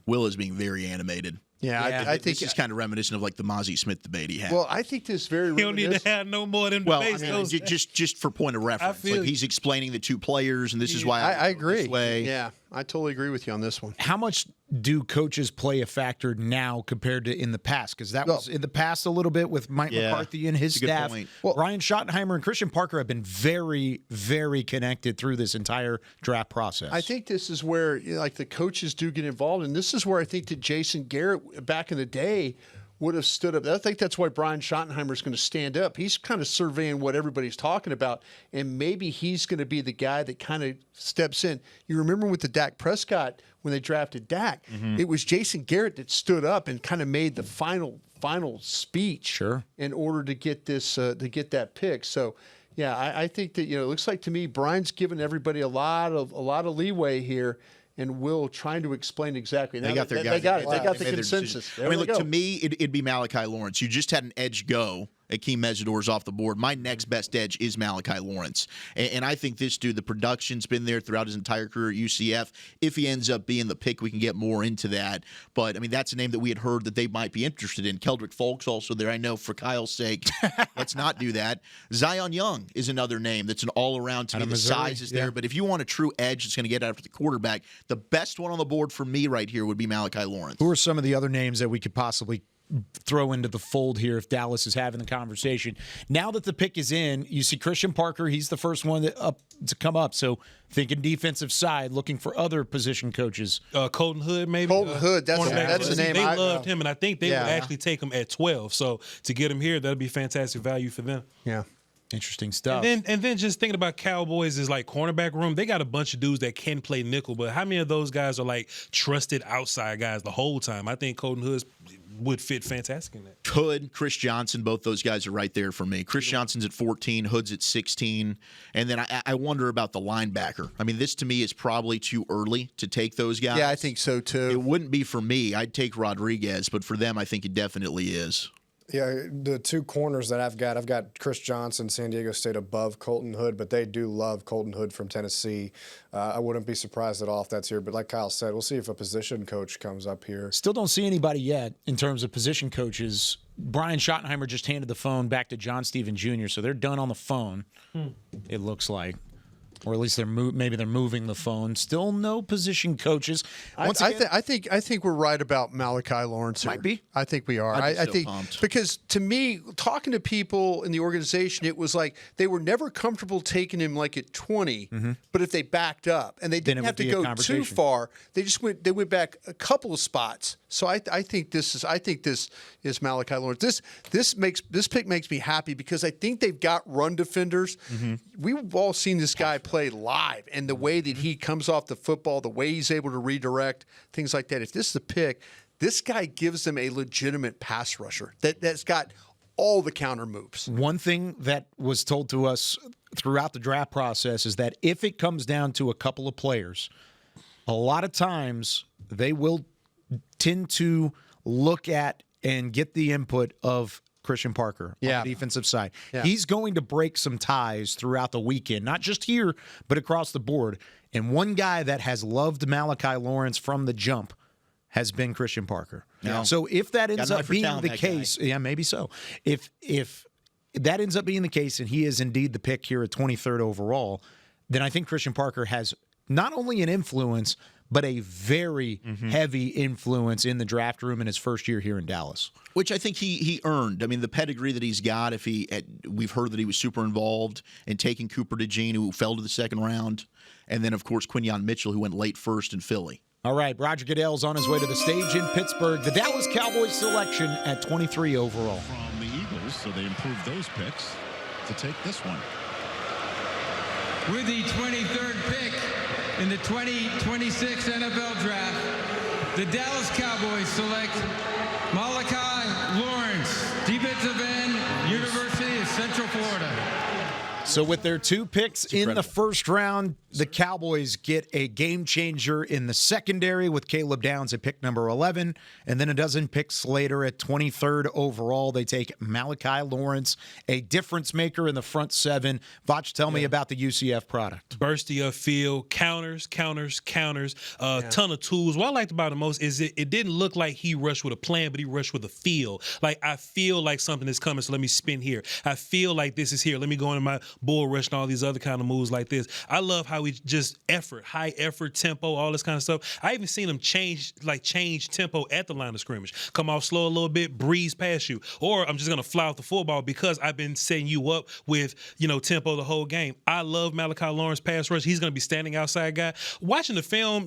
Speaker 8: Will is being very animated.
Speaker 3: Yeah, I think
Speaker 8: this is kind of reminiscent of like the Mozzie Smith debate he had.
Speaker 3: Well, I think this very
Speaker 7: You don't need to have no more than debates.
Speaker 8: I mean, just for point of reference, like he's explaining the two players, and this is why
Speaker 3: I agree.
Speaker 8: This way.
Speaker 3: Yeah, I totally agree with you on this one.
Speaker 13: How much do coaches play a factor now compared to in the past? Because that was in the past a little bit with Mike McCarthy and his staff. Well, Brian Schottenheimer and Christian Parker have been very, very connected through this entire draft process.
Speaker 3: I think this is where the coaches do get involved, and this is where I think that Jason Garrett back in the day would have stood up. I think that's why Brian Schottenheimer is going to stand up. He's kind of surveying what everybody's talking about, and maybe he's going to be the guy that kind of steps in. You remember with the Dak Prescott when they drafted Dak, it was Jason Garrett that stood up and kind of made the final speech in order to get this to get that pick. So yeah, I think that it looks like to me Brian's given everybody a lot of leeway here. And Will trying to explain exactly.
Speaker 8: They got their guy.
Speaker 3: They got it. They got the consensus.
Speaker 8: I mean, look, to me, it'd be Malachi Lawrence. You just had an edge go. Akeem Mesidor's off the board. My next best edge is Malachi Lawrence. And I think this dude, the production's been there throughout his entire career at UCF. If he ends up being the pick, we can get more into that. But, I mean, that's a name that we had heard that they might be interested in. Keldrick Folk's also there. I know for Kyle's sake, let's not do that. Zion Young is another name that's an all-around to me. The size is there. But if you want a true edge that's going to get after the quarterback, the best one on the board for me right here would be Malachi Lawrence.
Speaker 13: Who are some of the other names that we could possibly throw into the fold here if Dallas is having the conversation? Now that the pick is in, you see Christian Parker, he's the first one to come up. So thinking defensive side, looking for other position coaches.
Speaker 7: Colton Hood, maybe.
Speaker 3: Colton Hood, that's the name.
Speaker 7: They loved him, and I think they would actually take him at 12. So to get him here, that'll be fantastic value for them.
Speaker 3: Yeah.
Speaker 13: Interesting stuff.
Speaker 7: And then just thinking about Cowboys is like cornerback room. They got a bunch of dudes that can play nickel, but how many of those guys are like trusted outside guys the whole time? I think Colton Hood would fit fantastic in that.
Speaker 8: Hood, Chris Johnson, both those guys are right there for me. Chris Johnson's at 14, Hood's at 16. And then I wonder about the linebacker. I mean, this to me is probably too early to take those guys.
Speaker 3: Yeah, I think so too.
Speaker 8: It wouldn't be for me. I'd take Rodriguez, but for them, I think it definitely is.
Speaker 5: Yeah, the two corners that I've got Chris Johnson, San Diego State above Colton Hood, but they do love Colton Hood from Tennessee. I wouldn't be surprised at all if that's here. But like Kyle said, we'll see if a position coach comes up here.
Speaker 13: Still don't see anybody yet in terms of position coaches. Brian Schottenheimer just handed the phone back to John Stephen Jr., so they're done on the phone, it looks like. Or at least maybe they're moving the phone. Still no position coaches.
Speaker 3: I think we're right about Malachi Lawrence here.
Speaker 13: Might be.
Speaker 3: I think we are. I think
Speaker 8: pumped.
Speaker 3: because to me, talking to people in the organization, it was like they were never comfortable taking him like at 20. But if they backed up and they didn't have to go too far, they went back a couple of spots. So I think this is Malachi Lawrence. This pick makes me happy because I think they've got run defenders. We've all seen this guy play live, and the way that he comes off the football, the way he's able to redirect, things like that. If this is a pick, this guy gives them a legitimate pass rusher that's got all the counter moves.
Speaker 13: One thing that was told to us throughout the draft process is that if it comes down to a couple of players, a lot of times they will tend to look at and get the input of Christian Parker on the defensive side. Yeah. He's going to break some ties throughout the weekend, not just here, but across the board. And one guy that has loved Malachi Lawrence from the jump has been Christian Parker. Yeah. So if that ends up being the case, maybe so. If that ends up being the case and he is indeed the pick here at 23rd overall, then I think Christian Parker has not only an influence, but a very heavy influence in the draft room in his first year here in Dallas.
Speaker 8: Which I think he earned. I mean, the pedigree that he's got, we've heard that he was super involved in taking Cooper DeJean, who fell to the second round, and then, of course, Quinyon Mitchell, who went late first in Philly.
Speaker 13: All right, Roger Goodell's on his way to the stage in Pittsburgh. The Dallas Cowboys selection at 23 overall.
Speaker 11: From the Eagles, so they improved those picks to take this one.
Speaker 10: With the 23rd pick in the 2026 NFL Draft, the Dallas Cowboys select Malachi Lawrence, defensive end, University of Central Florida.
Speaker 13: So with their 2 picks in the first round, the Cowboys get a game changer in the secondary with Caleb Downs at pick number 11. And then a dozen picks later at 23rd overall, they take Malachi Lawrence, a difference maker in the front 7. Vach, tell me about the UCF product.
Speaker 7: Bursty upfield, counters, ton of tools. What I liked about him most is it didn't look like he rushed with a plan, but he rushed with a feel. Like, I feel like something is coming, so let me spin here. I feel like this is here. Let me go into my bull rush and all these other kind of moves like this. I love how he just high effort, tempo, all this kind of stuff. I even seen him change tempo at the line of scrimmage. Come off slow a little bit, breeze past you. Or I'm just going to fly off the football because I've been setting you up with, tempo the whole game. I love Malachi Lawrence pass rush. He's going to be standing outside guy. Watching the film,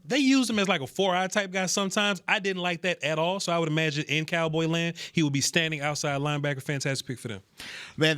Speaker 7: they use him as like a 4-eye type guy sometimes. I didn't like that at all. So I would imagine in Cowboy land, he would be standing outside linebacker. Fantastic pick for them.
Speaker 8: Man,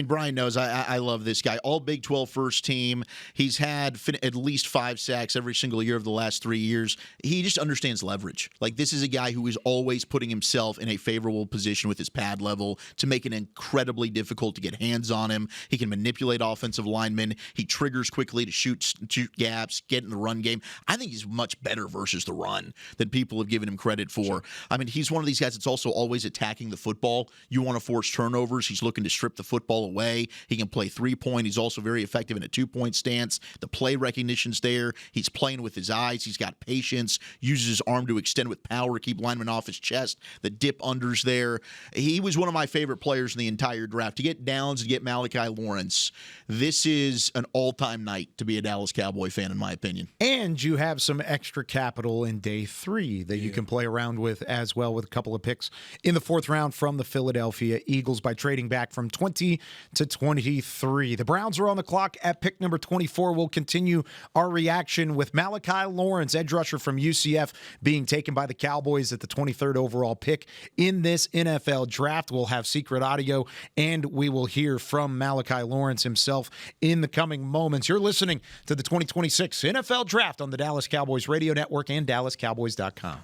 Speaker 8: Brian knows I love this guy. All Big 12 first team. He's had at least 5 sacks every single year of the last 3 years. He just understands leverage. Like, this is a guy who is always putting himself in a favorable position with his pad level to make it incredibly difficult to get hands on him. He can manipulate offensive linemen. He triggers quickly to shoot gaps, get in the run game. I think he's much better versus the run than people have given him credit for. Sure. I mean, he's one of these guys that's also always attacking the football. You want to force turnovers. He's looking to strip the football away. He can play 3-point. He's also very effective in a 2-point stance. The play recognition's there. He's playing with his eyes. He's got patience, uses his arm to extend with power to keep linemen off his chest. The dip under's there. He was one of my favorite players in the entire draft. To get Downs, to get Malachi Lawrence, this is an all-time night to be a Dallas Cowboy fan, in my opinion.
Speaker 13: And you have some extra capital in day 3 that you can play around with as well, with a couple of picks in the 4th round from the Philadelphia Eagles by trading back from 20 to 23. The Browns are on the clock at pick number 24. We'll continue our reaction with Malachi Lawrence, edge rusher from UCF, being taken by the Cowboys at the 23rd overall pick in this NFL draft. We'll have secret audio, and we will hear from Malachi Lawrence himself in the coming moments. You're listening to the 2026 NFL Draft on the Dallas Cowboys Radio Network and DallasCowboys.com.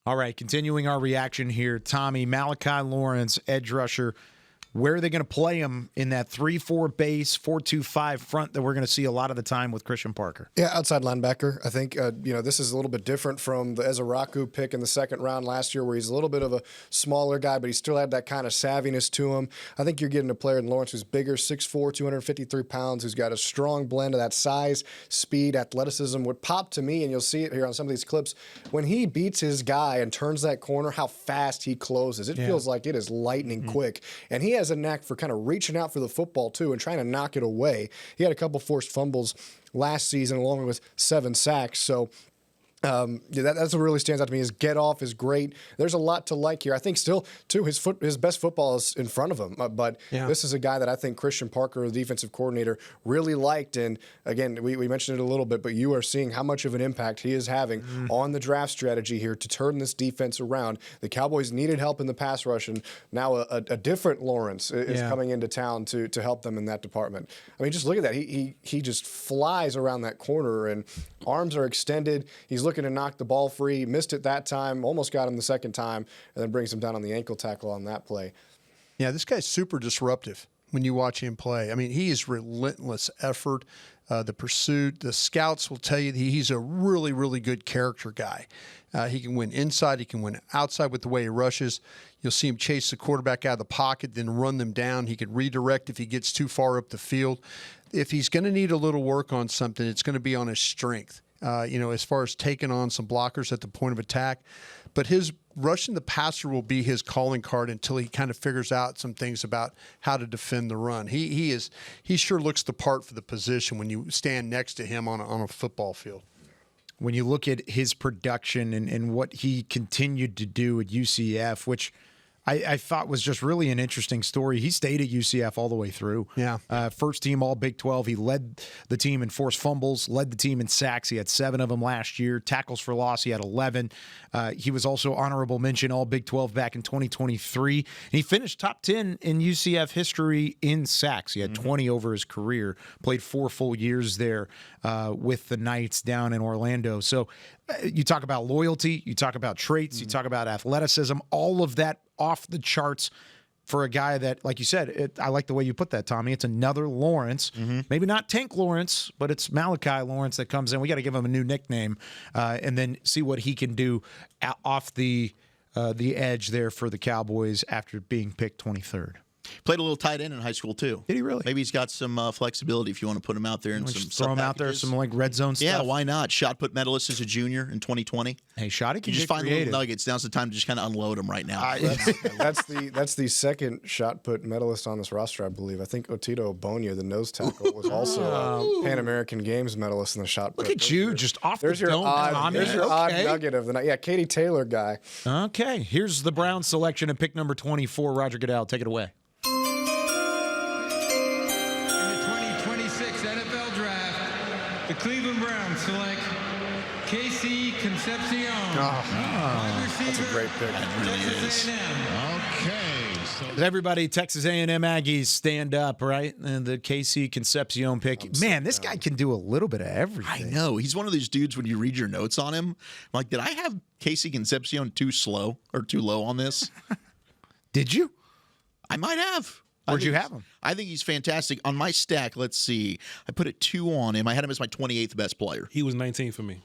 Speaker 13: All right, continuing our reaction here, Tommy, Malachi Lawrence, edge rusher where are they going to play him in that 3-4 base, 4-2-5 front that we're going to see a lot of the time with Christian Parker?
Speaker 5: Yeah, outside linebacker. I think, this is a little bit different from the Ezeraku pick in the second round last year, where he's a little bit of a smaller guy, but he still had that kind of savviness to him. I think you're getting a player in Lawrence who's bigger, 6'4", 253 pounds, who's got a strong blend of that size, speed, athleticism. What popped to me, and you'll see it here on some of these clips, when he beats his guy and turns that corner, how fast he closes. It feels like it is lightning quick. And he has a knack for kind of reaching out for the football, too, and trying to knock it away. He had a couple forced fumbles last season, along with 7 sacks. So that's what really stands out to me. His get off is great. There's a lot to like here. I think still, too, his best football is in front of him. But this is a guy that I think Christian Parker, the defensive coordinator, really liked. And again, we mentioned it a little bit, but you are seeing how much of an impact he is having on the draft strategy here to turn this defense around. The Cowboys needed help in the pass rush, and now a different Lawrence is coming into town to help them in that department. I mean, just look at that. He just flies around that corner, and arms are extended. He's looking to knock the ball free. Missed it that time, almost got him the second time, and then brings him down on the ankle tackle on that play.
Speaker 3: Yeah, this guy's super disruptive when you watch him play. I mean, he is relentless effort, the pursuit. The scouts will tell you that he's a really, really good character guy. He can win inside. He can win outside with the way he rushes. You'll see him chase the quarterback out of the pocket, then run them down. He can redirect if he gets too far up the field. If he's going to need a little work on something, it's going to be on his strength. As far as taking on some blockers at the point of attack. But his rushing the passer will be his calling card until he kind of figures out some things about how to defend the run. He sure looks the part for the position when you stand next to him on a football field.
Speaker 13: When you look at his production and what he continued to do at UCF, which I thought was just really an interesting story. He stayed at UCF all the way through.
Speaker 3: Yeah.
Speaker 13: First team all Big 12. He led the team in forced fumbles, led the team in sacks. He had 7 of them last year. Tackles for loss, he had 11. He was also honorable mention all Big 12 back in 2023. And he finished top 10 in UCF history in sacks. He had 20 over his career, played 4 full years there with the Knights down in Orlando. So you talk about loyalty, you talk about traits, you talk about athleticism, all of that off the charts for a guy that, like you said, I like the way you put that, Tommy. It's another Lawrence. Maybe not Tank Lawrence, but it's Malachi Lawrence that comes in. We got to give him a new nickname and then see what he can do off the edge there for the Cowboys after being picked 23rd.
Speaker 8: Played a little tight end in high school, too.
Speaker 13: Did he really?
Speaker 8: Maybe he's got some flexibility if you want to put him out there in some
Speaker 13: throw him out there, some like red zone stuff.
Speaker 8: Yeah, why not? Shot put medalist as a junior in 2020.
Speaker 13: Hey, Shotty can
Speaker 8: just find little nuggets. Now's the time to just kind of unload them right now.
Speaker 5: That's the second shot put medalist on this roster, I believe. I think Otito Obonia, the nose tackle, was also a Pan American Games medalist in the shot put.
Speaker 13: Look at you, just off the dome.
Speaker 5: There's your odd nugget of the night. Yeah, Katie Taylor guy.
Speaker 13: Okay, here's the Browns selection at pick number 24. Roger Goodell, take it away.
Speaker 10: The Cleveland Browns select Casey Concepcion.
Speaker 5: That's a great pick.
Speaker 10: Texas A&M.
Speaker 11: Okay.
Speaker 13: Everybody, Texas A&M Aggies, stand up, right? And the KC Concepcion pick. Man, this guy can do a little bit of everything.
Speaker 8: I know. He's one of those dudes when you read your notes on him, I'm like, did I have Casey Concepcion too low on this?
Speaker 13: Did you?
Speaker 8: I might have.
Speaker 13: Where'd you have him?
Speaker 8: I think he's fantastic. On my stack, let's see. I put a 2 on him. I had him as my 28th best player.
Speaker 7: He was 19 for me.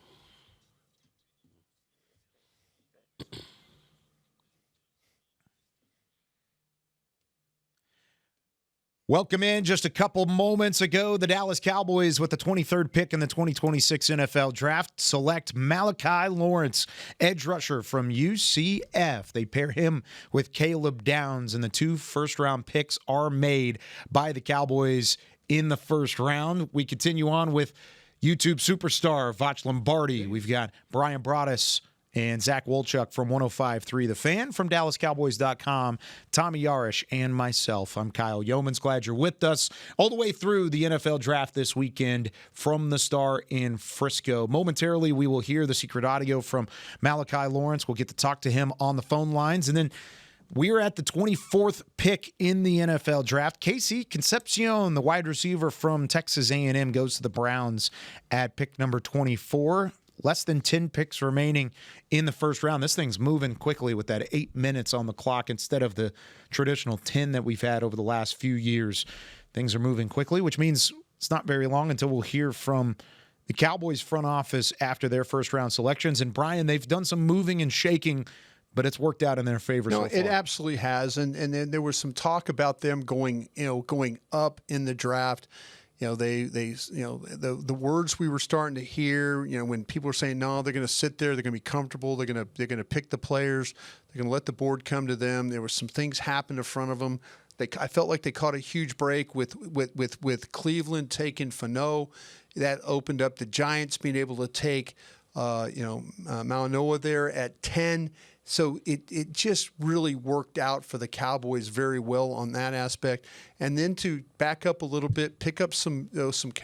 Speaker 13: Welcome in. Just a couple moments ago, the Dallas Cowboys with the 23rd pick in the 2026 NFL Draft select Malachi Lawrence, edge rusher from UCF. They pair him with Caleb Downs, and the 2 first-round picks are made by the Cowboys in the first round. We continue on with YouTube superstar Vach Lombardi. We've got Brian Broaddus and Zach Wolchuk from 105.3 The Fan, from DallasCowboys.com, Tommy Yarish, and myself. I'm Kyle Yeomans. Glad you're with us all the way through the NFL Draft this weekend from the Star in Frisco. Momentarily, we will hear the secret audio from Malachi Lawrence. We'll get to talk to him on the phone lines. And then we're at the 24th pick in the NFL Draft. Casey Concepcion, the wide receiver from Texas A&M, goes to the Browns at pick number 24. less than 10 picks remaining in the first round. This thing's moving quickly with that 8 minutes on the clock instead of the traditional 10 that we've had over the last few years. Things are moving quickly, which means it's not very long until we'll hear from the Cowboys front office after their first round selections. And Brian, they've done some moving and shaking, but it's worked out in their favor so far.
Speaker 3: It absolutely has. And then there was some talk about them going up in the draft. The words we were starting to hear, when people were saying, no, they're going to sit there, they're going to be comfortable, they're going to pick the players, they're going to let the board come to them. There were some things happen in front of them. I felt like they caught a huge break with Cleveland taking Fano. That opened up the Giants being able to take Malinois there at 10. So it just really worked out for the Cowboys very well on that aspect. And then to back up a little bit, pick up some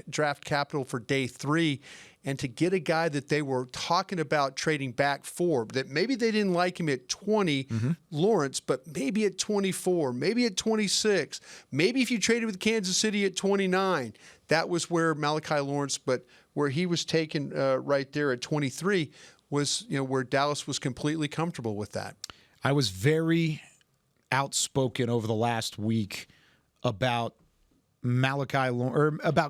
Speaker 3: draft capital for day 3, and to get a guy that they were talking about trading back for, that maybe they didn't like him at 20, Lawrence, but maybe at 24, maybe at 26, maybe if you traded with Kansas City at 29. That was where Malachi Lawrence, but where he was taken right there at 23 was, where Dallas was completely comfortable with that.
Speaker 13: I was very outspoken over the last week about about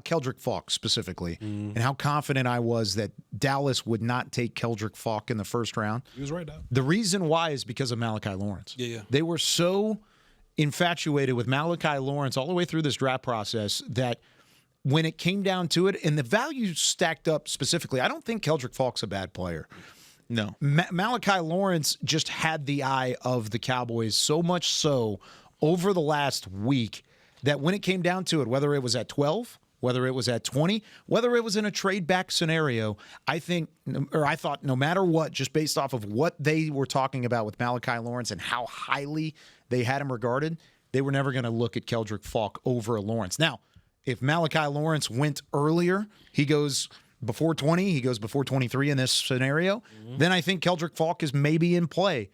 Speaker 13: Keldrick Falk specifically, and how confident I was that Dallas would not take Keldrick Falk in the first round.
Speaker 7: He was right now.
Speaker 13: The reason why is because of Malachi Lawrence.
Speaker 7: Yeah.
Speaker 13: They were so infatuated with Malachi Lawrence all the way through this draft process that when it came down to it, and the value stacked up specifically, I don't think Keldrick Falk's a bad player.
Speaker 8: No.
Speaker 13: Malachi Lawrence just had the eye of the Cowboys so much so over the last week that when it came down to it, whether it was at 12, whether it was at 20, whether it was in a trade back scenario, I thought no matter what, just based off of what they were talking about with Malachi Lawrence and how highly they had him regarded, they were never going to look at Keldrick Falk over Lawrence. Now, if Malachi Lawrence went earlier, he goes before 20, he goes before 23 in this scenario, then I think Keldrick Falk is maybe in play.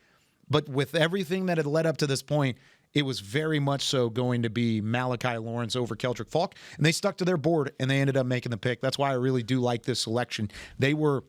Speaker 13: But with everything that had led up to this point, it was very much so going to be Malachi Lawrence over Keldrick Falk. And they stuck to their board, and they ended up making the pick. That's why I really do like this selection. They were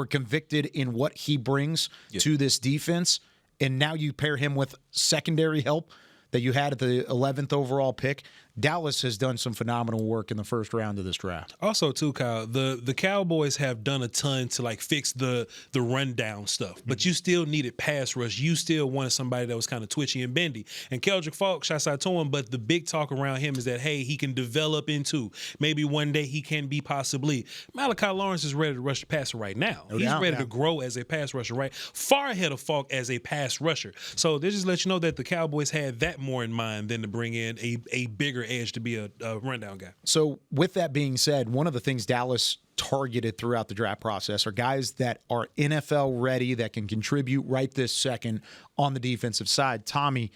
Speaker 13: convicted in what he brings to this defense, and now you pair him with secondary help that you had at the 11th overall pick. Dallas has done some phenomenal work in the first round of this draft.
Speaker 7: Also, too, Kyle, the Cowboys have done a ton to fix the rundown stuff, but you still needed pass rush. You still wanted somebody that was kind of twitchy and bendy. And Keldrick Falk, shouts out to him, but the big talk around him is that, hey, he can develop into, maybe one day he can be possibly. Malachi Lawrence is ready to rush the passer right now. He's ready to grow as a pass rusher, right? Far ahead of Falk as a pass rusher. So they just let you know that the Cowboys had that more in mind than to bring in a bigger edge to be a rundown guy.
Speaker 13: So with that being said, one of the things Dallas targeted throughout the draft process are guys that are NFL ready, that can contribute right this second on the defensive side. Tommy,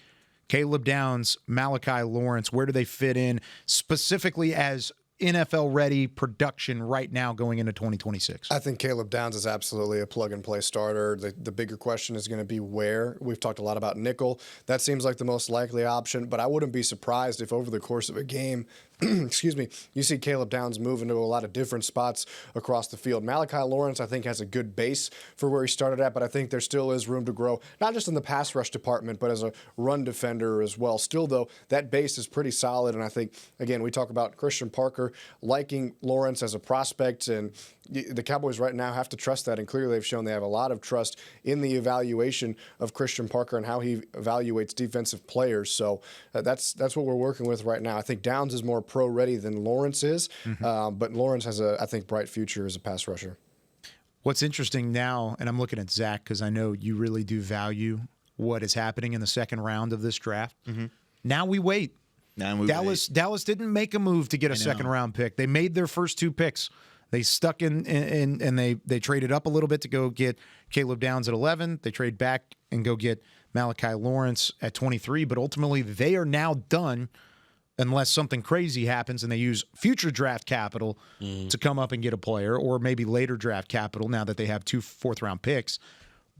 Speaker 13: Caleb Downs, Malachi Lawrence, where do they fit in specifically as NFL ready production right now going into 2026?
Speaker 5: I think Caleb Downs is absolutely a plug and play starter. The bigger question is going to be where. We've talked a lot about nickel. That seems like the most likely option, but I wouldn't be surprised if over the course of a game, excuse me, you see Caleb Downs move into a lot of different spots across the field. Malachi Lawrence, I think, has a good base for where he started at, but I think there still is room to grow, not just in the pass rush department, but as a run defender as well. Still, though, that base is pretty solid, and I think, again, we talk about Christian Parker liking Lawrence as a prospect, and the Cowboys right now have to trust that, and clearly they've shown they have a lot of trust in the evaluation of Christian Parker and how he evaluates defensive players. So that's what we're working with right now. I think Downs is more pro-ready than Lawrence is, but Lawrence has I think, bright future as a pass rusher.
Speaker 13: What's interesting now, and I'm looking at Zach because I know you really do value what is happening in the second round of this draft. Now we wait. Dallas didn't make a move to get a second round pick. They made their first two picks. They stuck in and they traded up a little bit to go get Caleb Downs at 11. They trade back and go get Malachi Lawrence at 23. But ultimately, they are now done unless something crazy happens and they use future draft capital to come up and get a player, or maybe later draft capital now that they have 2 fourth-round picks.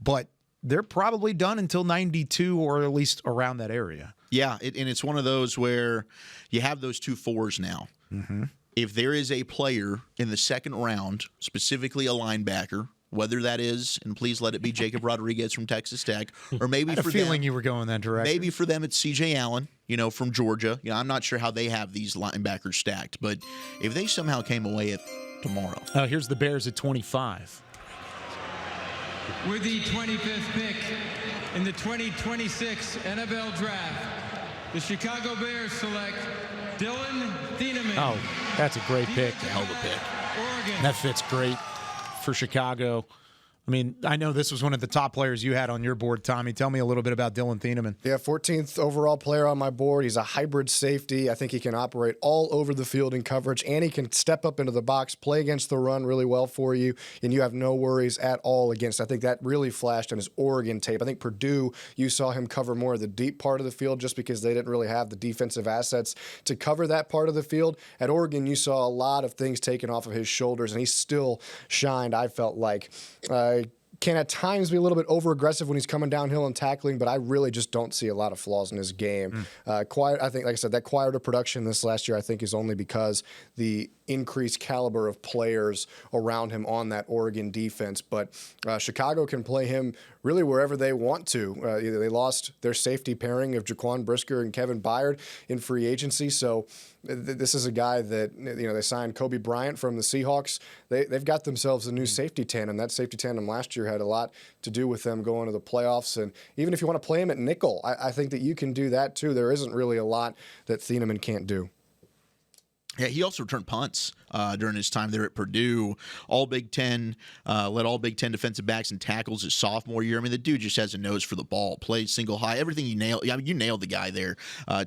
Speaker 13: But they're probably done until 92 or at least around that area.
Speaker 8: Yeah, and it's one of those where you have those 2 4s now. if there is a player in the second round, specifically a linebacker, whether that is, and please let it be Jacob Rodriguez from Texas Tech, or maybe
Speaker 13: I had
Speaker 8: for
Speaker 13: a feeling
Speaker 8: them,
Speaker 13: you were going that direction.
Speaker 8: maybe for them it's C.J. Allen, from Georgia. I'm not sure how they have these linebackers stacked, but if they somehow came away at tomorrow.
Speaker 13: Here's the Bears at 25.
Speaker 10: With the 25th pick in the 2026 NFL Draft, the Chicago Bears select Dylan Thieneman.
Speaker 13: Oh, that's a great pick.
Speaker 8: Hell of a pick.
Speaker 10: Oregon.
Speaker 13: That fits great for Chicago. I mean, I know this was one of the top players you had on your board, Tommy. Tell me a little bit about Dylan Thieneman.
Speaker 5: Yeah, 14th overall player on my board. He's a hybrid safety. I think he can operate all over the field in coverage, and he can step up into the box, play against the run really well for you, and you have no worries at all against. I think that really flashed on his Oregon tape. I think Purdue, you saw him cover more of the deep part of the field just because they didn't really have the defensive assets to cover that part of the field. At Oregon, you saw a lot of things taken off of his shoulders, and he still shined, I felt like. Can at times be a little bit over-aggressive when he's coming downhill and tackling, but I really just don't see a lot of flaws in his game. Quiet, I think, like I said, that quieter production this last year, I think, is only because the increased caliber of players around him on that Oregon defense. But Chicago can play him really wherever they want to. They lost their safety pairing of Jaquan Brisker and Kevin Byard in free agency, so this is a guy that, they signed Kobe Bryant from the Seahawks. They've got themselves a new safety tandem. That safety tandem last year had a lot to do with them going to the playoffs. And even if you want to play him at nickel, I think that you can do that too. There isn't really a lot that Thieneman can't do.
Speaker 8: Yeah, he also returned punts during his time there at Purdue. All Big Ten, led all Big Ten defensive backs and tackles his sophomore year. I mean, the dude just has a nose for the ball, plays single high, everything you nailed. I mean, you nailed the guy there,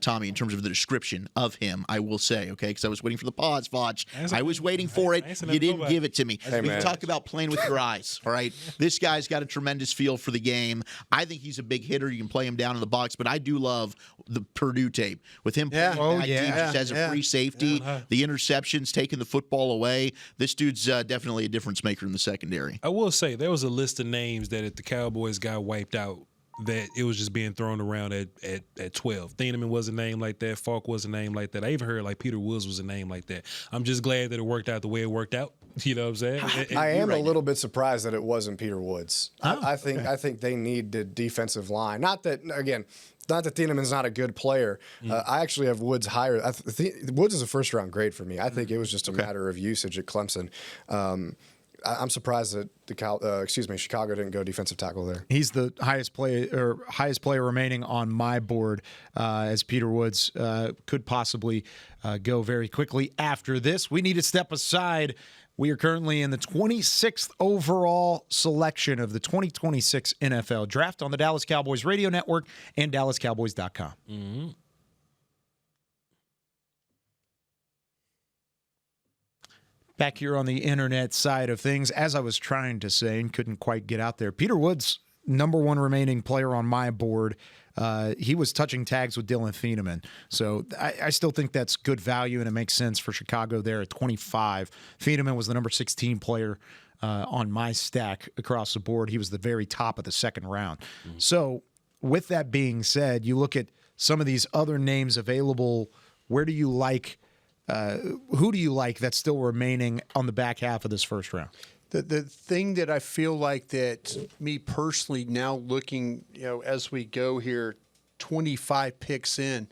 Speaker 8: Tommy, in terms of the description of him, I will say, okay, because I was waiting for the pause, Foch. I was waiting for it. You didn't give it to me. We can talk about playing with your eyes, all right? This guy's got a tremendous feel for the game. I think he's a big hitter. You can play him down in the box, but I do love the Purdue tape. With him playing back deep just as a free safety, the interceptions, taking the football away. This dude's definitely a difference maker in the secondary.
Speaker 7: I will say there was a list of names that if the Cowboys got wiped out, that it was just being thrown around at 12. Thieneman was a name like that. Falk was a name like that. I even heard like Peter Woods was a name like that. I'm just glad that it worked out the way it worked out. You know what I'm saying?
Speaker 5: I am a little bit surprised that it wasn't Peter Woods. I think they need the defensive line. Not that Thieneman's not a good player. I actually have Woods higher. Woods is a first-round grade for me. I think it was just a matter of usage at Clemson. I'm surprised that Chicago didn't go defensive tackle there.
Speaker 13: He's the highest player remaining on my board, as Peter Woods could possibly go very quickly after this. We need to step aside. We are currently in the 26th overall selection of the 2026 NFL Draft on the Dallas Cowboys Radio Network and DallasCowboys.com.
Speaker 7: Mm-hmm.
Speaker 13: Back here on the internet side of things, as I was trying to say and couldn't quite get out there, Peter Woods, number one remaining player on my board. He was touching tags with Dylan Thieneman. So I still think that's good value, and it makes sense for Chicago there at 25. Thieneman was the number 16 player on my stack across the board. He was the very top of the second round. Mm-hmm. So with that being said, you look at some of these other names available. Where do you like who do you like that's still remaining on the back half of this first round?
Speaker 3: The thing that I feel like that me personally now looking, as we go here, 25 picks in,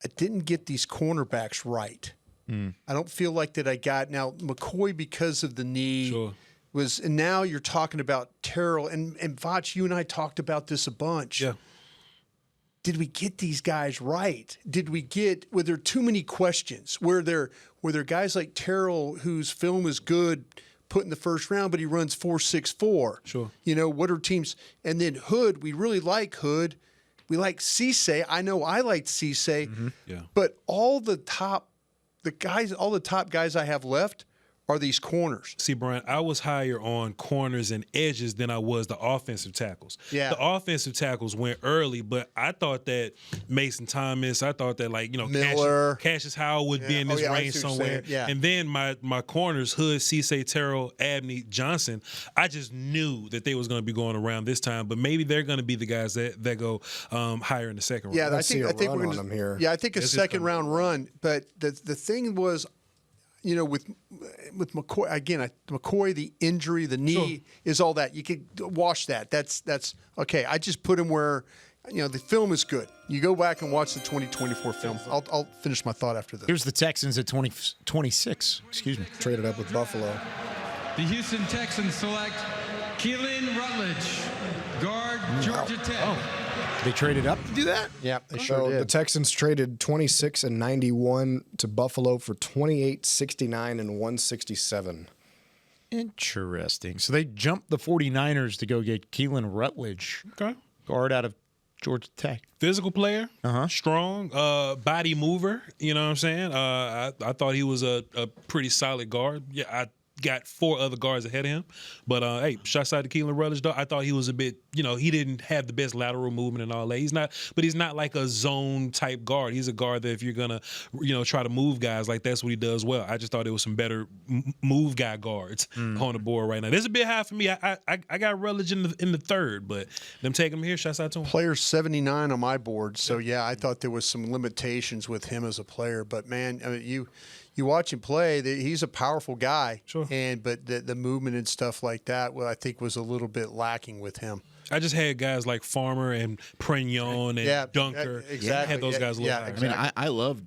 Speaker 3: I didn't get these cornerbacks right. I don't feel like that I got now McCoy because of the knee was, and now you're talking about Terrell and Voch. You and I talked about this a bunch. Yeah. Did we get these guys right? Were there too many questions? Were there guys like Terrell whose film is good put in the first round, but he runs 4.64?
Speaker 7: Sure.
Speaker 3: What are teams? And then Hood, we really like Hood. We like Cisse. I know I liked Cisse.
Speaker 7: Yeah.
Speaker 3: But all the top guys I have left are these corners.
Speaker 7: See, Brian, I was higher on corners and edges than I was the offensive tackles.
Speaker 3: Yeah.
Speaker 7: The offensive tackles went early, but I thought that Mason Thomas, I thought that
Speaker 3: Miller.
Speaker 7: Cassius Howell would be in this range somewhere.
Speaker 3: Yeah.
Speaker 7: And then my corners, Hood, Cisse, Terrell, Abney, Johnson, I just knew that they was going to be going around this time, but maybe they're going to be the guys that go higher in the second round.
Speaker 3: Yeah, I think we're going
Speaker 5: them here.
Speaker 3: Yeah, I think a second round run. But the thing was, with McCoy again, McCoy, the injury, the knee is all that. You could wash that. That's okay. I just put him where, the film is good. You go back and watch the 2024 film. I'll finish my thought after this.
Speaker 13: Here's the Texans at 26. Excuse me.
Speaker 5: Traded up with Buffalo.
Speaker 10: The Houston Texans select Keelan Rutledge, guard, Georgia Tech.
Speaker 13: They traded up to do that?
Speaker 3: Yeah, they sure did.
Speaker 5: The Texans traded 26 and 91 to Buffalo for 28, 69, and 167.
Speaker 13: Interesting. So they jumped the 49ers to go get Keelan Rutledge, guard out of Georgia Tech.
Speaker 7: Physical player, strong, body mover. You know what I'm saying? I thought he was a pretty solid guard. Yeah, I got 4 other guards ahead of him. But, hey, shots out to Keelan Rutledge, though. I thought he was a bit, he didn't have the best lateral movement and all that. He's not like a zone-type guard. He's a guard that if you're going to, try to move guys, like that's what he does well. I just thought there was some better move guy guards on the board right now. This is a bit high for me. I got Rutledge in the third, but them taking him here, shots out to him.
Speaker 3: Player 79 on my board. So, yeah, I thought there was some limitations with him as a player. But, man, I mean, you watch him play, he's a powerful guy.
Speaker 7: Sure.
Speaker 3: But the movement and stuff like that, I think was a little bit lacking with him.
Speaker 7: I just had guys like Farmer and Prignon and Dunker.
Speaker 3: Exactly.
Speaker 7: I had those guys a little higher.
Speaker 8: Exactly. I mean, I love.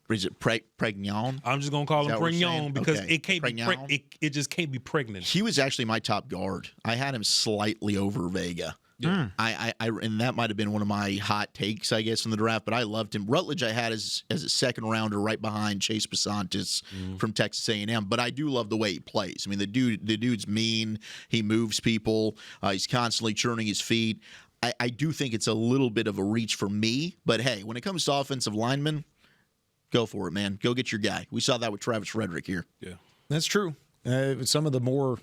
Speaker 8: Is it Prignon?
Speaker 7: I'm just gonna call him Prignon because it can't
Speaker 8: Prignon?
Speaker 7: be. It just can't be pregnant.
Speaker 8: He was actually my top guard. I had him slightly over Vega.
Speaker 7: Yeah.
Speaker 8: And that might have been one of my hot takes, I guess, in the draft. But I loved him. Rutledge I had as a second rounder, right behind Chase Pasantis from Texas A&M. But I do love the way he plays. I mean, the dude's mean. He moves people. He's constantly churning his feet. I do think it's a little bit of a reach for me. But hey, when it comes to offensive linemen, go for it, man. Go get your guy. We saw that with Travis Frederick here.
Speaker 7: Yeah,
Speaker 13: that's true. Some of the more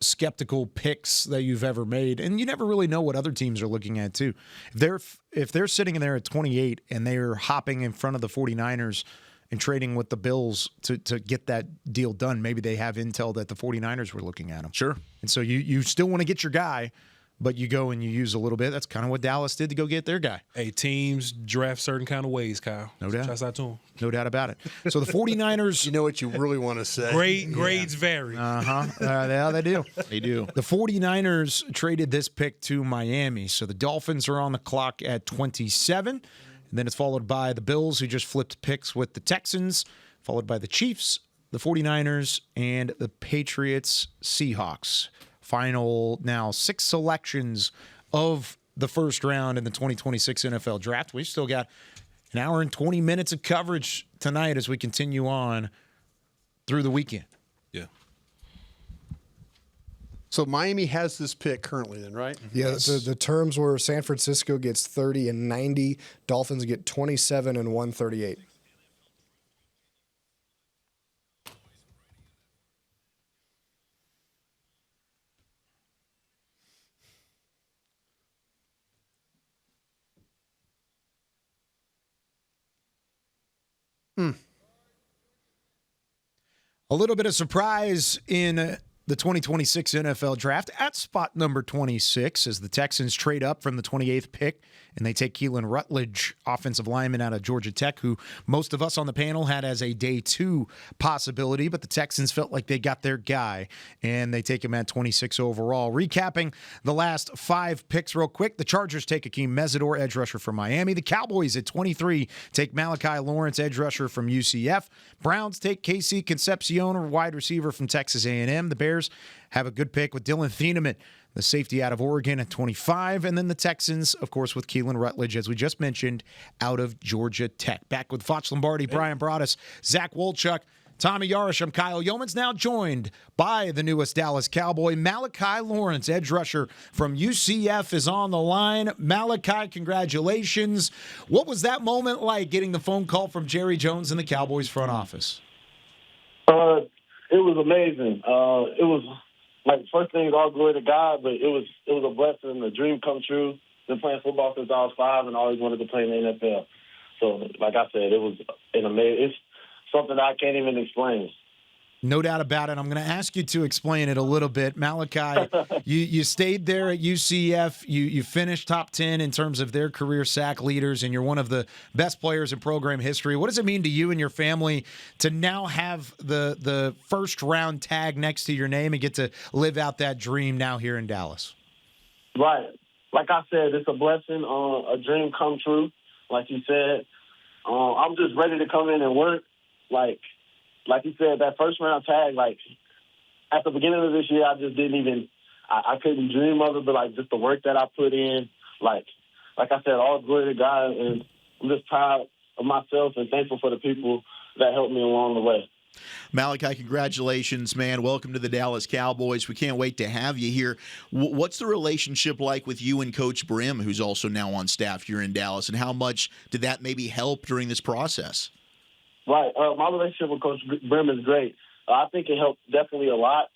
Speaker 13: skeptical picks that you've ever made, and you never really know what other teams are looking at too. If they're sitting in there at 28 and they're hopping in front of the 49ers and trading with the Bills to get that deal done, maybe they have intel that the 49ers were looking at them.
Speaker 8: Sure.
Speaker 13: And so you still want to get your guy, but you go and you use a little bit. That's kind of what Dallas did to go get their guy.
Speaker 7: Hey, teams draft certain kind of ways, Kyle.
Speaker 13: No doubt.
Speaker 7: Shouts out to them.
Speaker 13: No doubt about it. So the 49ers.
Speaker 3: You know what you really want to say.
Speaker 7: Grades vary.
Speaker 13: Yeah, they do.
Speaker 8: They do.
Speaker 13: The 49ers traded this pick to Miami. So the Dolphins are on the clock at 27. And then it's followed by the Bills, who just flipped picks with the Texans, followed by the Chiefs, the 49ers, and the Patriots, Seahawks. Final now 6 selections of the first round in the 2026 NFL Draft. We've still got an hour and 20 minutes of coverage tonight as we continue on through the weekend.
Speaker 7: Yeah.
Speaker 3: So Miami has this pick currently then, right?
Speaker 5: Yeah, the terms were San Francisco gets 30 and 90, Dolphins get 27 and 138.
Speaker 13: A little bit of surprise in the 2026 NFL Draft at spot number 26 as the Texans trade up from the 28th pick and they take Keelan Rutledge, offensive lineman out of Georgia Tech, who most of us on the panel had as a day 2 possibility, but the Texans felt like they got their guy, and they take him at 26 overall. Recapping the last 5 picks real quick, the Chargers take Akeem Mesidor, edge rusher from Miami. The Cowboys at 23 take Malachi Lawrence, edge rusher from UCF. Browns take Casey Concepcion, wide receiver from Texas A&M. The Bears have a good pick with Dylan Thieneman, the safety out of Oregon, at 25. And then the Texans, of course, with Keelan Rutledge, as we just mentioned, out of Georgia Tech. Back with Foch Lombardi, Brian Broaddus, Zach Wolchuk, Tommy Yarish. I'm Kyle Yeomans, now joined by the newest Dallas Cowboy, Malachi Lawrence, edge rusher from UCF, is on the line. Malachi, congratulations. What was that moment like, getting the phone call from Jerry Jones in the Cowboys front office?
Speaker 18: It was amazing. It was like first thing, all glory to God, but it was a blessing, a dream come true. Been playing football since I was 5 and always wanted to play in the NFL. So, like I said, it was an amazing. It's something I can't even explain.
Speaker 13: No doubt about it. I'm going to ask you to explain it a little bit. Malachi, you stayed there at UCF. You finished top 10 in terms of their career sack leaders, and you're one of the best players in program history. What does it mean to you and your family to now have the first-round tag next to your name and get to live out that dream now here in Dallas?
Speaker 18: Right. Like I said, it's a blessing, a dream come true. Like you said, I'm just ready to come in and work. Like you said, that first round tag, like at the beginning of this year, I just didn't even, I couldn't dream of it, but like just the work that I put in, like I said, all glory to God, and I'm just proud of myself and thankful for the people that helped me along the way.
Speaker 8: Malachi, congratulations, man. Welcome to the Dallas Cowboys. We can't wait to have you here. What's the relationship like with you and Coach Brim, who's also now on staff here in Dallas, and how much did that maybe help during this process?
Speaker 18: Right. My relationship with Coach Brim is great. I think it helped definitely a lot.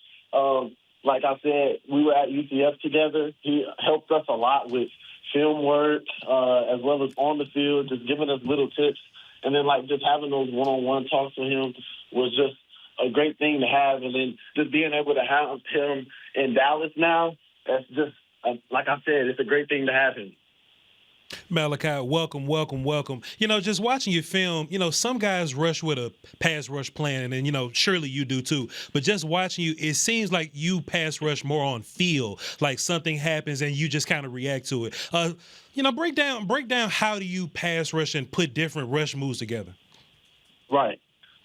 Speaker 18: Like I said, we were at UCF together. He helped us a lot with film work as well as on the field, just giving us little tips. And then, like, just having those one-on-one talks with him was just a great thing to have. And then just being able to have him in Dallas now, that's just, like I said, it's a great thing to have him.
Speaker 7: Malachi, welcome. Just watching your film, some guys rush with a pass rush plan, and surely you do too. But just watching you, it seems like you pass rush more on feel, like something happens and you just kind of react to it. Break down how do you pass rush and put different rush moves together?
Speaker 18: Right.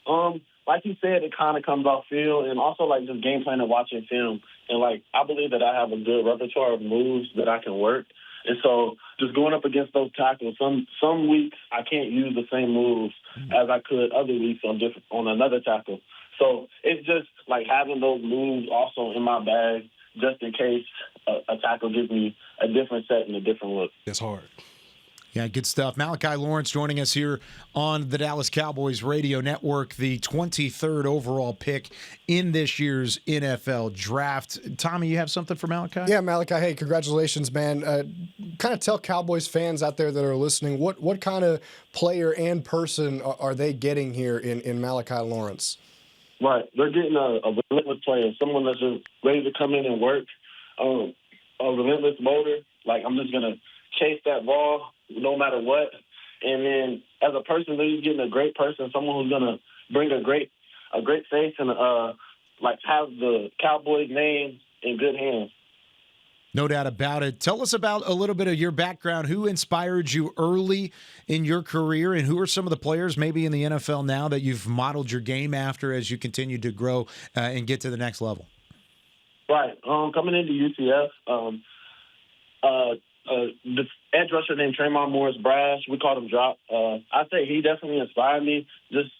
Speaker 18: Like you said, it kind of comes off feel, and also like just game plan and watching film. And like I believe that I have a good repertoire of moves that I can work. And so just going up against those tackles, some weeks I can't use the same moves as I could other weeks on another tackle. So it's just like having those moves also in my bag just in case a tackle gives me a different set and a different look.
Speaker 7: That's hard.
Speaker 13: Yeah, good stuff. Malachi Lawrence joining us here on the Dallas Cowboys radio network, the 23rd overall pick in this year's NFL draft. Tommy, you have something for Malachi?
Speaker 5: Yeah, Malachi, hey, congratulations, man. Kind of tell Cowboys fans out there that are listening, what kind of player and person are they getting here in Malachi Lawrence?
Speaker 18: Right. They're getting a relentless player, someone that's just ready to come in and work, a relentless motor. Like, I'm just going to chase that ball no matter what. And then as a person, they're just getting a great person, someone who's going to bring a great face and have the Cowboys name in good hands.
Speaker 13: No doubt about it. Tell us about a little bit of your background. Who inspired you early in your career, and who are some of the players maybe in the NFL now that you've modeled your game after as you continue to grow and get to the next level?
Speaker 18: Right. Coming into UCF, the edge rusher named Tremont Morris Brash, we called him Drop. I'd say he definitely inspired me, just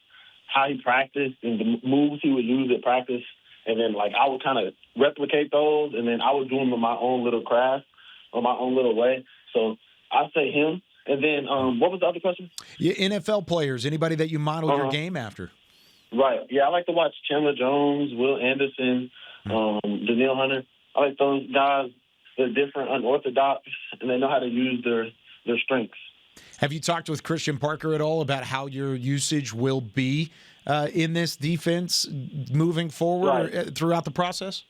Speaker 18: how he practiced and the moves he would use at practice. And then, I would kind of replicate those, and then I would do them in my own little craft or my own little way. So I'd say him. And then what was the other question?
Speaker 13: Yeah, NFL players, anybody that you modeled your game after.
Speaker 18: Right. Yeah, I like to watch Chandler Jones, Will Anderson, Daniil Hunter. I like those guys. They're different, unorthodox, and they know how to use their strengths.
Speaker 13: Have you talked with Christian Parker at all about how your usage will be in this defense moving forward or throughout the process?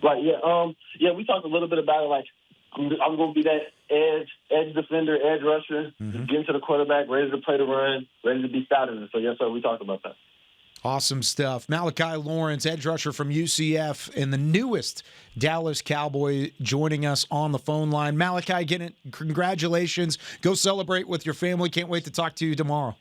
Speaker 18: Right, yeah. We talked a little bit about it, I'm going to be that edge defender, edge rusher, getting to the quarterback, ready to play the run, ready to be started. So, yes, sir, we talked about that.
Speaker 13: Awesome stuff. Malachi Lawrence, edge rusher from UCF, and the newest Dallas Cowboy joining us on the phone line. Malachi, again, congratulations. Go celebrate with your family. Can't wait to talk to you tomorrow.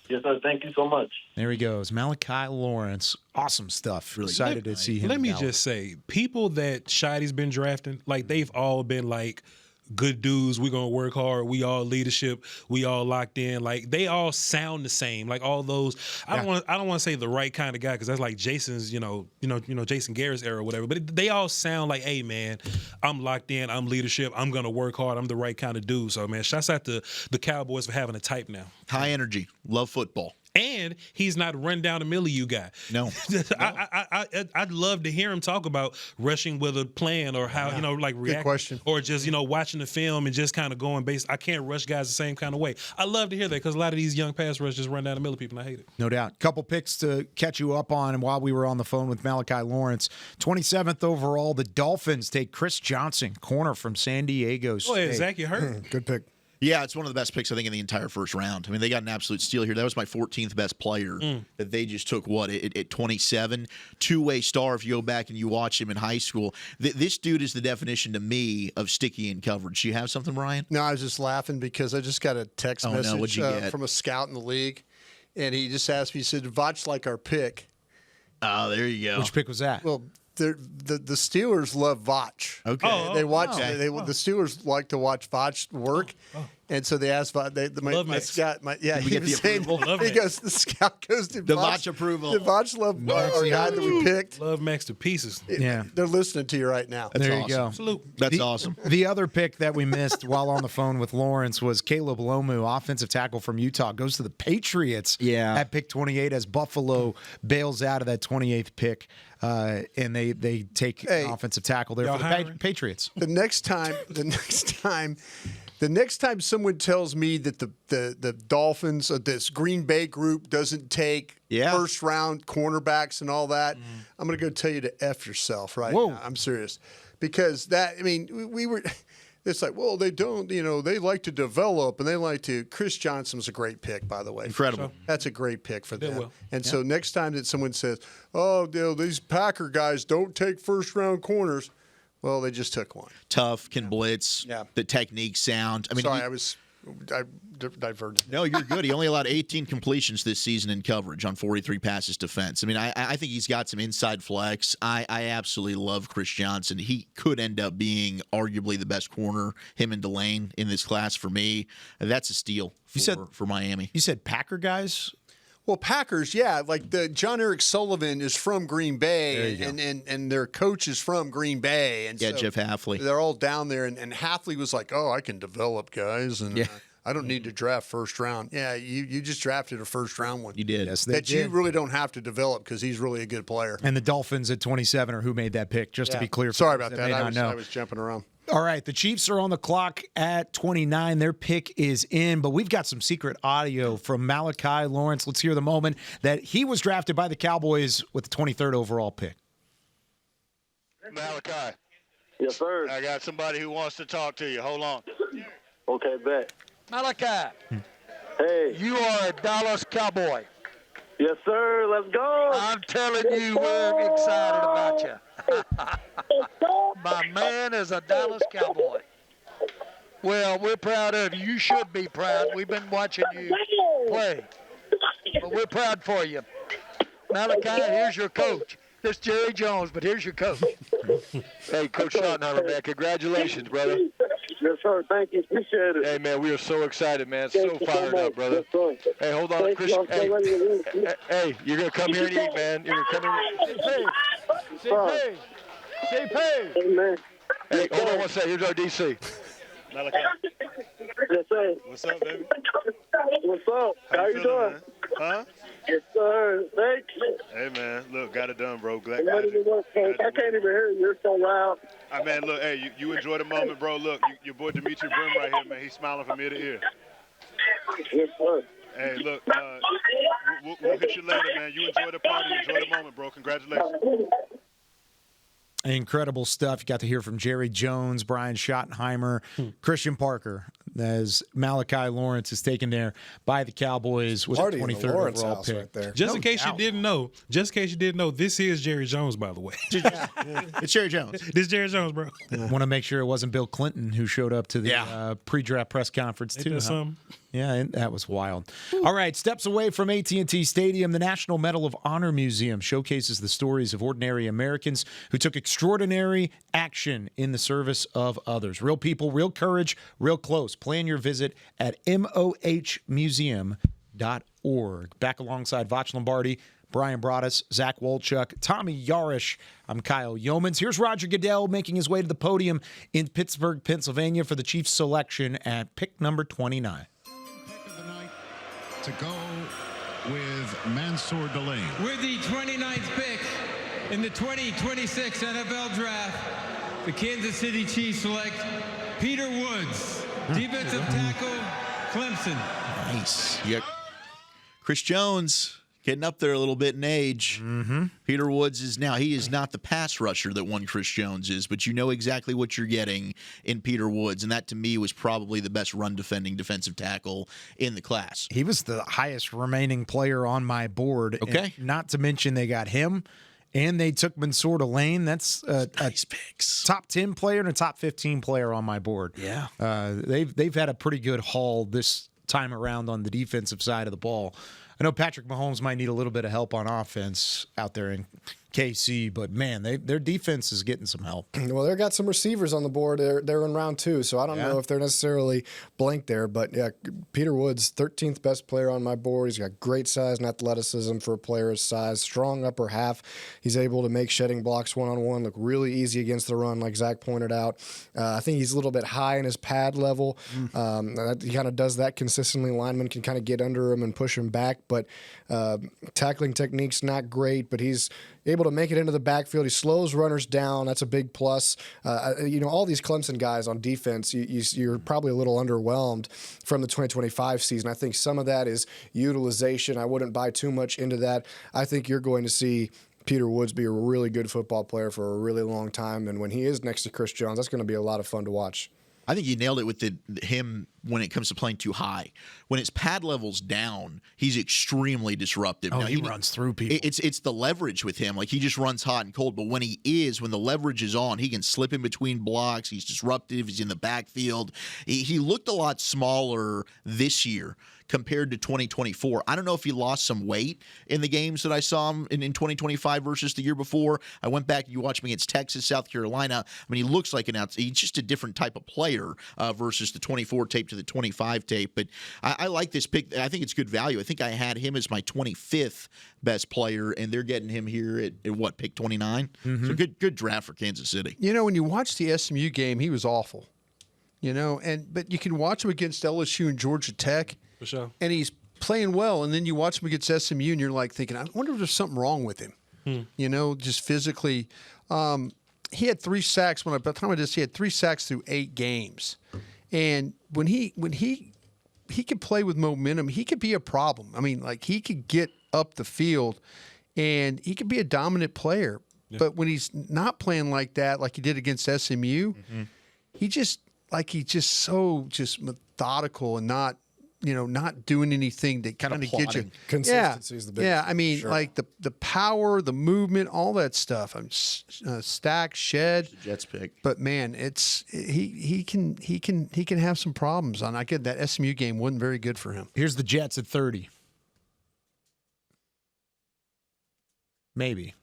Speaker 18: Yes, sir. Thank you so much.
Speaker 13: There he goes. Malachi Lawrence. Awesome stuff. Really excited to see him.
Speaker 7: Let me just say, people that Shidy's been drafting, they've all been good dudes. We're gonna work hard. We all leadership. We all locked in. They all sound the same. All those. I don't want to say the right kind of guy because that's like Jason's. Jason Garrett's era or whatever. But they all sound like, hey man, I'm locked in. I'm leadership. I'm gonna work hard. I'm the right kind of dude. So man, shouts out to the Cowboys for having a type now.
Speaker 8: High energy. Love football.
Speaker 7: And he's not run down the middle of you guy.
Speaker 8: No.
Speaker 7: I'd love to hear him talk about rushing with a plan or how, react.
Speaker 3: Question.
Speaker 7: Or just, watching the film and just kind of going based. I can't rush guys the same kind of way. I love to hear that because a lot of these young pass rushers just run down the middle of people and I hate it.
Speaker 13: No doubt. Couple picks to catch you up on. And while we were on the phone with Malachi Lawrence, 27th overall, the Dolphins take Chris Johnson, corner from San Diego State.
Speaker 7: Oh, yeah, Zach, you hurt.
Speaker 5: Good pick.
Speaker 8: Yeah, it's one of the best picks, I think, in the entire first round. I mean, they got an absolute steal here. That was my 14th best player that they just took, at 27? Two-way star if you go back and you watch him in high school. This dude is the definition to me of sticky in coverage. Do you have something, Ryan?
Speaker 3: No, I was just laughing because I just got a text message from a scout in the league, and he just asked me, he said, Vach like our pick.
Speaker 8: Oh, there you go.
Speaker 13: Which pick was that?
Speaker 3: Well, the Steelers love Vach.
Speaker 8: Okay.
Speaker 3: They watch. The Steelers like to watch Vach work, and so they asked Vach. My scout. He was saying. He goes. The scout goes to
Speaker 8: the Vach approval.
Speaker 3: The Vach love our guy that we picked.
Speaker 7: Love Max to pieces.
Speaker 13: Yeah,
Speaker 3: they're listening to you right now.
Speaker 13: There
Speaker 8: awesome.
Speaker 13: you go.
Speaker 7: Salute.
Speaker 8: That's awesome.
Speaker 13: The other pick that we missed while on the phone with Lawrence was Caleb Lomu, offensive tackle from Utah, goes to the Patriots.
Speaker 8: Yeah.
Speaker 13: At pick 28 as Buffalo bails out of that 28th pick. And they take an offensive tackle there for the Patriots.
Speaker 3: The next time someone tells me that the Dolphins, this Green Bay group, doesn't take first round cornerbacks and all that, I'm going to go tell you to F yourself now. I'm serious, because we were. It's like, well, they don't, they like to develop and they like to. Chris Johnson was a great pick, by the way.
Speaker 8: Incredible.
Speaker 3: That's a great pick for them. And so next time that someone says, oh, these Packer guys don't take first-round corners, well, they just took one.
Speaker 8: Tough, can blitz, the technique sound. I mean,
Speaker 3: Sorry, I diverted.
Speaker 8: No, you're good. He only allowed 18 completions this season in coverage on 43 passes defense. I mean, I think he's got some inside flex. I absolutely love Chris Johnson. He could end up being arguably the best corner, him and Delane, in this class for me. That's a steal for Miami.
Speaker 13: You said Packer guys?
Speaker 3: Well, Packers, like the John Eric Sullivan is from Green Bay, and their coach is from Green Bay, and so
Speaker 8: Jeff Hafley.
Speaker 3: They're all down there, and Hafley was like, "Oh, I can develop guys, and I don't need to draft first round." Yeah, you just drafted a first round one.
Speaker 8: You did.
Speaker 13: Yes,
Speaker 3: you really don't have to develop because he's really a good player.
Speaker 13: And the Dolphins at 27 are who made that pick. Just to be clear,
Speaker 3: sorry about that.
Speaker 13: I
Speaker 3: was jumping around.
Speaker 13: All right, the Chiefs are on the clock at 29. Their pick is in, but we've got some secret audio from Malachi Lawrence. Let's hear the moment that he was drafted by the Cowboys with the 23rd overall pick.
Speaker 14: Malachi.
Speaker 18: Yes, sir.
Speaker 14: I got somebody who wants to talk to you. Hold on.
Speaker 18: Okay, bet.
Speaker 14: Malachi.
Speaker 18: Hey.
Speaker 14: You are a Dallas Cowboy.
Speaker 18: Yes, sir. Let's go.
Speaker 14: I'm telling you, we're excited about you. My man is a Dallas Cowboy. Well, we're proud of you. You should be proud. We've been watching you play. But we're proud for you. Malachi, here's your coach. This is Jerry Jones, but here's your coach. Hey, Coach Schottenheimer, man, congratulations, brother.
Speaker 18: Yes, sir. Thank you. Appreciate it.
Speaker 14: Hey, man, we are so excited, man. So fired up, brother. Hey, hold on, Chris. Hey, you're going to come here and eat, man. You're going to come here. Say pay.
Speaker 18: Amen.
Speaker 14: Hey, hold on one second. Here's our DC. Malachi.
Speaker 18: Yes, sir.
Speaker 14: What's up, baby?
Speaker 18: What's up? How you doing?
Speaker 14: Man? Huh?
Speaker 18: Yes, sir. Thanks.
Speaker 14: Hey, man. Look, got it done, bro.
Speaker 18: I can't even hear you. You're so loud.
Speaker 14: Man, look, hey, you enjoy the moment, bro. Look, your boy Dimitri Brim right here, man. He's smiling from ear to ear.
Speaker 18: Yes, sir.
Speaker 14: Hey, look, we'll hit you later, man. You enjoy the party. Enjoy the moment, bro. Congratulations.
Speaker 13: Incredible stuff. You got to hear from Jerry Jones, Brian Schottenheimer, Christian Parker, as Malachi Lawrence is taken there by the Cowboys with the 23rd overall pick.
Speaker 5: Right there.
Speaker 7: Just in case you didn't know, this is Jerry Jones, by the way.
Speaker 8: It's Jerry Jones.
Speaker 7: This is Jerry Jones, bro.
Speaker 13: Want to make sure it wasn't Bill Clinton who showed up to the pre-draft press conference too. Yeah, and that was wild. All right, steps away from AT&T Stadium, the National Medal of Honor Museum showcases the stories of ordinary Americans who took extraordinary action in the service of others. Real people, real courage, real close. Plan your visit at mohmuseum.org. Back alongside Vach Lombardi, Brian Broaddus, Zach Wolchuk, Tommy Yarish. I'm Kyle Yeomans. Here's Roger Goodell making his way to the podium in Pittsburgh, Pennsylvania for the Chiefs selection at pick number 29.
Speaker 11: To go with Mansour Delane.
Speaker 10: With the 29th pick in the 2026 NFL Draft, the Kansas City Chiefs select Peter Woods, defensive tackle, Clemson.
Speaker 8: Nice. Yeah. Chris Jones getting up there a little bit in age.
Speaker 13: Mm-hmm.
Speaker 8: Peter Woods he is not the pass rusher that one Chris Jones is, but you know exactly what you're getting in Peter Woods, and that to me was probably the best run defending defensive tackle in the class.
Speaker 13: He was the highest remaining player on my board.
Speaker 8: Okay.
Speaker 13: And not to mention they got him, and they took Mansour Delane. That's a
Speaker 8: nice picks.
Speaker 13: Top 10 player and a top 15 player on my board.
Speaker 8: Yeah.
Speaker 13: They've had a pretty good haul this time around on the defensive side of the ball. I know Patrick Mahomes might need a little bit of help on offense out there in KC, but man, their defense is getting some help.
Speaker 5: Well, they got some receivers on the board. They're in round 2, so I don't know if they're necessarily blank there. But yeah, Peter Woods, 13th best player on my board. He's got great size and athleticism for a player his size. Strong upper half. He's able to make shedding blocks one-on-one look really easy against the run, like Zach pointed out. I think he's a little bit high in his pad level. He kind of does that consistently. Linemen can kind of get under him and push him back, but tackling technique's not great, but he's able to make it into the backfield. He slows runners down. That's a big plus. All these Clemson guys on defense, you're probably a little underwhelmed from the 2025 season. I think some of that is utilization. I wouldn't buy too much into that. I think you're going to see Peter Woods be a really good football player for a really long time, and when he is next to Chris Jones, that's going to be a lot of fun to watch.
Speaker 8: I think you nailed it with him when it comes to playing too high. When his pad level's down, he's extremely disruptive.
Speaker 13: Oh, he runs through people.
Speaker 8: It's the leverage with him. Like, he just runs hot and cold. But when the leverage is on, he can slip in between blocks. He's disruptive. He's in the backfield. He looked a lot smaller this year compared to 2024. I don't know if he lost some weight in the games that I saw him in 2025 versus the year before. I went back and you watched him against Texas, South Carolina. I mean, he looks like he's just a different type of player versus the 24 tape to the 25 tape. But I like this pick. I think it's good value. I think I had him as my 25th best player, and they're getting him here at what, pick 29?
Speaker 13: Mm-hmm.
Speaker 8: So good draft for Kansas City.
Speaker 3: When you watch the SMU game, he was awful. But you can watch him against LSU and Georgia Tech.
Speaker 7: For sure.
Speaker 3: And he's playing well, and then you watch him against SMU, and you're like thinking, I wonder if there's something wrong with him. Just physically. He had 3 sacks by the time I did this, he had 3 sacks through 8 games. And when he could play with momentum, he could be a problem. I mean, like, he could get up the field, and he could be a dominant player. Yeah. But when he's not playing like that, like he did against SMU, he's just so methodical and not doing anything that kind of gets you.
Speaker 5: Consistency is the big.
Speaker 3: Yeah, I mean, like the power, the movement, all that stuff. I'm stack, shed.
Speaker 8: Jets pick.
Speaker 3: But man, he can have some problems. And I get that SMU game wasn't very good for him.
Speaker 13: Here's the Jets at 30.
Speaker 3: Maybe.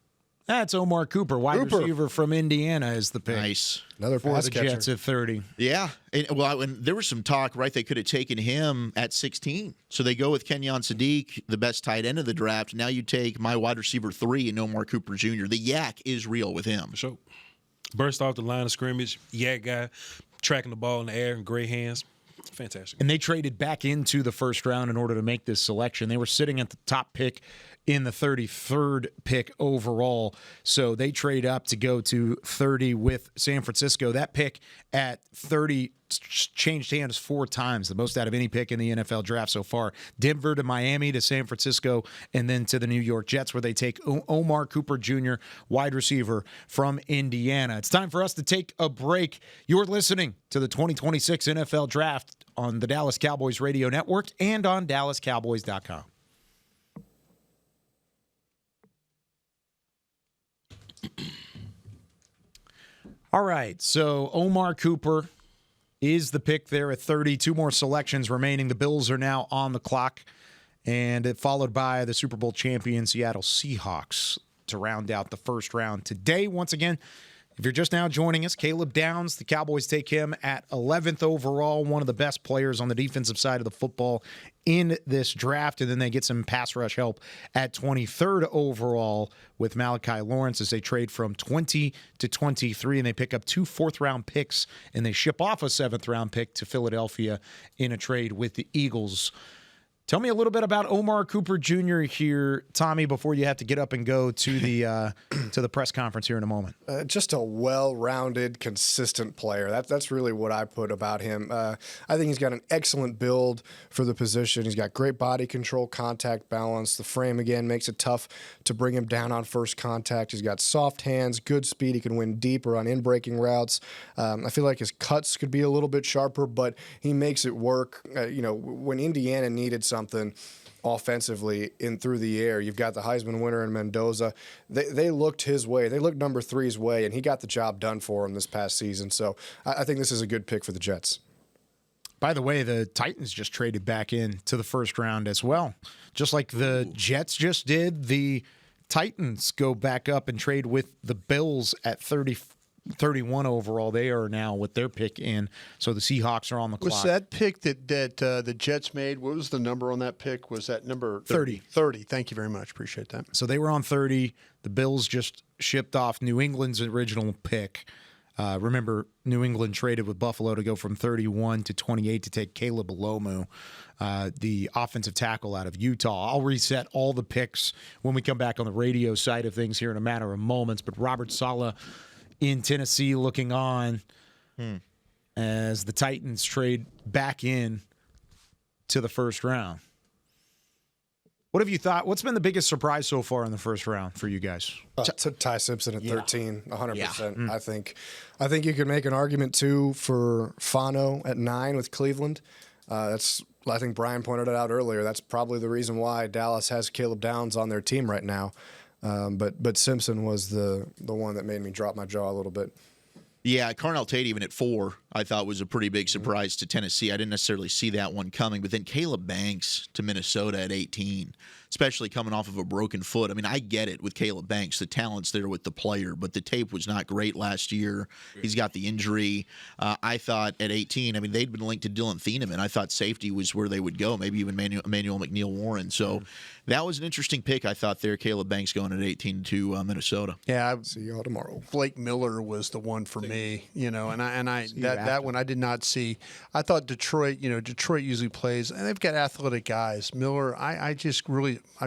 Speaker 13: That's Omar Cooper, wide receiver from Indiana, is the pick.
Speaker 8: Nice.
Speaker 5: Another
Speaker 13: for
Speaker 5: pass
Speaker 13: the
Speaker 5: catcher.
Speaker 13: Jets at 30.
Speaker 8: Yeah. And there was some talk, right? They could have taken him at 16. So they go with Kenyon Sadiq, the best tight end of the draft. Now you take my wide receiver 3 and Omar Cooper Jr. The yak is real with him.
Speaker 7: Sure. Burst off the line of scrimmage, yak guy, tracking the ball in the air in great hands. Fantastic.
Speaker 13: And they traded back into the first round in order to make this selection. They were sitting at the top pick in the 33rd pick overall. So they trade up to go to 30 with San Francisco. That pick at 30 changed hands 4 times, the most out of any pick in the NFL draft so far. Denver to Miami to San Francisco, and then to the New York Jets, where they take Omar Cooper Jr., wide receiver from Indiana. It's time for us to take a break. You're listening to the 2026 NFL Draft on the Dallas Cowboys Radio Network and on DallasCowboys.com. All right, so Omar Cooper is the pick there at 30. 2 more selections remaining. The Bills are now on the clock, and followed by the Super Bowl champion Seattle Seahawks to round out the first round today. Once again, if you're just now joining us, Caleb Downs, the Cowboys take him at 11th overall, one of the best players on the defensive side of the football in this draft. And then they get some pass rush help at 23rd overall with Malachi Lawrence as they trade from 20 to 23. And they pick up 2 fourth-round picks, and they ship off a 7th-round pick to Philadelphia in a trade with the Eagles. Tell me a little bit about Omar Cooper Jr. here, Tommy, before you have to get up and go to the press conference here in a moment.
Speaker 5: Just a well-rounded, consistent player. That's really what I put about him. I think he's got an excellent build for the position. He's got great body control, contact balance. The frame, again, makes it tough to bring him down on first contact. He's got soft hands, good speed. He can win deep or on in-breaking routes. I feel like his cuts could be a little bit sharper, but he makes it work. When Indiana needed something offensively in through the air, you've got the Heisman winner in Mendoza. They looked his way. They looked number 3's way, and he got the job done for him this past season. So I think this is a good pick for the Jets.
Speaker 13: By the way, the Titans just traded back in to the first round as well. Just like the Jets just did, the Titans go back up and trade with the Bills at 31 overall. They are now with their pick in. So the Seahawks are on the clock.
Speaker 3: Was that pick that the Jets made? What was the number on that pick? Was that number
Speaker 13: 30?
Speaker 3: 30. Thank you very much. Appreciate that.
Speaker 13: So they were on 30. The Bills just shipped off New England's original pick. Remember, New England traded with Buffalo to go from 31 to 28 to take Caleb Alomu, the offensive tackle out of Utah. I'll reset all the picks when we come back on the radio side of things here in a matter of moments. But Robert Saleh in Tennessee looking on as the Titans trade back in to the first round. What have you thought? What's been the biggest surprise so far in the first round for you guys?
Speaker 5: Ty Simpson at 13, 100%.
Speaker 13: Yeah.
Speaker 5: I think you could make an argument, too, for Fano at 9 with Cleveland. I think Brian pointed it out earlier. That's probably the reason why Dallas has Caleb Downs on their team right now. But Simpson was the one that made me drop my jaw a little bit.
Speaker 8: Yeah, Carnell Tate even at 4, I thought was a pretty big surprise to Tennessee. I didn't necessarily see that one coming. But then Caleb Banks to Minnesota at 18, especially coming off of a broken foot. I mean, I get it with Caleb Banks. The talent's there with the player, but the tape was not great last year. He's got the injury. I thought at 18, I mean, they'd been linked to Dylan Thieneman. I thought safety was where they would go, maybe even Emmanuel McNeil-Warren. So that was an interesting pick, I thought, there. Caleb Banks going at 18 to Minnesota.
Speaker 3: Yeah,
Speaker 5: see y'all tomorrow.
Speaker 3: Blake Miller was the one for me, and that one I did not see. I thought Detroit usually plays, and they've got athletic guys. Miller, I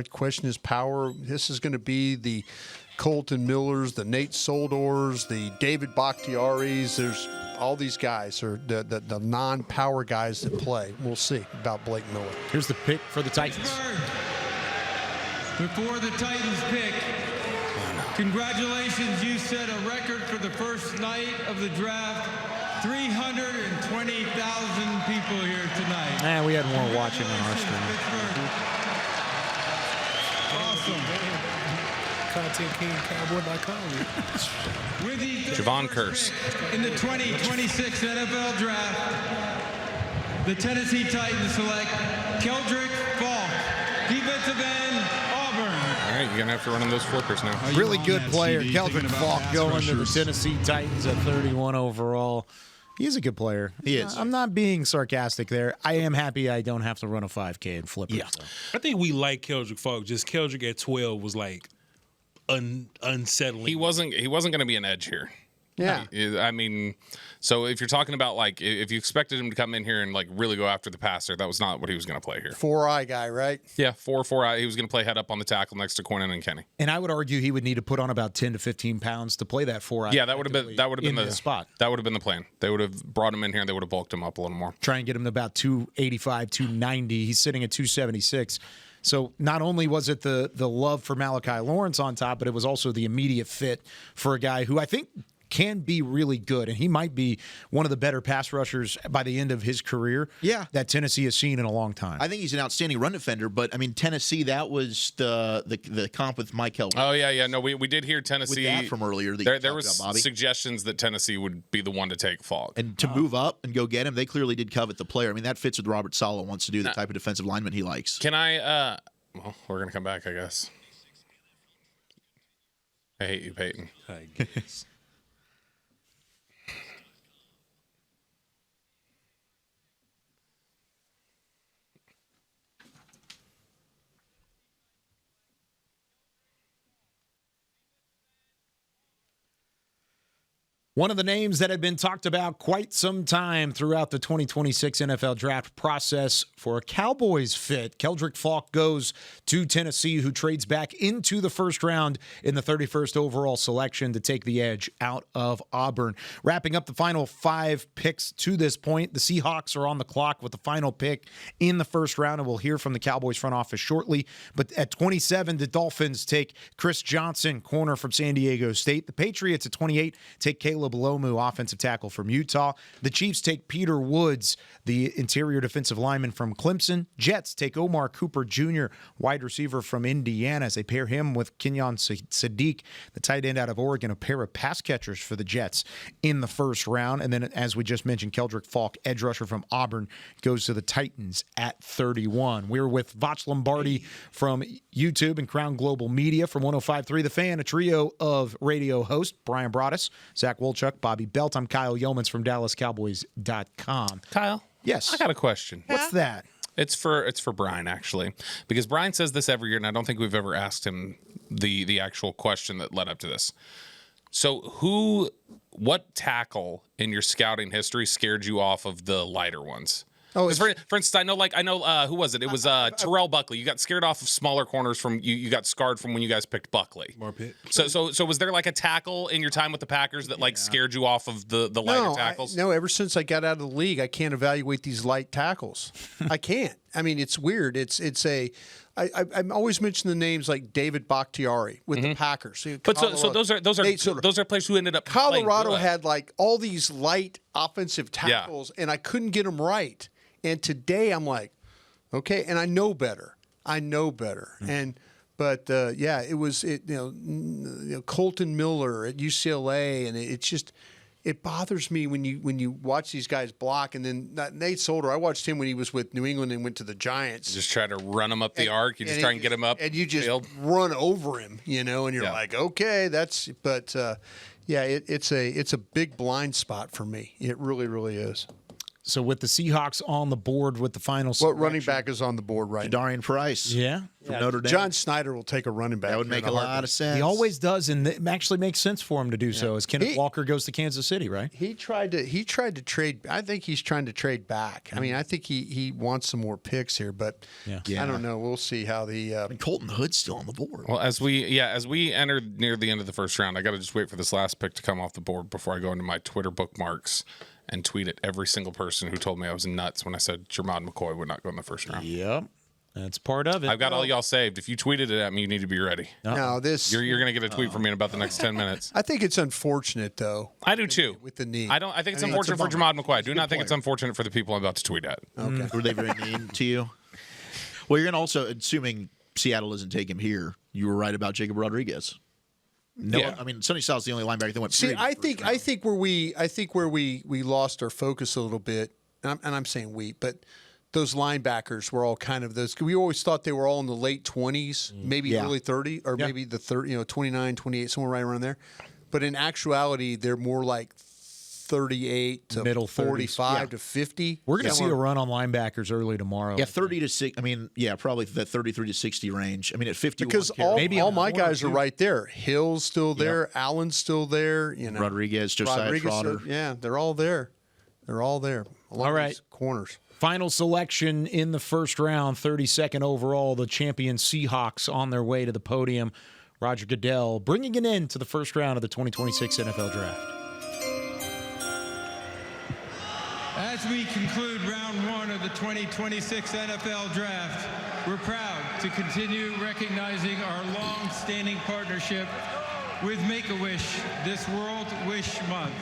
Speaker 3: question his power. This is going to be the Colton Millers, the Nate Soldors, the David Bakhtiaris. There's all these guys are the non-power guys that play. We'll see about Blake Miller.
Speaker 13: Here's the pick for the Titans.
Speaker 10: Before the Titans pick, congratulations, you set a record for the first night of the draft. 320,000 people here tonight.
Speaker 13: We had more watching on our stream.
Speaker 10: Awesome.
Speaker 6: ContentKingCowboy.com.
Speaker 10: With the
Speaker 6: Javon Curse.
Speaker 10: In the 2026 NFL Draft, the Tennessee Titans select Keldrick Falk, defensive end, Auburn.
Speaker 6: All right, you're going to have to run on those flippers now.
Speaker 13: Really good player. Keldrick Falk going to the Tennessee Titans at 31 overall. He's a good player.
Speaker 8: He is.
Speaker 13: I'm not being sarcastic there. I am happy I don't have to run a 5K and flip it.
Speaker 7: Yeah. I think we like Keldrick Falk. Just Keldrick at 12 was like unsettling.
Speaker 6: He wasn't going to be an edge here.
Speaker 3: Yeah.
Speaker 6: I mean, so if you're talking about like if you expected him to come in here and like really go after the passer, that was not what he was going to play here.
Speaker 3: 4-eye guy, right?
Speaker 6: Yeah, 4-4. He was going to play head up on the tackle next to Quinnen and Kenny.
Speaker 13: And I would argue he would need to put on about 10 to 15 pounds to play that 4-eye.
Speaker 6: Yeah, that would have been the
Speaker 13: spot.
Speaker 6: That would have been the plan. They would have brought him in here and they would have bulked him up a little more.
Speaker 13: Try and get him to about 285, 290. He's sitting at 276. So not only was it the love for Malachi Lawrence on top, but it was also the immediate fit for a guy who I think can be really good, and he might be one of the better pass rushers by the end of his career that Tennessee has seen in a long time.
Speaker 8: I think he's an outstanding run defender, but, I mean, Tennessee, that was the comp with Mike Hill.
Speaker 6: Oh, yeah. No, we did hear Tennessee.
Speaker 8: With that from earlier.
Speaker 6: There was suggestions that Tennessee would be the one to take Falk.
Speaker 8: And to move up and go get him, they clearly did covet the player. I mean, that fits with Robert Saleh wants to do, the type of defensive lineman he likes.
Speaker 6: Can I well, we're going to come back, I guess. I hate you, Peyton.
Speaker 7: I guess.
Speaker 13: One of the names that had been talked about quite some time throughout the 2026 NFL draft process for a Cowboys fit, Keldrick Falk goes to Tennessee, who trades back into the first round in the 31st overall selection to take the edge out of Auburn. Wrapping up the final 5 picks to this point, the Seahawks are on the clock with the final pick in the first round, and we'll hear from the Cowboys front office shortly. But at 27, the Dolphins take Chris Johnson, corner from San Diego State. The Patriots at 28 take Caleb Lomu, offensive tackle from Utah. The Chiefs take Peter Woods, the interior defensive lineman from Clemson. Jets take Omar Cooper Jr., wide receiver from Indiana, as they pair him with Kenyon Sadiq, the tight end out of Oregon, a pair of pass catchers for the Jets in the first round. And then, as we just mentioned, Keldrick Falk, edge rusher from Auburn, goes to the Titans at 31. We're with Voch Lombardi from YouTube and Crown Global Media from 105.3 The Fan, a trio of radio hosts, Brian Broaddus, Zach Wolchuk, Bobby Belt. I'm Kyle Yeomans from DallasCowboys.com.
Speaker 6: Kyle?
Speaker 13: Yes.
Speaker 6: I got a question.
Speaker 13: What's that?
Speaker 6: It's for Brian, actually, because Brian says this every year, and I don't think we've ever asked him the actual question that led up to this. So what tackle in your scouting history scared you off of the lighter ones? Oh, for instance, I know who was it? It was Terrell Buckley. You got scared off of smaller corners from you got scarred from when you guys picked Buckley. So was there like a tackle in your time with the Packers that scared you off of the lighter tackles?
Speaker 3: No, ever since I got out of the league, I can't evaluate these light tackles. I can't. I mean, it's weird. I'm always mention the names like David Bakhtiari with the Packers.
Speaker 6: But so those are players who ended up.
Speaker 3: Colorado had like all these light offensive tackles, and I couldn't get them right. And today I'm like, okay, and I know better. And it was Colton Miller at UCLA, and it bothers me when you watch these guys block. And then Nate Solder, I watched him when he was with New England and went to the Giants.
Speaker 6: Just try to run him up the arc. You just try and get him up,
Speaker 3: and you just run over him, and you're like, okay, that's. But it's a big blind spot for me. It really, really is.
Speaker 13: So with the Seahawks on the board with the final selection.
Speaker 3: What running back is on the board right now?
Speaker 8: Darian Price.
Speaker 13: Yeah.
Speaker 8: From Notre Dame.
Speaker 3: John Snyder will take a running back.
Speaker 8: That would make a lot of sense.
Speaker 13: He always does, and it actually makes sense for him to do so as Kenneth Walker goes to Kansas City, right?
Speaker 3: He tried to trade. I think he's trying to trade back. I mean, I think he wants some more picks here, but I don't know. We'll see how the
Speaker 8: Colton Hood's still on the board.
Speaker 6: Well, as we enter near the end of the first round, I got to just wait for this last pick to come off the board before I go into my Twitter bookmarks and tweet at every single person who told me I was nuts when I said Jermod McCoy would not go in the first round.
Speaker 13: Yep. That's part of it.
Speaker 6: I've got all y'all saved. If you tweeted it at me, you need to be ready.
Speaker 3: No,
Speaker 6: you're going to get a tweet from me in about the next 10 minutes.
Speaker 3: I think it's unfortunate, though.
Speaker 6: I do too.
Speaker 3: With the knee,
Speaker 6: I think it's unfortunate for Jermod McCoy. I do not think it's unfortunate for the people I'm about to tweet at.
Speaker 8: Okay. Were they very mean to you? Well, you're going to also, assuming Seattle doesn't take him here, you were right about Jacob Rodriguez. No, I mean Sonny Styles the only linebacker that went.
Speaker 3: See, I think where we lost our focus a little bit, and I'm saying we, but those linebackers were all kind of those. We always thought they were all in the late 20s, maybe early 30, or maybe the 30, 29, 28, somewhere right around there. But in actuality, they're more like 38 to
Speaker 13: middle
Speaker 3: 45 to 50.
Speaker 13: We're going to see a run on linebackers early tomorrow.
Speaker 8: Yeah, 30 to 6. I mean, probably that 33 to 60 range. I mean, at 51.
Speaker 3: Because all my guys are right there. Hill's still there. Allen's still there.
Speaker 8: Rodriguez, Josiah Trotter.
Speaker 3: They're all there. All right. Corners.
Speaker 13: Final selection in the first round, 32nd overall, the champion Seahawks on their way to the podium. Roger Goodell bringing it in to the first round of the 2026 NFL Draft.
Speaker 10: As we conclude round 1 of the 2026 NFL Draft, we're proud to continue recognizing our long-standing partnership with Make-A-Wish this World Wish Month.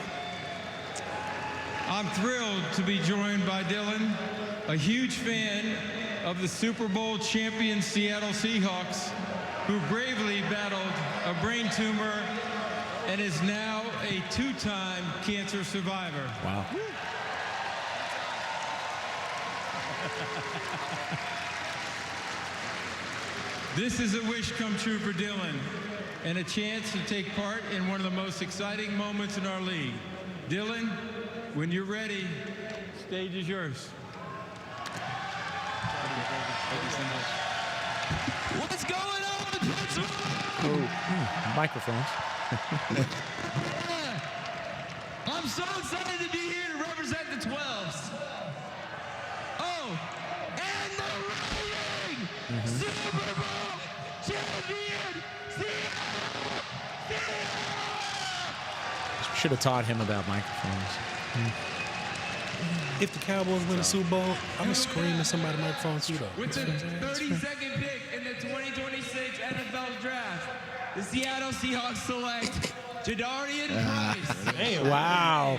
Speaker 10: I'm thrilled to be joined by Dylan, a huge fan of the Super Bowl champion Seattle Seahawks, who bravely battled a brain tumor and is now a 2-time cancer survivor.
Speaker 13: Wow.
Speaker 10: This is a wish come true for Dylan and a chance to take part in one of the most exciting moments in our league. Dylan, when you're ready, stage is yours.
Speaker 11: What's going on?
Speaker 13: Microphones.
Speaker 10: I'm so excited to be here to represent the 12s. Oh, and the reigning Super Bowl champion,
Speaker 13: Should have taught him about microphones.
Speaker 7: If the Cowboys win the Super Bowl, I'm going to scream at somebody's microphone too, though.
Speaker 10: With the 32nd pick in the 2026 NFL Draft, the Seattle Seahawks select Jadarian Price.
Speaker 13: Hey, wow.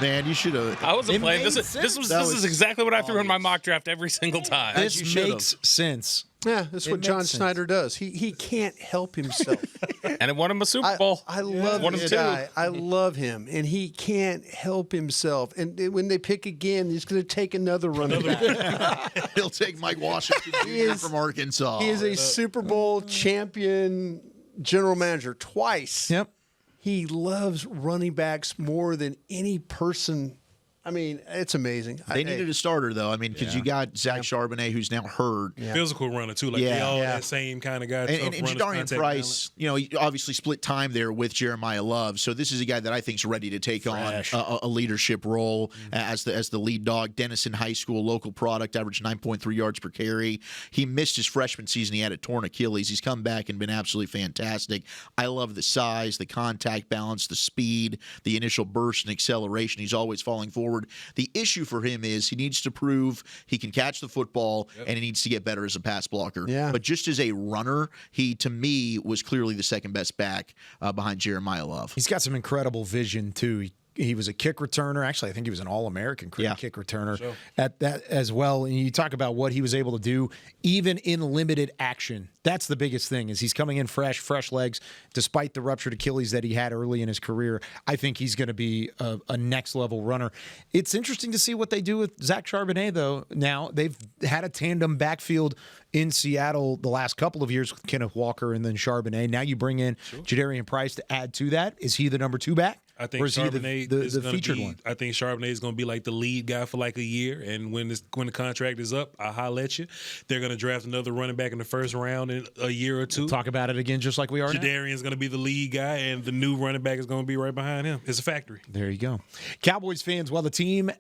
Speaker 8: Man, you should have.
Speaker 6: I wasn't playing. This is exactly what I threw in my mock draft every single time.
Speaker 13: This makes sense.
Speaker 3: Yeah, that's what John Snyder does. He can't help himself.
Speaker 6: And it won him a Super Bowl.
Speaker 3: I love this guy. I love him, and he can't help himself. And when they pick again, he's going to take another running back.
Speaker 8: He'll take Mike Washington Jr. from Arkansas.
Speaker 3: He is a Super Bowl champion general manager twice.
Speaker 13: Yep.
Speaker 3: He loves running backs more than any person. I mean, it's amazing.
Speaker 8: They needed a starter, though. I mean, because you got Zach Charbonnet, who's now hurt.
Speaker 7: Physical runner, too. Like, they all that same kind of guy.
Speaker 8: And Jadarian Price, he obviously split time there with Jeremiah Love. So this is a guy that I think is ready to take on a leadership role as the lead dog. Denison High School, local product, averaged 9.3 yards per carry. He missed his freshman season. He had a torn Achilles. He's come back and been absolutely fantastic. I love the size, the contact balance, the speed, the initial burst and acceleration. He's always falling forward. The issue for him is he needs to prove he can catch the football and he needs to get better as a pass blocker.
Speaker 3: Yeah.
Speaker 8: But just as a runner, he, to me, was clearly the second best back behind Jeremiah Love.
Speaker 13: He's got some incredible vision, too. He was a kick returner. Actually, I think he was an All-American kick returner at that as well. And you talk about what he was able to do even in limited action. That's the biggest thing is he's coming in fresh legs, despite the ruptured Achilles that he had early in his career. I think he's going to be a next-level runner. It's interesting to see what they do with Zach Charbonnet, though. Now, they've had a tandem backfield in Seattle the last couple of years with Kenneth Walker and then Charbonnet. Now you bring in Jadarian Price to add to that. Is he the number 2 back?
Speaker 7: I think Charbonnet is the featured one. I think Charbonnet is going to be like the lead guy for like a year, and when the contract is up, I'll holler at you. They're going to draft another running back in the first round in a year or two.
Speaker 13: We'll talk about it again, just like we are now.
Speaker 7: Jadarian's going to be the lead guy, and the new running back is going to be right behind him. It's a factory.
Speaker 13: There you go. Cowboys fans, while the team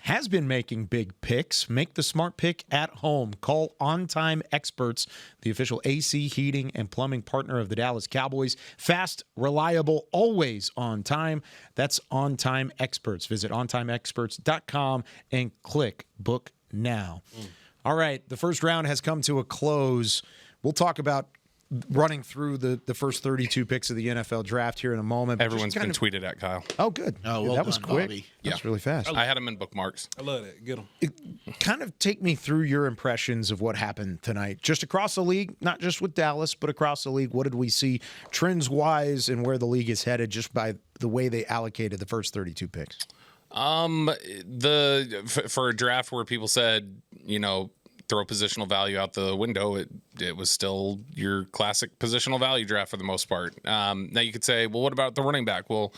Speaker 13: has been making big picks, make the smart pick at home. Call On Time Experts, the official AC, heating, and plumbing partner of the Dallas Cowboys. Fast, reliable, always on time. That's On Time Experts. Visit ontimeexperts.com and click Book Now. All right, the first round has come to a close. We'll talk about running through the first 32 picks of the NFL draft here in a moment.
Speaker 6: Everyone's been tweeted at, Kyle.
Speaker 13: Oh, good.
Speaker 8: Oh, well
Speaker 13: that was
Speaker 8: done,
Speaker 13: quick.
Speaker 8: Bobby.
Speaker 13: That's really fast.
Speaker 6: I had them in bookmarks.
Speaker 7: I love that. Get them.
Speaker 13: Kind of take me through your impressions of what happened tonight, just across the league, not just with Dallas, but across the league. What did we see trends-wise and where the league is headed just by the way they allocated the first 32 picks?
Speaker 6: For a draft where people said, throw positional value out the window, it was still your classic positional value draft for the most part. Now you could say, well, what about the running back? Well,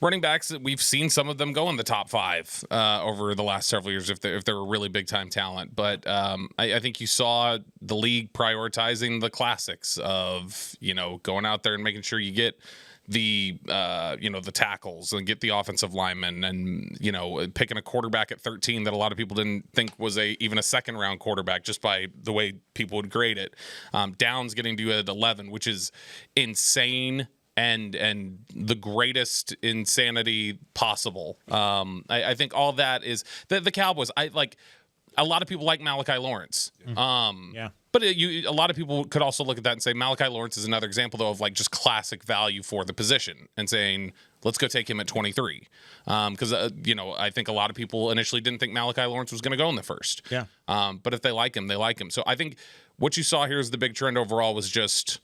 Speaker 6: running backs, we've seen some of them go in the top 5 over the last several years if they were really big time talent. But I think you saw the league prioritizing the classics of going out there and making sure you get the tackles and get the offensive linemen and picking a quarterback at 13 that a lot of people didn't think was even a second round quarterback just by the way people would grade it. Downs getting to at 11, which is insane and the greatest insanity possible. I think all that is the Cowboys. A lot of people like Malachi Lawrence. But a lot of people could also look at that and say Malachi Lawrence is another example, though, of just classic value for the position and saying, let's go take him at 23. Because, I think a lot of people initially didn't think Malachi Lawrence was going to go in the first.
Speaker 13: Yeah.
Speaker 6: But if they like him, they like him. So I think what you saw here is the big trend overall was just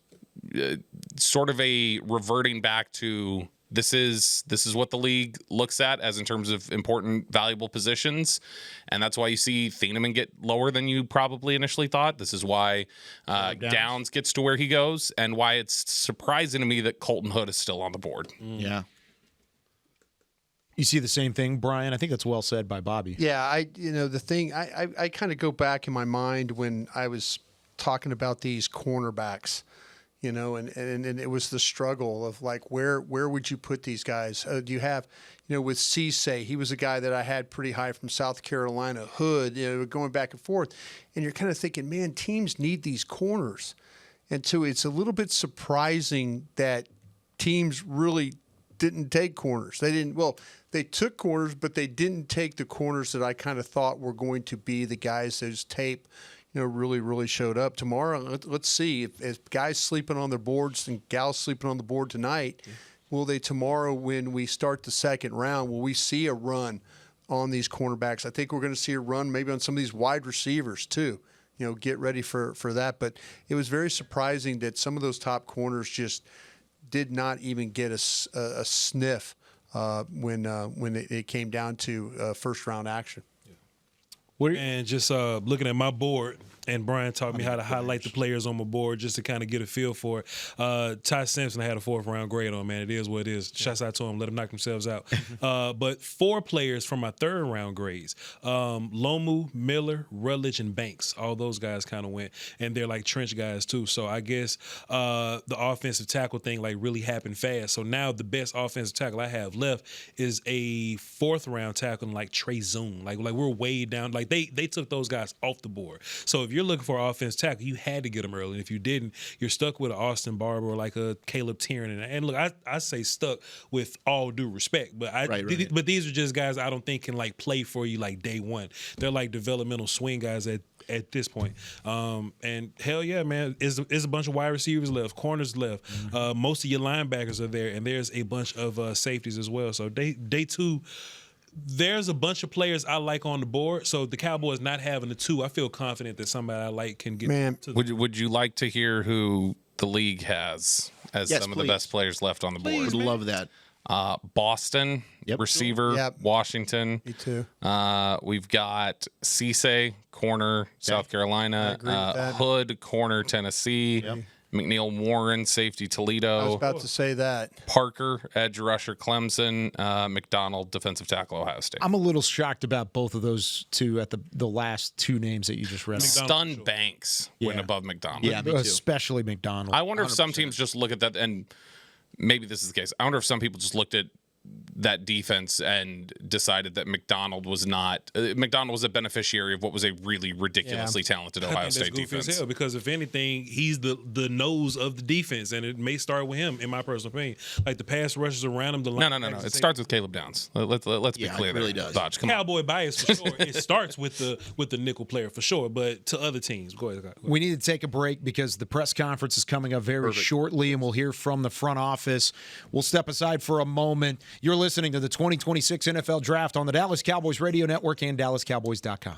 Speaker 6: sort of a reverting back to this is what the league looks at as in terms of important, valuable positions. And that's why you see Thieneman get lower than you probably initially thought. This is why Downs gets to where he goes and why it's surprising to me that Colton Hood is still on the board.
Speaker 8: Yeah.
Speaker 13: You see the same thing, Brian? I think that's well said by Bobby.
Speaker 3: Yeah, the thing, I kind of go back in my mind when I was talking about these cornerbacks. and it was the struggle of like where would you put these guys? Do you have, with Cisse, he was a guy that I had pretty high from South Carolina. Hood, going back and forth, and you're kind of thinking, man, teams need these corners, and so it's a little bit surprising that teams really didn't take corners. They didn't. Well, they took corners, but they didn't take the corners that I kind of thought were going to be the guys whose tape, really showed up. Tomorrow, let's see if guys sleeping on their boards and gals sleeping on the board tonight. Will they tomorrow, when we start the second round, will we see a run on these cornerbacks? I think we're going to see a run maybe on some of these wide receivers too. Get ready for that. But it was very surprising that some of those top corners just did not even get a sniff when it came down to first round action.
Speaker 7: And just looking at my board, and Brian taught me how to highlight the players on my board just to kind of get a feel for it. Ty Simpson had a 4th round grade on, man. It is what it is. Shouts out to him. Let them knock themselves out. But 4 players from my 3rd round grades, Lomu, Miller, Rutledge, and Banks. All those guys kind of went. And they're like trench guys too. So I guess the offensive tackle thing like really happened fast. So now the best offensive tackle I have left is a 4th round tackle like Trey Zoom. Like we're way down. Like they took those guys off the board. So if you're looking for an offensive tackle, you had to get them early. And if you didn't, you're stuck with an Austin Barber or like a Caleb Tiernan. And look, I say stuck with all due respect, but but these are just guys I don't think can like play for you like day one. They're like developmental swing guys at this point. And hell yeah, man, is a bunch of wide receivers left, corners left. Most of your linebackers are there, and there's a bunch of safeties as well. So day 2. There's a bunch of players I like on the board. So the Cowboys not having the 2, I feel confident that somebody I like can get.
Speaker 3: Man,
Speaker 6: would you like to hear who the league has as some of the best players left on the board?
Speaker 8: Would love that.
Speaker 6: Boston receiver, Washington.
Speaker 3: Me too.
Speaker 6: We've got Cisse, corner, South Carolina. Hood, corner, Tennessee. McNeil Warren, safety, Toledo.
Speaker 3: I was about to say that.
Speaker 6: Parker, edge rusher, Clemson. McDonald, defensive tackle, Ohio State.
Speaker 13: I'm a little shocked about both of those two at the last 2 names that you just read.
Speaker 6: Stunned Banks went above McDonald.
Speaker 13: Yeah, me too. Especially McDonald.
Speaker 6: I wonder if some teams just look at that, and maybe this is the case. I wonder if some people just looked at that defense and decided that McDonald was a beneficiary of what was a really ridiculously talented Ohio State defense.
Speaker 7: As hell, because if anything, he's the nose of the defense, and it may start with him, in my personal opinion. Like the pass rushes around him.
Speaker 6: No. It starts with Caleb Downs. Let's be clear.
Speaker 8: It really does.
Speaker 6: Dodge, come
Speaker 7: Cowboy bias for sure. It starts with the nickel player for sure, but to other teams, go ahead.
Speaker 13: We need to take a break because the press conference is coming up very shortly, and we'll hear from the front office. We'll step aside for a moment. You're listening to the 2026 NFL Draft on the Dallas Cowboys Radio Network and DallasCowboys.com.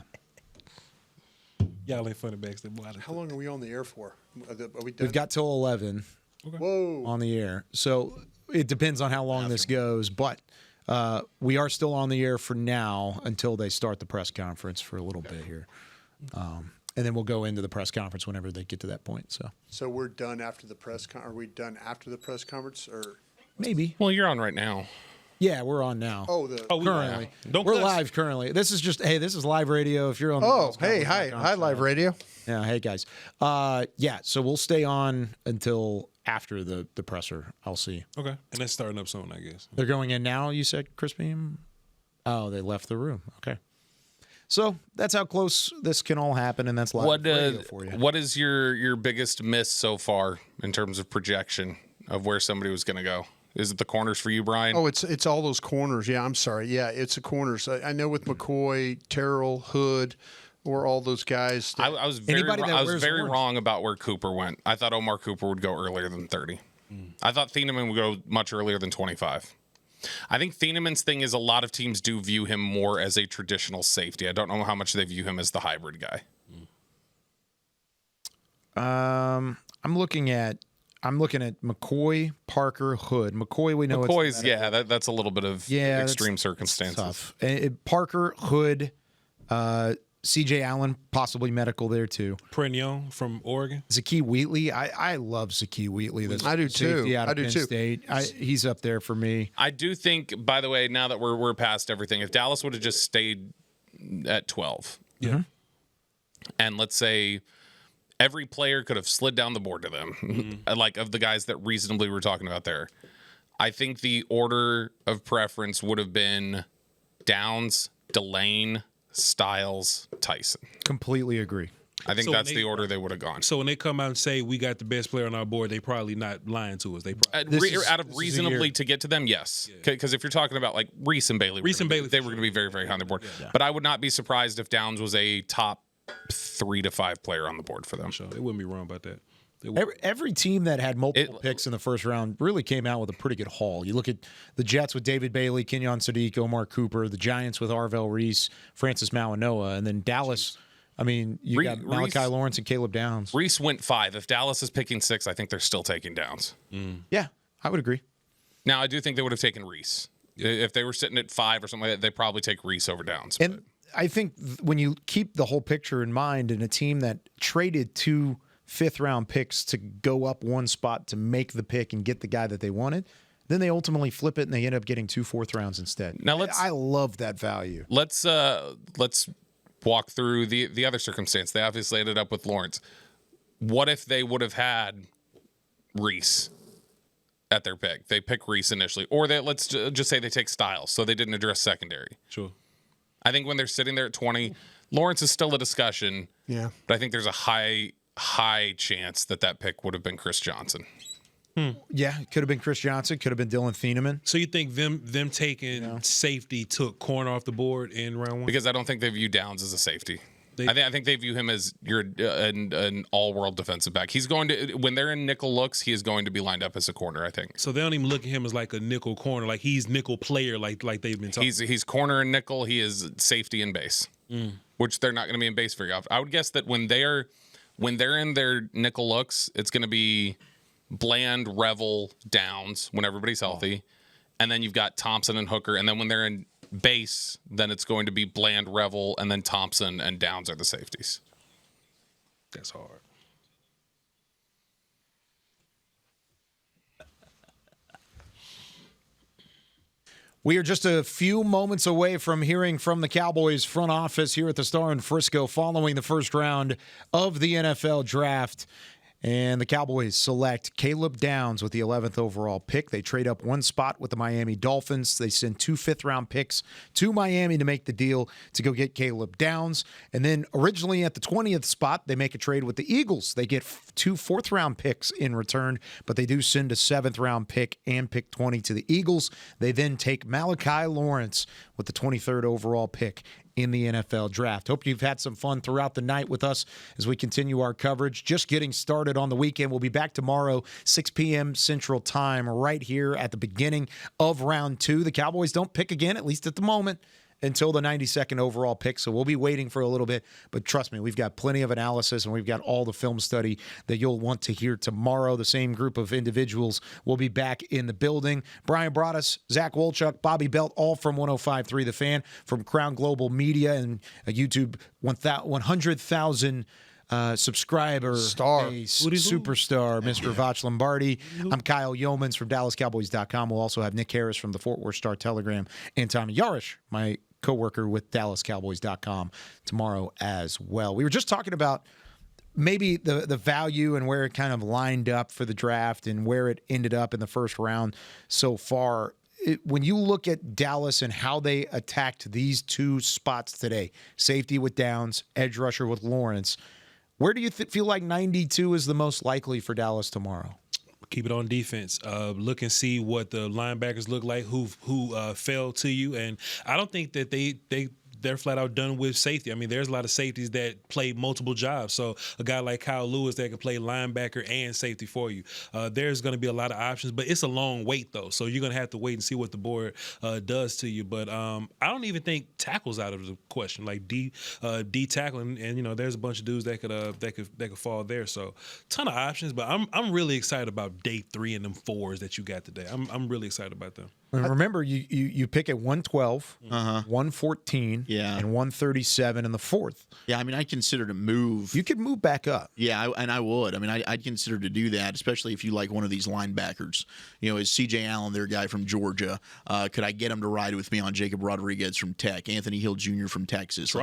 Speaker 7: Y'all ain't funny backstage.
Speaker 3: How long are we on the air for? Are we done?
Speaker 13: We've got till 11 on the air. So it depends on how long this goes, but we are still on the air for now until they start the press conference for a little bit here. And then we'll go into the press conference whenever they get to that point.
Speaker 3: So we're done after the press Are we done after the press conference or
Speaker 13: maybe?
Speaker 6: Well, you're on right now.
Speaker 13: Yeah, we're on now.
Speaker 3: Currently.
Speaker 13: We're live currently. This is just, this is live radio. If you're on
Speaker 3: hi, live radio.
Speaker 13: Yeah, hey, guys. So we'll stay on until after the presser. I'll see.
Speaker 7: Okay. And that's starting up soon, I guess.
Speaker 13: They're going in now, you said, Chris Beam? Oh, they left the room. Okay. So that's how close this can all happen, and that's live radio for you.
Speaker 6: What is your biggest miss so far in terms of projection of where somebody was going to go? Is it the corners for you, Brian?
Speaker 3: Oh, it's all those corners. Yeah, I'm sorry. Yeah, it's the corners. I know with McCoy, Terrell, Hood, or all those guys.
Speaker 6: I was very wrong about where Cooper went. I thought Omar Cooper would go earlier than 30. I thought Thieneman would go much earlier than 25. I think Thieneman's thing is a lot of teams do view him more as a traditional safety. I don't know how much they view him as the hybrid guy.
Speaker 13: I'm looking at McCoy, Parker, Hood. McCoy, we know
Speaker 6: McCoy's, that's a little bit of extreme circumstances.
Speaker 13: Tough. Parker, Hood, C.J. Allen, possibly medical there too.
Speaker 7: Prignon from Oregon.
Speaker 13: Zakee Wheatley. I love Zakee Wheatley.
Speaker 3: I do too.
Speaker 13: Out of Penn State. He's up there for me.
Speaker 6: I do think, by the way, now that we're past everything, if Dallas would have just stayed at 12, and let's say every player could have slid down the board to them, like of the guys that reasonably we're talking about there. I think the order of preference would have been Downs, Delane, Styles, Tyson.
Speaker 13: Completely agree.
Speaker 6: I think that's the order they would have gone.
Speaker 7: So when they come out and say we got the best player on our board, they probably not lying to us. They probably,
Speaker 6: out of reasonably to get to them, yes. Because if you're talking about like Reese and Bailey, they were going to be very, very high on the board. Yeah. But I would not be surprised if Downs was a top 3 to 5 player on the board for them.
Speaker 7: Sure. They wouldn't be wrong about that.
Speaker 13: Every team that had multiple picks in the first round really came out with a pretty good haul. You look at the Jets with David Bailey, Kenyon Sadiq, Omar Cooper, the Giants with Arvell Reese, Francis Mauanoa, and then Dallas. I mean, you got Malachi Lawrence and Caleb Downs.
Speaker 6: Reese went 5. If Dallas is picking 6, I think they're still taking Downs.
Speaker 13: Yeah, I would agree.
Speaker 6: Now, I do think they would have taken Reese. If they were sitting at 5 or something like that, they'd probably take Reese over Downs.
Speaker 13: And I think when you keep the whole picture in mind, in a team that traded 2 fifth-round picks to go up 1 spot to make the pick and get the guy that they wanted, then they ultimately flip it and they end up getting 2 fourth rounds instead.
Speaker 6: Now
Speaker 13: I love that value.
Speaker 6: Let's walk through the other circumstance. They obviously ended up with Lawrence. What if they would have had Reese at their pick? They pick Reese initially, or let's just say they take Styles, so they didn't address secondary.
Speaker 7: Sure.
Speaker 6: I think when they're sitting there at 20, Lawrence is still a discussion.
Speaker 3: Yeah,
Speaker 6: but I think there's a high chance that pick would have been Chris Johnson.
Speaker 13: Yeah, it could have been Chris Johnson, could have been Dylan Thieneman.
Speaker 7: So you think them taking safety took corner off the board in round 1?
Speaker 6: Because I don't think they view Downs as a safety. I think they view him as an all-world defensive back. He's going to, when they're in nickel looks, he is going to be lined up as a corner, I think.
Speaker 7: So they don't even look at him as like a nickel corner, like he's nickel player, like they've been talking.
Speaker 6: He's corner and nickel. He is safety and base, which they're not going to be in base very often. I would guess that when they're in their nickel looks, it's going to be Bland, Revel, Downs when everybody's healthy, and then you've got Thompson and Hooker, and then when they're in base, then it's going to be Bland, Revel, and then Thompson and Downs are the safeties.
Speaker 7: That's hard.
Speaker 13: We are just a few moments away from hearing from the Cowboys front office here at the Star in Frisco following the first round of the NFL draft. And the Cowboys select Caleb Downs with the 11th overall pick. They trade up 1 spot with the Miami Dolphins. They send 2 fifth-round picks to Miami to make the deal to go get Caleb Downs. And then originally at the 20th spot, they make a trade with the Eagles. They get 2 fourth-round picks in return, but they do send a 7th-round pick and pick 20 to the Eagles. They then take Malachi Lawrence with the 23rd overall pick in the NFL draft. Hope you've had some fun throughout the night with us as we continue our coverage. Just getting started on the weekend. We'll be back tomorrow, 6 p.m. Central Time, right here at the beginning of round 2. The Cowboys don't pick again, at least at the moment, until the 92nd overall pick. So we'll be waiting for a little bit. But trust me, we've got plenty of analysis and we've got all the film study that you'll want to hear tomorrow. The same group of individuals will be back in the building. Brian Broaddus, Zach Wolchuk, Bobby Belt, all from 105.3 The Fan, from Crown Global Media and a YouTube 100,000 subscriber, superstar, Mr. Vach Lombardi. I'm Kyle Yeomans from DallasCowboys.com. We'll also have Nick Harris from the Fort Worth Star-Telegram and Tommy Yarish, my co-worker with DallasCowboys.com, tomorrow as well. We were just talking about maybe the value and where it kind of lined up for the draft and where it ended up in the first round so far. When you look at Dallas and how they attacked these 2 spots today, safety with Downs, edge rusher with Lawrence, where do you feel like 92 is the most likely for Dallas tomorrow?
Speaker 7: Keep it on defense. Look and see what the linebackers look like who fell to you. And I don't think that they're flat out done with safety. I mean, there's a lot of safeties that play multiple jobs. So a guy like Kyle Lewis that can play linebacker and safety for you. There's going to be a lot of options, but it's a long wait though. So you're going to have to wait and see what the board does to you. But I don't even think tackles out of the question, like D tackling. And you know, there's a bunch of dudes that could fall there. So ton of options. But I'm really excited about day 3 and them 4s that you got today. I'm really excited about them.
Speaker 13: And remember, you pick at 112, 114, and 137 in the 4th.
Speaker 8: Yeah, I mean, I consider to move.
Speaker 13: You could move back up.
Speaker 8: Yeah, and I would. I mean, I'd consider to do that, especially if you like one of these linebackers. You know, is C.J. Allen, their guy from Georgia? Could I get him to ride with me on Jacob Rodriguez from Tech, Anthony Hill Jr. from Texas?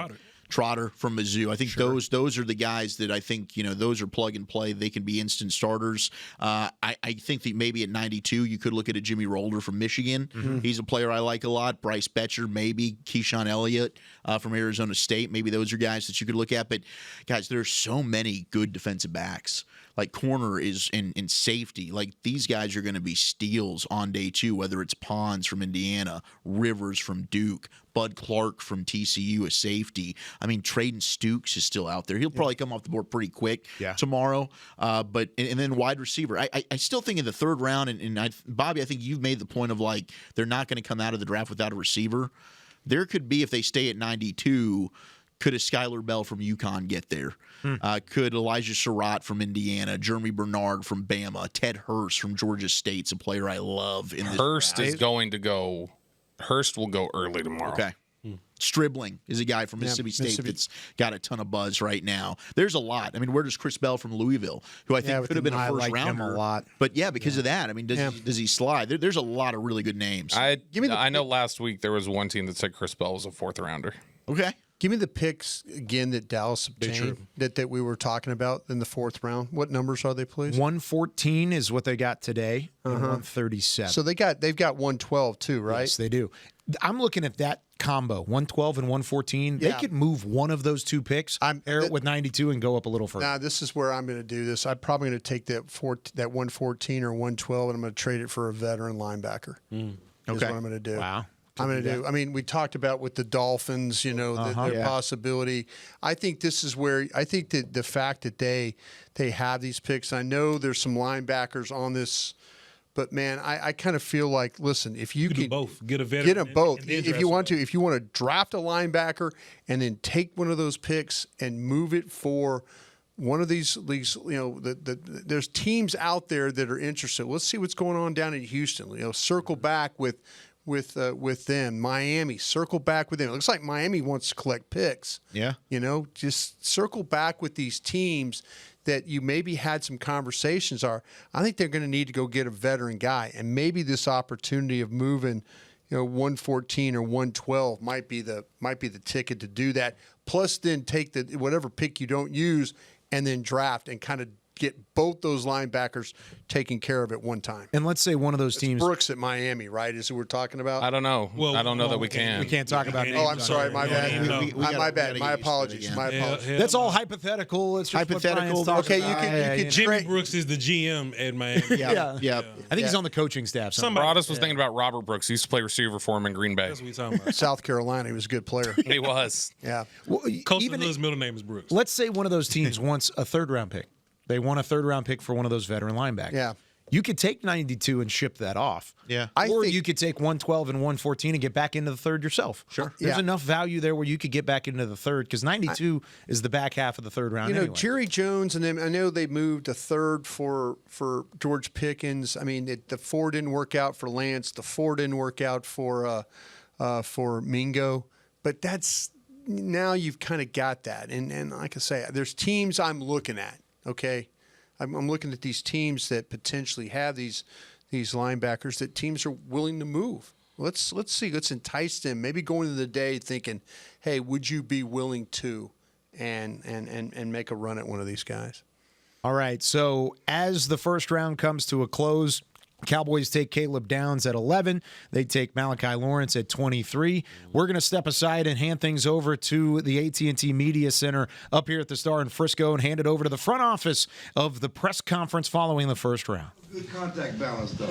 Speaker 8: Trotter from Mizzou. I think those are the guys that I think, those are plug and play. They can be instant starters. I think that maybe at 92 you could look at a Jimmy Rolder from Michigan.
Speaker 13: Mm-hmm.
Speaker 8: He's a player I like a lot. Bryce Betcher, maybe. Keyshawn Elliott from Arizona State. Maybe those are guys that you could look at. But, guys, there's so many good defensive backs. Like corner is in safety. Like these guys are going to be steals on day 2, whether it's Pons from Indiana, Rivers from Duke, Bud Clark from TCU, a safety. I mean, Traden Stukes is still out there. He'll probably come off the board pretty quick tomorrow. But then wide receiver. I still think in the 3rd round, and Bobby, I think you've made the point of like they're not going to come out of the draft without a receiver. There could be, if they stay at 92, could a Skylar Bell from UConn get there? Could Elijah Surratt from Indiana, Jeremy Bernard from Bama, Ted Hurst from Georgia State's a player I love.
Speaker 6: Hurst will go early tomorrow.
Speaker 8: Okay. Stribling is a guy from Mississippi State that's got a ton of buzz right now. There's a lot. I mean, where does Chris Bell from Louisville, who I think could have been a first rounder,
Speaker 13: a lot.
Speaker 8: But because of that, I mean, does he slide? There's a lot of really good names.
Speaker 6: I know last week there was one team that said Chris Bell was a 4th rounder.
Speaker 8: Okay.
Speaker 3: Give me the picks again that Dallas obtained that we were talking about in the 4th round. What numbers are they, please?
Speaker 13: 114 is what they got today, and 137.
Speaker 3: So they've got 112 too, right?
Speaker 13: Yes, they do. I'm looking at that combo, 112 and 114. They could move one of those 2 picks, pair it with 92, and go up a little further.
Speaker 3: Nah, this is where I'm going to do this. I'm probably going to take that 114 or 112, and I'm going to trade it for a veteran linebacker. Is what I'm going to do.
Speaker 13: Wow.
Speaker 3: I'm going to do. I mean, we talked about with the Dolphins, their possibility. I think this is where I think that the fact that they have these picks. I know there's some linebackers on this, but man, I kind of feel like, listen, if you can
Speaker 7: do both, get a veteran,
Speaker 3: get them both.
Speaker 7: and
Speaker 3: If you want to draft a linebacker and then take one of those picks and move it for one of these, there's teams out there that are interested. Let's see what's going on down in Houston. Circle back with them. Miami, circle back with them. It looks like Miami wants to collect picks.
Speaker 13: Yeah.
Speaker 3: Just circle back with these teams that you maybe had some conversations are. I think they're going to need to go get a veteran guy, and maybe this opportunity of moving, 114 or 112 might be the ticket to do that. Plus, then take the whatever pick you don't use, and then draft and kind of get both those linebackers taken care of at one time.
Speaker 13: And let's say one of those teams,
Speaker 3: Brooks at Miami, right? Is who we're talking about?
Speaker 6: I don't know. I don't know that we can.
Speaker 13: We can't talk about names.
Speaker 3: Oh, I'm sorry. My bad. My bad. My apologies. My apologies.
Speaker 13: That's all hypothetical. It's just
Speaker 3: hypothetical. Okay, you can.
Speaker 7: Jimmy Brooks is the GM at Miami.
Speaker 13: Yeah. I think he's on the coaching staff.
Speaker 6: Broadus was thinking about Robert Brooks. He used to play receiver for him in Green Bay.
Speaker 7: That's what he's talking about.
Speaker 3: South Carolina. He was a good player.
Speaker 6: He was.
Speaker 3: Yeah.
Speaker 13: Well,
Speaker 7: even his middle name is Brooks.
Speaker 13: Let's say one of those teams wants a 3rd round pick. They want a 3rd round pick for one of those veteran linebackers.
Speaker 3: Yeah.
Speaker 13: You could take 92 and ship that off.
Speaker 8: Yeah.
Speaker 13: Or you could take 112 and 114 and get back into the 3rd yourself.
Speaker 3: Sure.
Speaker 13: There's enough value there where you could get back into the 3rd because 92 is the back half of the 3rd round. Anyway.
Speaker 3: Jerry Jones and them, I know they moved a 3rd for George Pickens. I mean, the 4 didn't work out for Lance. The 4 didn't work out for Mingo. But that's now you've kind of got that. And like I say, there's teams I'm looking at. Okay, I'm looking at these teams that potentially have these linebackers that teams are willing to move. Let's see. Let's entice them. Maybe going into the day thinking, hey, would you be willing to and make a run at one of these guys?
Speaker 13: All right. So as the 1st round comes to a close, Cowboys take Caleb Downs at 11. They take Malachi Lawrence at 23. We're going to step aside and hand things over to the AT&T Media Center up here at the Star in Frisco and hand it over to the front office of the press conference following the 1st round.
Speaker 19: Good contact balance, though.